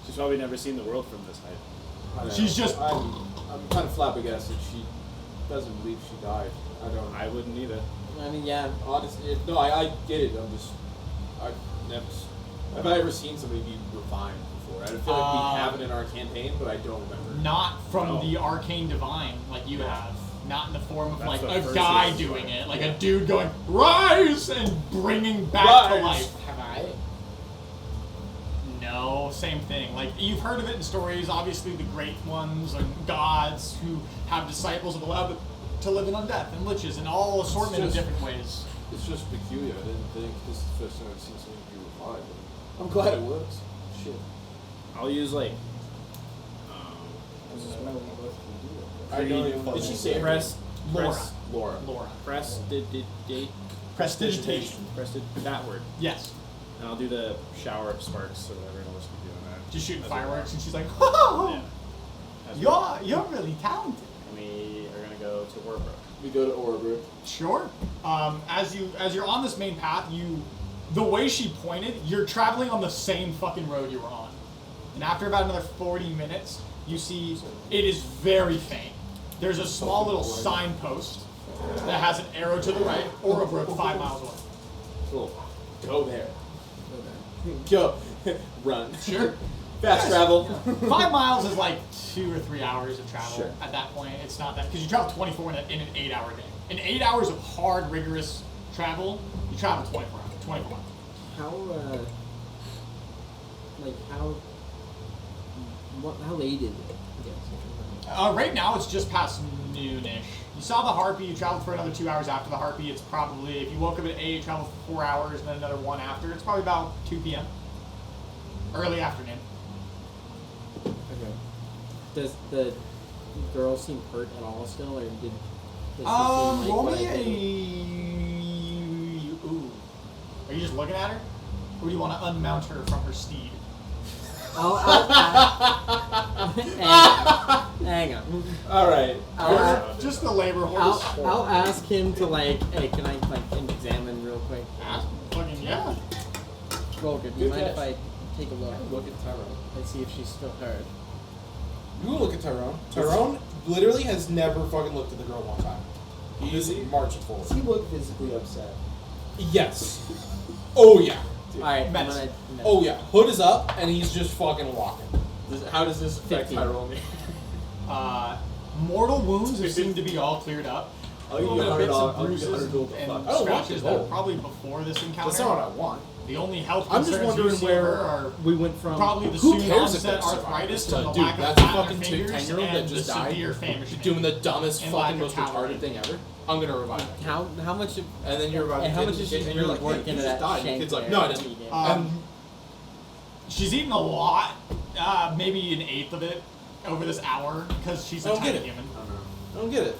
Speaker 2: She's probably never seen the world from this height.
Speaker 5: I don't
Speaker 3: She's
Speaker 5: know.
Speaker 3: just-
Speaker 5: I'm kind of flabbergasted. She doesn't believe she died. I don't.
Speaker 2: I wouldn't either.
Speaker 6: I mean, yeah.
Speaker 5: Honestly, no, I get it. I've never. Have I ever seen somebody be refined before? I feel like we have it in our campaign, but I don't remember.
Speaker 3: Not from
Speaker 2: No.
Speaker 3: the arcane divine like you have. Not in the form of
Speaker 2: That's
Speaker 3: like
Speaker 2: the
Speaker 3: a
Speaker 2: first
Speaker 3: guy
Speaker 2: issue.
Speaker 3: doing it, like a dude going rise and bringing back to
Speaker 5: Rise.
Speaker 3: life.
Speaker 6: Have I?
Speaker 3: No, same thing. Like you've heard of it in stories. Obviously, the great ones and gods who have disciples have allowed to live in undeath and liches and all assortment of
Speaker 5: just-
Speaker 3: different ways.
Speaker 5: It's just peculiar. I didn't think this is the first time I've seen something be refined. But I'm glad it works. Shit.
Speaker 2: I'll use like
Speaker 5: I don't even. Did she say her
Speaker 2: press
Speaker 3: Laura.
Speaker 2: press
Speaker 5: Laura.
Speaker 3: Laura.
Speaker 2: prestidigitation.
Speaker 3: Prestidigitation.
Speaker 2: That word.
Speaker 3: Yes.
Speaker 2: And I'll do the shower of sparks or whatever, and I'll just keep doing that.
Speaker 3: Just shooting
Speaker 2: As
Speaker 3: fireworks,
Speaker 2: a-
Speaker 3: and she's like, "Oh,
Speaker 2: Yeah. As a-
Speaker 3: you're really talented."
Speaker 2: And we are gonna go to Orebrook.
Speaker 5: We go to Orebrook.
Speaker 3: Sure. As you're on this main path, the way she pointed, you're traveling on the same fucking road you were on. And after about another 40 minutes, you see it is very faint. There's a small little signpost that has an arrow to the right, Orebrook 5 miles away.
Speaker 5: Cool. Go there. Go. Run.
Speaker 3: Sure.
Speaker 5: Fast travel.
Speaker 3: 5 miles is like 2 or 3 hours of travel
Speaker 5: Sure.
Speaker 3: at that point. It's not that, because you travel 24 in an 8-hour day. In 8 hours of hard, rigorous travel, you travel 24 hours. 24 miles.
Speaker 6: How late is it?
Speaker 3: Right now, it's just past noonish. You saw the Harpy. You traveled for another 2 hours after the Harpy. It's probably, if you woke up at 8, you traveled for 4 hours, and then another 1 after. It's probably about 2 p.m. Early afternoon.
Speaker 6: Okay. Does the girl seem hurt at all still, or does she seem like
Speaker 3: Roll
Speaker 6: what
Speaker 3: me
Speaker 6: I
Speaker 3: a.
Speaker 6: think?
Speaker 3: Ooh. Are you just looking at her? Or do you want to unmount her from her steed?
Speaker 6: Hang on.
Speaker 5: All right.
Speaker 3: Just the labor horse.
Speaker 6: I'll ask him to like, hey, can I like examine real quick?
Speaker 3: Fucking yeah.
Speaker 6: Volker, do you
Speaker 5: Good
Speaker 6: mind if
Speaker 5: catch.
Speaker 6: I take a look at Tyrone and see if she's still hurt?
Speaker 7: You look at Tyrone. Tyrone literally has never fucking looked at the girl one time. He's marching forward.
Speaker 4: Does he look physically upset?
Speaker 7: Yes. Oh yeah.
Speaker 6: Alright,
Speaker 3: Medicine.
Speaker 7: Oh yeah. Hood is up and he's just fucking walking.
Speaker 2: How does this affect
Speaker 6: 15.
Speaker 2: Tyrone?
Speaker 3: Mortal wounds seem to be all cleared up.
Speaker 5: I'll
Speaker 3: A
Speaker 5: give you
Speaker 3: little bit of
Speaker 5: $100.
Speaker 3: bits of
Speaker 5: I'll give you
Speaker 3: bruises
Speaker 5: $100
Speaker 3: and
Speaker 7: I don't want
Speaker 3: scratches
Speaker 7: this
Speaker 3: that are
Speaker 7: gold.
Speaker 3: probably before this encounter.
Speaker 7: That's not what I want.
Speaker 3: The only health
Speaker 6: I'm just
Speaker 3: concerns you
Speaker 6: wondering
Speaker 3: see
Speaker 6: where
Speaker 3: her are
Speaker 6: we went from.
Speaker 3: probably the
Speaker 7: Who
Speaker 3: soon
Speaker 7: cares if
Speaker 3: onset
Speaker 7: they're
Speaker 3: arthritis
Speaker 7: survivors?
Speaker 3: and the
Speaker 7: Dude,
Speaker 3: lack of
Speaker 7: that's a
Speaker 3: fat in
Speaker 7: fucking
Speaker 3: her fingers
Speaker 7: 10-year-old that
Speaker 3: and
Speaker 7: just
Speaker 3: the
Speaker 7: died.
Speaker 3: severe famished
Speaker 7: Doing the dumbest
Speaker 3: And
Speaker 7: fucking
Speaker 3: lack
Speaker 7: most
Speaker 3: of calorie.
Speaker 7: retarded thing ever. I'm gonna revive it.
Speaker 6: How much?
Speaker 7: And then you're about to
Speaker 6: And how
Speaker 7: get
Speaker 6: much
Speaker 7: the
Speaker 6: is
Speaker 7: kid,
Speaker 6: she
Speaker 7: and you're
Speaker 6: really
Speaker 7: like,
Speaker 6: working
Speaker 7: hey, you
Speaker 6: into
Speaker 7: just
Speaker 6: that
Speaker 7: died. And the
Speaker 6: shank
Speaker 7: kid's like,
Speaker 6: there
Speaker 7: no, I
Speaker 6: that
Speaker 7: didn't.
Speaker 6: he did?
Speaker 3: She's eaten a lot, maybe an eighth of it over this hour because she's
Speaker 7: I
Speaker 3: a
Speaker 7: don't get
Speaker 3: tiny
Speaker 7: it.
Speaker 3: human.
Speaker 7: I don't get it.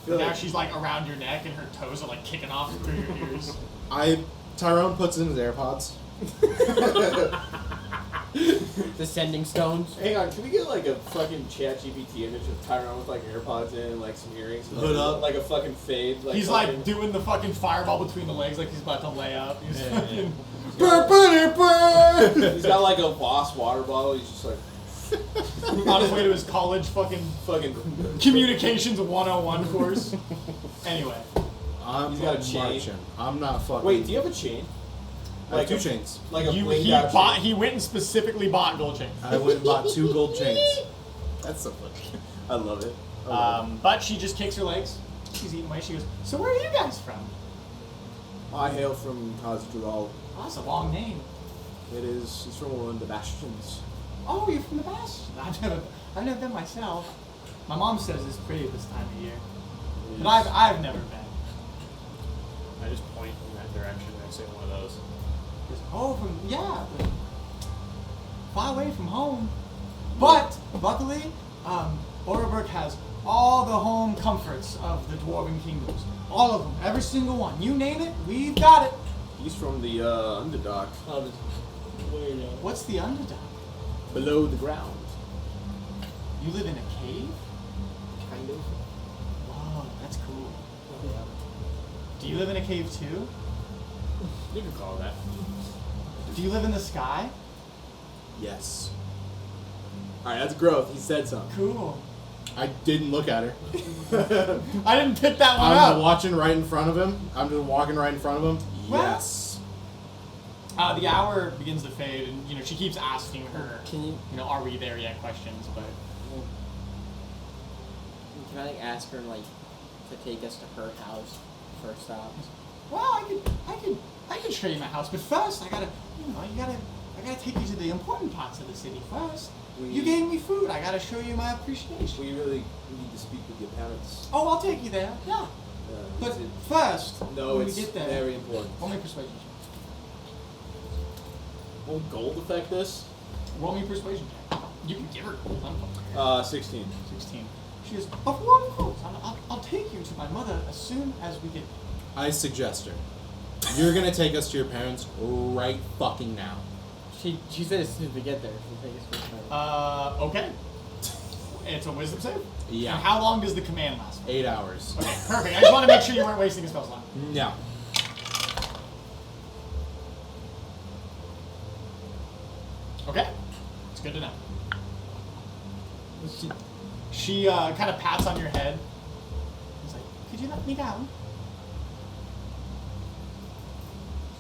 Speaker 3: And now she's like around your neck and her toes are like kicking off through your ears.
Speaker 8: Tyrone puts in his AirPods.
Speaker 6: Descending stones.
Speaker 5: Hang on, can we get like a fucking ChatGPT image of Tyrone with like AirPods in and like some earrings? And,
Speaker 8: Hood up.
Speaker 5: Like a fucking fade. Like
Speaker 3: He's
Speaker 5: fucking,
Speaker 3: like doing the fucking fireball between the legs like he's about to lay up. He's fucking...
Speaker 5: He's got like a Voss water bottle. He's just like
Speaker 3: on his way to his college fucking communications 101 course. Anyway.
Speaker 8: I'm
Speaker 5: He's got a chain.
Speaker 8: marching. I'm not fucking.
Speaker 5: Wait, do you have a chain?
Speaker 8: I have
Speaker 5: Like
Speaker 8: 2
Speaker 5: a-
Speaker 8: chains.
Speaker 5: Like a blinged out chain?
Speaker 3: He went and specifically bought gold chain.
Speaker 8: I went and bought 2 gold chains.
Speaker 2: That's so funny.
Speaker 5: I love it.
Speaker 3: But she just kicks her legs. She's eating away. She goes, so where are you guys from?
Speaker 5: I hail from Khaz'Judal.
Speaker 3: Oh, that's a long name.
Speaker 5: It is. He's from one of the bastions.
Speaker 3: Oh, you're from the Bastion. I've never been myself. My mom says it's pretty this time of year. But I've never been.
Speaker 2: I just point in that direction and I say one of those.
Speaker 3: She goes, oh, but far away from home. But luckily, Orebrook has all the home comforts of the Dwarven kingdoms. All of them, every single one. You name it, we've got it.
Speaker 5: He's from the Underdark.
Speaker 3: What's the Underdark?
Speaker 5: Below the ground.
Speaker 3: You live in a cave?
Speaker 5: Kind of.
Speaker 3: Whoa, that's cool. Do you live in a cave too?
Speaker 2: You can call it that.
Speaker 3: Do you live in the sky?
Speaker 8: Yes.
Speaker 5: Alright, that's growth. He said something.
Speaker 3: Cool.
Speaker 8: I didn't look at her.
Speaker 3: I didn't pick that one
Speaker 8: I'm
Speaker 3: up.
Speaker 8: just watching right in front of him. I'm just walking right in front of him.
Speaker 3: Well-
Speaker 8: Yes.
Speaker 3: The hour begins to fade, and she keeps asking her,
Speaker 6: Can you?
Speaker 3: are we there yet? Questions, but
Speaker 6: Can I like ask her like to take us to her house first off?
Speaker 3: well, I could show you my house, but first I gotta take you to the important parts of the city first. You gave me food. I gotta show you my appreciation.
Speaker 5: We really need to speak with your parents.
Speaker 3: Oh, I'll take you there. Yeah. But
Speaker 5: Is it-
Speaker 3: first,
Speaker 5: no,
Speaker 3: when
Speaker 5: it's
Speaker 3: we get there,
Speaker 5: very important.
Speaker 3: roll me persuasion check.
Speaker 2: Will gold affect this?
Speaker 3: Roll me persuasion check. You can give her gold. I'm
Speaker 5: 16.
Speaker 3: 16. She goes, of course. I'll take you to my mother as soon as we get there.
Speaker 8: I suggest her. You're gonna take us to your parents right fucking now.
Speaker 6: She said as soon as we get there, she'll take us first.
Speaker 3: Okay. It's a wisdom save?
Speaker 8: Yeah.
Speaker 3: And how long does the command last?
Speaker 8: 8 hours.
Speaker 3: Okay, perfect. I just want to make sure you weren't wasting a spell slot.
Speaker 8: No.
Speaker 3: Okay. It's good to know. She kind of pats on your head. She's like, could you let me down?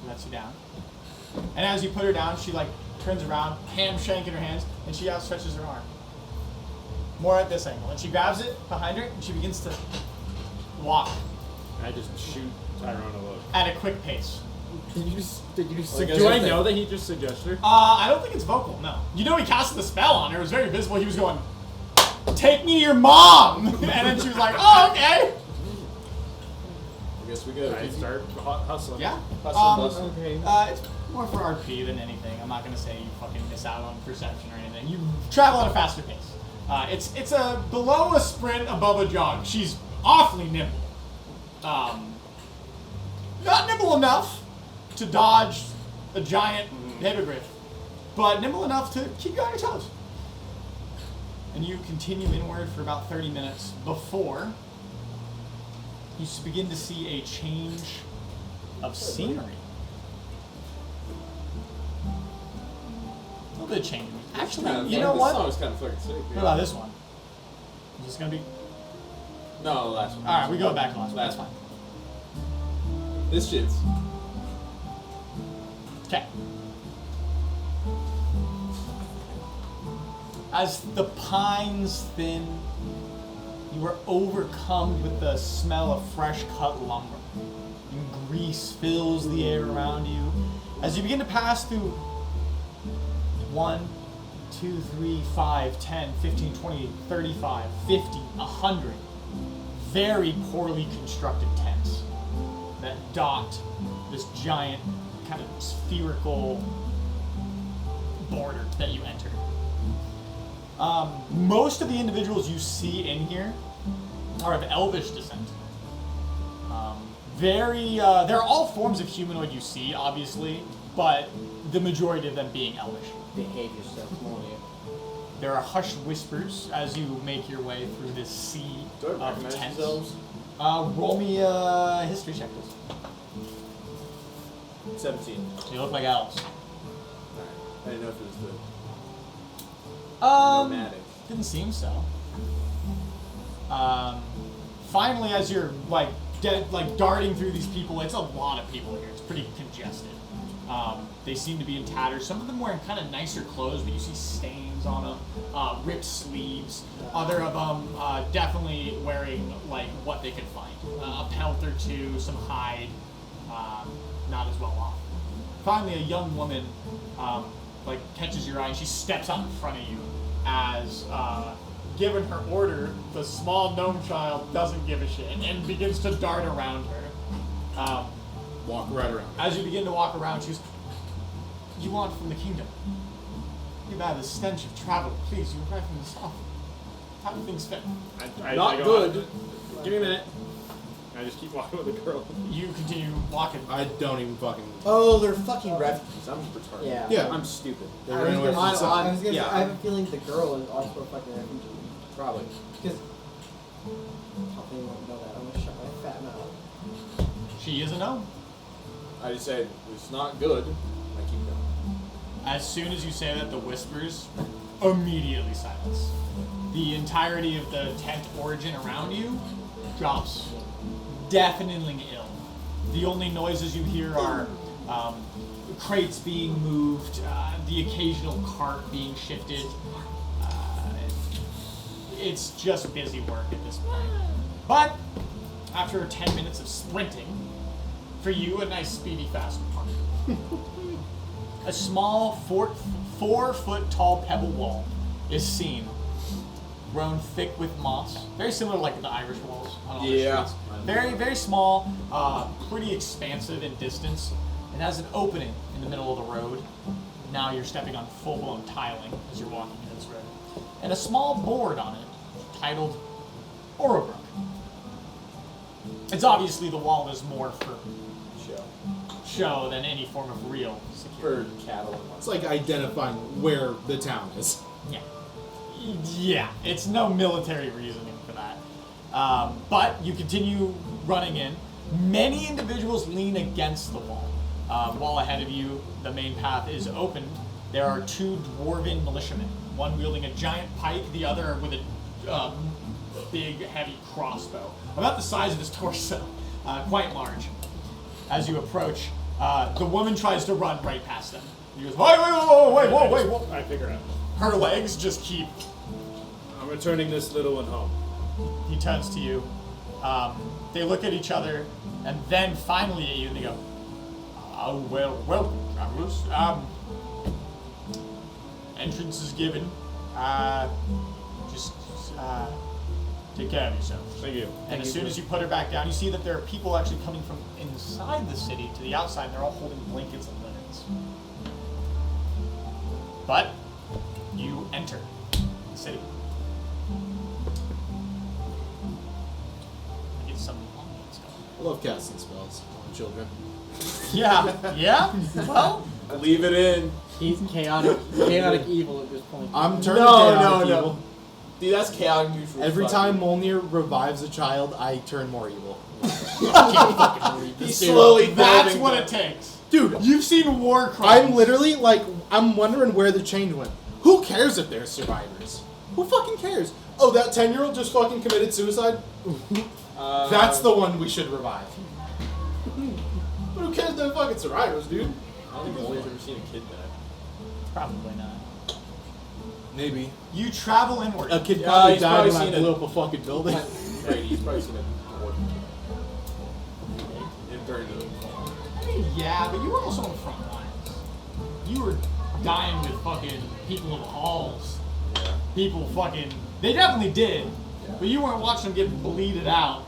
Speaker 3: She lets you down. And as you put her down, she like turns around, ham shank in her hands, and she outstretches her arm. More at this angle. And she grabs it behind her, and she begins to walk
Speaker 2: I just shoot Tyrone a look.
Speaker 3: at a quick pace.
Speaker 6: Did you just
Speaker 5: Like,
Speaker 2: Do I know that he just suggested her?
Speaker 3: I don't think it's vocal, no. You know he casted the spell on her. It was very visible. He was going, take me to your mom. And then she was like, oh, okay.
Speaker 5: I guess we go.
Speaker 2: I start hustling.
Speaker 3: Yeah.
Speaker 5: Hustling, bustling.
Speaker 3: It's more for RP than anything. I'm not gonna say you fucking miss out on perception or anything. You travel at a faster pace. It's a below a sprint, above a jog. She's awfully nimble. Not nimble enough to dodge a giant hippogriff, but nimble enough to keep you on your toes. And you continue inward for about 30 minutes before you begin to see a change of scenery. A little bit of change. Actually, you know
Speaker 5: This
Speaker 3: what?
Speaker 5: song is kind of fucking sick.
Speaker 3: What about this one? Is this gonna be?
Speaker 5: No, the last one.
Speaker 3: All right, we go back to last one. That's
Speaker 5: Last
Speaker 3: fine.
Speaker 5: This shit's.
Speaker 3: Okay. As the pines thin, you are overcome with the smell of fresh cut lumber. And grease fills the air around you. As you begin to pass through 1, 2, 3, 5, 10, 15, 20, 35, 50, 100 very poorly constructed tents that dot this giant kind of spherical border that you enter. Most of the individuals you see in here are of elvish descent. They're all forms of humanoid you see, obviously, but the majority of them being elvish.
Speaker 6: Behave yourself, won't you?
Speaker 3: There are hushed whispers as you make your way through this sea
Speaker 5: Do I
Speaker 3: of
Speaker 5: recognize
Speaker 3: tents.
Speaker 5: themselves?
Speaker 3: Roll me a history check, please.
Speaker 5: 17.
Speaker 3: You look like elves.
Speaker 5: Alright. I didn't know if it was the nomadic.
Speaker 3: Didn't seem so. Finally, as you're like darting through these people, it's a lot of people here. It's pretty congested. They seem to be in tatters. Some of them wearing kind of nicer clothes, but you see stains on them, ripped sleeves. Other of them definitely wearing like what they could find, a pelt or two, some hide, not as well off. Finally, a young woman catches your eye, and she steps out in front of you as, given her order, the small gnome child doesn't give a shit and begins to dart around her.
Speaker 8: Walk right around.
Speaker 3: As you begin to walk around, she goes, "You want from the kingdom? You have the stench of travel. Please, you arrive from the south. How do things fit?"
Speaker 5: Not
Speaker 2: I go
Speaker 5: good.
Speaker 2: out. Give me a minute. I just keep walking with the girl.
Speaker 3: You continue walking.
Speaker 8: I don't even fucking.
Speaker 4: Oh, they're fucking refugees. I'm retarded.
Speaker 6: Yeah.
Speaker 8: Yeah.
Speaker 5: I'm stupid.
Speaker 8: They're
Speaker 4: I was
Speaker 8: running away
Speaker 4: gonna
Speaker 8: from
Speaker 4: say-
Speaker 8: the
Speaker 4: I
Speaker 8: sun.
Speaker 4: was gonna say,
Speaker 5: Yeah.
Speaker 4: I have a feeling the girl is also a fucking refugee.
Speaker 5: Probably.
Speaker 4: Because how can you not know that? I'm gonna shut my fat mouth.
Speaker 3: She is a gnome.
Speaker 5: I just said it's not good. I keep going.
Speaker 3: As soon as you say that, the whispers immediately silence. The entirety of the tent origin around you drops deafeningly ill. The only noises you hear are crates being moved, the occasional cart being shifted. It's just busy work at this point. But after 10 minutes of sprinting, for you, a nice, speedy, fast park. A small 4-foot tall pebble wall is seen, grown thick with moss, very similar like the Irish walls on all the
Speaker 5: Yeah.
Speaker 3: streets. Very, very small, pretty expansive in distance. It has an opening in the middle of the road. Now you're stepping on full-blown tiling as you're walking into this road. And a small board on it titled Orobrook. It's obviously the wall is more for show than any form of real security.
Speaker 5: For cattle and
Speaker 8: It's like identifying where the town is.
Speaker 3: Yeah, it's no military reasoning for that. But you continue running in. Many individuals lean against the wall. While ahead of you, the main path is open. There are 2 dwarven militiamen, one wielding a giant pike, the other with a big, heavy crossbow, about the size of his torso, quite large. As you approach, the woman tries to run right past them. He goes, wait, whoa.
Speaker 2: I figure out.
Speaker 3: Her legs just keep.
Speaker 2: I'm returning this little one home.
Speaker 3: He turns to you. They look at each other, and then finally at you, and they go, welcome, travelers. Entrance is given. Just take care of yourself.
Speaker 2: Thank you.
Speaker 3: And as soon as you put her back down, you see that there are people actually coming from inside the city to the outside, and they're all holding blankets and linens. But you enter the city. Get some ambience going.
Speaker 8: I love casting spells on children.
Speaker 3: Yeah, yeah. Well,
Speaker 2: Leave it in.
Speaker 6: He's chaotic evil at this point.
Speaker 8: I'm turning
Speaker 2: No,
Speaker 8: chaotic
Speaker 2: no,
Speaker 8: evil.
Speaker 2: no. Dude, that's chaotic neutral.
Speaker 8: Every
Speaker 2: Fuck
Speaker 8: time
Speaker 2: you.
Speaker 8: Molnir revives a child, I turn more evil.
Speaker 2: He's slowly
Speaker 3: that's
Speaker 2: building
Speaker 3: what
Speaker 2: the-
Speaker 3: it takes.
Speaker 8: Dude,
Speaker 3: You've seen war crimes.
Speaker 8: I'm literally like, I'm wondering where the change went. Who cares if they're survivors? Who fucking cares? Oh, that 10-year-old just fucking committed suicide? That's the one we should revive. But who cares if they're fucking survivors, dude?
Speaker 2: I don't think Molly's ever seen a kid die.
Speaker 3: Probably not.
Speaker 8: Maybe.
Speaker 3: You travel inward.
Speaker 8: A kid
Speaker 2: Yeah,
Speaker 8: probably
Speaker 2: he's
Speaker 8: died
Speaker 2: probably
Speaker 8: when I
Speaker 2: seen
Speaker 8: blew
Speaker 2: it.
Speaker 8: up a fucking building.
Speaker 2: Right, he's probably seen a war. And during the
Speaker 3: Yeah, but you were also on the front lines. You were dying with fucking people of the halls.
Speaker 2: yeah.
Speaker 3: People fucking... They definitely did. But you weren't watching them get bleeded out.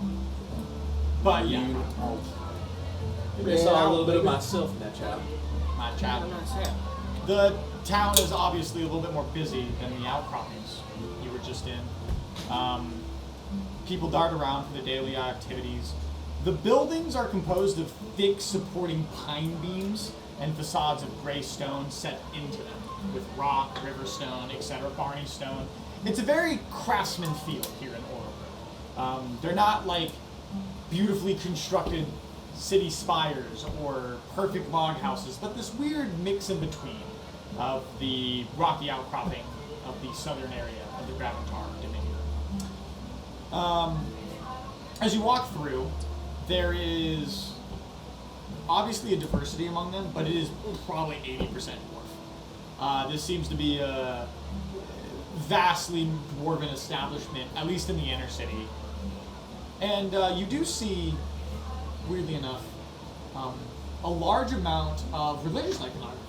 Speaker 3: But yeah.
Speaker 2: Maybe I saw a little bit of myself in that child.
Speaker 3: Not chatting. The town is obviously a little bit more busy than the outcroppings you were just in. People dart around for the daily activities. The buildings are composed of thick supporting pine beams and facades of gray stone set into them, with rock, river stone, etc., Barney stone. It's a very craftsman feel here in Oral. They're not like beautifully constructed city spires or perfect log houses, but this weird mix in between of the rocky outcropping of the southern area of the Gravitar Dominion. As you walk through, there is obviously a diversity among them, but it is probably 80% dwarf. This seems to be a vastly dwarven establishment, at least in the inner city. And you do see, weirdly enough, a large amount of religious iconography.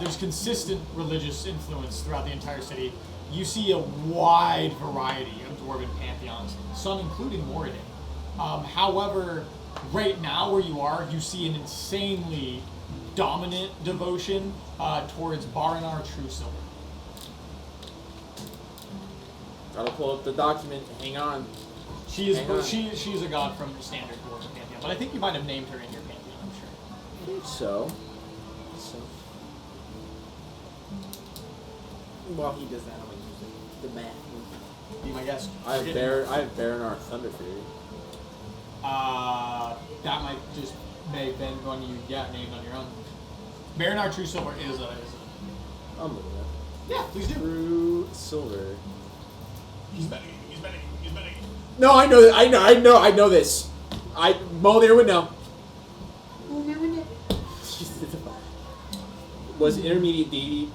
Speaker 3: There's consistent religious influence throughout the entire city. You see a wide variety of dwarven pantheons, some including Moradin. However, right now where you are, you see an insanely dominant devotion towards Barinar True Silver.
Speaker 2: Gotta pull up the document. Hang on.
Speaker 3: She is
Speaker 2: Hang on.
Speaker 3: she's a god from the standard dwarven pantheon, but I think you might have named her in your pantheon. I'm sure.
Speaker 2: I think so.
Speaker 6: Well, he does that on using the math.
Speaker 3: Be my guest.
Speaker 2: I have Baronar Thunder Fury.
Speaker 3: That might just may have been one you got named on your own. Barinar True Silver is a
Speaker 2: I'm moving
Speaker 3: yeah, please do.
Speaker 2: True Silver.
Speaker 3: He's betting.
Speaker 2: No, I know that. I know this. Molnir would know. Was intermediate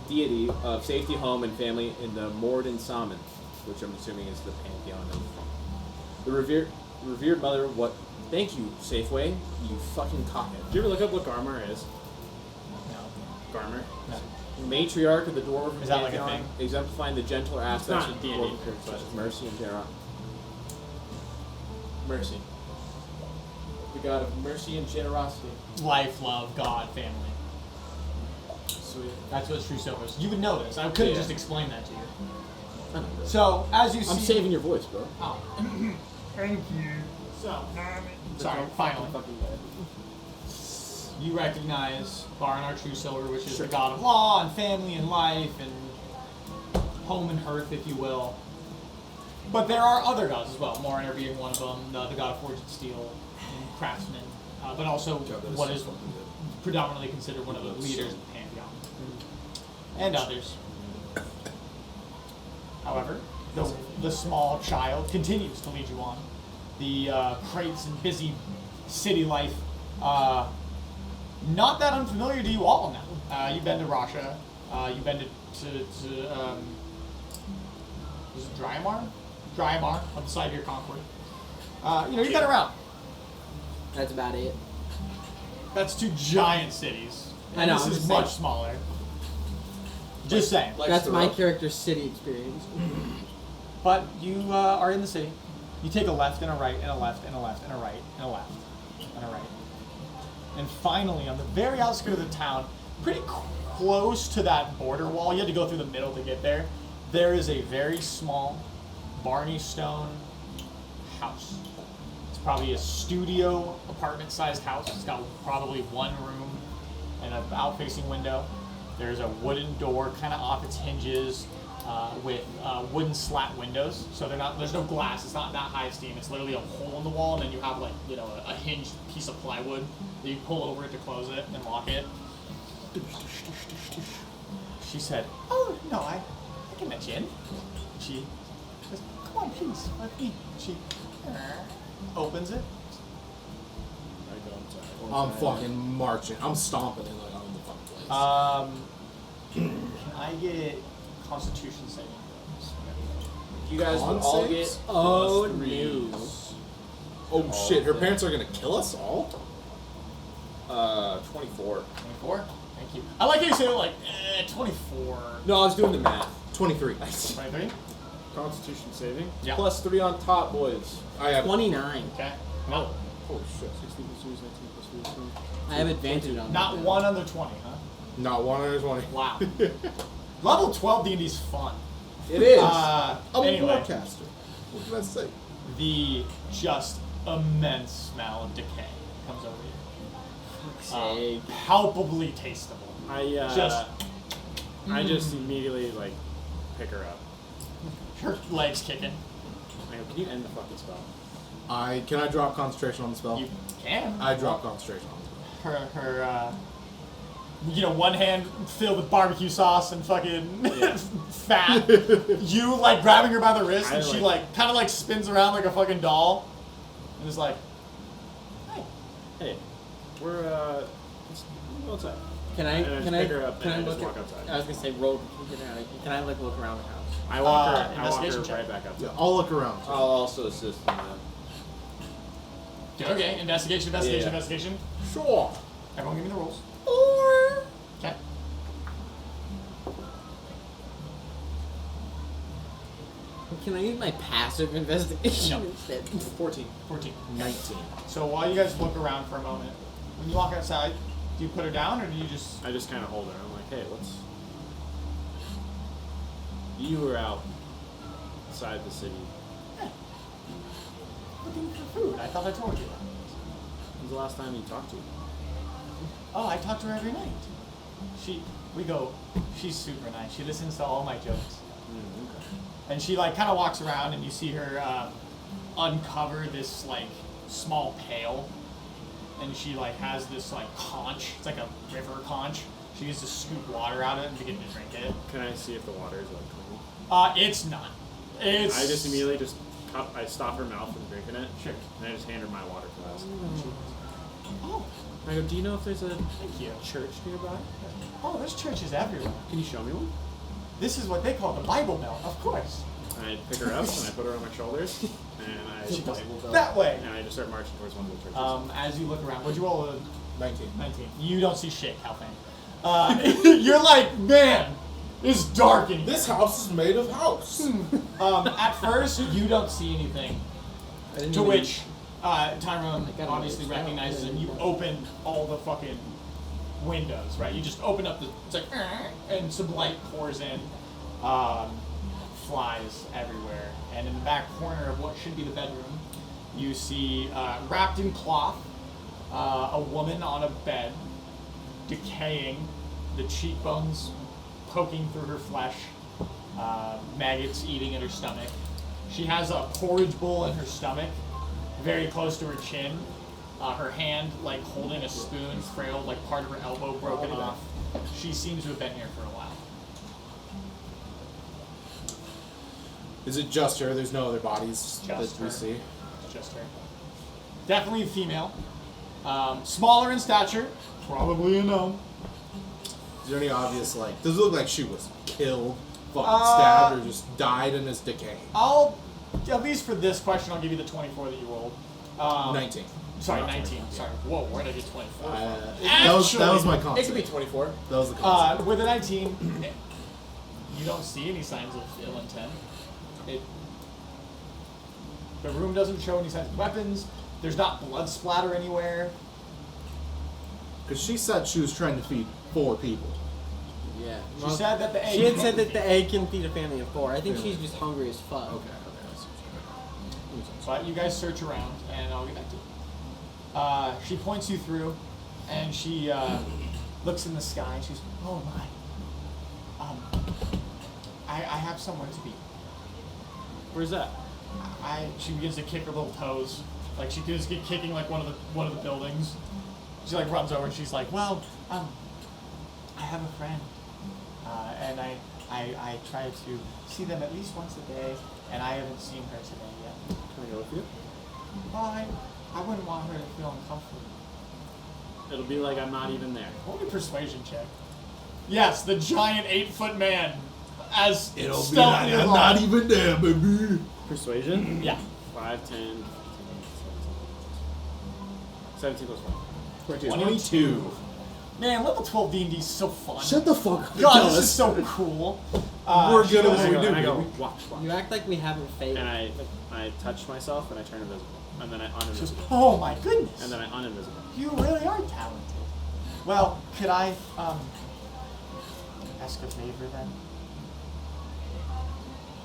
Speaker 2: deity of safety, home, and family in the Morden Saman, which I'm assuming is the pantheon of the revered mother. What? Thank you, Safeway. You fucking cockhead. Did you ever look up what Garmar is?
Speaker 3: No.
Speaker 2: Garmar.
Speaker 3: No.
Speaker 2: Matriarch of the Dwarven
Speaker 3: Is that like a
Speaker 2: pantheon,
Speaker 3: thing?
Speaker 2: exemplifying the gentler aspects
Speaker 6: not
Speaker 2: of
Speaker 6: D&D,
Speaker 2: dwarven characters such as mercy and generosity. Mercy. The god of mercy and generosity.
Speaker 3: Life, love, God, family.
Speaker 2: Sweet.
Speaker 3: That's what True Silver is. You would know this. I couldn't
Speaker 2: Yeah.
Speaker 3: just explain that to you.
Speaker 2: I know this.
Speaker 3: So, as you see...
Speaker 2: I'm saving your voice, bro.
Speaker 3: Oh. Thank you. So, sorry, finally. You recognize Barinar True Silver, which is the god of law and family and life and home and hearth, if you will. But there are other gods as well, Moraner being one of them, the god of forged steel and craftsman, but also what is predominantly considered one of the leaders of the pantheon, and others. However, the small child continues to lead you on. The crates and busy city life, not that unfamiliar to you all now. You've been to Rasha, you've been to is it Dryamar? Dryamar, on the side of your Concord. You've been around.
Speaker 6: That's about it.
Speaker 3: That's two giant cities.
Speaker 6: I know,
Speaker 3: This
Speaker 6: I'm
Speaker 3: is
Speaker 6: just
Speaker 3: much
Speaker 6: saying.
Speaker 3: smaller. Just saying.
Speaker 6: That's my character's city experience.
Speaker 3: But you are in the city. You take a left and a right and a left and a left and a right and a left and a right. And finally, on the very outskirts of the town, pretty close to that border wall, you had to go through the middle to get there, there is a very small Barney Stone house. It's probably a studio apartment-sized house. It's got probably one room and an out-facing window. There's a wooden door kind of off its hinges with wooden slat windows. So there's no glass. It's not that high steam. It's literally a hole in the wall, and then you have like, you know, a hinged piece of plywood that you pull over it to close it and lock it. She said, "Oh no, I can let you in." She says, "Come on, please, let me." She opens it.
Speaker 2: I go inside.
Speaker 8: I'm fucking marching. I'm stomping in like on the fucking place.
Speaker 3: Can I get Constitution saving throws?
Speaker 2: You guys will
Speaker 8: Con
Speaker 2: all
Speaker 8: saves?
Speaker 2: get
Speaker 6: Oh,
Speaker 2: plus 3s.
Speaker 8: Oh shit! Her parents are gonna kill us all.
Speaker 2: 24.
Speaker 3: 24. Thank you. I like how you say it like 24.
Speaker 2: No, I was doing the math.
Speaker 8: 23.
Speaker 3: 23.
Speaker 2: Constitution saving.
Speaker 3: Yeah.
Speaker 2: Plus 3 on top, boys.
Speaker 8: I have
Speaker 6: 29.
Speaker 3: Okay. No.
Speaker 2: Holy shit. 16 plus 2 is 19 plus 3 is 20.
Speaker 6: I have advantage on
Speaker 3: Not
Speaker 6: that.
Speaker 3: one under 20, huh?
Speaker 8: not 120.
Speaker 3: Wow. Level 12 D&D is fun.
Speaker 2: It is.
Speaker 8: I'm a
Speaker 3: Anyway,
Speaker 8: forecaster. What can I say?
Speaker 3: the just immense smell of decay comes over you.
Speaker 6: Sake.
Speaker 3: Palpably tasteable.
Speaker 2: I just immediately like pick her up.
Speaker 3: Her legs kicking.
Speaker 2: I go, can you end the fucking spell?
Speaker 8: Can I drop concentration on the spell?
Speaker 3: You can.
Speaker 8: I drop concentration on the spell.
Speaker 3: Her you know, one hand filled with barbecue sauce and fucking fat. You like grabbing her by the wrist, and she like kind of like spins around like a fucking doll, and is like, "Hey,
Speaker 2: Hey, we're let's go outside.
Speaker 6: Can I
Speaker 2: And I pick her up
Speaker 6: can
Speaker 2: and
Speaker 6: I
Speaker 2: I just
Speaker 6: look
Speaker 2: walk
Speaker 6: at,
Speaker 2: outside.
Speaker 6: I was gonna say roll. Can I like look around the house?
Speaker 2: I walk her
Speaker 3: investigation check.
Speaker 2: right back outside.
Speaker 8: Yeah, I'll look around.
Speaker 5: I'll also assist in that.
Speaker 3: okay, investigation,
Speaker 2: Yeah.
Speaker 3: investigation.
Speaker 8: Sure.
Speaker 3: Everyone, give me the rules." Okay.
Speaker 6: Can I use my passive investigation
Speaker 3: No.
Speaker 6: instead?
Speaker 3: 14.
Speaker 8: 19.
Speaker 3: So while you guys look around for a moment, when you walk outside, do you put her down or do you just?
Speaker 2: I just kind of hold her. I'm like, hey, you were outside the city.
Speaker 3: Looking for food. I thought I told you.
Speaker 2: When's the last time you talked to her?
Speaker 3: Oh, I talk to her every night. She's super nice. She listens to all my jokes.
Speaker 2: Okay.
Speaker 3: And she like kind of walks around and you see her uncover this like small pail. And she like has this like conch. It's like a river conch. She used to scoop water out of it and begin to drink it.
Speaker 2: Can I see if the water is like clean?
Speaker 3: It's not. It's.
Speaker 2: I just immediately I stop her mouth from drinking it.
Speaker 3: Sure.
Speaker 2: And I just hand her my water flask.
Speaker 3: Oh,
Speaker 2: I go, do you know if there's a
Speaker 3: thank you.
Speaker 2: church nearby?
Speaker 3: Oh, there's churches everywhere.
Speaker 2: Can you show me one?
Speaker 3: This is what they call the Bible Belt, of course.
Speaker 2: And I pick her up and I put her on my shoulders and
Speaker 3: She goes that way.
Speaker 2: I just start marching towards one of the churches.
Speaker 3: As you look around, would you roll a
Speaker 8: 19.
Speaker 3: 19? You don't see shit, Calfan. You're like, man, it's dark in here.
Speaker 8: This house is made of house.
Speaker 3: At first, you don't see anything.
Speaker 6: I didn't
Speaker 3: To
Speaker 6: even-
Speaker 3: which Tyrone
Speaker 6: I gotta
Speaker 3: obviously
Speaker 6: notice that.
Speaker 3: recognizes, and you open all the fucking windows, right? You just open up it's like, and some light pours in. Flies everywhere. And in the back corner of what should be the bedroom, you see, wrapped in cloth, a woman on a bed, decaying, the cheekbones poking through her flesh, maggots eating at her stomach. She has a porridge bowl in her stomach, very close to her chin. Her hand, like holding a spoon, frail, like part of her elbow broken off. She seems to have been here for a while.
Speaker 8: Is it just her? There's no other bodies
Speaker 3: Just
Speaker 8: that we
Speaker 3: her.
Speaker 8: see?
Speaker 3: It's just her. Definitely a female. Smaller in stature, probably a gnome.
Speaker 8: Is there any obvious, like, does it look like she was killed, fucking stabbed, or just died and is decaying?
Speaker 3: At least for this question, I'll give you the 24 that you rolled.
Speaker 8: 19.
Speaker 3: Sorry, 19. Sorry. Whoa, where did I get 24 from?
Speaker 8: That was my
Speaker 5: It could be
Speaker 8: concept.
Speaker 5: 24.
Speaker 8: That was the concept.
Speaker 3: With a 19, You don't see any signs of ill intent. The room doesn't show any signs of weapons. There's not blood splatter anywhere.
Speaker 8: Because she said she was trying to feed 4 people.
Speaker 6: Yeah.
Speaker 3: She said that the egg.
Speaker 6: She had said that the egg can feed a family of 4. I think she's just hungry as fuck.
Speaker 8: Okay.
Speaker 3: But you guys search around, and I'll get back to it. She points you through, and she looks in the sky, and she's, oh my. I have somewhere to be.
Speaker 2: Where's that?
Speaker 3: She begins to kick her little toes, like she just get kicking like one of the buildings. She like runs over and she's like, well, I have a friend, and I try to see them at least once a day, and I haven't seen her today yet.
Speaker 2: Can I go with you?
Speaker 3: Well, I wouldn't want her to feel uncomfortable.
Speaker 2: It'll be like I'm not even there.
Speaker 3: Roll me a persuasion check. Yes, the giant 8-foot man, as
Speaker 8: It'll be
Speaker 3: stealthy
Speaker 8: like
Speaker 3: as
Speaker 8: I'm not even there, baby.
Speaker 2: Persuasion?
Speaker 3: Yeah.
Speaker 2: 5, 10, 17 plus 1.
Speaker 3: 22. Man, level 12 D&D is so fun.
Speaker 8: Shut the fuck up.
Speaker 3: God, this is so cool.
Speaker 8: We're
Speaker 3: she
Speaker 8: good at
Speaker 3: goes-
Speaker 8: what we do,
Speaker 2: And I go,
Speaker 8: baby.
Speaker 2: watch.
Speaker 6: You act like we haven't failed.
Speaker 2: And I touch myself and I turn invisible. And then I
Speaker 3: She goes,
Speaker 2: uninvisible.
Speaker 3: oh my goodness.
Speaker 2: And then I uninvisible.
Speaker 3: You really are talented. Well, could I, ask a favor then?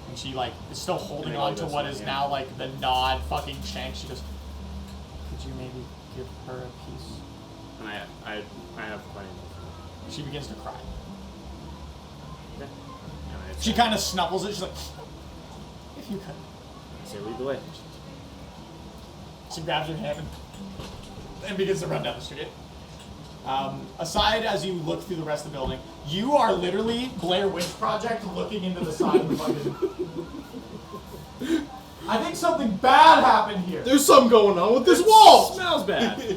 Speaker 3: And she, like, is still holding
Speaker 2: And I go
Speaker 3: on
Speaker 2: like
Speaker 3: to
Speaker 2: this,
Speaker 3: what is
Speaker 2: yeah.
Speaker 3: now, like, the nod fucking shank. She goes, could you maybe give her a piece?
Speaker 2: And I have plenty of.
Speaker 3: She begins to cry.
Speaker 2: Okay. And I
Speaker 3: She kind of snuffles it. She's like, if you could.
Speaker 2: say lead the way.
Speaker 3: She grabs her hand and begins to run down the street. Aside, as you look through the rest of the building, you are literally Blair Witch Project looking into the side of the fucking... I think something bad happened here.
Speaker 8: There's something going on with this wall.
Speaker 2: Smells bad.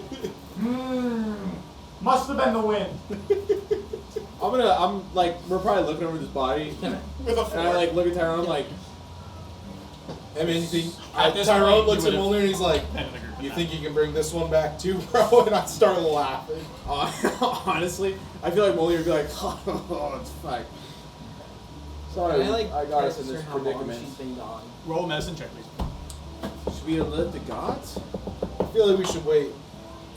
Speaker 3: Must have been the wind.
Speaker 5: I'm like, we're probably looking over this body.
Speaker 3: With a
Speaker 5: And I
Speaker 3: fork.
Speaker 5: like look at Tyrone, I'm like,
Speaker 7: I mean,
Speaker 3: At this
Speaker 7: Tyrone
Speaker 3: point,
Speaker 7: looks
Speaker 3: you
Speaker 7: at
Speaker 3: would've
Speaker 7: Mulder and he's like,
Speaker 3: ended the group with
Speaker 7: you
Speaker 3: that.
Speaker 7: think you can bring this one back too, bro? And I start laughing.
Speaker 5: honestly, I feel like Molly would be like, oh, it's fine. Sorry,
Speaker 6: Can
Speaker 5: I got us in
Speaker 6: text
Speaker 5: this
Speaker 6: her how long
Speaker 5: predicament.
Speaker 6: she's been gone?
Speaker 3: Roll a medicine check, please.
Speaker 5: Should we alert the gods?
Speaker 7: I feel like we should wait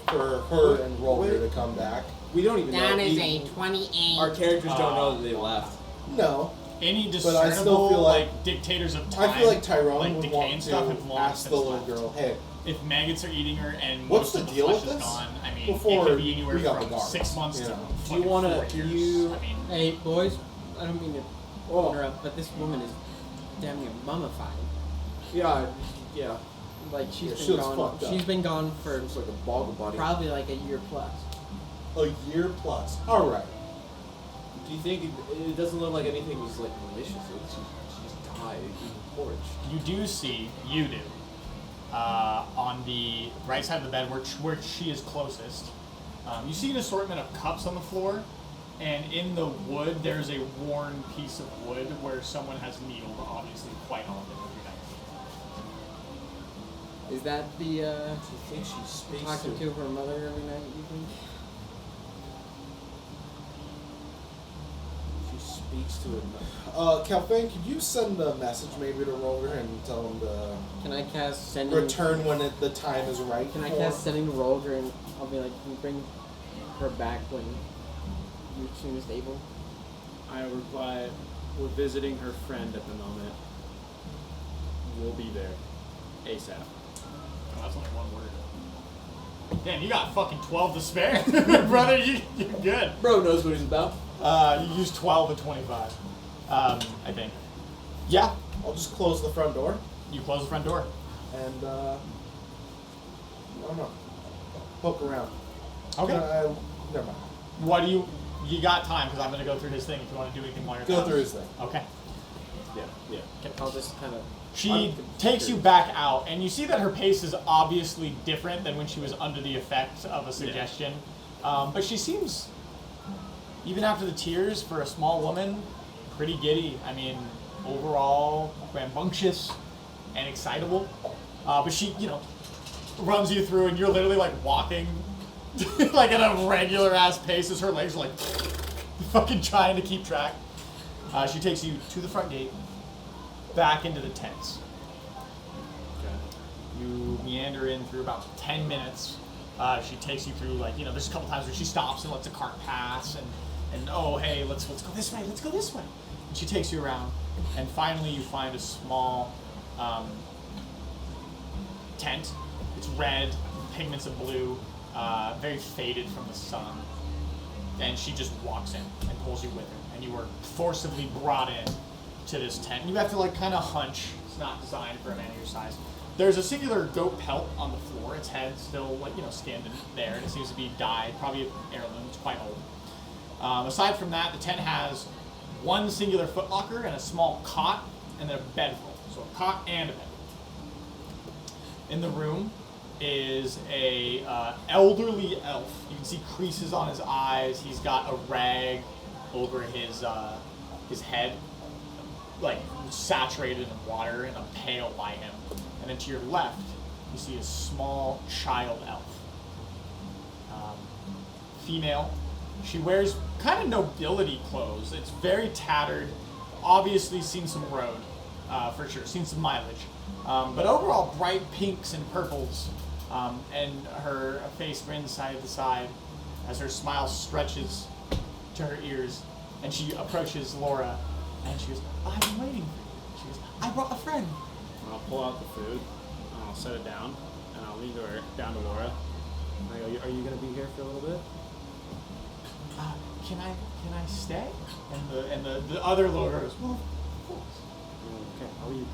Speaker 7: for her and Roller to come back.
Speaker 5: We don't even know.
Speaker 9: That is
Speaker 5: We-
Speaker 9: a 28.
Speaker 5: Our characters don't know that they left.
Speaker 7: No.
Speaker 3: Any
Speaker 7: But I
Speaker 3: discernible
Speaker 7: still feel like-
Speaker 3: dictators of time,
Speaker 7: I feel like Tyrone
Speaker 3: like
Speaker 7: would
Speaker 3: decay
Speaker 7: want
Speaker 3: and stuff,
Speaker 7: to
Speaker 3: have long
Speaker 7: ask the
Speaker 3: since
Speaker 7: little
Speaker 3: left.
Speaker 7: girl, hey,
Speaker 3: If maggots are eating her and
Speaker 7: What's
Speaker 3: most
Speaker 7: the
Speaker 3: of
Speaker 7: deal
Speaker 3: the
Speaker 7: with
Speaker 3: flesh is
Speaker 7: this?
Speaker 3: gone, I mean,
Speaker 7: Before
Speaker 3: it could be anywhere
Speaker 7: we got
Speaker 3: from
Speaker 7: regardless,
Speaker 3: 6 months
Speaker 7: you
Speaker 3: to
Speaker 7: know.
Speaker 5: Do you
Speaker 3: fucking
Speaker 5: wanna
Speaker 3: 4 years.
Speaker 5: you-
Speaker 3: I mean,
Speaker 6: Hey, boys, I don't mean to interrupt, but this woman is damn near mummified.
Speaker 5: Yeah.
Speaker 6: Like,
Speaker 7: Yeah,
Speaker 6: she's
Speaker 7: she
Speaker 6: been
Speaker 7: looks
Speaker 6: gone.
Speaker 7: fucked up.
Speaker 6: She's been gone for
Speaker 5: It's like a boggle body.
Speaker 6: probably like a year plus.
Speaker 7: a year plus. All right.
Speaker 5: Do you think it doesn't look like anything was like malicious? It looks like she just died eating porridge.
Speaker 3: you do see, on the right side of the bed where she is closest, you see an assortment of cups on the floor, and in the wood there's a worn piece of wood where someone has needled, obviously quite often every night.
Speaker 6: Is that the
Speaker 5: Do you think she speaks
Speaker 6: talking
Speaker 5: to?
Speaker 6: to her mother every night? You think?
Speaker 5: She speaks to it.
Speaker 7: Kelvin, could you send a message maybe to Roller and tell him to
Speaker 6: Can I cast sending?
Speaker 7: return when the time is right?
Speaker 6: Can I
Speaker 7: for-
Speaker 6: cast sending to Roger and I'll be like, can you bring her back when you're soonest able?
Speaker 2: I reply, we're visiting her friend at the moment. We'll be there. ASAP.
Speaker 3: Oh, that's only one word. Damn, you got fucking 12 to spare, brother. You're good.
Speaker 5: Bro knows what he's about.
Speaker 3: You used 12 and 25, I think. Yeah,
Speaker 7: I'll just close the front door
Speaker 3: you close the front door.
Speaker 7: and I don't know. Poke around.
Speaker 3: Okay.
Speaker 7: Never mind.
Speaker 3: What do you got time, because I'm going to go through his thing if you want to do anything while you're
Speaker 7: Go
Speaker 3: gone.
Speaker 7: through his thing.
Speaker 3: Okay.
Speaker 2: Yeah.
Speaker 6: I'll just kind of.
Speaker 3: She takes you back out, and you see that her pace is obviously different than when she was under the effect of a suggestion. But she seems, even after the tears, for a small woman, pretty giddy. I mean, overall, rambunctious and excitable. But she, runs you through, and you're literally like walking like at a regular ass pace as her legs are like fucking trying to keep track. She takes you to the front gate, back into the tents.
Speaker 2: Okay.
Speaker 3: You meander in through about 10 minutes. She takes you through, like, there's a couple times where she stops and lets a cart pass, and oh, hey, let's go this way, let's go this way. And she takes you around, and finally you find a small tent. It's red, pigments of blue, very faded from the sun. And she just walks in and pulls you with her. And you were forcibly brought in to this tent. And you have to, like, kind of hunch. It's not designed for a man of your size. There's a singular goat pelt on the floor. Its head still, like, skinned in there. And it seems to be dyed, probably an heirloom. It's quite old. Aside from that, the tent has one singular footlocker and a small cot and then a bedroll. So a cot and a bedroll. In the room is a elderly elf. You can see creases on his eyes. He's got a rag over his head, like saturated in water and a pail by him. And then to your left, you see a small child elf. Female. She wears kind of nobility clothes. It's very tattered. Obviously seen some road, for sure. Seen some mileage. But overall, bright pinks and purples. And her face grins side to side as her smile stretches to her ears. And she approaches Laura, and she goes, I've been waiting for you. She goes, I brought a friend.
Speaker 2: I'll pull out the food, and I'll set it down, and I'll lean down to Laura. And I go, are you going to be here for a little bit?
Speaker 3: Can I stay? And the other Laura goes, well, of course.
Speaker 2: Okay,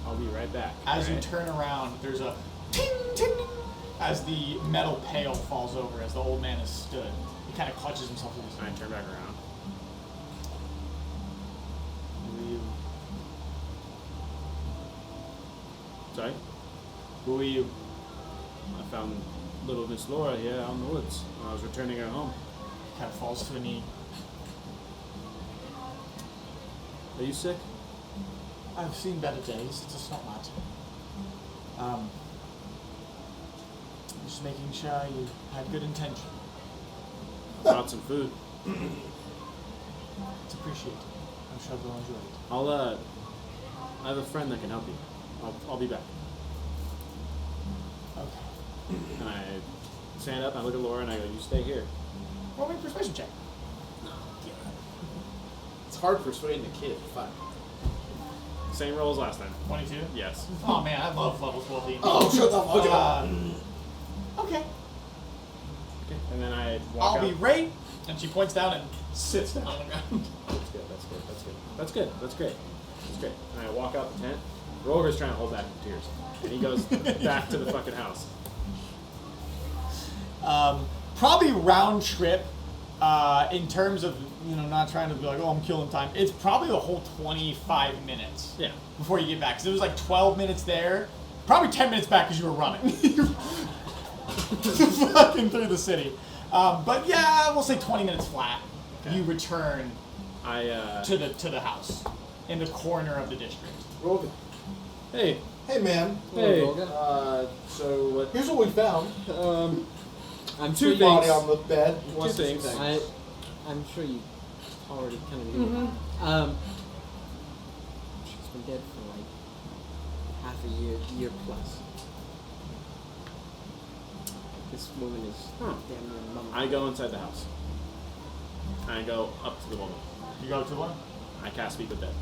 Speaker 2: I'll be right back.
Speaker 3: As you turn around, there's a ting, ting, as the metal pail falls over as the old man has stood. He kind of clutches himself with his
Speaker 2: And I turn back around. Sorry?
Speaker 3: Who are you?
Speaker 2: I found little Miss Laura here out in the woods when I was returning her home.
Speaker 3: Kind of falls to a knee.
Speaker 2: Are you sick?
Speaker 3: I've seen better days. It's a snot. Just making sure you had good intention.
Speaker 2: I brought some food.
Speaker 3: It's appreciated. I'm sure they'll enjoy it.
Speaker 2: I have a friend that can help you. I'll be back.
Speaker 3: Okay.
Speaker 2: And I stand up, and I look at Laura, and I go, you stay here.
Speaker 3: Roll me a persuasion check.
Speaker 5: It's hard persuading a kid. Fine.
Speaker 2: Same roll as last time.
Speaker 3: 22?
Speaker 2: Yes.
Speaker 3: Oh man, I love level 12 D&D.
Speaker 5: Oh, shut the fuck up.
Speaker 3: Okay.
Speaker 2: Okay. And then I walk
Speaker 3: I'll
Speaker 2: out.
Speaker 3: be right. And she points down and sits down on the ground.
Speaker 2: That's good. That's great. That's great. That's great. And I walk out the tent. Roger's trying to hold back the tears. And he goes back to the fucking house.
Speaker 3: Probably round trip, in terms of, not trying to be like, oh, I'm killing time. It's probably the whole 25 minutes.
Speaker 2: Yeah.
Speaker 3: Before you get back. Because it was like 12 minutes there. Probably 10 minutes back because you were running. Fucking through the city. But yeah, we'll say 20 minutes flat.
Speaker 2: Okay.
Speaker 3: You return to the house in the corner of the district.
Speaker 5: Rogan.
Speaker 2: Hey.
Speaker 4: Hey, man.
Speaker 2: Hey.
Speaker 5: So what?
Speaker 4: Here's what we found.
Speaker 6: I'm sure
Speaker 4: Two body on the bed.
Speaker 2: Two things.
Speaker 6: I'm sure you already kind of knew. She's been dead for like half a year plus. This woman is damn near mum.
Speaker 2: I go inside the house. I go up to the woman.
Speaker 3: You go to the one?
Speaker 2: I cast Speak with Dead.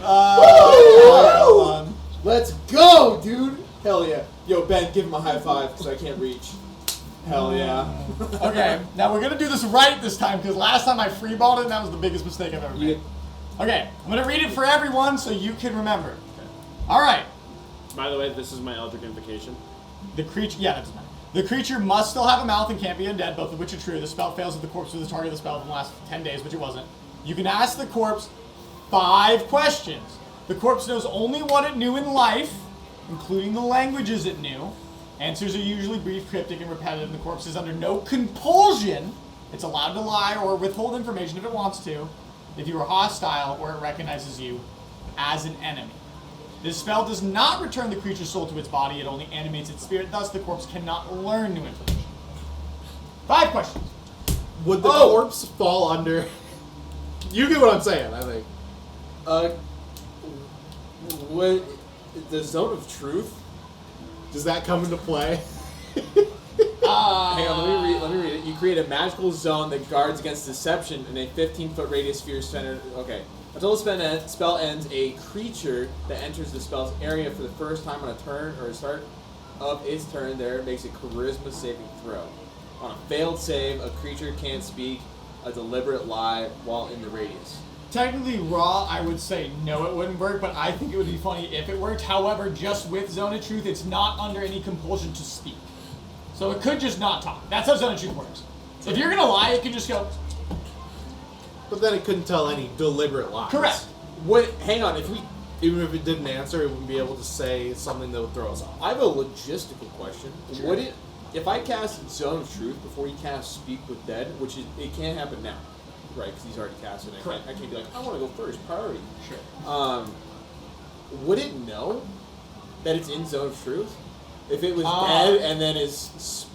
Speaker 3: Hold on.
Speaker 5: Let's go, dude. Hell yeah. Yo, Ben, give him a high five because I can't reach. Hell yeah.
Speaker 3: Okay, now we're gonna do this right this time because last time I freeballed it and that was the biggest mistake I've ever made. Okay, I'm gonna read it for everyone so you can remember.
Speaker 2: Okay.
Speaker 3: All right.
Speaker 2: By the way, this is my Eldritch Invocation.
Speaker 3: The creature, yeah, that doesn't matter. The creature must still have a mouth and can't be undead, both of which are true. The spell fails if the corpse was the target of the spell in the last 10 days, which it wasn't. You can ask the corpse 5 questions. The corpse knows only what it knew in life, including the languages it knew. Answers are usually brief, cryptic, and repetitive. The corpse is under no compulsion. It's allowed to lie or withhold information if it wants to, if you are hostile or it recognizes you as an enemy. This spell does not return the creature's soul to its body. It only animates its spirit. Thus, the corpse cannot learn new information. 5 questions.
Speaker 8: Would the corpse fall under? You get what I'm saying, I think.
Speaker 2: What the zone of truth?
Speaker 8: Does that come into play?
Speaker 2: Hang on, let me read it. You create a magical zone that guards against deception in a 15-foot radius sphere centered. Okay. Until the spell ends, a creature that enters the spell's area for the first time on a turn or a start of its turn there makes a charisma saving throw. On a failed save, a creature can't speak a deliberate lie while in the radius.
Speaker 3: Technically, raw, I would say no, it wouldn't work, but I think it would be funny if it worked. However, just with Zone of Truth, it's not under any compulsion to speak. So it could just not talk. That's how Zone of Truth works. If you're going to lie, it can just go...
Speaker 8: But then it couldn't tell any deliberate lies.
Speaker 3: Correct.
Speaker 2: Hang on,
Speaker 8: Even if it didn't answer, it wouldn't be able to say something that would throw us off.
Speaker 2: I have a logistical question.
Speaker 3: Sure.
Speaker 2: If I cast Zone of Truth before you cast Speak with Dead, which it can't happen now, right? Because he's already casted it. I can't be like, I want to go first, priority.
Speaker 3: Sure.
Speaker 2: Would it know that it's in Zone of Truth? If it was dead and then is...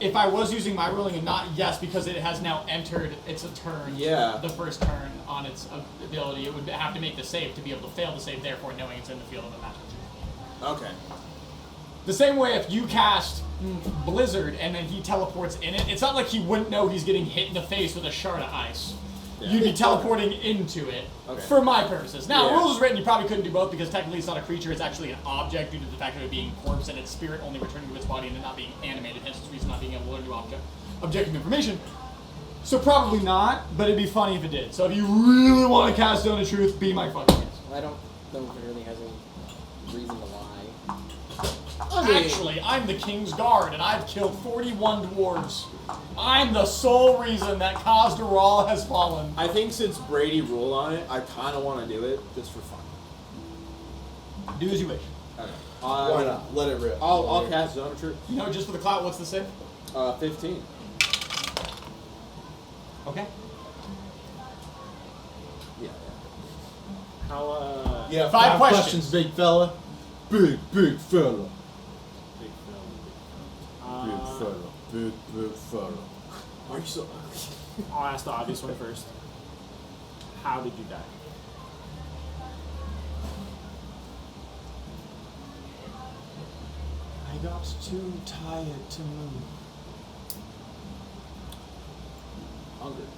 Speaker 3: If I was using my ruling and not, yes, because it has now entered its turn, the first turn on its ability, it would have to make the save to be able to fail the save, therefore knowing it's in the field of a magical truth.
Speaker 2: Okay.
Speaker 3: The same way if you cast Blizzard and then he teleports in it, it's not like he wouldn't know he's getting hit in the face with a shard of ice.
Speaker 2: Yeah.
Speaker 3: You'd be teleporting into it, for my purposes. Now, rules is written, you probably couldn't do both because technically it's not a creature, it's actually an object due to the fact of it being corpse and its spirit only returning to its body and it not being animated, hence the reason not being able to learn new objective information. So probably not, but it'd be funny if it did. So if you really want to cast Zone of Truth, be my fucking guest.
Speaker 6: I don't know if it really has any reason to lie.
Speaker 3: Actually, I'm the King's Guard, and I've killed 41 dwarves. I'm the sole reason that Khaz'Daral has fallen.
Speaker 2: I think since Brady ruled on it, I kind of want to do it just for fun.
Speaker 3: Do as you wish.
Speaker 2: Okay.
Speaker 7: Why not? Let it rip.
Speaker 2: I'll cast Zone of Truth.
Speaker 3: You know, just for the clout, what's the save?
Speaker 2: 15.
Speaker 3: Okay.
Speaker 2: Yeah. How,
Speaker 7: Yeah,
Speaker 3: 5 questions.
Speaker 7: big fella. Big fella. Big fella.
Speaker 2: Why are you so ugly?
Speaker 9: I'll ask the obvious one first. How did you die?
Speaker 3: I got too tired to move.
Speaker 2: Hunger.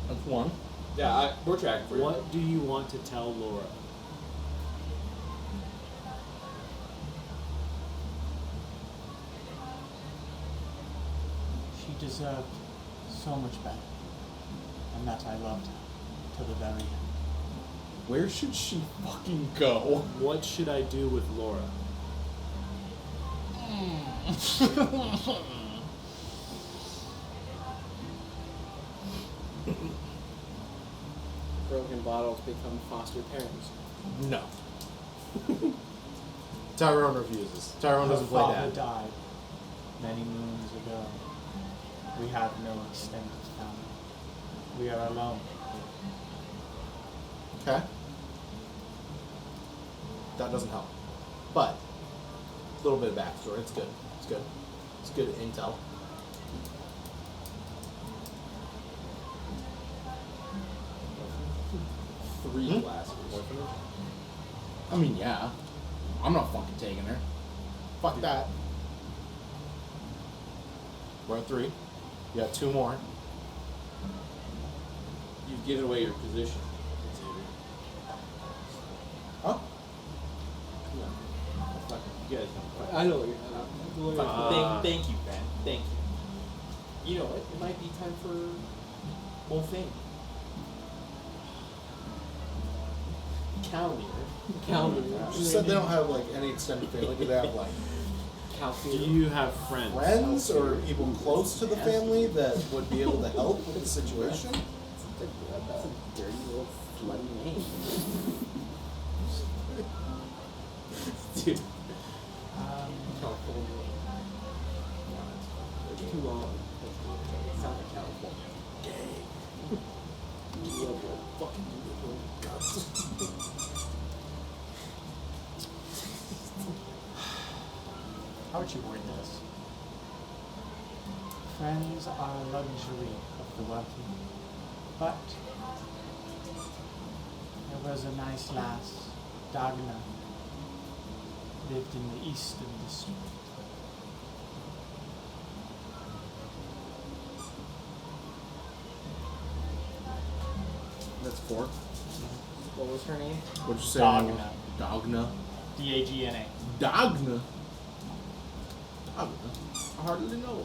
Speaker 7: That's one.
Speaker 2: Yeah, we're tracking for you.
Speaker 9: What do you want to tell Laura?
Speaker 3: She deserved so much better, and that I loved her to the very end.
Speaker 7: Where should she fucking go?
Speaker 9: What should I do with Laura?
Speaker 6: Broken bottles become foster parents.
Speaker 8: No. Tyrone refuses. Tyrone doesn't play
Speaker 3: Father
Speaker 8: dad.
Speaker 3: died many moons ago. We have no extended family. We are alone.
Speaker 8: Okay. That doesn't help. But, a little bit of backstory. It's good. It's good. It's good intel.
Speaker 2: Three glasses.
Speaker 8: I mean, yeah. I'm not fucking taking her. Fuck that. We're at 3. You got 2 more.
Speaker 2: You've given away your position.
Speaker 8: Huh?
Speaker 2: You guys know.
Speaker 6: I know what you're
Speaker 2: Thank you, Ben. Thank you. You know what? It might be time for more fame. Calendar.
Speaker 7: She said they don't have like any extended family. Do they have like
Speaker 9: Do you have friends?
Speaker 7: friends or people close to the family that would be able to help with the situation?
Speaker 6: That's a dirty little bloody name.
Speaker 2: Dude.
Speaker 6: Too long.
Speaker 2: It sounds like California.
Speaker 6: You love your fucking beautiful guts.
Speaker 3: How would you word this? Friends are a luxury of the wealthy, but there was a nice lass, Dagna, lived in the eastern district.
Speaker 5: That's 4.
Speaker 6: What was her name?
Speaker 5: What'd you say?
Speaker 3: Dagna.
Speaker 5: Dagna.
Speaker 3: D-A-G-N-A.
Speaker 5: Dagna. Dagna. I hardly know her.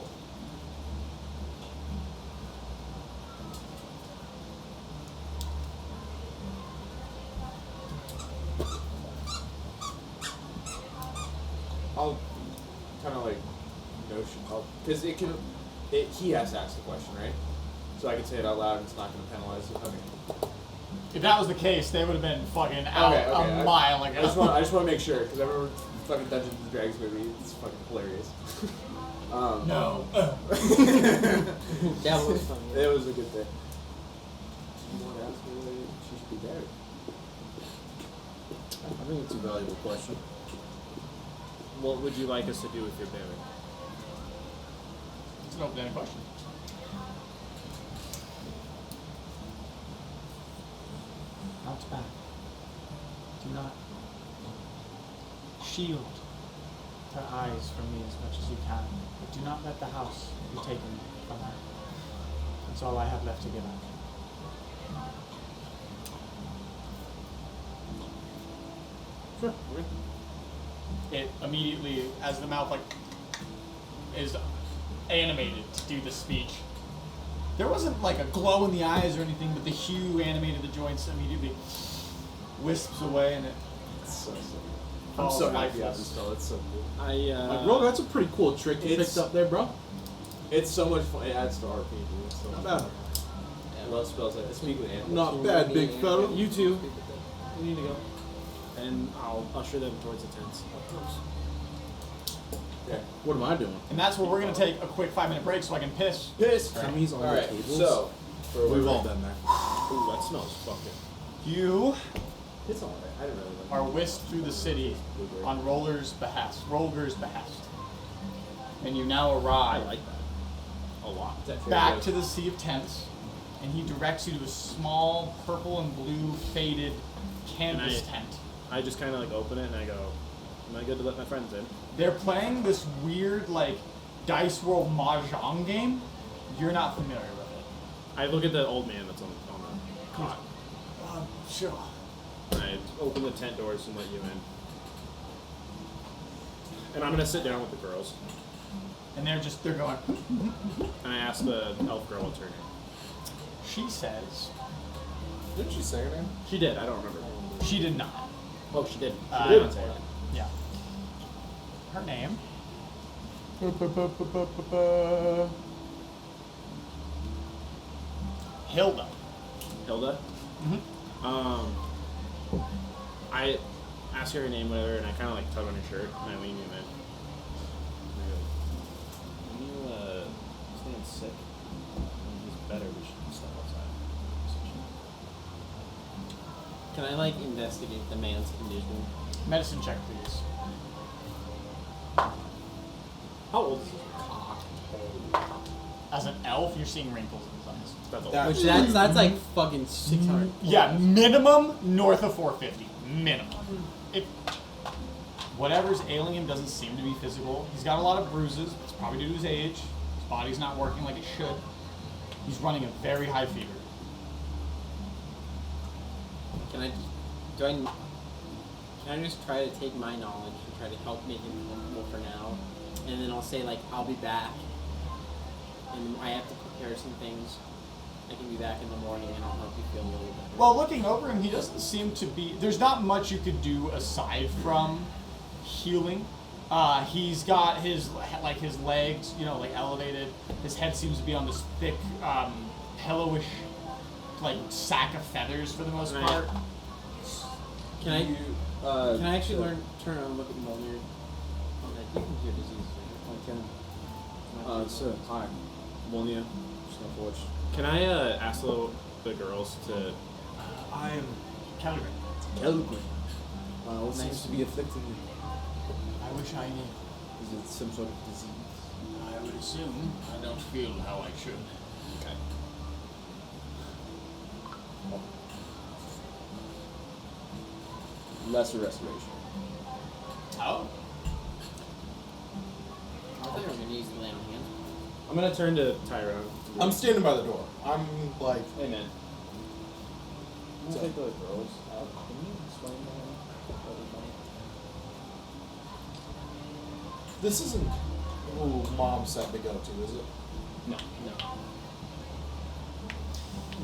Speaker 2: I'll kind of like notion, because he has to ask the question, right? So I can say it out loud and it's not going to penalize it. Okay.
Speaker 3: If that was the case, they would have been fucking out a mile ago.
Speaker 2: I just want to make sure, because I remember the fucking Dungeons and Dragons movie. It's fucking hilarious.
Speaker 3: No.
Speaker 6: That was funny.
Speaker 2: It was a good thing. You want to ask me why she should be buried?
Speaker 5: I think it's a valuable question.
Speaker 9: What would you like us to do with your berry?
Speaker 3: It's an open-ended question. Bounce back. Do not shield her eyes from me as much as you can, but do not let the house be taken from her. That's all I have left to give her.
Speaker 2: Sure. Okay.
Speaker 3: It immediately, as the mouth is animated to do the speech. There wasn't like a glow in the eyes or anything, but the hue animated the joints immediately wisps away, and it.
Speaker 2: It's so silly. I'm
Speaker 3: falls
Speaker 2: so happy I
Speaker 3: lifeless.
Speaker 2: just felt it's so good.
Speaker 5: Like, bro, that's a pretty cool trick you picked up there, bro.
Speaker 2: It's so much fun. It adds to RP, dude. It's so
Speaker 5: Not
Speaker 2: much
Speaker 5: bad.
Speaker 2: fun. I love spells like this. Speak with animals.
Speaker 5: Not bad, big fella.
Speaker 9: You two, we need to go. And I'll usher them towards the tents.
Speaker 2: Okay.
Speaker 5: What am I doing?
Speaker 3: And that's where we're gonna take a quick 5-minute break so I can piss.
Speaker 2: Piss.
Speaker 5: Tummies on the
Speaker 2: Alright,
Speaker 5: tables?
Speaker 2: so for
Speaker 5: We've all been there.
Speaker 9: Ooh, that smells fucking.
Speaker 3: You
Speaker 2: It's alright. I didn't really like
Speaker 3: are whisked through the city on Rolger's behest, and you now
Speaker 9: I
Speaker 3: arrive
Speaker 9: like that. A lot.
Speaker 3: back to the Sea of Tents, and he directs you to a small purple and blue faded canvas
Speaker 9: And
Speaker 3: tent.
Speaker 9: I just kind of like open it and I go, am I good to let my friends in?
Speaker 3: They're playing this weird like Dice World Mahjong game. You're not familiar with it.
Speaker 9: I look at the old man that's on the cot.
Speaker 3: Sure.
Speaker 9: I open the tent doors and let you in. And I'm gonna sit down with the girls.
Speaker 3: And they're going.
Speaker 9: And I ask the elf girl what's her name.
Speaker 3: She says
Speaker 7: Didn't she say her name?
Speaker 9: She did, I don't remember.
Speaker 3: she did not.
Speaker 9: Oh, she did.
Speaker 3: I
Speaker 9: She did
Speaker 3: don't
Speaker 9: say it.
Speaker 3: Yeah. Her name. Hilda.
Speaker 9: Hilda? I ask her name, whatever, and I kind of like tug on her shirt, and I lean you in. And I go, when you stand sick, when he's better, we should step outside.
Speaker 6: Can I like investigate the man's condition?
Speaker 3: Medicine check, please.
Speaker 9: How old is he?
Speaker 3: As an elf, you're seeing wrinkles in his eyes.
Speaker 9: That's old.
Speaker 7: That-
Speaker 6: Which that's like fucking 600.
Speaker 3: Yeah, minimum north of 450. Minimum. If whatever's ailing him doesn't seem to be physical. He's got a lot of bruises. It's probably due to his age. His body's not working like it should. He's running a very high fever.
Speaker 6: Can I just try to take my knowledge and try to help make him comfortable for now, and then I'll say like I'll be back, and I have to prepare some things. I can be back in the morning, and I'll help you feel a little better.
Speaker 3: Well, looking over him, he doesn't seem to be. There's not much you could do aside from healing. He's got his legs, elevated. His head seems to be on this thick, pillowish, sack of feathers for the most
Speaker 9: Right.
Speaker 3: part.
Speaker 6: Can I actually turn around and look at Molnir? You can cure disease.
Speaker 5: So, hi. Molnia. Snowforge.
Speaker 9: Can I ask the girls to...
Speaker 3: I am Kelly.
Speaker 5: Kelgrin. What seems to be afflicting you?
Speaker 3: I wish I knew.
Speaker 5: Is it some sort of disease?
Speaker 3: I would soon. I don't feel how I should.
Speaker 2: Okay.
Speaker 6: Lesser restoration.
Speaker 3: Oh.
Speaker 6: I thought you were gonna use the lay on hands.
Speaker 2: I'm gonna turn to Tyrone.
Speaker 7: I'm standing by the door. I'm like,
Speaker 2: Hey man.
Speaker 6: We'll take the girls out. Can you explain that? Everybody?
Speaker 7: this isn't who Mom said to go to, is it?
Speaker 2: No.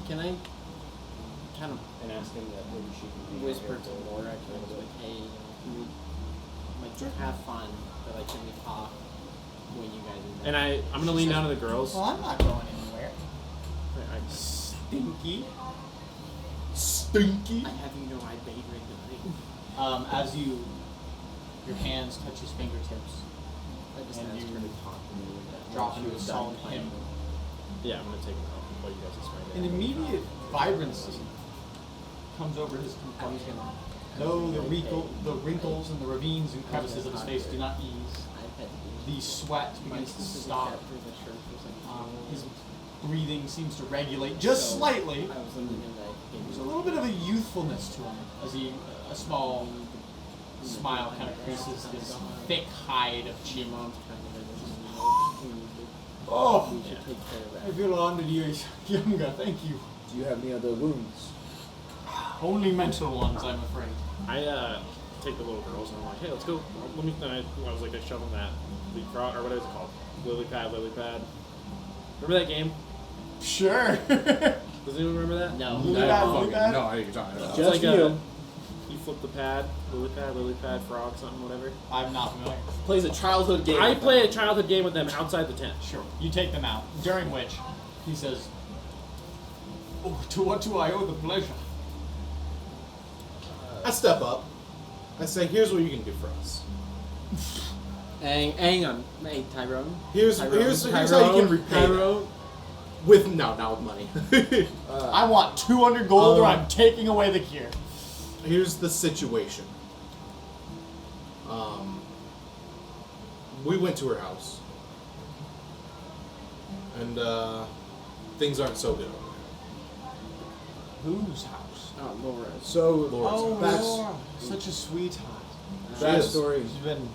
Speaker 6: Can I kind of
Speaker 2: And ask him that maybe she can be
Speaker 6: whisper
Speaker 2: here
Speaker 6: to Laura, kind of like, hey, can we like have fun, but like can we talk when you guys are
Speaker 2: And I'm gonna lean down to the girls.
Speaker 3: Well, I'm not going anywhere.
Speaker 2: I
Speaker 3: Stinky.
Speaker 7: Stinky.
Speaker 6: I have you know I bathe regularly.
Speaker 3: As your hands touch his fingertips,
Speaker 6: I just
Speaker 3: And
Speaker 6: asked
Speaker 3: you
Speaker 6: her to talk to me with that.
Speaker 3: drop
Speaker 6: She
Speaker 3: into a
Speaker 6: was
Speaker 3: solid
Speaker 6: done
Speaker 3: hymn.
Speaker 2: Yeah, I'm gonna take him out while you guys explain it.
Speaker 3: An immediate vibrancy comes over his
Speaker 6: I was
Speaker 3: complexion.
Speaker 6: gonna.
Speaker 3: Though the wrinkles and the ravines and crevices of his face do not ease, the sweat begins to stop. His breathing seems to regulate just slightly.
Speaker 6: I was looking at that.
Speaker 3: There's a little bit of a youthfulness to him as a small smile kind of creases his thick hide of chin. Oh,
Speaker 6: We should take care of
Speaker 3: I
Speaker 6: that.
Speaker 3: feel 100 years younger, thank you.
Speaker 6: Do you have any other wounds?
Speaker 3: Only mental ones, I'm afraid.
Speaker 2: I take the little girls and I'm like, hey, let's go. Let me. And I was like, I shove them that leapfrog or what is it called? Lily pad. Remember that game?
Speaker 3: Sure.
Speaker 2: Does anyone remember that?
Speaker 6: No.
Speaker 3: Lily pad, lily pad?
Speaker 7: No, I know you're talking about.
Speaker 2: It's
Speaker 6: Just
Speaker 2: like
Speaker 6: you.
Speaker 2: you flip the pad, lily pad, frog, something, whatever.
Speaker 3: I'm not familiar.
Speaker 6: Plays a childhood game.
Speaker 2: I
Speaker 6: with
Speaker 2: play
Speaker 6: them.
Speaker 2: a childhood game with them outside the tent.
Speaker 3: Sure. You take them out, during which he says, oh, to what do I owe the pleasure?
Speaker 7: I step up. I say, here's what you can do for us.
Speaker 6: Hang on. Hey, Tyrone.
Speaker 7: Here's how you can repay that. With not with money.
Speaker 3: I want 200 gold or I'm taking away the gear.
Speaker 7: Here's the situation. We went to her house, and things aren't so good over
Speaker 3: Whose house?
Speaker 6: Oh, Laura.
Speaker 5: So,
Speaker 7: Laura's
Speaker 5: back,
Speaker 3: Laura. Such a sweetheart.
Speaker 5: backstory.
Speaker 3: She's been...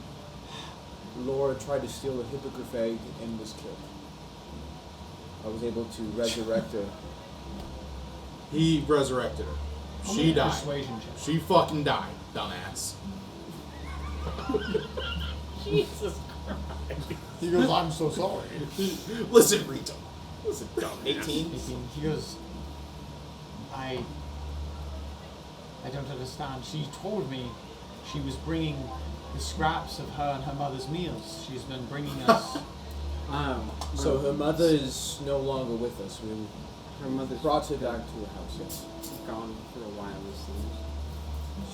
Speaker 5: Laura tried to steal a hippogriff egg and was killed. I was able to resurrect her.
Speaker 7: there. He resurrected her. She died.
Speaker 3: Persuasion check.
Speaker 7: She fucking died, dumbass.
Speaker 2: Jesus.
Speaker 3: He goes, I'm so sorry.
Speaker 7: Listen, Rito.
Speaker 2: Listen, dumb
Speaker 7: 18.
Speaker 3: He goes, I don't understand. She told me she was bringing the scraps of her and her mother's meals. She's been bringing us...
Speaker 5: So her mother is no longer with us. We
Speaker 6: Her mother's
Speaker 5: brought her back to her house. Yes.
Speaker 6: gone for a while, it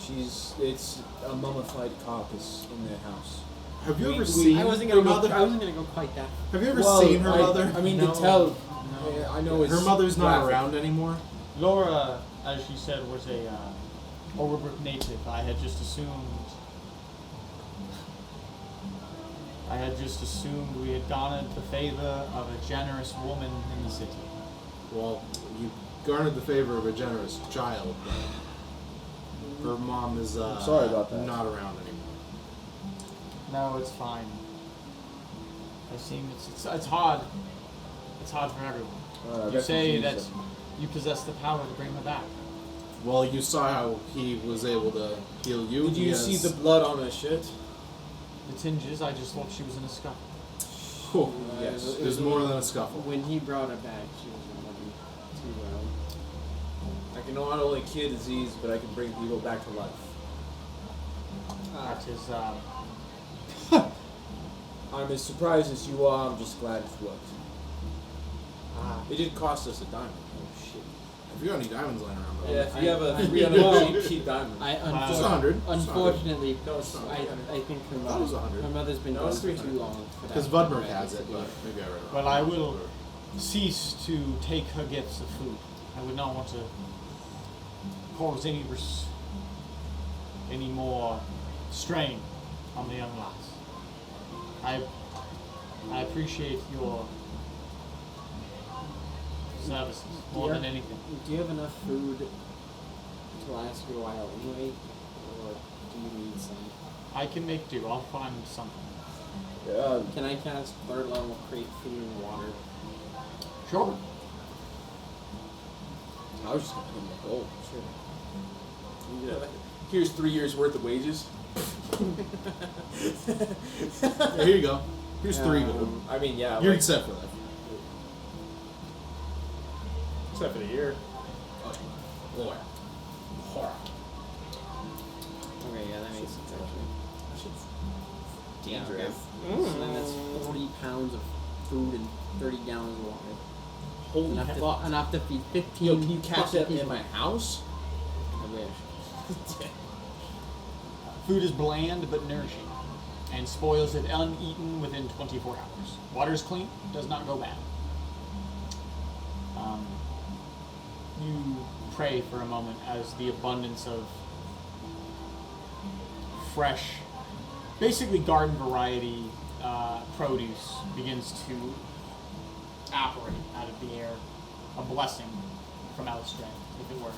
Speaker 6: seems.
Speaker 5: It's a mummified carcass in their house.
Speaker 7: Have you ever seen
Speaker 6: I wasn't
Speaker 7: her
Speaker 6: gonna
Speaker 7: mother?
Speaker 6: go. I wasn't gonna go quite that.
Speaker 7: Have you ever seen her mother?
Speaker 5: I mean,
Speaker 3: No.
Speaker 5: to tell.
Speaker 3: No.
Speaker 5: I know it's
Speaker 7: Her mother's not
Speaker 5: graphic.
Speaker 7: around anymore.
Speaker 3: Laura, as she said, was a Overbrook native. I had just assumed we had garnered the favor of a generous woman in the city.
Speaker 7: Well, you garnered the favor of a generous child, but her mom is
Speaker 5: sorry about that.
Speaker 7: not around anymore.
Speaker 3: No, it's fine. I seem it's hard. It's hard for everyone. You say that you possess the power to bring her back.
Speaker 7: Well, you saw how he was able to heal you.
Speaker 5: Did
Speaker 7: He
Speaker 5: you
Speaker 7: has-
Speaker 5: see the blood on her shirt?
Speaker 3: The tinges, I just thought she was in a scuffle.
Speaker 7: Oh,
Speaker 5: Yes.
Speaker 7: it was more than a scuffle.
Speaker 6: When he brought her back, she wasn't looking too well.
Speaker 5: I can not only cure disease, but I can bring people back to life.
Speaker 3: That is,
Speaker 5: I'm as surprised as you are. I'm just glad it's worked.
Speaker 3: ah,
Speaker 5: It did cost us a diamond. Oh shit.
Speaker 7: If you got any diamonds laying around, though.
Speaker 5: Yeah, if you have a
Speaker 6: I-
Speaker 5: 300
Speaker 6: well,
Speaker 5: cheap diamond.
Speaker 7: Just 100.
Speaker 6: Unfortunately,
Speaker 7: No, it's not.
Speaker 6: I think her
Speaker 7: That was
Speaker 6: mother,
Speaker 7: 100.
Speaker 6: her mother's been
Speaker 5: No,
Speaker 6: gone
Speaker 5: it's
Speaker 6: for
Speaker 5: 300.
Speaker 6: too long for that.
Speaker 7: Because Budmerk has it, but maybe I read it wrong.
Speaker 3: well, I will cease to take her gifts of food. I would not want to cause any more strain on the young lass. I appreciate your services more than anything.
Speaker 6: Do you have enough food to last you a while anyway, or do you need some?
Speaker 3: I can make do. I'll find something.
Speaker 6: Can I cast 3rd level create food and water?
Speaker 3: Sure.
Speaker 5: I was just gonna give him the gold.
Speaker 6: Sure.
Speaker 5: Yeah. Here's 3 years worth of wages.
Speaker 8: Here you go. Here's 3 gold.
Speaker 5: I mean, yeah.
Speaker 8: You're
Speaker 5: like-
Speaker 8: set for that.
Speaker 2: Except for the year.
Speaker 8: Boy. Horror.
Speaker 6: Okay, yeah, that makes sense actually. Yeah, okay.
Speaker 5: Dangerous.
Speaker 6: So then that's 40 pounds of food and 30 gallons of water.
Speaker 5: Holy
Speaker 6: Enough
Speaker 5: fuck.
Speaker 6: enough to feed 15.
Speaker 5: Yo, can you catch
Speaker 6: fucking
Speaker 5: that in
Speaker 6: people.
Speaker 5: my house?
Speaker 6: I wish.
Speaker 3: Food is bland but nourishing, and spoils it uneaten within 24 hours. Water is clean, does not go bad. You pray for a moment as the abundance of fresh, basically garden variety produce begins to apparate out of the air. A blessing from Alistair, if it were.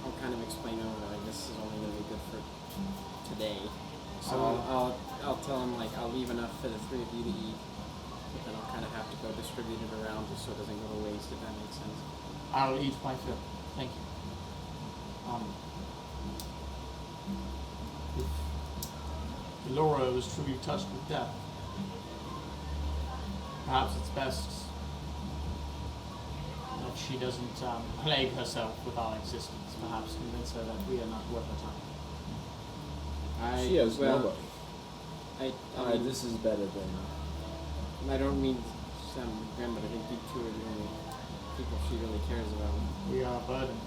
Speaker 6: I'll kind of explain over like this is only going to be good for today. So I'll tell him like I'll leave enough for the 3 of you to eat, but then I'll kind of have to go distribute it around just so it doesn't go to waste. If that makes sense.
Speaker 3: I'll eat my fill. Thank you. If Laura was truly touched with death, perhaps it's best that she doesn't plague herself with our existence. Perhaps convince her that we are not worth her time.
Speaker 5: She has nobody.
Speaker 6: I mean,
Speaker 5: This is better than.
Speaker 6: I don't mean to sound grim, but I think you two are the only people she really cares about.
Speaker 3: We are a burden.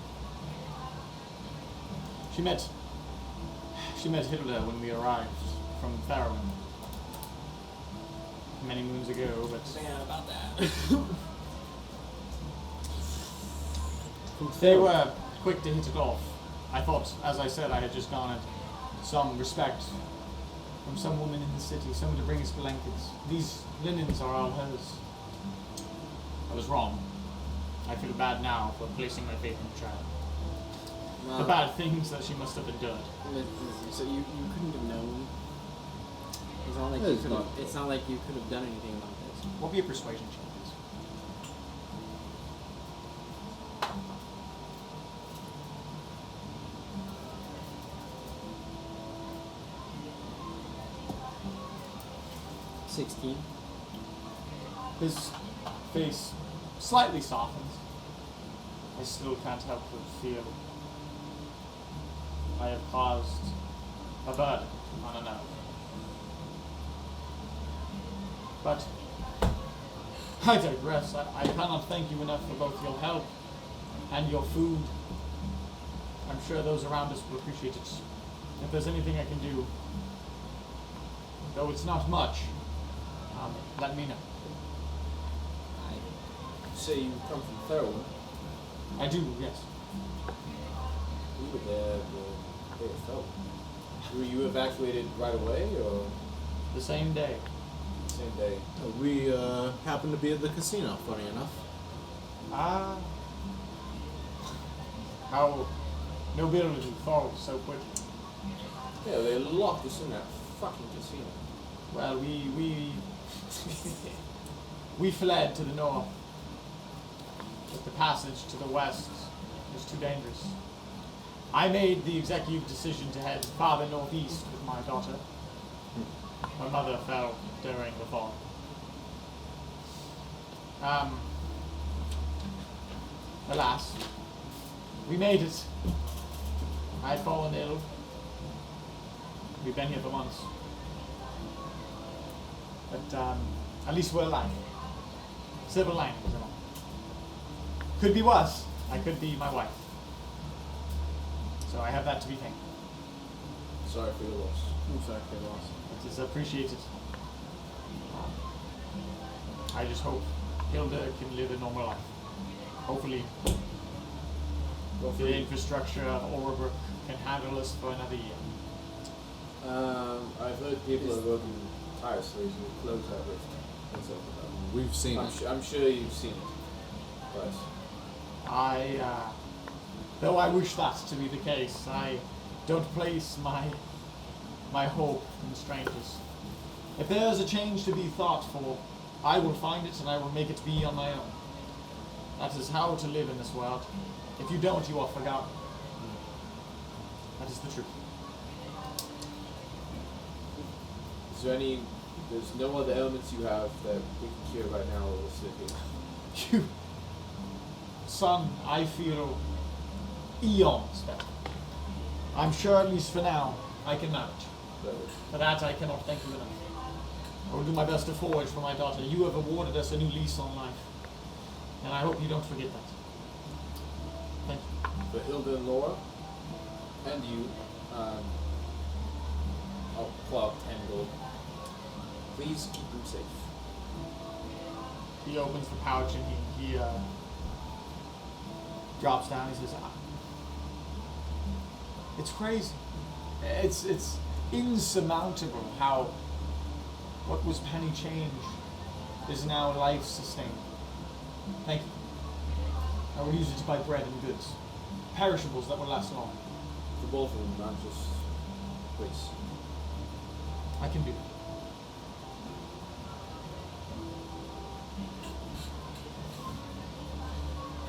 Speaker 3: She met Hilda when we arrived from Faerun many moons ago, but
Speaker 6: about that.
Speaker 3: they were quick to hit it off. I thought, as I said, I had just garnered some respect from some woman in the city, someone to bring us blankets. These linens are all hers. I was wrong. I feel bad now for placing my faith in the child. The bad things that she must have endured.
Speaker 6: So you couldn't have known. It's not like
Speaker 5: That
Speaker 6: you
Speaker 5: is
Speaker 6: could
Speaker 5: not
Speaker 6: have. It's not like you could have done anything about this.
Speaker 3: What be a persuasion check, please? His face slightly softens. I still can't help but feel I have caused a burden on a nerve. But I digress. I cannot thank you enough for both your help and your food. I'm sure those around us will appreciate it. If there's anything I can do, though it's not much, let me know.
Speaker 5: Say you come from Fairwood.
Speaker 3: I do, yes.
Speaker 5: We were there the day it fell. Were you evacuated right away or
Speaker 3: The same day.
Speaker 5: same day?
Speaker 8: We happened to be at the casino, funny enough.
Speaker 3: How nobility falls so quickly.
Speaker 5: Yeah, they locked us in that fucking casino.
Speaker 3: Well, we fled to the north. But the passage to the west was too dangerous. I made the executive decision to head farther northeast with my daughter. My mother fell during the fall. Alas, we made it. I had fallen ill. We've been here for months. But at least we're alive. Silver linings and all. Could be worse. I could be my wife. So I have that to be thankful.
Speaker 5: Sorry for your loss.
Speaker 6: I'm sorry for your loss.
Speaker 3: It is appreciated. I just hope Hilda can live a normal life. Hopefully, the infrastructure of Orebrook can handle us for another year.
Speaker 5: I've heard people are working tirelessly to close that rift. That's all.
Speaker 8: We've seen it.
Speaker 5: I'm sure you've seen it. But
Speaker 3: Though I wish that to be the case, I don't place my hope in strangers. If there is a change to be thought for, I will find it and I will make it be on my own. That is how to live in this world. If you don't, you are forgotten. That is the truth.
Speaker 5: is there any? There's no other elements you have that we can cure right now or city.
Speaker 3: You, son, I feel eons better. I'm sure, at least for now, I can manage. For that, I cannot thank you enough. I will do my best to forge for my daughter. You have awarded us a new lease on life, and I hope you don't forget that. Thank you.
Speaker 5: For Hilda and Laura, and you, I'll pull out 10 gold. Please keep them safe.
Speaker 3: He opens the pouch and he drops down. He says, "It's crazy. It's insurmountable how what was penny change is now life sustaining. Thank you. I will use it to buy bread and goods, perishables that will last long.
Speaker 5: For both of them, not just please.
Speaker 3: I can do that."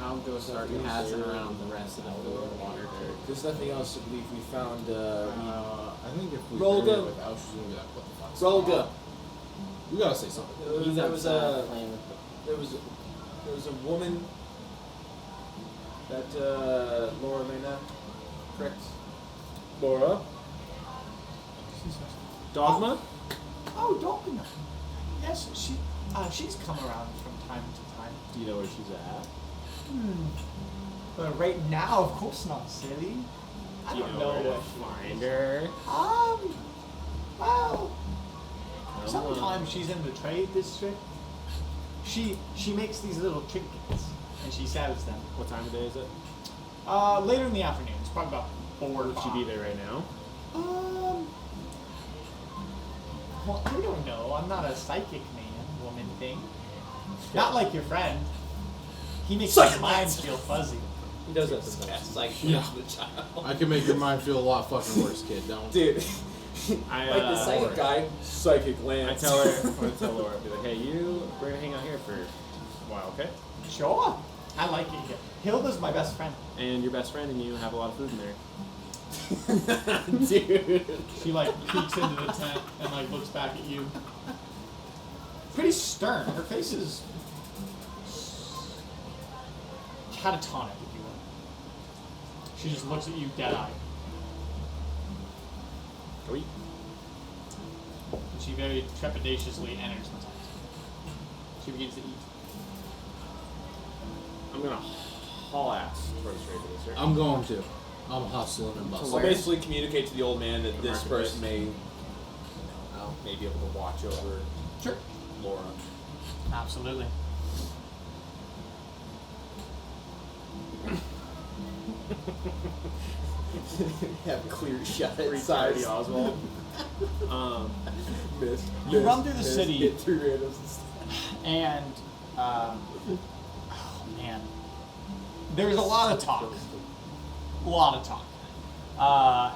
Speaker 6: I'll go start passing around the rest of the water dirt.
Speaker 5: There's nothing else I believe we found.
Speaker 8: I think if we
Speaker 5: Rolled
Speaker 8: bury it
Speaker 5: up.
Speaker 8: with Ausch, we're gonna be like, what the fuck?
Speaker 5: Rolga.
Speaker 8: We gotta say something.
Speaker 6: He's
Speaker 5: There was
Speaker 6: outside
Speaker 5: a
Speaker 6: playing with
Speaker 5: there was a woman that Laura Lena, correct? Laura.
Speaker 2: Dogma?
Speaker 3: Oh, Dogma. Yes, she's come around from time to time.
Speaker 2: Do you know where she's at?
Speaker 3: But right now, of course not, silly. I
Speaker 2: Do you
Speaker 3: don't
Speaker 2: know where to
Speaker 3: what.
Speaker 2: find her?
Speaker 3: Well,
Speaker 2: Come on.
Speaker 3: sometimes she's in the trade district. She makes these little trinkets and she sells them.
Speaker 2: What time of day is it?
Speaker 3: Later in the afternoon. It's probably about 4 or
Speaker 2: Would
Speaker 3: 5.
Speaker 2: she be there right now?
Speaker 3: Well, I don't know. I'm not a psychic woman thing. Not like your friend. He makes my mind feel fuzzy.
Speaker 5: He does that sometimes.
Speaker 8: Yeah. I can make your mind feel a lot fucking worse, kid. Don't.
Speaker 5: Dude,
Speaker 2: I,
Speaker 5: like the psychic guy, psychic
Speaker 2: I
Speaker 5: Lance.
Speaker 2: tell her, I'm gonna tell Laura, be like, hey, we're gonna hang out here for a while, okay?
Speaker 3: Sure. I like it here. Hilda's my best friend.
Speaker 2: And your best friend and you have a lot of food in there.
Speaker 5: Dude.
Speaker 3: She like peeks into the tent and like looks back at you. Pretty stern. Her face is catatonic, if you will. She just looks at you dead-eyed.
Speaker 2: Oi.
Speaker 3: And she very trepidatiously enters the tent. She begins to eat.
Speaker 2: I'm gonna haul ass towards Raven,
Speaker 8: I'm going to. I'm hustling and
Speaker 5: I'll
Speaker 8: bustling.
Speaker 5: basically communicate to the old man that this
Speaker 2: marketplace.
Speaker 5: person may be able to watch over
Speaker 3: Sure.
Speaker 5: Laura.
Speaker 3: Absolutely.
Speaker 5: Have clear shot
Speaker 2: Retardy
Speaker 5: size.
Speaker 2: Oswald.
Speaker 5: Miss.
Speaker 3: You run through the city.
Speaker 5: Get through randoms and stuff.
Speaker 3: And, oh man, there's a lot of talk.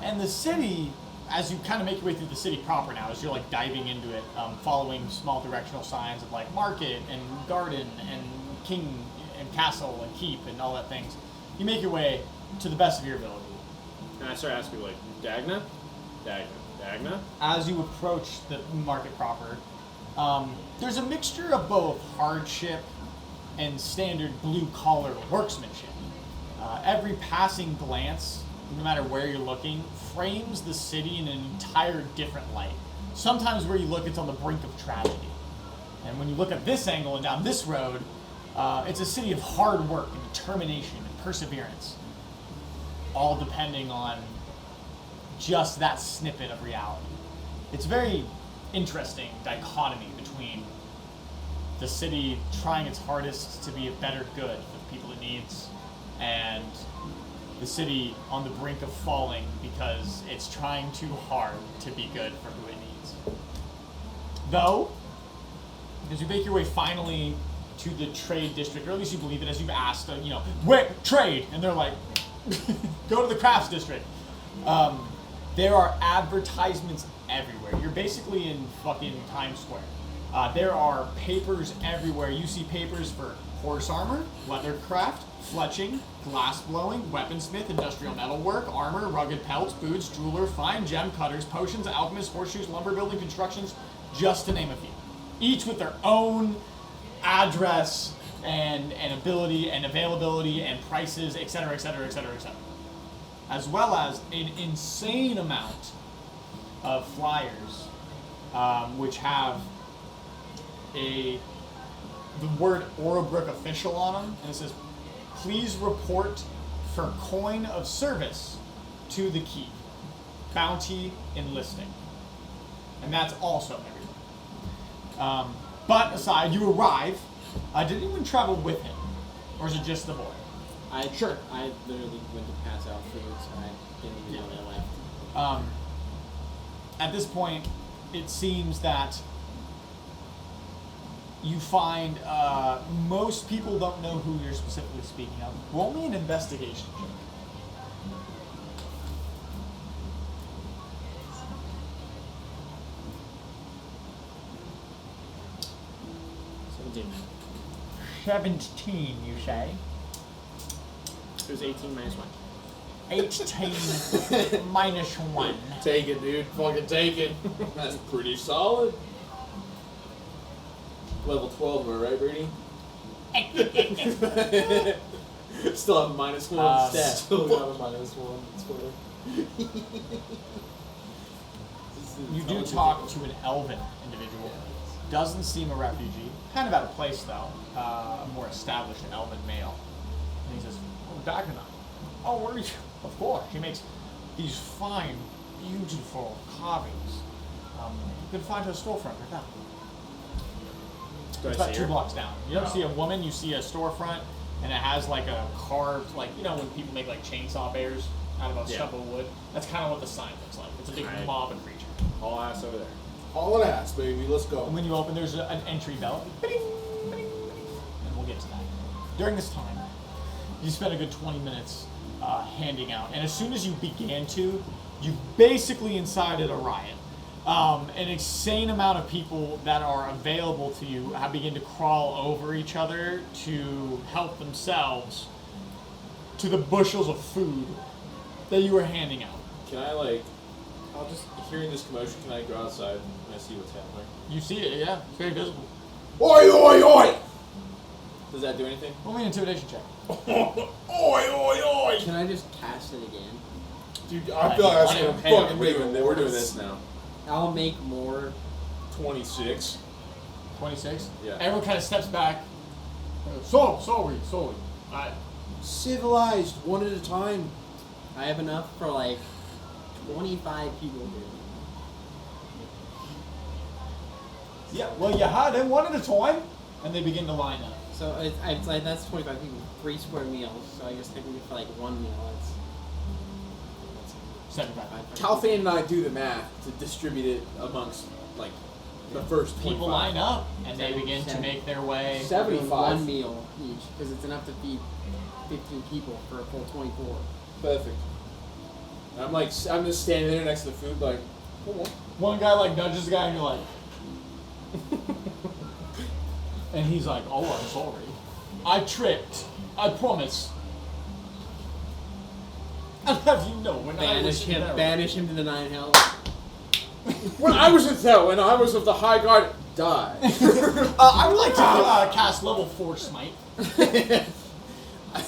Speaker 3: And the city, as you kind of make your way through the city proper now, as you're like diving into it, following small directional signs of like market and garden and king and castle and keep and all that things, you make your way to the best of your ability.
Speaker 2: And I start asking, like, Dagna? Dagna?
Speaker 3: As you approach the market proper, there's a mixture of both hardship and standard blue-collar workmanship. Every passing glance, no matter where you're looking, frames the city in an entire different light. Sometimes where you look, it's on the brink of tragedy. And when you look at this angle and down this road, it's a city of hard work and determination and perseverance, all depending on just that snippet of reality. It's a very interesting dichotomy between the city trying its hardest to be a better good for the people it needs, and the city on the brink of falling because it's trying too hard to be good for who it needs. Though, as you make your way finally to the trade district, or at least you believe it as you've asked, where trade, and they're like, go to the crafts district. There are advertisements everywhere. You're basically in fucking Times Square. There are papers everywhere. You see papers for horse armor, leathercraft, fletching, glass blowing, weaponsmith, industrial metalwork, armor, rugged pelts, boots, jeweler, fine gem cutters, potions, alchemists, horseshoes, lumber building, constructions, just to name a few. Each with their own address and ability and availability and prices, etc., etc., etc., etc. As well as an insane amount of flyers, which have the word Orobrook official on them, and it says, "Please report for coin of service to the keep. Bounty enlisting." And that's also everywhere. But aside, you arrive. Did anyone travel with him? Or is it just the boy? Sure.
Speaker 6: I literally went to pass out food, so I didn't even know that I left.
Speaker 3: At this point, it seems that you find most people don't know who you're specifically speaking of. Roll me an investigation check.
Speaker 9: $17.
Speaker 3: 17, you say?
Speaker 9: It was 18 minus 1.
Speaker 3: 18 minus 1.
Speaker 5: Take it, dude. Fucking take it.
Speaker 2: That's pretty solid.
Speaker 5: Level 12, am I right, Brady?
Speaker 2: Still have a -1 stat.
Speaker 4: Still got a -1. It's funny.
Speaker 3: You do talk to an elven individual. Doesn't seem a refugee. Kind of out of place, though. A more established elven male. And he says, "Oh, Dagonite. Oh, where are you?" Of course. He makes these fine, beautiful carvings. You can find her storefront right now. It's about 2 blocks down. You don't see a woman, you see a storefront, and it has like a carved, like, when people make like chainsaw bears out of a stump of wood? That's kind of what the sign looks like. It's a big mob of creature.
Speaker 2: All ass over there.
Speaker 5: All an ass, baby. Let's go.
Speaker 3: And when you open, there's an entry bell. Bing, bing, bing. And we'll get to that. During this time, you spend a good 20 minutes handing out. And as soon as you began to, you basically incited a riot. An insane amount of people that are available to you have begun to crawl over each other to help themselves to the bushels of food that you were handing out.
Speaker 2: Can I I'll just, hearing this commotion, can I go outside and I see what's happening?
Speaker 3: You see it, yeah. It's very visible.
Speaker 5: Oi, oi, oi!
Speaker 2: Does that do anything?
Speaker 3: Roll me an intimidation check.
Speaker 5: Oi, oi, oi!
Speaker 6: Can I just cast it again?
Speaker 5: Dude, I feel like that's gonna fucking make it
Speaker 2: We're doing
Speaker 5: worse.
Speaker 2: this now.
Speaker 6: I'll make more.
Speaker 2: 26.
Speaker 3: 26?
Speaker 2: Yeah.
Speaker 3: Everyone kind of steps back. Sorry.
Speaker 5: Civilized, one at a time.
Speaker 6: I have enough for like 25 people here.
Speaker 3: Yeah, well, you had them one at a time, and they begin to line up.
Speaker 6: So it's like that's 25 people, 3 square meals. So I guess technically for like 1 meal, it's
Speaker 3: 75.
Speaker 2: Calfan and I do the math to distribute it amongst, the first 25.
Speaker 3: People line up, and they begin to make their way.
Speaker 2: 75.
Speaker 6: 1 meal each, because it's enough to feed 15 people for a full 24.
Speaker 2: Perfect. And I'm just standing there next to the food, come on.
Speaker 3: One guy, nudges the guy, and you're like... and he's like, "Oh, I'm sorry. I tripped. I promise." I'll have you know when I was in there.
Speaker 6: Banish him to the 9 hells.
Speaker 2: When I was in hell, and I was of the High Guard, die.
Speaker 3: I would like to cast level 4 smite.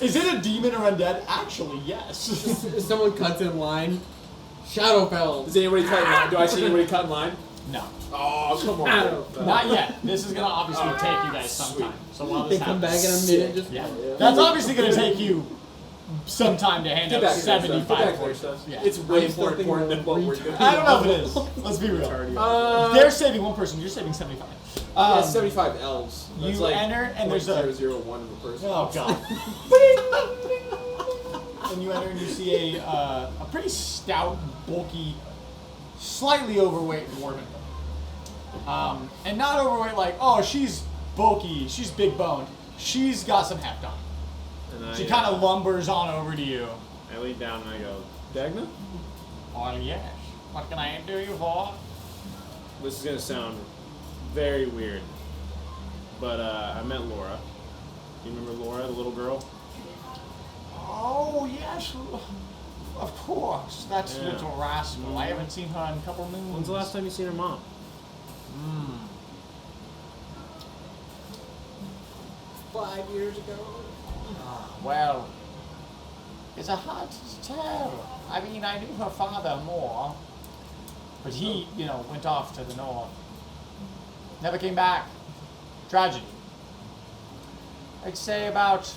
Speaker 3: Is it a demon or undead? Actually, yes.
Speaker 6: Someone cuts in line. Shadowfell.
Speaker 2: Does anybody cut in line? Do I see anybody cut in line?
Speaker 3: No.
Speaker 2: Oh, come on.
Speaker 6: Shadowfell.
Speaker 3: Not yet. This is going to obviously take you guys some time. So while
Speaker 6: They
Speaker 3: this
Speaker 6: come
Speaker 3: happens,
Speaker 6: back in a minute. Just
Speaker 3: yeah. That's obviously going to take you some time to hand
Speaker 2: Get
Speaker 3: out
Speaker 2: back to your stuff.
Speaker 3: 75
Speaker 2: Get back to your
Speaker 3: points.
Speaker 2: stuff.
Speaker 3: Yeah.
Speaker 2: It's way more important than what we're doing.
Speaker 3: I don't know if it is. Let's be real. They're saving one person. You're saving 75.
Speaker 2: Yeah, 75 elves. That's
Speaker 3: You enter, and there's a...
Speaker 2: 0.001 of a person.
Speaker 3: Oh, God. and you enter and you see a pretty stout, bulky, slightly overweight woman. And not overweight like, oh, she's bulky, she's big boned. She's got some heft on.
Speaker 2: And
Speaker 3: She kind of lumbers on over to you.
Speaker 2: I lean down and I go, Dagna?
Speaker 3: Oh, yes. What can I do you for?
Speaker 2: This is gonna sound very weird, but I met Laura. You remember Laura, the little girl?
Speaker 3: Oh, yes. Of course. That's
Speaker 2: Yeah.
Speaker 3: little rascal. I haven't seen her in a couple moons.
Speaker 2: When's the last time you seen her mom?
Speaker 6: 5 years ago.
Speaker 3: Well, it's a hard to tell. I mean, I knew her father more, but he, went off to the north. Never came back. Tragedy. I'd say about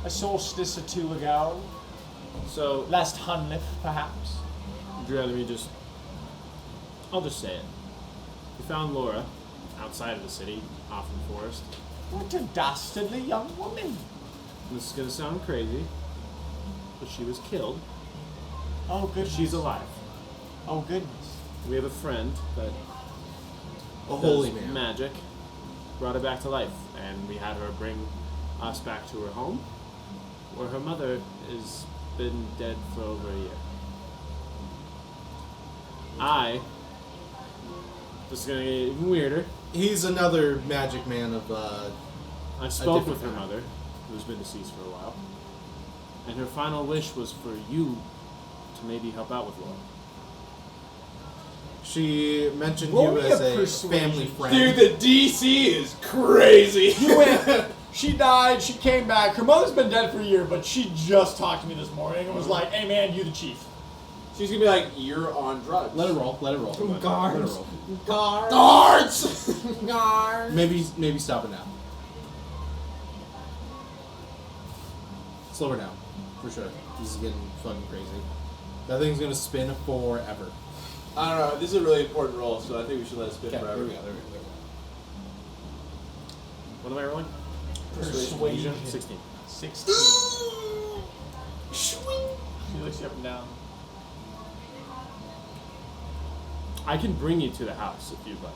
Speaker 3: a solstice or two ago.
Speaker 2: So,
Speaker 3: Last Hunlif, perhaps.
Speaker 2: would you rather me just... I'll just say it. We found Laura outside of the city, off in the forest.
Speaker 3: What a dastardly young woman.
Speaker 2: This is gonna sound crazy, but she was killed.
Speaker 3: Oh, goodness.
Speaker 2: She's alive.
Speaker 3: Oh, goodness.
Speaker 2: We have a friend that
Speaker 8: A holy
Speaker 2: does
Speaker 8: man.
Speaker 2: magic, brought her back to life, and we had her bring us back to her home, where her mother has been dead for over a year. This is gonna get even weirder.
Speaker 8: He's another magic man of
Speaker 2: I spoke
Speaker 8: different
Speaker 2: with her
Speaker 8: kind.
Speaker 2: mother, who's been deceased for a while, and her final wish was for you to maybe help out with Laura.
Speaker 8: She mentioned
Speaker 3: Roll
Speaker 8: you
Speaker 3: me
Speaker 8: as
Speaker 3: a
Speaker 8: a
Speaker 3: persuasion.
Speaker 8: family friend.
Speaker 5: Dude, the DC is crazy.
Speaker 3: You went, she died, she came back. Her mother's been dead for a year, but she just talked to me this morning and was like, hey man, you the chief.
Speaker 5: She's gonna be like, you're on drugs.
Speaker 8: Let it roll. Let it roll. Let it
Speaker 6: Guards.
Speaker 8: roll.
Speaker 6: Guards.
Speaker 5: Guards!
Speaker 6: Guards.
Speaker 8: Maybe stop it now. Slow her down, for sure. This is getting fucking crazy. That thing's gonna spin forever.
Speaker 5: I don't know. This is a really important roll, so I think we should let it spin
Speaker 8: Okay,
Speaker 5: forever.
Speaker 8: there we go. There we go.
Speaker 2: What am I rolling?
Speaker 3: Persuasion.
Speaker 2: 16.
Speaker 3: 16. She looks you up and down.
Speaker 2: I can bring you to the house if you'd like.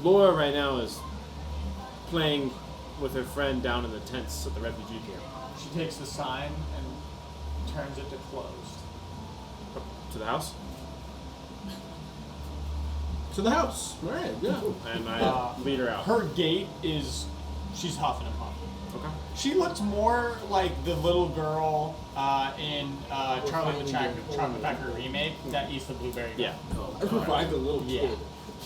Speaker 2: Laura right now is playing with her friend down in the tents at the refugee camp.
Speaker 3: She takes the sign and turns it to closed.
Speaker 2: Up to the house,
Speaker 8: To the house. All right. Yeah.
Speaker 2: and I lead her out.
Speaker 3: Her gait is, she's huffing and puffing.
Speaker 2: Okay.
Speaker 3: She looks more like the little girl in Charlie the Chocolate Factory remake that eats the blueberry.
Speaker 2: Yeah.
Speaker 5: I revived a little
Speaker 3: Yeah.
Speaker 5: kid.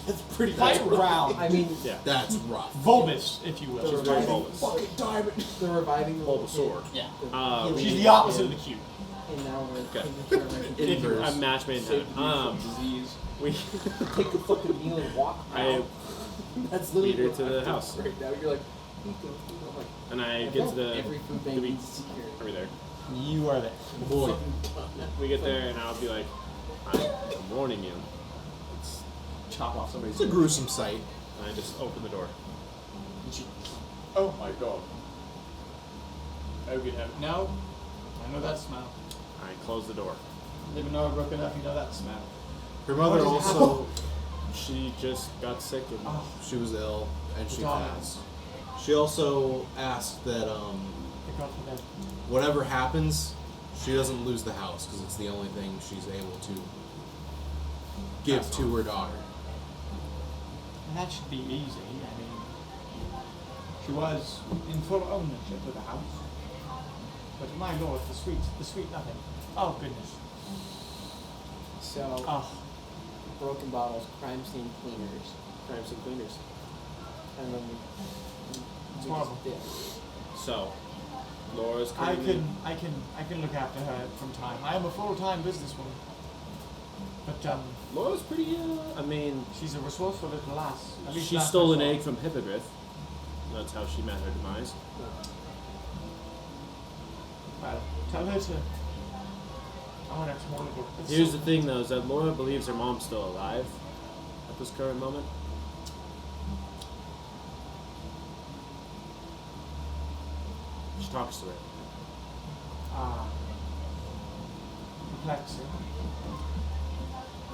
Speaker 5: That's pretty
Speaker 3: Quite round.
Speaker 6: I mean,
Speaker 2: Yeah.
Speaker 8: That's rough.
Speaker 3: Bulbous, if you will.
Speaker 2: She's very bulbous.
Speaker 5: fucking diamond.
Speaker 6: the reviving the little
Speaker 2: Bulbasaur.
Speaker 3: Yeah.
Speaker 2: Um,
Speaker 3: She's the opposite of the cute.
Speaker 6: kid, and now we're
Speaker 2: Okay.
Speaker 6: taking care of everything.
Speaker 8: Inverse.
Speaker 2: I'm match made in
Speaker 5: Save
Speaker 2: heaven.
Speaker 5: you from disease.
Speaker 2: We
Speaker 6: Take the fucking meal and walk.
Speaker 2: I
Speaker 6: That's
Speaker 2: lead
Speaker 6: literally
Speaker 2: her to the house,
Speaker 5: Right now, you're like, I'm like,
Speaker 2: and I get to the.
Speaker 6: every food
Speaker 2: do
Speaker 6: bank
Speaker 2: we-
Speaker 6: needs security.
Speaker 2: Are we there?
Speaker 3: You are there.
Speaker 8: Boy.
Speaker 2: We get there, and I'll be like, I'm warning you. It's,
Speaker 3: Chop off somebody's
Speaker 8: It's a gruesome sight.
Speaker 2: and I just open the door.
Speaker 3: Oh my god. Oh, good heaven. No. I know that smell.
Speaker 2: I close the door.
Speaker 3: Live in Norbrook enough, you know that smell.
Speaker 8: Her mother
Speaker 3: What does it
Speaker 8: also,
Speaker 2: She just got sick and
Speaker 3: Oh,
Speaker 8: she was ill and she
Speaker 3: Dog.
Speaker 8: passed. She also asked that
Speaker 3: thank God for that.
Speaker 8: whatever happens, she doesn't lose the house because it's the only thing she's able to give
Speaker 2: Pass
Speaker 8: to
Speaker 2: on.
Speaker 8: her daughter.
Speaker 3: And that should be easy. I mean, she was in full ownership of the house. But my lord, the sweet nothing. Oh, goodness.
Speaker 6: So,
Speaker 3: Oh,
Speaker 6: broken bottles, crime scene cleaners,
Speaker 2: crime scene cleaners.
Speaker 6: and then
Speaker 3: it's
Speaker 6: we
Speaker 3: horrible.
Speaker 6: just did.
Speaker 2: So, Laura's
Speaker 3: I
Speaker 2: currently.
Speaker 3: can look after her from time. I am a full-time businesswoman. But,
Speaker 2: Laura's pretty. I mean,
Speaker 3: she's a resourceful little lass. At least
Speaker 2: she
Speaker 3: last
Speaker 2: stole
Speaker 3: I
Speaker 2: an
Speaker 3: saw.
Speaker 2: egg from Hippogriff. That's how she met her demise.
Speaker 3: Well, tell her to. Oh, that's wonderful. It's
Speaker 2: Here's
Speaker 3: so-
Speaker 2: the thing, though, is that Laura believes her mom's still alive, this current moment? She talks to her.
Speaker 3: Perplexing.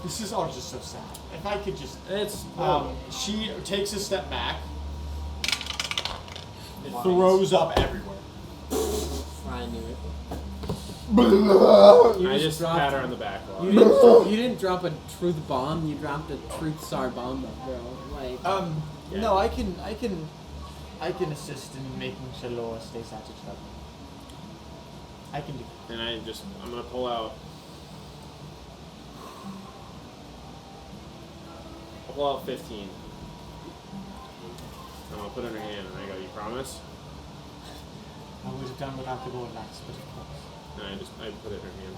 Speaker 3: This is all just so sad. If I could just...
Speaker 2: It's
Speaker 3: she takes a step back. It throws up everywhere.
Speaker 6: I knew it.
Speaker 2: I just pat her on the back. While
Speaker 6: You didn't drop a truth bomb. You dropped a truth Sarbomba, bro. Like.
Speaker 2: Yeah.
Speaker 3: No, I can assist in making sure Laura stays out of trouble. I can do that.
Speaker 2: and I'm gonna pull out. I'll pull out 15. And I'll put it in her hand, and I go, "You promise?"
Speaker 3: I would have done without the gold last, but of course.
Speaker 2: And I put it in her hand.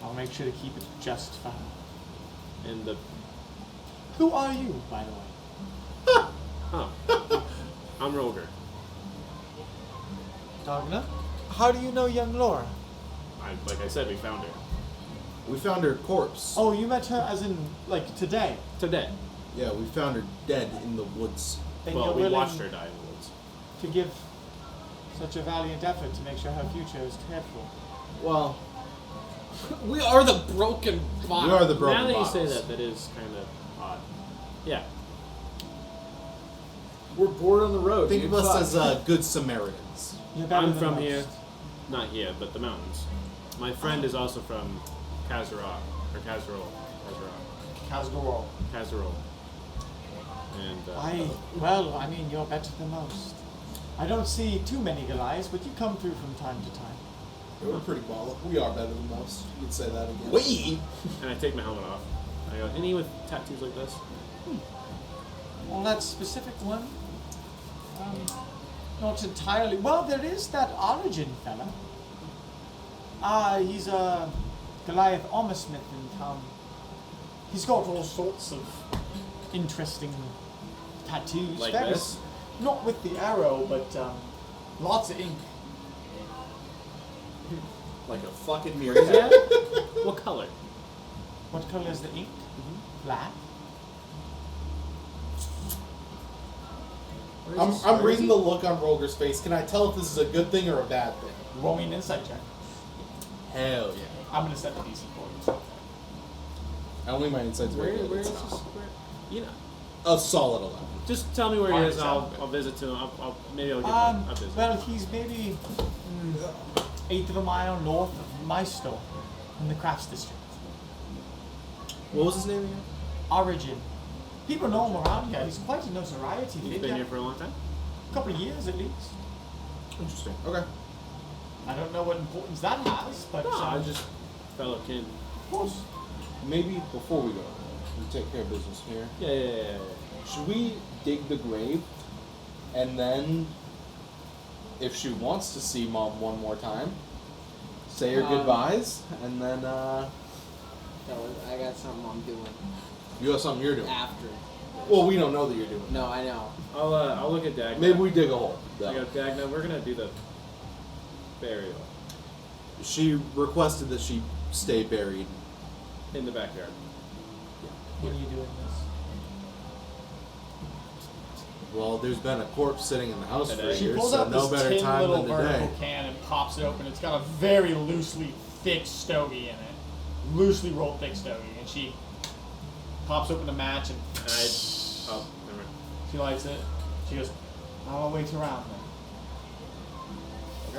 Speaker 3: I'll make sure to keep it just for her.
Speaker 2: And the
Speaker 3: Who are you, by the way?
Speaker 2: I'm Roger.
Speaker 3: Dogna? How do you know young Laura?
Speaker 2: Like I said, we found her
Speaker 8: We found her corpse.
Speaker 3: Oh, you met her as in, like, today?
Speaker 2: today.
Speaker 8: Yeah, we found her dead in the woods.
Speaker 3: And
Speaker 2: Well,
Speaker 3: you're
Speaker 2: we
Speaker 3: willing
Speaker 2: watched her die in the woods.
Speaker 3: to give such a valiant effort to make sure her future is cared for.
Speaker 8: Well,
Speaker 6: We are the broken box.
Speaker 8: we are the broken
Speaker 2: Now that you
Speaker 8: bottles.
Speaker 2: say that, that is kind of odd. Yeah.
Speaker 5: We're bored on the road.
Speaker 8: Think
Speaker 5: dude.
Speaker 8: of us
Speaker 5: Fuck.
Speaker 8: as good Samaritans.
Speaker 3: You're better
Speaker 2: I'm
Speaker 3: than
Speaker 2: from
Speaker 3: most.
Speaker 2: here. Not here, but the mountains. My friend is also from Kazarok. Or Kazarol.
Speaker 3: Casgorol.
Speaker 2: Kazarol. And,
Speaker 3: Well, I mean, you're better than most. I don't see too many Goliaths, but you come through from time to time.
Speaker 4: We're pretty baller. We are better than most. You'd say that again.
Speaker 8: We?
Speaker 2: and I take my helmet off. I go, any with tattoos like this?
Speaker 3: Well, that specific one, not entirely. Well, there is that Origin fella. He's a Goliath armor smith in town. He's got all sorts of interesting tattoos.
Speaker 2: Like
Speaker 3: Very
Speaker 2: this?
Speaker 3: Not with the arrow, but lots of ink.
Speaker 5: Like a fucking
Speaker 2: Yeah?
Speaker 5: meerkat.
Speaker 2: What color?
Speaker 3: What color is the ink? Black.
Speaker 8: I'm reading the look on Roger's face. Can I tell if this is a good thing or a bad thing?
Speaker 3: Roll me an insight check.
Speaker 8: Hell yeah.
Speaker 3: I'm gonna set the DC for you.
Speaker 8: Only my insight's very good.
Speaker 2: Where is this? You know,
Speaker 8: A solid 11.
Speaker 2: just tell me where he is. And
Speaker 3: Alright,
Speaker 2: I'll visit to him. Maybe I'll give him a visit.
Speaker 3: Well, he's maybe eighth of a mile north of my store in the crafts district.
Speaker 8: What was his name again?
Speaker 3: Origin. People know him around here. He's quite a notoriety
Speaker 2: He's
Speaker 3: figure.
Speaker 2: been here for a long time.
Speaker 3: A couple of years at least.
Speaker 8: Interesting. Okay.
Speaker 3: I don't know what importance that has, but
Speaker 2: No, I just fellow kin.
Speaker 3: of course.
Speaker 7: Maybe before we go, we take care of business here.
Speaker 2: Yeah.
Speaker 7: Should we dig the grave, and then, if she wants to see Mom one more time, say her goodbyes, and then
Speaker 6: Fellas, I got something I'm doing
Speaker 7: you have something you're doing.
Speaker 6: after.
Speaker 7: Well, we don't know that you're doing it.
Speaker 6: No, I know.
Speaker 2: I'll look at Dagna.
Speaker 7: Maybe we dig a hole.
Speaker 2: I go, Dagna, we're gonna do the burial
Speaker 8: She requested that she stay buried.
Speaker 2: in the backyard.
Speaker 3: When are you doing this?
Speaker 8: Well, there's been a corpse sitting in the house for
Speaker 2: Today.
Speaker 3: She
Speaker 8: years,
Speaker 3: pulls
Speaker 8: so
Speaker 3: out
Speaker 8: no
Speaker 3: this
Speaker 8: better
Speaker 3: tin
Speaker 8: time
Speaker 3: little
Speaker 8: than
Speaker 3: vertical
Speaker 8: today.
Speaker 3: can and pops it open. It's got a very loosely thick stogie in it. Loosely rolled thick stogie. And she pops open a match and
Speaker 2: Oh, never mind.
Speaker 3: she lights it. She goes, I'll wait around then.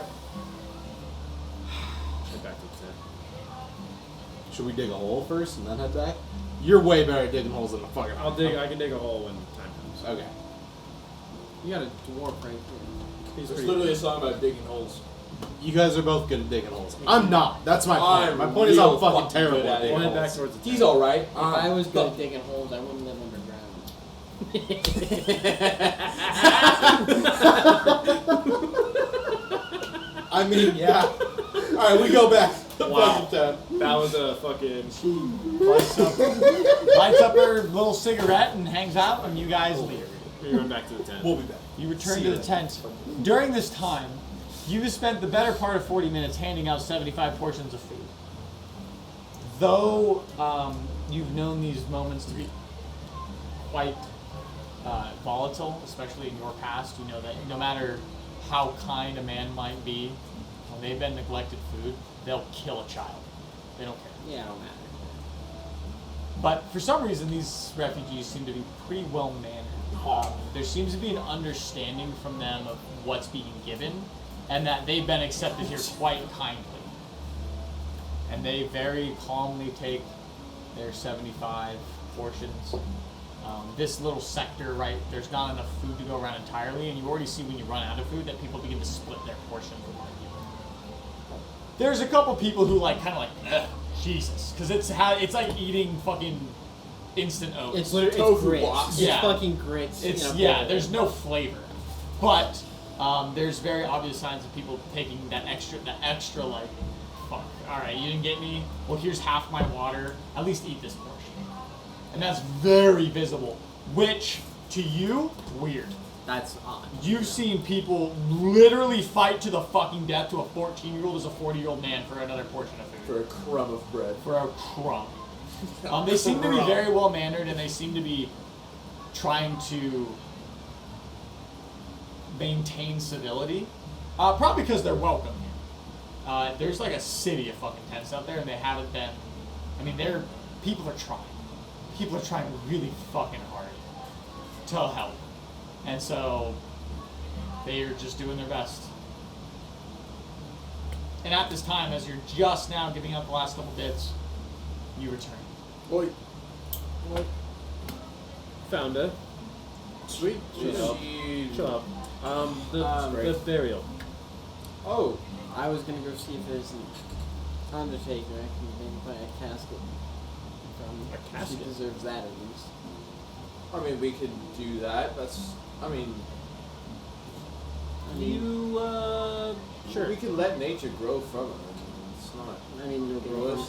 Speaker 2: Okay. Head back to the tent.
Speaker 7: Should we dig a hole first and then head back? You're way better at digging holes than the fucking.
Speaker 2: I can dig a hole when time comes.
Speaker 7: Okay.
Speaker 6: You got a dwarf right there.
Speaker 2: He's
Speaker 5: There's
Speaker 2: pretty
Speaker 5: literally a song about digging holes.
Speaker 8: You guys are both good at digging holes. I'm not. That's my point.
Speaker 5: I'm
Speaker 8: My point is I'm
Speaker 5: real
Speaker 8: fucking
Speaker 5: fucking
Speaker 8: terrible
Speaker 5: good
Speaker 8: at
Speaker 5: at it.
Speaker 8: digging
Speaker 2: We'll head back
Speaker 8: holes.
Speaker 2: towards the tent.
Speaker 5: He's alright.
Speaker 6: If I was good at digging holes, I wouldn't live underground.
Speaker 8: I mean, yeah. Alright, we go back.
Speaker 2: Wow.
Speaker 8: Fucking town.
Speaker 2: That was a fucking.
Speaker 3: Lights up her little cigarette and hangs out, and you guys leave.
Speaker 2: We run back to the tent.
Speaker 8: We'll be back.
Speaker 3: You return
Speaker 8: See
Speaker 3: to
Speaker 8: you
Speaker 3: the
Speaker 8: then.
Speaker 3: tent. During this time, you've spent the better part of 40 minutes handing out 75 portions of food. Though you've known these moments to be quite volatile, especially in your past. You know that no matter how kind a man might be, when they've been neglected food, they'll kill a child. They don't care.
Speaker 6: Yeah, it don't matter.
Speaker 3: But for some reason, these refugees seem to be pretty well mannered. There seems to be an understanding from them of what's being given, and that they've been accepted here quite kindly. And they very calmly take their 75 portions. This little sector, right, there's not enough food to go around entirely, and you already see when you run out of food that people begin to split their portion from what you. There's a couple people who like kind of like, ugh, Jesus, because it's like eating fucking instant oats.
Speaker 6: It's literally
Speaker 5: Tofu
Speaker 6: grits.
Speaker 5: blocks.
Speaker 6: It's
Speaker 3: Yeah.
Speaker 6: fucking grits.
Speaker 3: It's
Speaker 6: in a
Speaker 3: yeah,
Speaker 6: bowl.
Speaker 3: there's no flavor, but there's very obvious signs of people taking that extra like, fuck. All right, you didn't get me. Well, here's half my water. At least eat this portion, and that's very visible. Which to you, weird.
Speaker 6: That's odd.
Speaker 3: You've seen people literally fight to the fucking death to a 14-year-old as a 40-year-old man for another portion of food.
Speaker 5: For a crumb of bread.
Speaker 3: For a crumb. They seem to be very well mannered, and they seem to be trying to maintain civility. Probably because they're welcome here. There's like a city of fucking tents out there, and they haven't been. I mean, people are trying. People are trying really fucking hard to help, and so they are just doing their best. And at this time, as you're just now giving up the last couple bits, you return.
Speaker 5: Oi.
Speaker 9: Found her.
Speaker 5: Sweet.
Speaker 9: Chill out. The burial.
Speaker 5: Oh.
Speaker 6: I was gonna go see if there's an undertaker. I can maybe buy a casket.
Speaker 9: A casket?
Speaker 6: She deserves that at least.
Speaker 5: I mean, we could do that. I mean,
Speaker 9: Sure.
Speaker 5: we can let nature grow from it. I mean, it's not.
Speaker 6: I mean,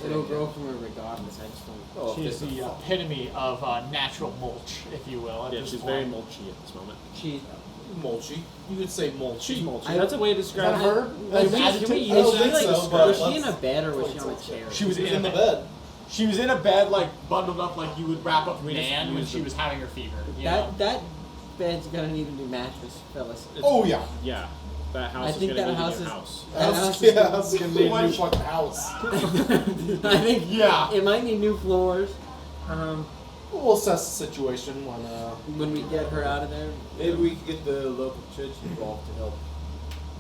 Speaker 6: it'll grow from her regardless. I just don't.
Speaker 5: Oh,
Speaker 3: She is the epitome of natural mulch, if you will. At
Speaker 9: Yeah,
Speaker 3: this
Speaker 9: she's
Speaker 3: point.
Speaker 9: very mulchy at this moment.
Speaker 6: She.
Speaker 8: Mulchy. You could say mulchy.
Speaker 9: She's mulchy.
Speaker 6: I-
Speaker 9: That's a way to
Speaker 8: Is
Speaker 9: describe
Speaker 8: that
Speaker 9: her.
Speaker 8: her?
Speaker 6: Can
Speaker 8: That's
Speaker 6: we,
Speaker 8: adjective?
Speaker 6: can we,
Speaker 8: I don't
Speaker 6: is she
Speaker 8: think
Speaker 6: like,
Speaker 8: so,
Speaker 6: was
Speaker 8: but
Speaker 6: she in a
Speaker 8: let's-
Speaker 6: bed or was she on a chair?
Speaker 3: She was
Speaker 8: in the bed.
Speaker 3: She was in a bed, like bundled up, like you would wrap up
Speaker 9: We just
Speaker 3: Nan when
Speaker 9: used
Speaker 3: she
Speaker 9: them.
Speaker 3: was having her fever. You know?
Speaker 6: That bed's gonna need a new mattress, fellas.
Speaker 8: Oh yeah.
Speaker 9: Yeah. That house
Speaker 6: I
Speaker 9: is
Speaker 6: think
Speaker 9: gonna
Speaker 6: that
Speaker 9: need
Speaker 6: house
Speaker 9: a new
Speaker 6: is-
Speaker 9: house.
Speaker 6: That house is
Speaker 8: Yeah, that's gonna be a new fucking house.
Speaker 6: I think
Speaker 3: Yeah.
Speaker 6: it might need new floors.
Speaker 8: We'll assess the situation
Speaker 6: When we get her out of there.
Speaker 5: Maybe we could get the local church involved to help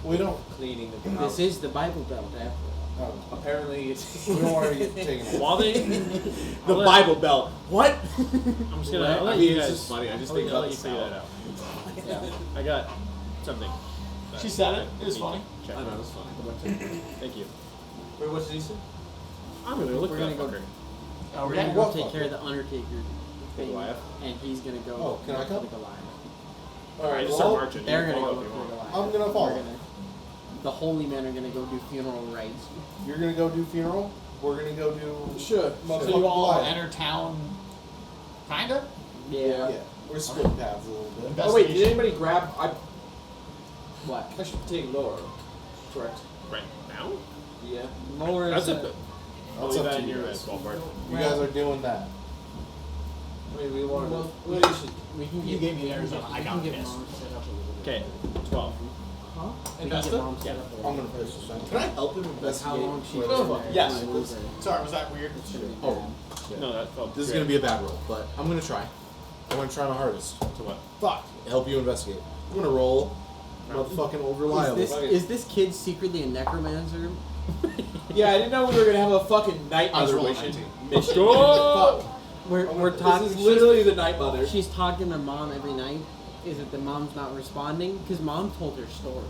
Speaker 8: we don't.
Speaker 5: cleaning the house.
Speaker 6: This is the Bible Belt after all.
Speaker 5: Apparently, it's
Speaker 8: We don't want to get taken.
Speaker 9: While they,
Speaker 5: the Bible Belt. What?
Speaker 9: I'm just gonna. I'll
Speaker 5: I
Speaker 9: let
Speaker 5: mean,
Speaker 9: you
Speaker 5: it's
Speaker 9: guys.
Speaker 5: just funny. I just
Speaker 9: I'll
Speaker 5: think
Speaker 9: let
Speaker 5: about
Speaker 9: you
Speaker 5: the
Speaker 9: figure that
Speaker 5: sound.
Speaker 9: out.
Speaker 6: Yeah.
Speaker 9: I got something.
Speaker 3: She said it. It was funny.
Speaker 9: Check.
Speaker 5: I know, it's funny.
Speaker 9: Thank you.
Speaker 5: Wait, what did he say?
Speaker 9: I'm gonna look
Speaker 6: We're
Speaker 9: that
Speaker 6: gonna go-
Speaker 9: fucker.
Speaker 3: Oh,
Speaker 6: We're
Speaker 3: we're
Speaker 6: gonna
Speaker 3: gonna
Speaker 6: go
Speaker 8: what
Speaker 6: take
Speaker 8: fucker?
Speaker 6: care of the Undertaker thing,
Speaker 9: Goliath?
Speaker 6: and he's gonna go.
Speaker 8: Oh, can I
Speaker 6: look
Speaker 8: come?
Speaker 6: for the Goliath.
Speaker 8: Alright,
Speaker 9: Just start
Speaker 8: well,
Speaker 9: marching.
Speaker 6: They're
Speaker 9: You
Speaker 6: gonna
Speaker 9: follow
Speaker 6: go
Speaker 9: if
Speaker 6: look
Speaker 9: you
Speaker 6: for the
Speaker 9: want.
Speaker 6: Goliath.
Speaker 8: I'm gonna follow.
Speaker 6: We're gonna- The holy men are gonna go do funeral rites.
Speaker 8: you're gonna go do funeral. We're gonna go do.
Speaker 5: Sure.
Speaker 3: So
Speaker 8: Motherfucking
Speaker 3: you all
Speaker 8: Goliath.
Speaker 3: enter town, kinda?
Speaker 6: Yeah.
Speaker 8: Yeah, we're splitting paths a little bit.
Speaker 5: Oh wait, did anybody grab?
Speaker 6: What?
Speaker 5: I should take Laura. Correct.
Speaker 9: Right now?
Speaker 5: Yeah.
Speaker 6: Laura
Speaker 9: That's
Speaker 6: is
Speaker 9: a. I'll
Speaker 8: That's
Speaker 9: leave
Speaker 8: up
Speaker 9: that
Speaker 8: to
Speaker 9: in
Speaker 8: you
Speaker 9: your
Speaker 8: guys.
Speaker 9: ballpark.
Speaker 8: You guys are doing that.
Speaker 5: I mean, we wanted.
Speaker 6: Well,
Speaker 5: we should.
Speaker 6: we can
Speaker 3: You
Speaker 6: get.
Speaker 3: gave me Arizona. I
Speaker 6: we
Speaker 3: got
Speaker 6: can get
Speaker 3: this.
Speaker 6: mom set up a little bit.
Speaker 9: Okay, 12.
Speaker 6: We can
Speaker 3: Invest
Speaker 6: get
Speaker 3: it?
Speaker 6: mom set up a little
Speaker 8: I'm gonna
Speaker 6: bit.
Speaker 8: push this thing.
Speaker 7: Can I help him
Speaker 6: How
Speaker 7: investigate?
Speaker 6: long she's
Speaker 7: where
Speaker 6: been
Speaker 7: the-
Speaker 6: there.
Speaker 3: Yes.
Speaker 6: we lose her.
Speaker 3: Sorry, was that weird?
Speaker 6: It's gonna be
Speaker 7: Oh.
Speaker 6: bad.
Speaker 9: No, that felt
Speaker 7: This is
Speaker 9: great.
Speaker 7: gonna be a bad roll, but I'm gonna try. I'm gonna try my hardest
Speaker 9: To what?
Speaker 3: Fuck.
Speaker 7: to help you investigate. I'm gonna roll motherfucking over reliable.
Speaker 6: Is this kid secretly a necromancer?
Speaker 5: Yeah, I didn't know we were gonna have a fucking night
Speaker 7: I was
Speaker 5: mother
Speaker 7: rolling
Speaker 5: mission.
Speaker 7: 19.
Speaker 5: Mission.
Speaker 9: Go!
Speaker 5: Fuck.
Speaker 6: We're talking.
Speaker 5: This is literally the night mother.
Speaker 6: She's talking to mom every night. Is it the mom's not responding? Because mom told her stories.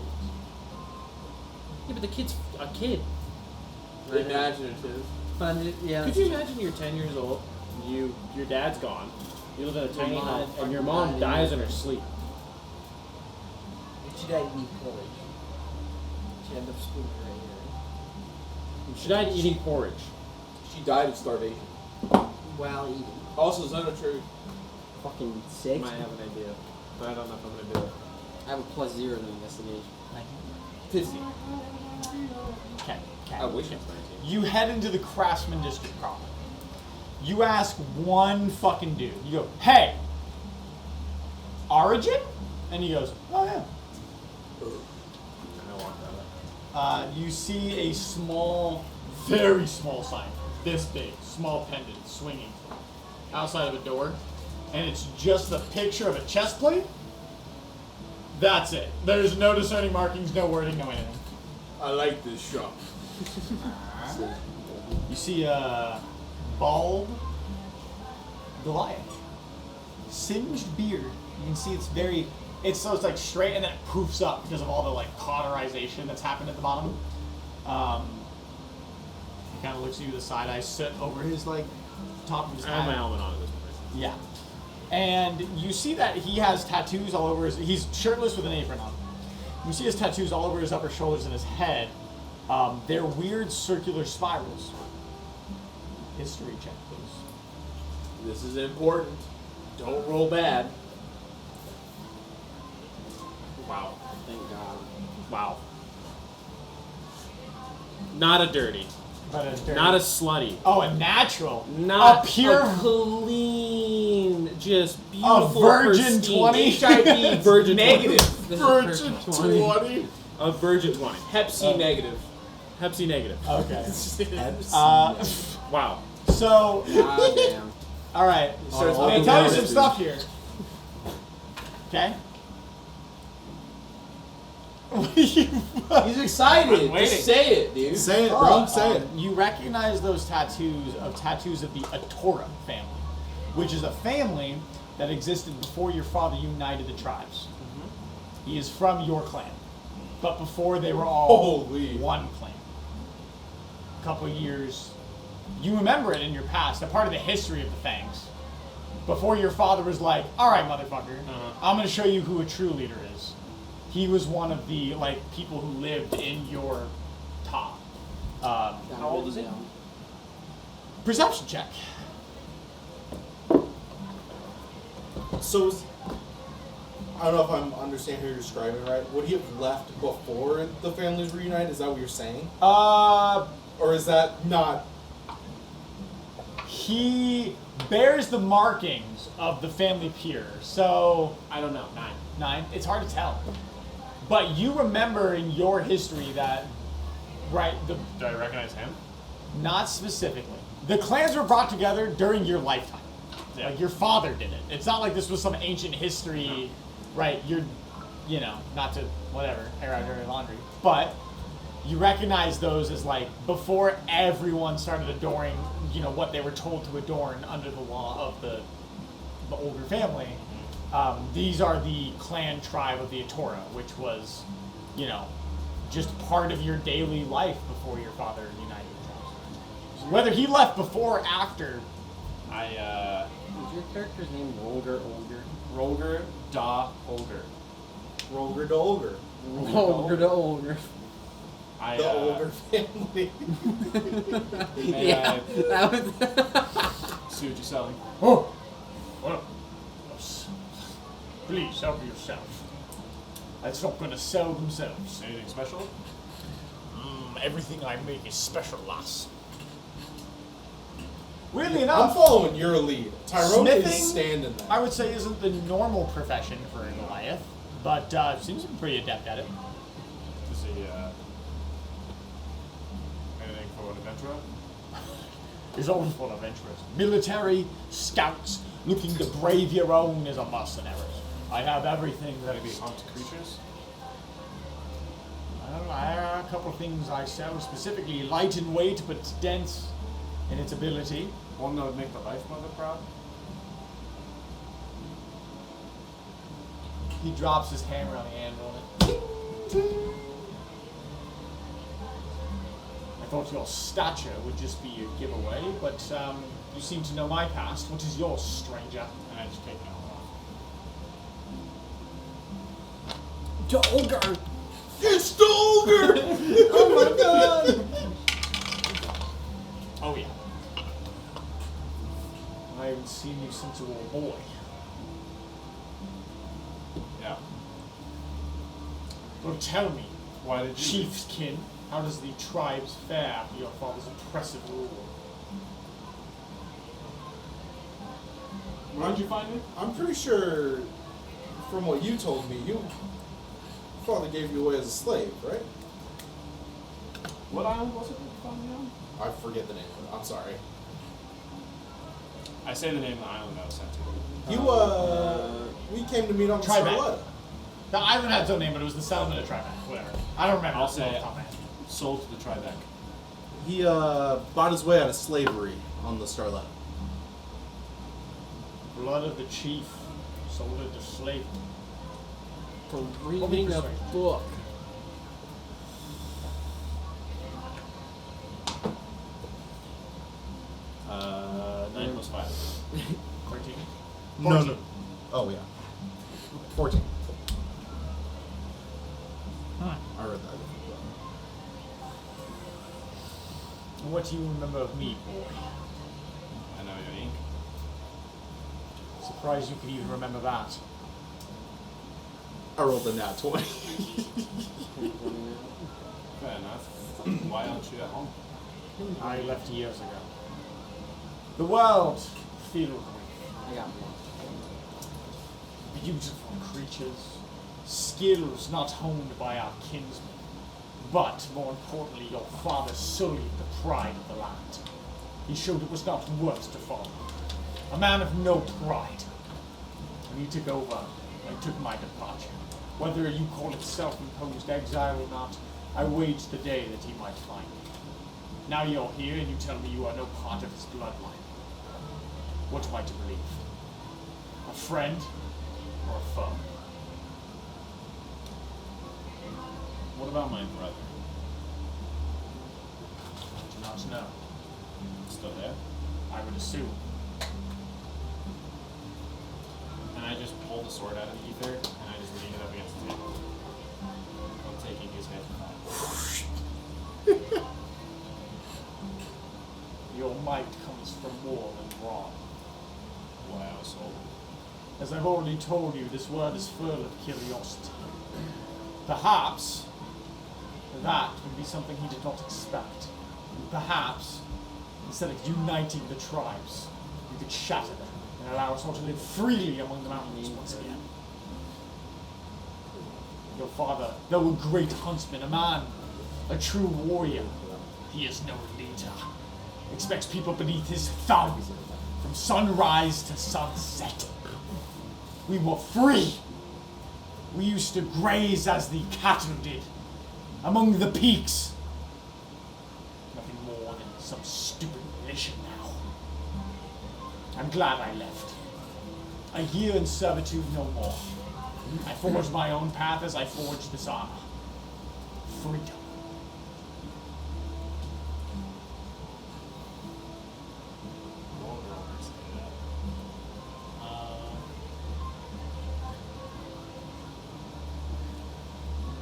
Speaker 9: Yeah, but the kid's a kid.
Speaker 5: Imaginative.
Speaker 6: But yeah.
Speaker 9: Could you imagine you're 10 years old, your dad's gone, you live in a
Speaker 6: Your
Speaker 9: tiny
Speaker 6: mom
Speaker 9: hut, and
Speaker 6: fucking
Speaker 9: your mom
Speaker 6: died
Speaker 9: dies
Speaker 6: in
Speaker 9: in her sleep.
Speaker 6: She died eating porridge. She ended up spooning her right
Speaker 9: She died eating porridge.
Speaker 5: She died of starvation.
Speaker 6: here. While eating.
Speaker 5: Also, is that not true?
Speaker 6: Fucking
Speaker 9: I
Speaker 6: 6.
Speaker 9: might have an idea, but I don't know if I'm gonna do it.
Speaker 6: I have a +0 in the investigation.
Speaker 5: 50.
Speaker 3: Okay.
Speaker 5: I wish it was 19.
Speaker 3: You head into the Craftsman District proper. You ask one fucking dude. You go, hey, Origin? And he goes, oh yeah.
Speaker 2: I want that.
Speaker 3: You see a small, very small sign, this big, small pendant swinging outside of a door, and it's just a picture of a chest plate. That's it. There's no discerning markings, no wording, no anything.
Speaker 5: I like this shop.
Speaker 3: You see a bald Goliath, singed beard. You can see it's like straight, and then it poofs up because of all the like cauterization that's happened at the bottom. He kind of looks at you with a side eye, sit over his like top of his
Speaker 2: I have my
Speaker 3: hat.
Speaker 2: helmet on at this point.
Speaker 3: Yeah, and you see that he has tattoos all over his. He's shirtless with an apron on. You see his tattoos all over his upper shoulders and his head. They're weird circular spirals. History check, please.
Speaker 5: This is important. Don't roll bad.
Speaker 2: Wow.
Speaker 6: Thank God.
Speaker 2: Wow. Not a dirty.
Speaker 3: But a dirty.
Speaker 2: Not a slutty.
Speaker 3: Oh, a natural.
Speaker 2: Not
Speaker 3: a pure.
Speaker 2: a clean, just beautiful,
Speaker 3: virgin
Speaker 2: pristine
Speaker 3: 20?
Speaker 2: HIV virgin
Speaker 5: Negative.
Speaker 2: 20.
Speaker 6: This
Speaker 8: Virgin
Speaker 6: is perfect
Speaker 8: 20.
Speaker 2: A virgin 20.
Speaker 5: Hep C negative.
Speaker 2: Hep C negative.
Speaker 3: Okay.
Speaker 5: Hep
Speaker 2: Wow.
Speaker 3: So,
Speaker 6: God damn.
Speaker 3: all right.
Speaker 5: starts
Speaker 3: Let me
Speaker 5: making
Speaker 3: tell you
Speaker 5: noises.
Speaker 3: some stuff here. Okay.
Speaker 5: He's excited.
Speaker 3: waiting.
Speaker 5: Just say it, dude.
Speaker 8: Say it, bro. Say it.
Speaker 3: You recognize those tattoos of the Atora family, which is a family that existed before your father united the tribes. He is from your clan, but before they were all
Speaker 8: Holy.
Speaker 3: one clan. A couple years, you remember it in your past, a part of the history of the Fangs. Before your father was like, all right, motherfucker, I'm going to show you who a true leader is. He was one of the people who lived in your top.
Speaker 6: How
Speaker 2: old is he?
Speaker 3: Perception check.
Speaker 8: So, I don't know if I'm understanding who you're describing right. Would he have left before the families reunited? Is that what you're saying? Or is that not?
Speaker 3: He bears the markings of the family peer. So,
Speaker 2: I don't know.
Speaker 3: 9. It's hard to tell. But you remember in your history that, right,
Speaker 2: Do I recognize him?
Speaker 3: not specifically. The clans were brought together during your lifetime.
Speaker 2: Yeah.
Speaker 3: Like your father did it. It's not like this was some ancient history, right? Not to, whatever, air out dirty laundry. But you recognize those as before everyone started adoring, what they were told to adorn under the law of the older family. These are the clan tribe of the Atora, which was, just part of your daily life before your father united the tribes. Whether he left before or after,
Speaker 6: Is your character's name Rolger Olger?
Speaker 2: Rolger da Olger.
Speaker 8: Roger Dolger.
Speaker 6: Rolger the Olger.
Speaker 8: The older family.
Speaker 6: Yeah, that was.
Speaker 2: See what you're selling.
Speaker 3: oh, well, please help yourself. That's not going to sell themselves.
Speaker 2: Anything special?
Speaker 3: Everything I make is special, lass. Weirdly
Speaker 8: I'm
Speaker 3: enough,
Speaker 8: following your lead. Tyrone
Speaker 3: Smithing,
Speaker 8: is standing there.
Speaker 3: I would say isn't the normal profession for a Goliath, but seems to be pretty adept at it.
Speaker 2: Is he, anything for an adventurer?
Speaker 3: Is always full of interest. Military, scouts, looking to brave your own is a mercenary. I have everything that
Speaker 2: Maybe
Speaker 3: is.
Speaker 2: hunt creatures?
Speaker 3: Well, I have a couple of things I sell, specifically light in weight but dense in its ability.
Speaker 2: One that would make the Life Mother proud?
Speaker 3: He drops his hammer on the anvil. I thought your stature would just be a giveaway, but you seem to know my past. What is yours, stranger? And I just take it all off.
Speaker 6: Dolger!
Speaker 8: It's the ogre!
Speaker 6: Oh my god!
Speaker 3: Oh yeah. I haven't seen you since you were a boy.
Speaker 2: Yeah.
Speaker 3: Well, tell me,
Speaker 2: Why did you?
Speaker 3: chief's kin, how does the tribes fare after your father's oppressive rule?
Speaker 2: Where'd you find it?
Speaker 8: I'm pretty sure
Speaker 7: from what you told me, your father gave you away as a slave, right?
Speaker 2: What island was it that you found me on?
Speaker 7: I forget the name of it. I'm sorry.
Speaker 2: I say the name of the island I was sent to.
Speaker 7: We came to meet on the
Speaker 3: Tribeca.
Speaker 7: Starletta.
Speaker 3: The island had its own name, but it was the settlement of Tribeca. Whatever. I don't remember.
Speaker 2: I'll
Speaker 3: off the
Speaker 2: say
Speaker 3: top of my head.
Speaker 2: sold to the Tribeca.
Speaker 8: He bought his way out of slavery on the Starlet.
Speaker 3: Blood of the chief, sold into slavery.
Speaker 6: For
Speaker 3: What
Speaker 6: reading a
Speaker 3: persuasion?
Speaker 6: book.
Speaker 2: Nine plus 5.
Speaker 3: 13.
Speaker 8: No. Oh yeah. 14.
Speaker 3: Huh.
Speaker 8: I read that.
Speaker 3: What do you remember of me, boy?
Speaker 2: I know your ink.
Speaker 3: Surprised you could even remember that.
Speaker 8: I rolled a nat 20.
Speaker 2: Fair enough. Why aren't you at home?
Speaker 3: I left years ago. The world filled with
Speaker 6: I got one.
Speaker 3: beautiful creatures, skills not honed by our kinsmen, but more importantly, your father sullied the pride of the land. He showed it was not worth to follow. A man of no pride. When he took over, I took my departure. Whether you call it self-imposed exile or not, I waged the day that he might find me. Now you're here and you tell me you are no part of his bloodline. What am I to believe? A friend or a foe?
Speaker 2: What about my brother?
Speaker 3: I do not know.
Speaker 2: Still there?
Speaker 3: I would assume.
Speaker 2: And I just pull the sword out of the ether and I just lean it up against the table. I'm taking his head.
Speaker 3: Your might comes from war and wrong.
Speaker 2: Why I was sold.
Speaker 3: As I've already told you, this world is full of curiosity. Perhaps that would be something he did not expect. Perhaps, instead of uniting the tribes, you could shatter them and allow us all to live freely among the mountains once again. Your father, though a great huntsman, a man, a true warrior, he is no leader. Expects people beneath his thumb, from sunrise to sunset. We were free. We used to graze as the cattle did, among the peaks. Nothing more than some stupid militia now. I'm glad I left. A year in servitude no more. I forged my own path as I forged this armor. Freedom.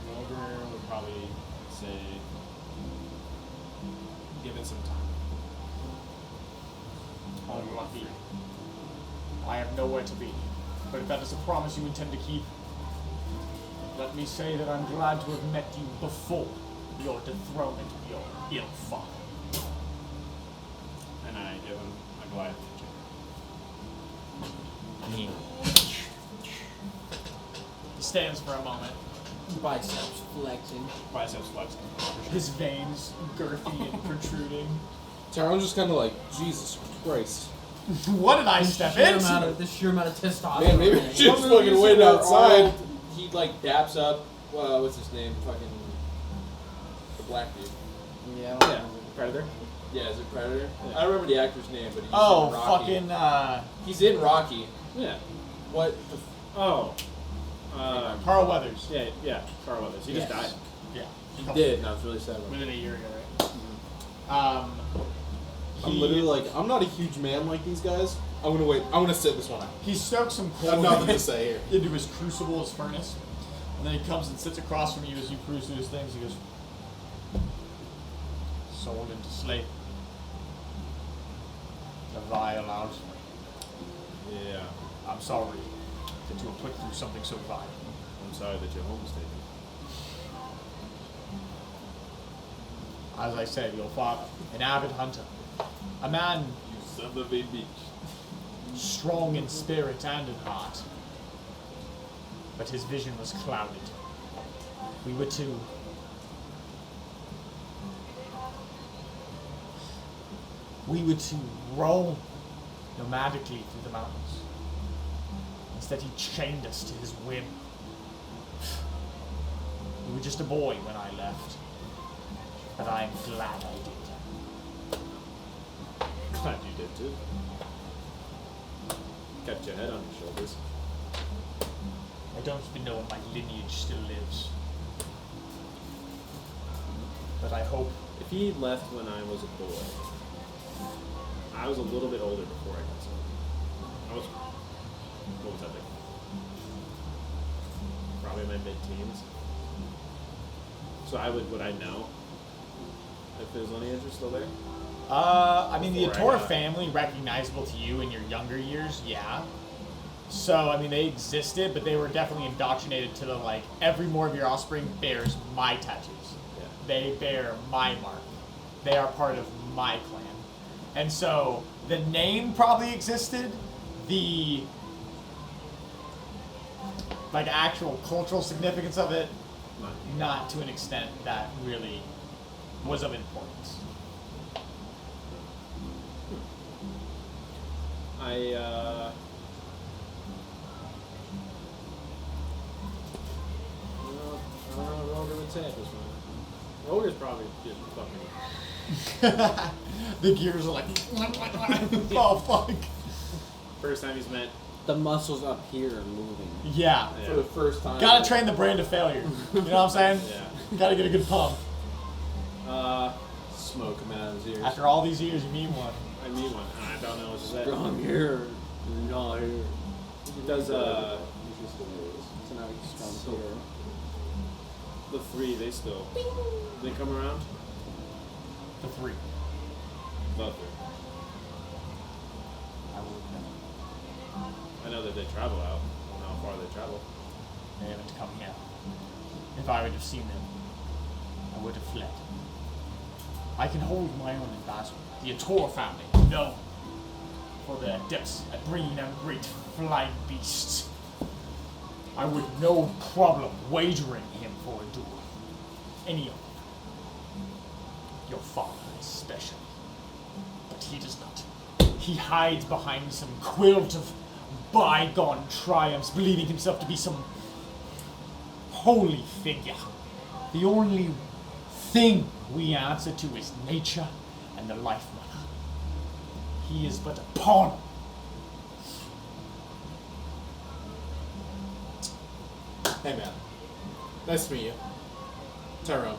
Speaker 2: Mulder would probably say, give it some time.
Speaker 3: Unlucky. I have nowhere to be. But if that is a promise you intend to keep, let me say that I'm glad to have met you before your dethronement of your ill father.
Speaker 2: And I give him a Goliath kick.
Speaker 3: He stands for a moment,
Speaker 6: Biceps flexing.
Speaker 2: Biceps flexing.
Speaker 3: his veins girthy and protruding.
Speaker 7: Tyron's just kind of like, Jesus Christ.
Speaker 3: What did I step into?
Speaker 6: The sheer amount of testosterone.
Speaker 7: Man, maybe
Speaker 6: in it.
Speaker 7: she just fucking waited outside.
Speaker 5: He like daps up. What's his name? Fucking the black dude.
Speaker 6: Yeah.
Speaker 5: Yeah.
Speaker 2: Predator?
Speaker 5: Yeah, is it Predator?
Speaker 2: Yeah.
Speaker 5: I don't remember the actor's name, but he's
Speaker 3: Oh,
Speaker 5: in Rocky.
Speaker 3: fucking,
Speaker 5: He's in Rocky.
Speaker 2: Yeah.
Speaker 5: What? The
Speaker 2: Oh.
Speaker 3: Carl Weathers.
Speaker 2: Yeah, Carl Weathers. He just
Speaker 6: Yes.
Speaker 2: died.
Speaker 3: Yeah.
Speaker 5: he did, and I was really sad about it.
Speaker 3: Within a year ago, right?
Speaker 7: I'm literally like, I'm not a huge man like these guys. I'm gonna wait. I'm gonna sit this one out.
Speaker 3: He stoked some
Speaker 7: I have
Speaker 3: coal
Speaker 7: nothing to say here.
Speaker 3: into his crucible, his furnace, and then he comes and sits across from you as you cruise through his things. He goes, sold into slavery. The vile out.
Speaker 2: Yeah.
Speaker 3: I'm sorry that you were put through something so vile.
Speaker 2: I'm sorry that your home was taken.
Speaker 3: As I said, your father, an avid hunter, a man
Speaker 2: You son of a bitch.
Speaker 3: strong in spirit and in heart. but his vision was clouded. We were to roam nomadically through the mountains. Instead, he chained us to his whim. You were just a boy when I left, but I am glad I did.
Speaker 2: Glad you did too. Kept your head on your shoulders.
Speaker 3: I don't even know if my lineage still lives. But I hope.
Speaker 2: If he left when I was a boy, I was a little bit older before I got sold. What was that like? Probably my mid-teens. So would I know if his lineage was still there?
Speaker 3: I mean, the
Speaker 2: Before I
Speaker 3: Atora
Speaker 2: got-
Speaker 3: family, recognizable to you in your younger years, yeah. So, I mean, they existed, but they were definitely indoctrinated to the, like, every more of your offspring bears my tattoos.
Speaker 2: Yeah.
Speaker 3: They bear my mark. They are part of my clan. And so, the name probably existed. The, like, actual cultural significance of it, not to an extent that really was of importance.
Speaker 2: I don't know what Roger would say at this point. Roger's probably just fucking.
Speaker 3: The gears are like, oh fuck.
Speaker 2: First time he's met.
Speaker 6: The muscles up here are moving.
Speaker 3: Yeah.
Speaker 5: For the first time.
Speaker 3: Gotta train the brain to failure. You know what I'm saying?
Speaker 2: Yeah.
Speaker 3: Gotta get a good pump.
Speaker 5: Smoke coming out of his ears.
Speaker 3: After all these years, you meet one.
Speaker 2: I meet one. And I don't know what to say.
Speaker 6: Strong here, not here.
Speaker 2: Does
Speaker 6: So now he's strong here.
Speaker 2: the three they come around?
Speaker 3: The three.
Speaker 2: The three.
Speaker 3: I wouldn't know.
Speaker 2: I know that they travel out. I don't know how far they travel.
Speaker 3: They haven't come yet. If I would have seen them, I would have fled. I can hold my own in battle. The Ator family, known for their depths at bringing down great flying beasts. I would no problem wagering him for a duel. Any of them. Your father especially. But he does not. He hides behind some quilt of bygone triumphs, believing himself to be some holy figure. The only thing we answer to is nature and the life mother. He is but a pawn.
Speaker 8: Hey man, nice to meet you. Tyrone.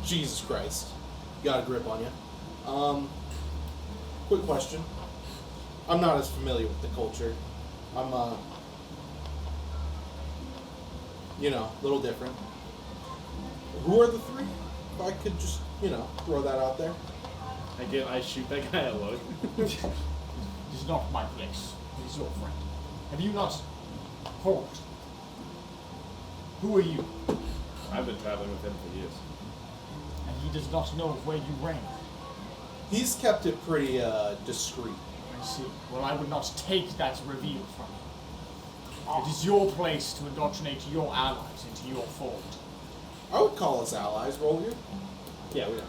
Speaker 8: Jesus Christ. Got a grip on you. Quick question. I'm not as familiar with the culture. I'm, a little different. Who are the three? If I could just, throw that out there.
Speaker 2: I shoot that guy a look.
Speaker 3: It is not my place. It is your friend. Have you not heard? Who are you?
Speaker 2: I've been traveling with him for years.
Speaker 3: And he does not know of where you reign.
Speaker 8: He's kept it pretty, discreet.
Speaker 3: I see. Well, I would not take that reveal from you. It is your place to indoctrinate your allies into your fold.
Speaker 8: I would call us allies, Rolger.
Speaker 2: Yeah, we know.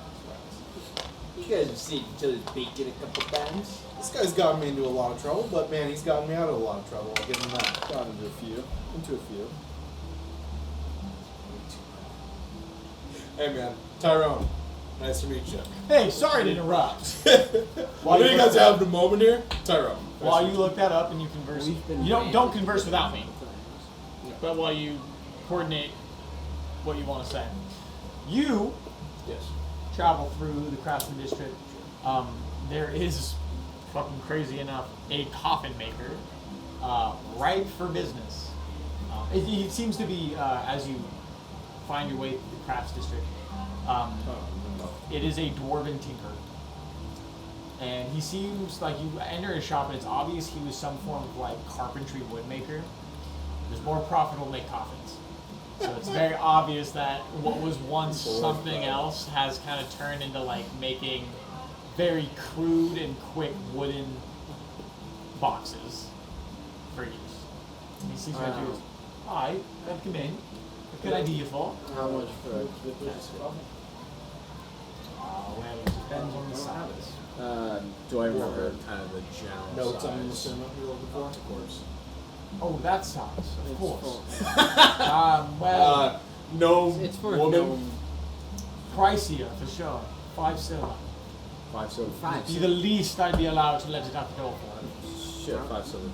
Speaker 6: You guys have seen each other's bacon a couple times.
Speaker 8: This guy's gotten me into a lot of trouble, but man, he's gotten me out of a lot of trouble. I'll give him that.
Speaker 5: Got into a few.
Speaker 8: Hey man, Tyrone. Nice to meet you.
Speaker 3: Hey, sorry to interrupt.
Speaker 8: While you guys having a moment here, Tyrone.
Speaker 3: While you look that up and you converse,
Speaker 6: We've been
Speaker 3: you don't
Speaker 6: random
Speaker 3: converse without me.
Speaker 6: times.
Speaker 3: But while you coordinate what you want to say, you
Speaker 8: Yes.
Speaker 3: travel through the Craftsman District. There is, fucking crazy enough, a coffin maker, ripe for business. It seems to be, as you find your way through the Crafts District, it is a dwarven tinker. And he seems like you enter his shop and it's obvious he was some form of like carpentry woodmaker. It was more profitable to make coffins. So it's very obvious that what was once something else has kind of turned into like making very crude and quick wooden boxes for use. He sees right through it. Hi, welcome in. What can I do you for?
Speaker 6: How much for it?
Speaker 3: Well, it depends on the size.
Speaker 6: Do I remember?
Speaker 7: Kind of the general
Speaker 5: Notes
Speaker 7: size.
Speaker 5: I'm in the cinema you're looking for?
Speaker 7: Of course.
Speaker 3: Oh, that size, of
Speaker 6: It's
Speaker 3: course.
Speaker 6: for-
Speaker 3: Well,
Speaker 7: No
Speaker 6: It's for a
Speaker 7: woman.
Speaker 6: gnome.
Speaker 3: pricier for sure. 5 silver.
Speaker 7: 5 silver.
Speaker 6: 5
Speaker 3: Be the least I'd be allowed to let it out the door for.
Speaker 7: Shit, 5 silver.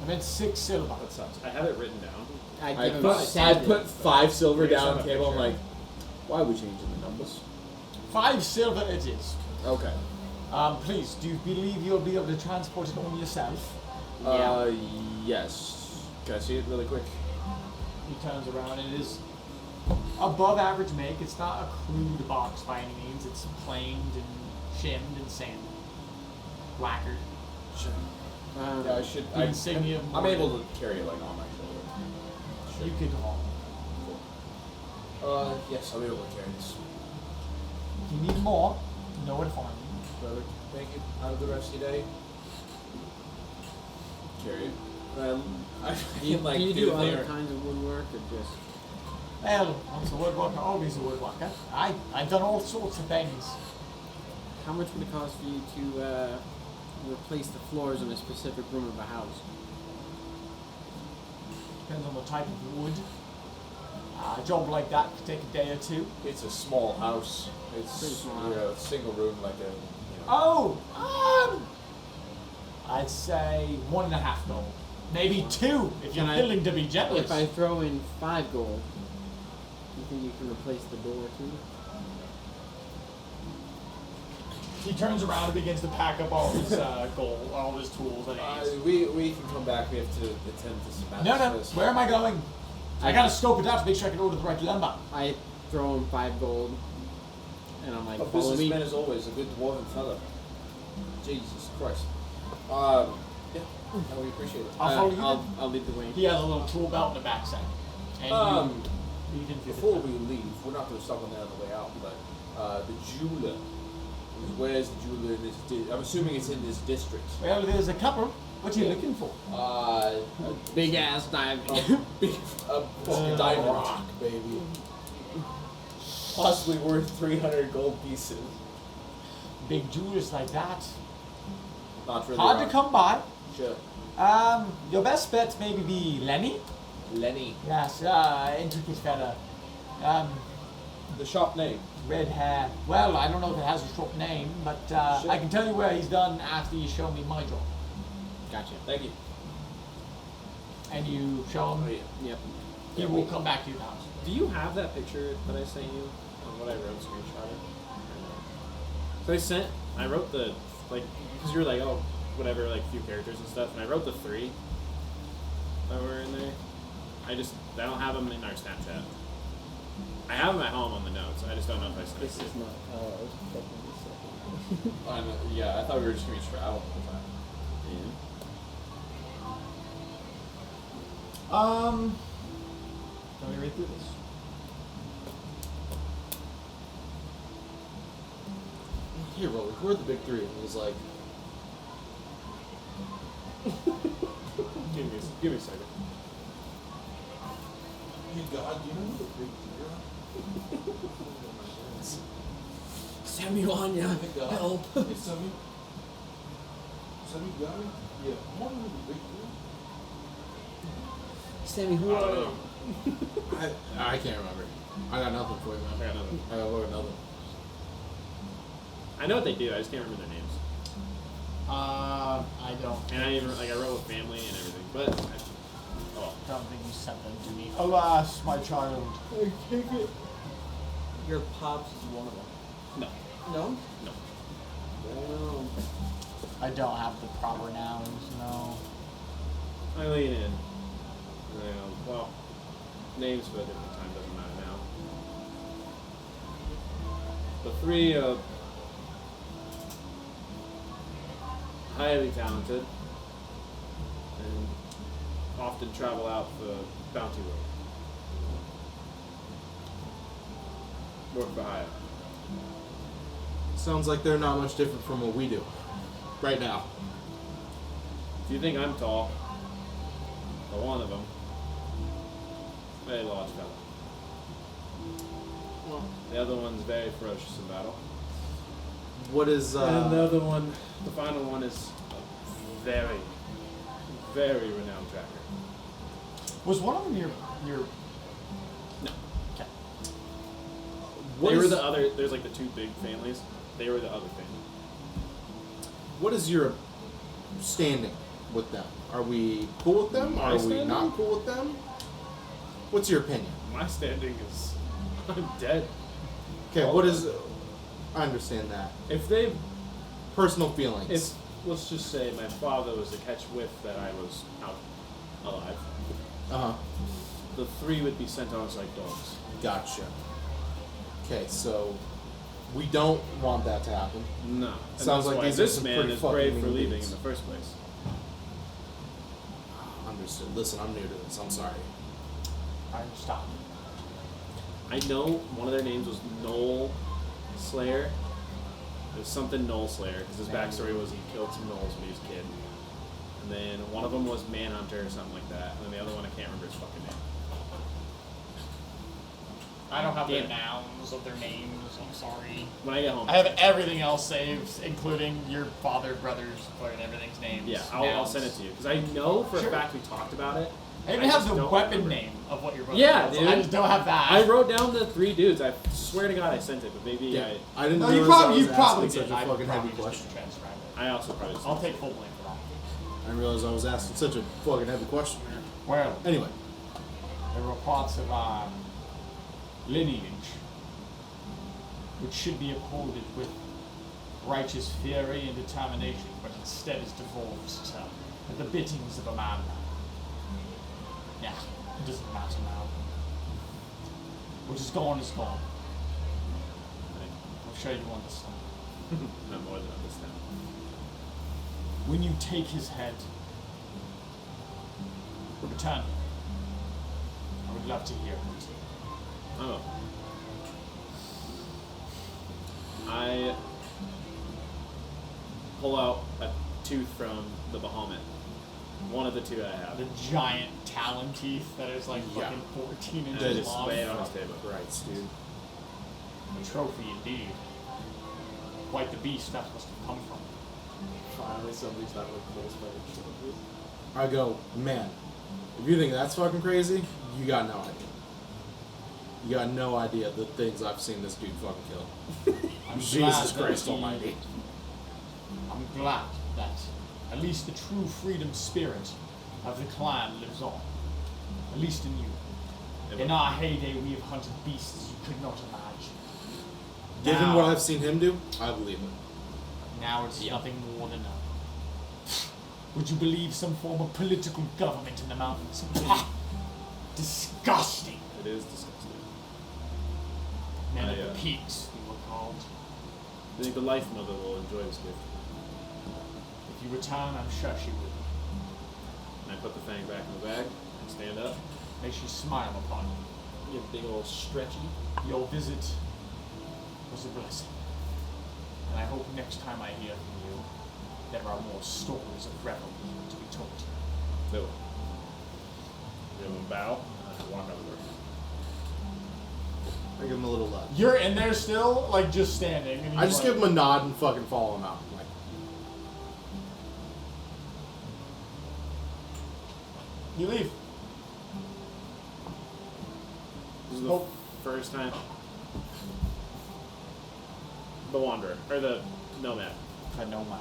Speaker 3: I meant 6 silver.
Speaker 2: That sucks. I have it written down.
Speaker 6: I
Speaker 7: I
Speaker 6: give him
Speaker 7: put
Speaker 6: 7.
Speaker 7: 5 silver
Speaker 2: Here's
Speaker 7: down on the
Speaker 2: a
Speaker 7: table. I'm
Speaker 2: picture.
Speaker 7: like, why are we changing the numbers?
Speaker 3: 5 silver it is.
Speaker 7: Okay.
Speaker 3: Please, do you believe you'll be able to transport it on yourself?
Speaker 7: Yes. Can I see it really quick?
Speaker 3: He turns around and it is above average make. It's not a crude box by any means. It's planed and shimmed and sanded. Lacquered.
Speaker 7: Sure.
Speaker 6: Um,
Speaker 7: I should.
Speaker 3: The insignia of
Speaker 7: I'm
Speaker 3: Morgan.
Speaker 7: able to carry it like on my shoulder.
Speaker 3: You could haul.
Speaker 7: Yes, I'll be able to carry this.
Speaker 3: If you need more, you know where to find me.
Speaker 7: Brother, thank you. Have the rest of your day. Carry it. I
Speaker 6: do you,
Speaker 7: like
Speaker 6: do you
Speaker 7: feel
Speaker 6: do other
Speaker 7: there.
Speaker 6: kinds of woodwork or just?
Speaker 3: Well, once a woodworker, always a woodworker. I've done all sorts of things.
Speaker 6: How much would it cost for you to replace the floors in a specific room of a house?
Speaker 3: Depends on the type of wood. A job like that could take a day or two.
Speaker 7: It's a small house.
Speaker 6: Pretty
Speaker 7: It's
Speaker 6: small.
Speaker 7: a single room, like a.
Speaker 3: Oh, I'd say 1.5 gold. Maybe 2 if you're
Speaker 6: Can I-
Speaker 3: willing to be generous.
Speaker 6: If I throw in 5 gold, do you think you can replace the door too?
Speaker 3: He turns around and begins to pack up all his gold, all his tools and aids.
Speaker 7: We can come back. We have to attend to some
Speaker 3: No,
Speaker 7: matters.
Speaker 3: where am I going? I gotta scope it out to make sure I can order the right lumber.
Speaker 6: I throw in 5 gold, and I'm like,
Speaker 7: A
Speaker 6: follow me.
Speaker 7: businessman is always a good dwarven fellow. Jesus Christ. Yeah, no, we appreciate it.
Speaker 3: I'll follow you.
Speaker 6: I'll lead the way.
Speaker 3: He has a little tool belt in the backside. And you lead him through
Speaker 7: Before
Speaker 3: the
Speaker 7: we leave, we're not going to stop on that on the way out, but the jeweler. Where's the jeweler in this? I'm assuming it's in this district.
Speaker 3: Well, there's a couple. What are you looking for?
Speaker 6: Big ass dive.
Speaker 7: Big, a fucking diamond rock, baby. Possibly worth 300 gold pieces.
Speaker 3: Big jewelers like that.
Speaker 7: Not really.
Speaker 3: Hard to come by.
Speaker 7: Sure.
Speaker 3: Your best bet maybe be Lenny.
Speaker 7: Lenny.
Speaker 3: Yes, intricate fella.
Speaker 7: The shop name.
Speaker 3: Red hair. Well, I don't know if it has a short name, but
Speaker 7: Sure.
Speaker 3: I can tell you where he's done after you show me my job.
Speaker 6: Gotcha.
Speaker 7: Thank you.
Speaker 3: And you show him,
Speaker 6: Yep.
Speaker 3: he will come back to your house.
Speaker 2: Do you have that picture that I sent you of what I wrote screenshotted? So I wrote the, like, because you were like, oh, whatever, like, few characters and stuff, and I wrote the 3 that were in there. I don't have them in our Snapchat. I have them at home on the notes. I just don't know if I sent
Speaker 6: This
Speaker 2: it.
Speaker 6: is not. Oh, I was expecting this.
Speaker 7: Yeah, I thought we were just going to travel the whole time.
Speaker 3: Let me read through this.
Speaker 8: Here, bro, record the big 3. And he's like,
Speaker 2: Give me a second.
Speaker 5: Hey God, you know what the big deal?
Speaker 6: Samuanya,
Speaker 5: Hey God.
Speaker 6: help.
Speaker 5: Hey Sammy. Sammy got me? Yeah. Come on with the big deal.
Speaker 6: Sammy, who
Speaker 2: I don't
Speaker 6: are you?
Speaker 2: know.
Speaker 8: I can't remember. I got nothing for you,
Speaker 2: I
Speaker 8: man.
Speaker 2: got nothing.
Speaker 8: I got nothing.
Speaker 2: I know what they do. I just can't remember their names.
Speaker 3: I don't.
Speaker 2: And I even I wrote with family and everything. But oh,
Speaker 3: Don't think you sent them to me. Alas, my child.
Speaker 6: Your pops is one of them.
Speaker 2: no,
Speaker 6: No?
Speaker 2: no.
Speaker 6: No.
Speaker 3: I don't have the proper nouns, no.
Speaker 2: I lean in. And I go, well, names for a different time doesn't matter now. The 3 highly talented and often travel out the bounty road. North Bahia.
Speaker 8: Sounds like they're not much different from what we do right now.
Speaker 2: If you think I'm tall, But one of them, very large fellow.
Speaker 6: Well,
Speaker 2: The other one's very ferocious in battle.
Speaker 8: What is
Speaker 2: And the other one, the final one, is a very, very renowned tracker.
Speaker 3: Was one of them your
Speaker 2: No.
Speaker 3: Okay.
Speaker 8: what
Speaker 2: They were
Speaker 8: is-
Speaker 2: the other. There's like the two big families. They were the other family.
Speaker 8: what is your standing with them? Are we cool with them?
Speaker 2: My
Speaker 8: Are we
Speaker 2: standing?
Speaker 8: not cool with them? What's your opinion?
Speaker 2: My standing is, I'm dead.
Speaker 8: Okay,
Speaker 2: All
Speaker 8: what
Speaker 2: of
Speaker 8: is? I understand that.
Speaker 2: If they,
Speaker 8: Personal feelings.
Speaker 2: if let's just say my father was to catch whiff that I was out alive,
Speaker 8: Uh huh.
Speaker 2: the three would be sent on us like dogs.
Speaker 8: Gotcha. Okay, so we don't want that to happen.
Speaker 2: No. And
Speaker 8: Sounds
Speaker 2: that's
Speaker 8: like
Speaker 2: why
Speaker 8: these are
Speaker 2: this
Speaker 8: some
Speaker 2: man
Speaker 8: pretty
Speaker 2: is
Speaker 8: fucking
Speaker 2: brave for
Speaker 8: mean
Speaker 2: leaving
Speaker 8: dudes.
Speaker 2: in the first place.
Speaker 8: Understood. Listen, I'm new to this. I'm sorry.
Speaker 3: I stop.
Speaker 2: I know one of their names was Knoll Slayer. It was something Knoll Slayer because his backstory was he killed some gnolls when he was a kid. And then one of them was Manhunter or something like that. And then the other one I can't remember his fucking name.
Speaker 3: I don't have
Speaker 2: Damn.
Speaker 3: the nouns of their names. I'm sorry.
Speaker 2: When I get home.
Speaker 3: I have everything else saved, including your father, brothers, and everything's names.
Speaker 2: Yeah, I'll
Speaker 3: nouns.
Speaker 2: send it to you because I know for
Speaker 3: Sure.
Speaker 2: a fact we talked about it.
Speaker 3: I even
Speaker 2: I
Speaker 3: have
Speaker 2: just
Speaker 3: the
Speaker 2: don't
Speaker 3: weapon
Speaker 2: remember.
Speaker 3: name of what your brother
Speaker 2: Yeah,
Speaker 3: does.
Speaker 2: dude.
Speaker 3: I just don't have that.
Speaker 2: I wrote down the three dudes. I swear to God I sent it, but maybe
Speaker 8: I didn't
Speaker 3: No,
Speaker 8: realize
Speaker 3: you
Speaker 8: I
Speaker 3: probably
Speaker 8: was
Speaker 3: probably
Speaker 8: asking
Speaker 3: did.
Speaker 8: such a
Speaker 3: I
Speaker 8: fucking
Speaker 3: probably
Speaker 8: heavy
Speaker 3: just
Speaker 8: question.
Speaker 3: didn't transcribe it.
Speaker 2: I also probably sent
Speaker 3: I'll
Speaker 2: it.
Speaker 3: take full blame for that.
Speaker 8: I didn't realize I was asking such a fucking heavy question.
Speaker 3: Well,
Speaker 8: Anyway,
Speaker 3: there were parts of our lineage which should be upholded with righteous fury and determination, but instead is devolved to at the bittings of a madman. Yeah, it doesn't matter now. What is gone is gone. I'm sure you understand.
Speaker 2: Not more than understand.
Speaker 3: When you take his head, return. I would love to hear it.
Speaker 2: Oh. I pull out a tooth from the Bahamut. One of the two I have.
Speaker 3: The giant talon teeth that is like
Speaker 8: Yeah.
Speaker 3: fucking 14
Speaker 2: And I
Speaker 3: inches
Speaker 2: just
Speaker 3: long.
Speaker 2: lay it on his table.
Speaker 8: Christ, dude.
Speaker 3: A trophy indeed. Quite the beast that must have come from.
Speaker 5: Finally, somebody's not like close by.
Speaker 8: I go, man, if you think that's fucking crazy, you got no idea. You got no idea the things I've seen this dude fucking kill.
Speaker 3: I'm
Speaker 8: Jesus
Speaker 3: glad that
Speaker 8: Christ
Speaker 3: he-
Speaker 8: almighty.
Speaker 3: I'm glad that at least the true freedom spirit of the clan lives on. At least in you. In our heyday, we have hunted beasts you could not imagine.
Speaker 8: Given
Speaker 3: Now-
Speaker 8: what I've seen him do, I believe it.
Speaker 3: Now it's nothing more than a... Would you believe some form of political government in the mountains? Disgusting.
Speaker 2: It is disgusting.
Speaker 3: Men
Speaker 2: I,
Speaker 3: of the peaks, we were called.
Speaker 2: I think the life mother will enjoy this gift.
Speaker 3: If you return, I'm sure she will.
Speaker 2: And I put the fang back in the bag and stand up.
Speaker 3: May she smile upon you.
Speaker 2: Get a big old stretchy.
Speaker 3: Your visit was a blessing. And I hope next time I hear from you, there are more stories of revelry to be told.
Speaker 2: No. Give him a bow and walk over.
Speaker 8: I give him a little love.
Speaker 3: You're in there still, like just standing. And
Speaker 8: I just give him a nod and fucking follow him out. I'm like,
Speaker 3: You leave.
Speaker 2: This is the
Speaker 3: Oh.
Speaker 2: first time. The Wanderer. Or the Nomad.
Speaker 3: I know mine.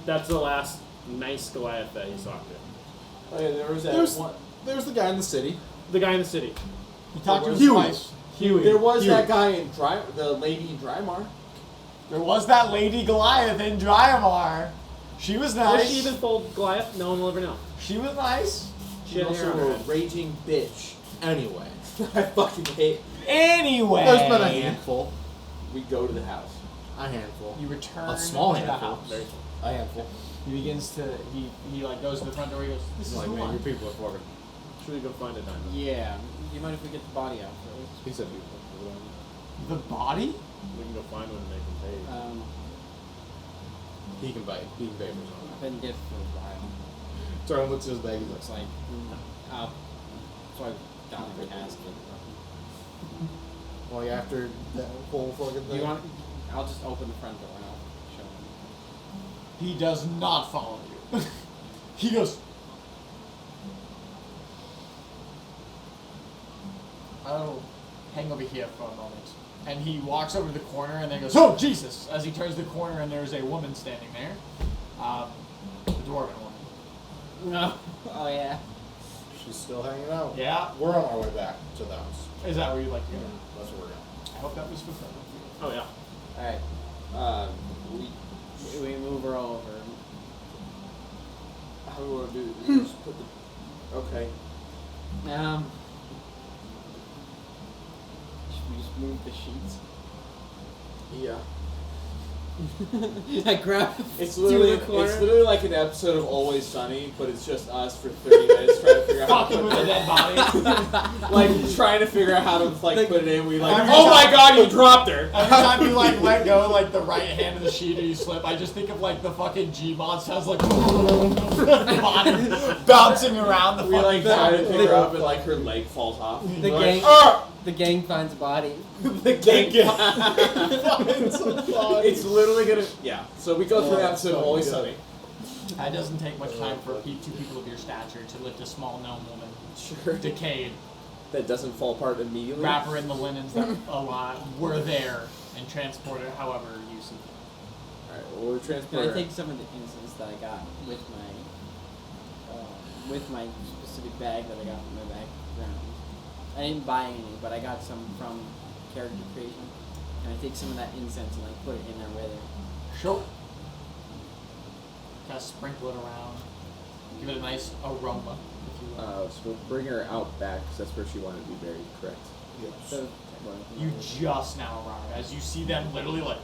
Speaker 2: That's the last nice Goliath that he's talked to.
Speaker 5: Oh yeah, there was that
Speaker 8: there's,
Speaker 5: one.
Speaker 8: there's the guy in the city.
Speaker 2: The guy in the city.
Speaker 3: You talked to him
Speaker 8: Huey.
Speaker 3: twice.
Speaker 2: Huey.
Speaker 5: There was
Speaker 8: Huey.
Speaker 5: that guy in the lady in Drymar.
Speaker 3: There was that lady Goliath in Dryamar. She was nice.
Speaker 2: Was she even full Goliath? No one will ever know.
Speaker 3: She was nice.
Speaker 2: She
Speaker 5: She's
Speaker 2: had hair
Speaker 5: also
Speaker 2: on her
Speaker 5: a
Speaker 2: head.
Speaker 5: raging bitch.
Speaker 8: Anyway,
Speaker 5: I fucking hate.
Speaker 3: Anyway.
Speaker 8: there's been a handful.
Speaker 5: We go to the house.
Speaker 8: A handful.
Speaker 3: You return
Speaker 8: A small
Speaker 3: to the
Speaker 8: handful.
Speaker 3: house.
Speaker 2: Very
Speaker 8: A handful.
Speaker 3: He begins to, he like goes to the front door, he goes, this is
Speaker 8: Like,
Speaker 3: the
Speaker 8: man,
Speaker 3: one.
Speaker 8: your people are fucking.
Speaker 2: Should we go find a diamond?
Speaker 6: Yeah. You mind if we get the body out first?
Speaker 8: He said beautiful.
Speaker 3: The body?
Speaker 2: We can go find one and make him pay.
Speaker 8: He can bite. He can bite for something.
Speaker 6: Been dead for a while.
Speaker 8: Throne looks at his bag. He's
Speaker 6: Looks like, so I down every casket.
Speaker 8: like after that whole fucking
Speaker 6: Do
Speaker 8: thing.
Speaker 6: you want? I'll just open the front door and I'll show him.
Speaker 3: He does not follow you. He goes. I'll hang over here for a moment. And he walks over to the corner and then goes, "Oh, Jesus!" As he turns the corner and there's a woman standing there. The dwarven woman.
Speaker 6: No. Oh yeah.
Speaker 8: She's still hanging out.
Speaker 3: Yeah.
Speaker 8: We're on our way back to the house.
Speaker 3: Is that where you'd like to go?
Speaker 8: That's where we're going.
Speaker 3: I hope that was fulfilled.
Speaker 2: Oh yeah.
Speaker 6: All right. We move her over.
Speaker 5: How do we want to do it? We just put the. Okay.
Speaker 6: Should we just move the sheets?
Speaker 5: Yeah.
Speaker 6: I grab.
Speaker 5: It's
Speaker 6: to
Speaker 5: literally
Speaker 6: the corner.
Speaker 5: like an episode of Always Sunny, but it's just us for 30 minutes trying to figure out how to
Speaker 3: Fucking with a dead body.
Speaker 5: like trying to figure out how to like put it in. We like,
Speaker 3: Every
Speaker 5: oh my
Speaker 3: time-
Speaker 5: god, you dropped her.
Speaker 3: Every time you like let go like the right hand of the sheet or you slip, I just think of like the fucking G-mod sounds like body bouncing around the
Speaker 5: We
Speaker 3: fucking
Speaker 5: like try to
Speaker 3: cabin.
Speaker 5: pick her up and like her leg falls off.
Speaker 6: The
Speaker 5: We're
Speaker 6: gang.
Speaker 5: Like,
Speaker 6: The gang finds a body.
Speaker 5: the gang. It's literally gonna. Yeah. So we go through the episode of Always Sunny.
Speaker 3: It doesn't take much time for two people of your stature to lift a small gnome woman,
Speaker 5: Sure.
Speaker 3: decayed,
Speaker 5: That doesn't fall apart immediately.
Speaker 3: wrap her in the linens that were there, and transport her however you see.
Speaker 5: Alright, well, we'll
Speaker 6: Can
Speaker 5: transport
Speaker 6: I
Speaker 5: her.
Speaker 6: take some of the incense that I got with my specific bag that I got from my background? I didn't buy any, but I got some from character creation. Can I take some of that incense and like put it in there with her?
Speaker 3: Sure. Kind of sprinkle it around. Give it a nice aroma, if you will.
Speaker 5: So we'll bring her out back because that's where she wanted to be buried, correct?
Speaker 6: So,
Speaker 3: You just now arrive as you see them literally like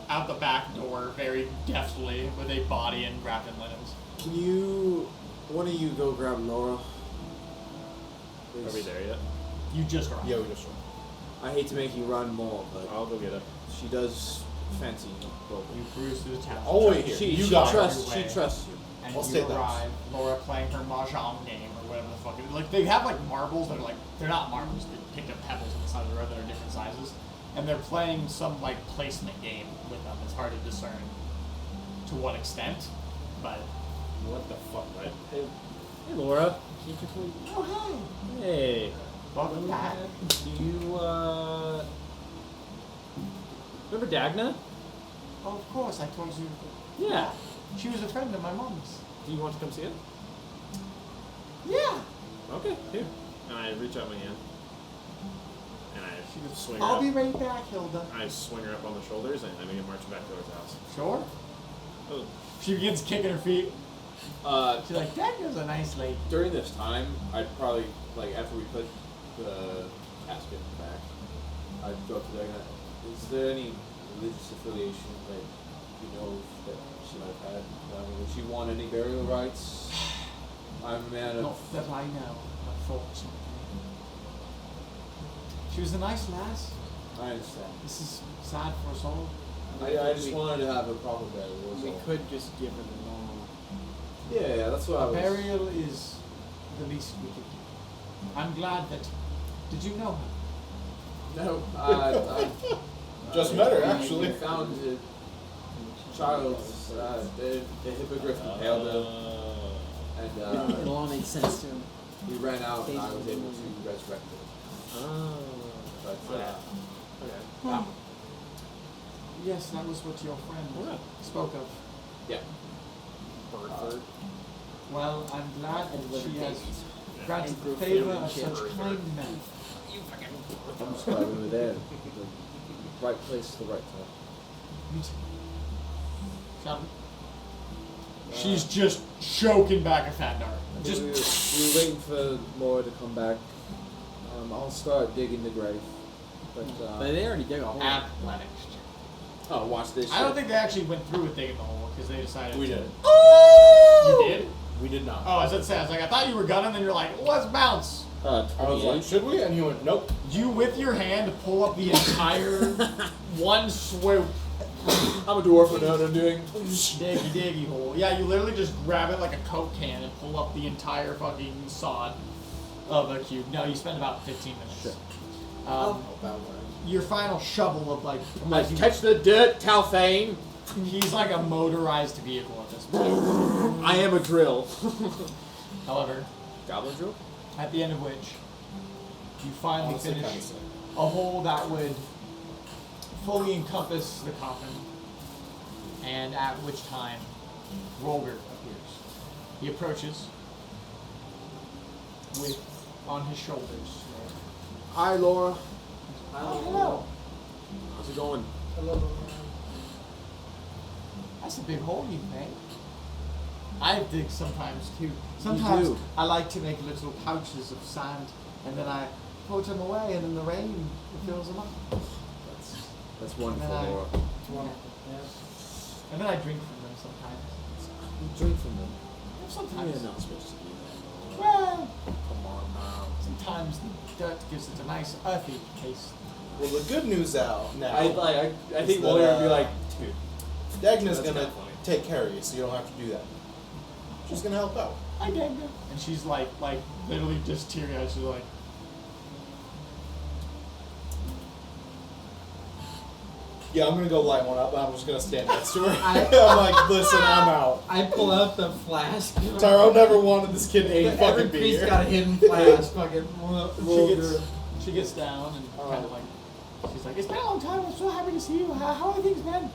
Speaker 3: out the back door very deftly with a body and wrapped in linens.
Speaker 5: Can you, one of you go grab Nora?
Speaker 2: Are we there yet?
Speaker 3: You just arrived.
Speaker 8: Yeah, we just went.
Speaker 5: I hate to make you run more, but
Speaker 2: I'll go get it.
Speaker 5: she does fancy broken.
Speaker 3: You cruise through the town.
Speaker 8: I'll wait here.
Speaker 5: She
Speaker 8: You got it.
Speaker 5: trusts.
Speaker 3: Your
Speaker 5: She
Speaker 3: way.
Speaker 5: trusts you.
Speaker 3: And
Speaker 8: I'll
Speaker 3: you
Speaker 8: stay at the house.
Speaker 3: arrive, Laura playing her mahjong game or whatever the fuck it is. Like they have like marbles that are like they're not marbles, they picked up pebbles on the side of the road that are different sizes. And they're playing some like placement game with them. It's hard to discern to what extent. But
Speaker 2: What the fuck, right? Hey, Laura.
Speaker 3: oh hey.
Speaker 2: Hey.
Speaker 3: Welcome back.
Speaker 2: Do you remember Dagna?
Speaker 3: Oh, of course, I told you.
Speaker 2: Yeah.
Speaker 3: She was a friend of my mom's.
Speaker 2: Do you want to come see it?
Speaker 3: Yeah.
Speaker 2: Okay, here. And I reach out my hand. And I swing her
Speaker 3: I'll
Speaker 2: up.
Speaker 3: be right back, Hilda.
Speaker 2: I swing her up on the shoulders and I begin marching back towards the house.
Speaker 3: Sure.
Speaker 2: Oh,
Speaker 3: She begins kicking her feet. She's like, Dagna's a nice lady.
Speaker 5: During this time, I'd probably, like, after we put the casket back, I'd go up to Dagna. Is there any religious affiliation that you know that she might have had? Would she want any burial rites? I'm a man of...
Speaker 3: Not that I know, unfortunately. She was a nice lass.
Speaker 5: I understand.
Speaker 3: This is sad for us all.
Speaker 5: I just wanted to have a proper burial. was
Speaker 6: We
Speaker 5: all.
Speaker 6: could just give her the normal.
Speaker 5: Yeah, that's what I
Speaker 3: A
Speaker 5: was...
Speaker 3: burial is the least we could do. I'm glad that. Did you know her?
Speaker 5: No,
Speaker 8: Just met her,
Speaker 5: we
Speaker 8: actually.
Speaker 5: found a child, the hippogriff impaled him, and
Speaker 6: It'll all make sense to him.
Speaker 5: we ran out and I was able to resurrect him.
Speaker 2: Oh.
Speaker 5: But,
Speaker 2: Okay.
Speaker 3: Yes, that was what your friend spoke of.
Speaker 5: yeah.
Speaker 3: Well, I'm glad
Speaker 6: And
Speaker 3: that
Speaker 6: little
Speaker 3: she has
Speaker 6: babies.
Speaker 3: granted
Speaker 6: And
Speaker 3: the
Speaker 6: grew
Speaker 3: favor
Speaker 6: family
Speaker 3: of such
Speaker 6: shit.
Speaker 3: kind men.
Speaker 5: I'm just glad we were there. The right place at the right time.
Speaker 3: Me too. Shall we? She's just choking back a fat dart.
Speaker 5: We were waiting for Laura to come back. I'll start digging the grave. But,
Speaker 6: But they already dug a hole.
Speaker 3: Athletics.
Speaker 5: oh, watch this.
Speaker 3: I don't think they actually went through with digging the hole because they decided
Speaker 8: We
Speaker 3: to.
Speaker 8: did.
Speaker 3: You did?
Speaker 8: We did not.
Speaker 3: Oh, I was about to say, I was like, I thought you were gunning, then you're like, let's bounce.
Speaker 8: I was like, should we? And he went, nope.
Speaker 3: You, with your hand, pull up the entire one swoop
Speaker 5: I'm a dwarf. I know what I'm doing.
Speaker 3: Diggy hole. Yeah, you literally just grab it like a Coke can and pull up the entire fucking sod of a cube. No, you spend about 15 minutes.
Speaker 6: Sure.
Speaker 3: Your final shovel of like
Speaker 2: Catch the dirt, Talfane.
Speaker 3: he's like a motorized vehicle at this point.
Speaker 2: I am a drill.
Speaker 3: However,
Speaker 2: Goblin drill?
Speaker 3: at the end of which you finally
Speaker 8: Honestly,
Speaker 3: finish
Speaker 8: kinda sick.
Speaker 3: a hole that would fully encompass the coffin, and at which time Rolger appears. He approaches with on his shoulders.
Speaker 2: Hi, Laura.
Speaker 3: Oh, hello.
Speaker 2: How's it going?
Speaker 3: That's a big hole you made. I dig sometimes too. Sometimes
Speaker 2: do.
Speaker 3: I like to make little pouches of sand, and then I put them away, and in the rain it fills them up.
Speaker 2: That's wonderful,
Speaker 3: And then I-
Speaker 2: Laura.
Speaker 3: And then I drink from them sometimes.
Speaker 2: You drink from them.
Speaker 3: Sometimes.
Speaker 2: You're not supposed to do that.
Speaker 3: Well,
Speaker 2: Come on now.
Speaker 3: sometimes the dirt gives it a nice earthy taste.
Speaker 8: Well, the good news out now.
Speaker 5: I think
Speaker 8: that,
Speaker 5: Lawyer would be like, dude.
Speaker 8: Dagna's
Speaker 5: That's
Speaker 8: gonna
Speaker 5: kinda funny.
Speaker 8: take care of you, so you don't have to do that. She's gonna help out.
Speaker 3: I dig it. And she's like literally just teary-eyed. She's like,
Speaker 8: Yeah, I'm gonna go light one up, and I'm just gonna stand next to her.
Speaker 6: I-
Speaker 8: I'm like, listen, I'm out.
Speaker 6: I pull out the flask.
Speaker 8: Tyrone never wanted this kid to eat
Speaker 6: Every
Speaker 8: fucking
Speaker 6: priest
Speaker 8: beer.
Speaker 6: got a hidden flask. Fucking
Speaker 3: she gets down and kind of like, she's like, it's been a long time. I'm so happy to see you. How are things been?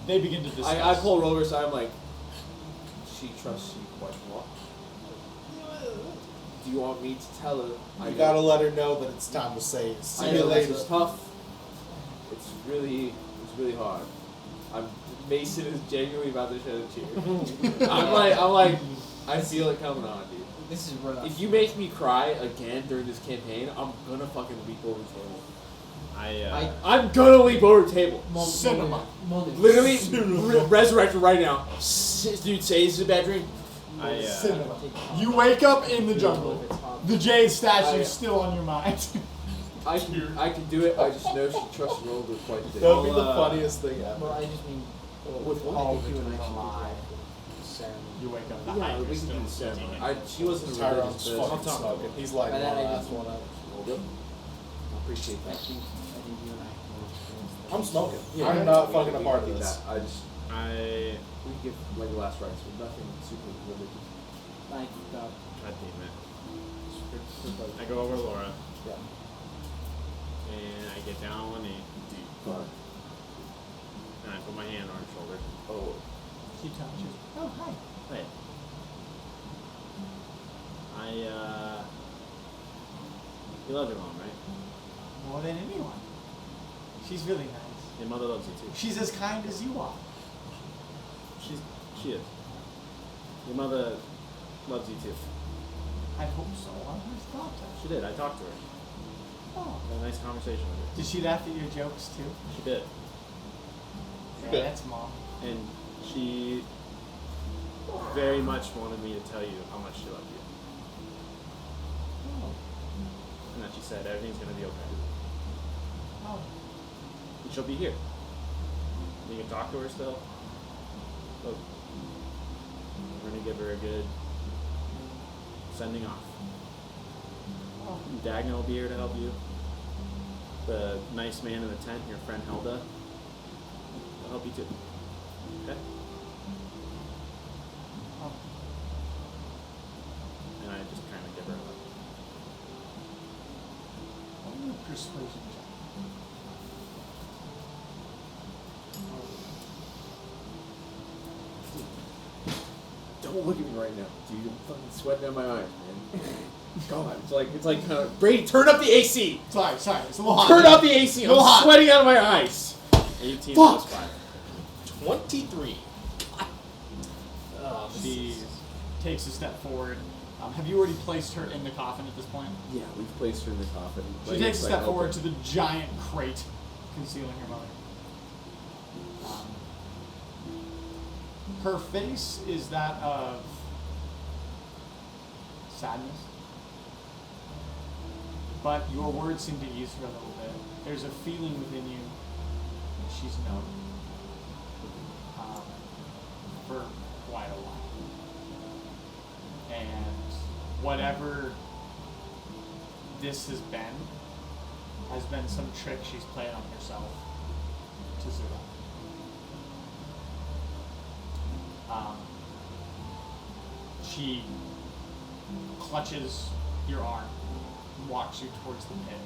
Speaker 3: They begin to discuss.
Speaker 5: I pull Roller aside. I'm like, she trusts you quite a lot. Do you want me to tell her?
Speaker 8: You gotta let her know that it's time to say, see
Speaker 5: I
Speaker 8: you
Speaker 5: know
Speaker 8: later.
Speaker 5: this is tough. It's really hard. Mason is genuinely about to shed a tear. I'm like, I feel it coming on, dude.
Speaker 6: This is rough.
Speaker 5: If you make me cry again during this campaign, I'm gonna fucking leap over the table. I'm gonna leap over the table.
Speaker 3: Cinema.
Speaker 5: Literally, resurrected right now. Dude, say this is a bad dream.
Speaker 3: Cinema. You wake up in the jungle. The jade statue is still on your mind.
Speaker 5: I can do it. I just know she trusts Roller quite a bit.
Speaker 8: That would be the funniest thing ever.
Speaker 6: Well, I just mean,
Speaker 5: With what?
Speaker 6: I'll do an actual lie.
Speaker 3: You wake up. The
Speaker 5: Yeah,
Speaker 3: hype
Speaker 5: we
Speaker 3: is
Speaker 5: can do the
Speaker 3: still
Speaker 5: ceremony. She wasn't a
Speaker 8: Tyrone's
Speaker 5: religious
Speaker 8: fucking
Speaker 5: person.
Speaker 8: smoking. He's lighting
Speaker 6: By that
Speaker 8: one
Speaker 6: I
Speaker 8: last
Speaker 6: just-
Speaker 8: one up.
Speaker 5: Hold up. I appreciate
Speaker 6: I
Speaker 5: that.
Speaker 6: think you and I can
Speaker 8: I'm smoking.
Speaker 5: Yeah,
Speaker 8: I'm not
Speaker 5: we
Speaker 8: fucking
Speaker 5: can
Speaker 8: a part of
Speaker 5: do
Speaker 8: this.
Speaker 5: that. We give like the last rites, but nothing super religious.
Speaker 6: Thank you, God.
Speaker 2: God damn it. I go over to Laura.
Speaker 8: Yeah.
Speaker 2: And I get down on one knee. And I put my hand on her shoulder.
Speaker 5: Oh,
Speaker 3: She touches. Oh, hi.
Speaker 2: Hey. You love your mom, right?
Speaker 3: More than anyone. She's really nice.
Speaker 2: Your mother loves you too.
Speaker 3: She's as kind as you are.
Speaker 2: She is. Your mother loves you too.
Speaker 3: I hope so. I always thought that.
Speaker 2: She did. I talked to her.
Speaker 3: Oh.
Speaker 2: I had a nice conversation with her.
Speaker 3: Did she laugh at your jokes too?
Speaker 2: She did.
Speaker 3: Yeah,
Speaker 8: did.
Speaker 3: that's mom.
Speaker 2: And she very much wanted me to tell you how much she loved you.
Speaker 3: Oh.
Speaker 2: And that she said everything's going to be okay.
Speaker 3: Oh.
Speaker 2: And she'll be here. You can talk to her still. Look, we're going to give her a good sending off.
Speaker 3: Oh.
Speaker 2: Dagna will be here to help you. The nice man in the tent, your friend Helda, will help you too. Okay?
Speaker 3: Oh.
Speaker 2: And I just kind of give her a look.
Speaker 3: What are your persuasion check?
Speaker 5: don't look at me right now, dude. I'm fucking sweating down my eyes, man. God, it's like kind of Brady. Turn up the AC.
Speaker 3: Sorry, it's a little hot.
Speaker 5: Turn up the AC.
Speaker 3: Little
Speaker 5: I'm
Speaker 3: hot.
Speaker 5: sweating out of my eyes.
Speaker 2: 18
Speaker 5: Fuck.
Speaker 2: plus 5.
Speaker 8: 23.
Speaker 3: She takes a step forward. Have you already placed her in the coffin at this point?
Speaker 5: Yeah, we've placed her in the coffin.
Speaker 3: She
Speaker 5: Like,
Speaker 3: takes a
Speaker 5: it's
Speaker 3: step
Speaker 5: like,
Speaker 3: forward
Speaker 5: okay.
Speaker 3: to the giant crate concealing her mother. Her face is that of sadness, but your words seem to ease her a little bit. There's a feeling within you that she's known. whatever this has been some trick she's playing on herself to survive. She clutches your arm and walks you towards the pit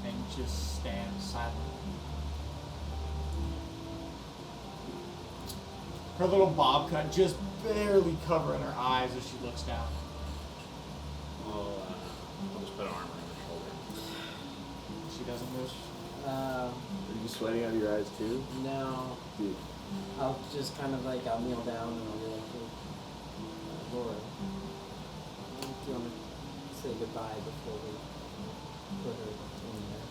Speaker 3: and just stands silently. Her little bob cut just barely covering her eyes as she looks down.
Speaker 9: I'll just put an arm on her shoulder.
Speaker 3: She doesn't move.
Speaker 2: Are you sweating out of your eyes too?
Speaker 6: No.
Speaker 2: Dude.
Speaker 6: I'll just kind of like, I'll kneel down and I'll be like, hey, Laura, do you want to say goodbye before we put her in there?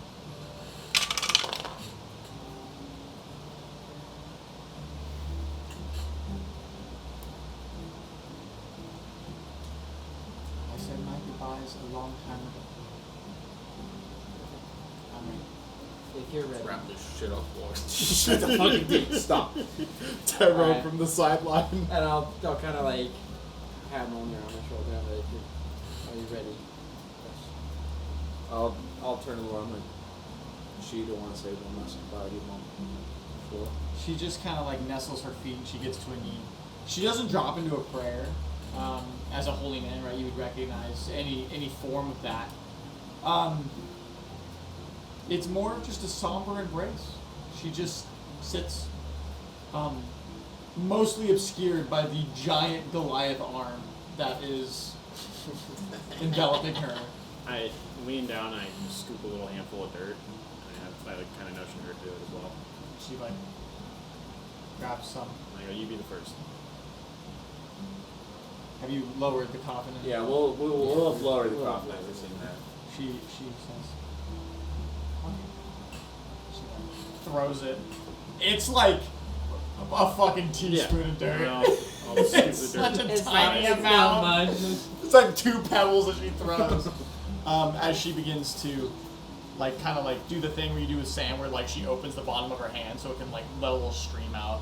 Speaker 3: I said my goodbyes a long time ago. I'm ready.
Speaker 6: If you're ready.
Speaker 5: Wrap this shit up, boy.
Speaker 8: Shut the fucking dude. Stop. Tyrone
Speaker 6: Alright.
Speaker 8: from the sideline.
Speaker 6: And I'll kind of like have one there on my shoulder. I'm like, are you ready? Yes.
Speaker 2: I'll turn to Laura. I'm like, she don't want to say one last goodbye to you, Mom. Sure.
Speaker 3: She just kind of like nestles her feet and she gets to a knee. She doesn't drop into a prayer. As a holy man, right? You would recognize any form of that. It's more of just a somber embrace. She just sits, mostly obscured by the giant Goliath arm that is enveloping her.
Speaker 9: I lean down and I scoop a little handful of dirt. And I like kind of notion her to do it as well.
Speaker 3: She like grabs some.
Speaker 9: I go, you be the first.
Speaker 3: Have you lowered the coffin?
Speaker 2: Yeah, we'll lower the coffin after seeing that.
Speaker 3: She says, okay. She like throws it. It's like a fucking teaspoon of dirt.
Speaker 9: I'll scoop
Speaker 3: It's
Speaker 9: the dirt.
Speaker 3: such a
Speaker 6: It's
Speaker 3: tiny
Speaker 6: not
Speaker 3: amount.
Speaker 6: much.
Speaker 3: It's like 2 pebbles that she throws. As she begins to like kind of like do the thing where you do with sand where like she opens the bottom of her hand so it can like let a little stream out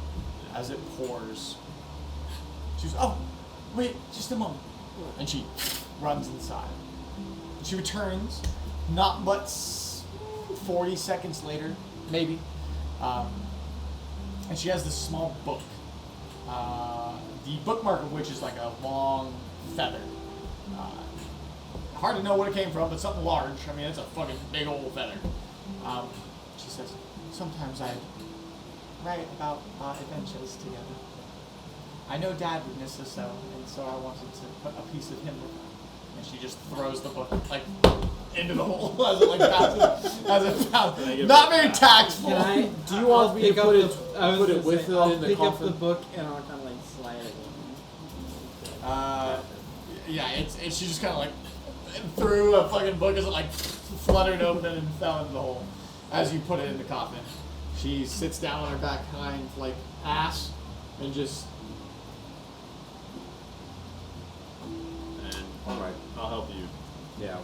Speaker 3: as it pours. She goes, oh, wait, just a moment. And she runs inside. She returns, not but 40 seconds later, maybe. And she has this small book. The bookmark of which is like a long feather. Hard to know what it came from, but something large. I mean, it's a fucking big old feather. She says, sometimes I write about our adventures together. I know Dad would miss us so, and so I wanted to put a piece of him with her. And she just throws the book like into the hole as it like bounces. Not very tactful.
Speaker 6: Can I?
Speaker 2: Do you want me to put it
Speaker 6: I'll
Speaker 2: with her in the
Speaker 6: pick up
Speaker 2: coffin?
Speaker 6: the book and I'll kind of like slide it in.
Speaker 3: Yeah, it's she just kind of like threw a fucking book as it like fluttered open and fell into the hole as you put it in the coffin. She sits down on her back hind like ass and just.
Speaker 9: And
Speaker 2: Alright.
Speaker 9: I'll help you.
Speaker 2: Yeah,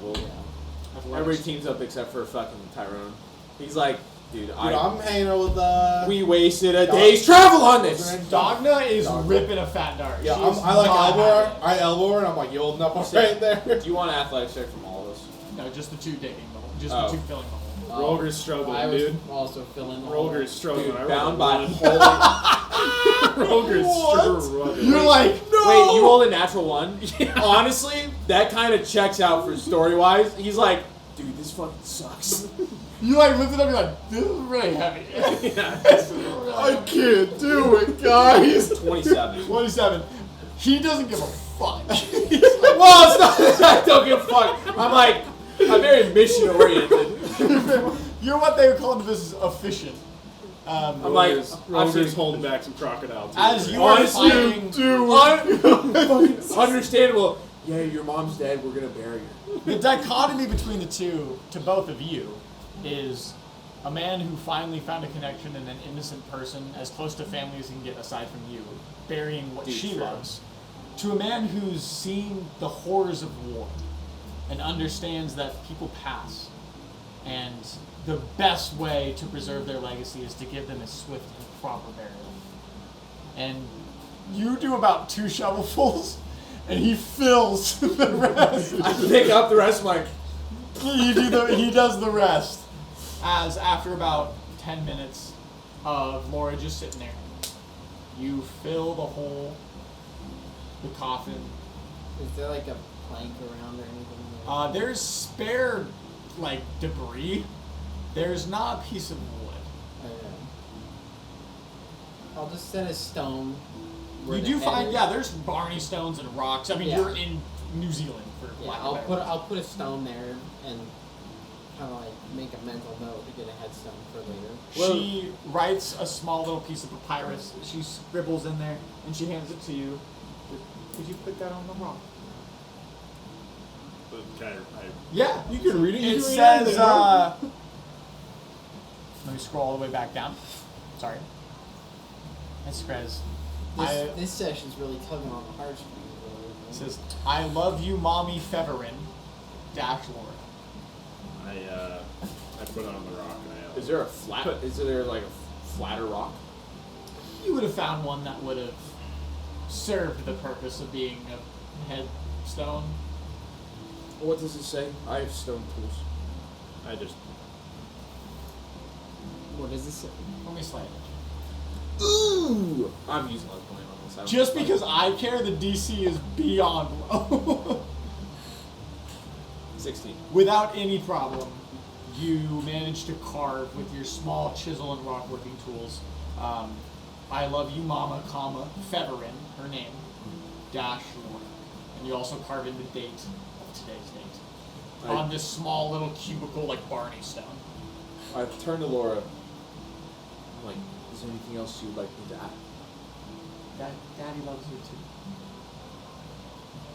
Speaker 2: everybody teams up except for fucking Tyrone. He's like, dude,
Speaker 8: I'm hanging out with
Speaker 2: we wasted a day's travel on this.
Speaker 3: Dogna is ripping a fat dart.
Speaker 8: Yeah,
Speaker 3: She is
Speaker 8: I like
Speaker 3: not
Speaker 8: elbow her.
Speaker 3: happy.
Speaker 8: I elbow her and I'm like, you holding up right there.
Speaker 2: Do you want an athletics check from all of us?
Speaker 3: No, just the 2 digging the hole. Just
Speaker 2: Oh.
Speaker 3: the 2 filling the hole.
Speaker 9: Roger's struggling,
Speaker 6: I was
Speaker 9: dude.
Speaker 6: also filling the hole.
Speaker 9: Roger's struggling.
Speaker 2: Dude,
Speaker 9: I rolled
Speaker 2: bound
Speaker 9: a
Speaker 2: by
Speaker 9: one.
Speaker 2: holy.
Speaker 9: Roger's struggling.
Speaker 3: You're like,
Speaker 2: Wait, you rolled a natural 1? Honestly, that kind of checks out for story wise. He's like, dude, this fucking sucks.
Speaker 3: you like lift it up. You're like, this is really heavy.
Speaker 8: I can't do it, guys.
Speaker 2: 27.
Speaker 3: 27. He doesn't give a fuck.
Speaker 2: Well, it's not. I don't give a fuck. I'm like, I'm very mission oriented.
Speaker 3: You're what they would call in the business efficient.
Speaker 2: I'm like,
Speaker 9: Roger's holding back some crocodile tears.
Speaker 3: As you are
Speaker 2: Honestly,
Speaker 3: fighting,
Speaker 2: understandable. Yeah, your mom's dead. We're gonna bury her.
Speaker 3: the dichotomy between the two, to both of you, is a man who finally found a connection in an innocent person, as close to family as he can get aside from you, burying what
Speaker 2: Dude,
Speaker 3: she
Speaker 2: true.
Speaker 3: loves, to a man who's seen the horrors of war and understands that people pass, and the best way to preserve their legacy is to give them a swift and proper burial. And you do about 2 shovelfuls, and he fills the rest.
Speaker 5: I pick up the rest of my.
Speaker 3: He does the rest. As after about 10 minutes of Laura just sitting there, you fill the hole, the coffin.
Speaker 6: Is there like a plank around or anything?
Speaker 3: There's spare, like, debris. There's not a piece of wood.
Speaker 6: I'll just set a stone. where
Speaker 3: You
Speaker 6: the
Speaker 3: do
Speaker 6: head
Speaker 3: find,
Speaker 6: is.
Speaker 3: yeah, there's Barney stones and rocks. I mean,
Speaker 6: Yeah.
Speaker 3: you're in New Zealand for
Speaker 6: Yeah,
Speaker 3: lack of a better
Speaker 6: I'll put a stone there and kind of like make a mental note to get a headstone for later.
Speaker 3: She writes a small little piece of papyrus. She scribbles in there, and she hands it to you. Could you put that on the rock? Yeah.
Speaker 5: You can read it.
Speaker 3: It says, let me scroll all the way back down. Sorry. It says,
Speaker 6: This session's really tugging on the heartstrings.
Speaker 3: it says, I love you, Mommy Feverin, dash Lord.
Speaker 2: I put it on the rock and I.
Speaker 5: Is there a flat? Is there like a flatter rock?
Speaker 3: You would have found one that would have served the purpose of being a headstone.
Speaker 5: What does it say? I have stone tools.
Speaker 2: I just.
Speaker 6: What does this say?
Speaker 3: Let me slide it.
Speaker 5: Ooh! I'm using like point on this. I don't
Speaker 3: Just
Speaker 5: know.
Speaker 3: because I care, the DC is beyond low.
Speaker 5: 16.
Speaker 3: Without any problem, you manage to carve with your small chisel and rock working tools. I love you, Mama, comma, Feverin, her name, dash Lord. And you also carve in the date of today's date. On this small little cubicle like Barney stone.
Speaker 5: I turn to Laura. I'm like, is there anything else you'd like me to add?
Speaker 3: Daddy loves you too.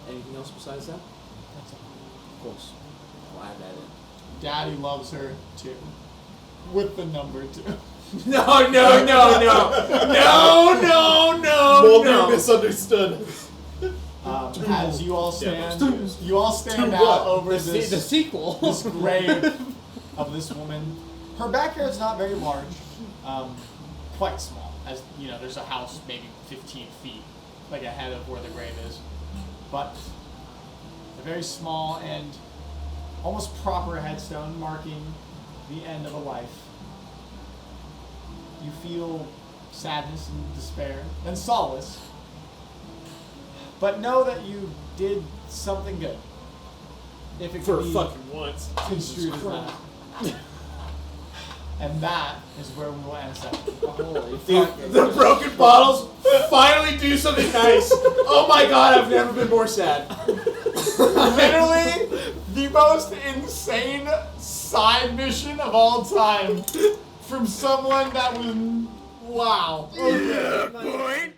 Speaker 5: Anything else besides that?
Speaker 3: That's all.
Speaker 5: Of course. I'll add that in.
Speaker 3: Daddy loves her too. With the number 2.
Speaker 5: No,
Speaker 7: misunderstood.
Speaker 3: As you all stand,
Speaker 7: Two
Speaker 3: out
Speaker 7: what?
Speaker 3: over
Speaker 6: The
Speaker 3: this
Speaker 6: sequel.
Speaker 3: this grave of this woman. Her backyard's not very large, quite small. As you know, there's a house maybe 15 feet, like ahead of where the grave is, but a very small and almost proper headstone marking the end of a life. You feel sadness and despair and solace, but know that you did something good. If it
Speaker 2: For
Speaker 3: could be
Speaker 2: fucking once.
Speaker 3: construed as that. And that is where we will end session.
Speaker 6: Holy
Speaker 5: Dude,
Speaker 6: fuck.
Speaker 5: the broken bottles finally do something nice. Oh my god, I've never been more sad.
Speaker 3: Literally the most insane side mission of all time from someone that was wow. Okay.
Speaker 2: Point.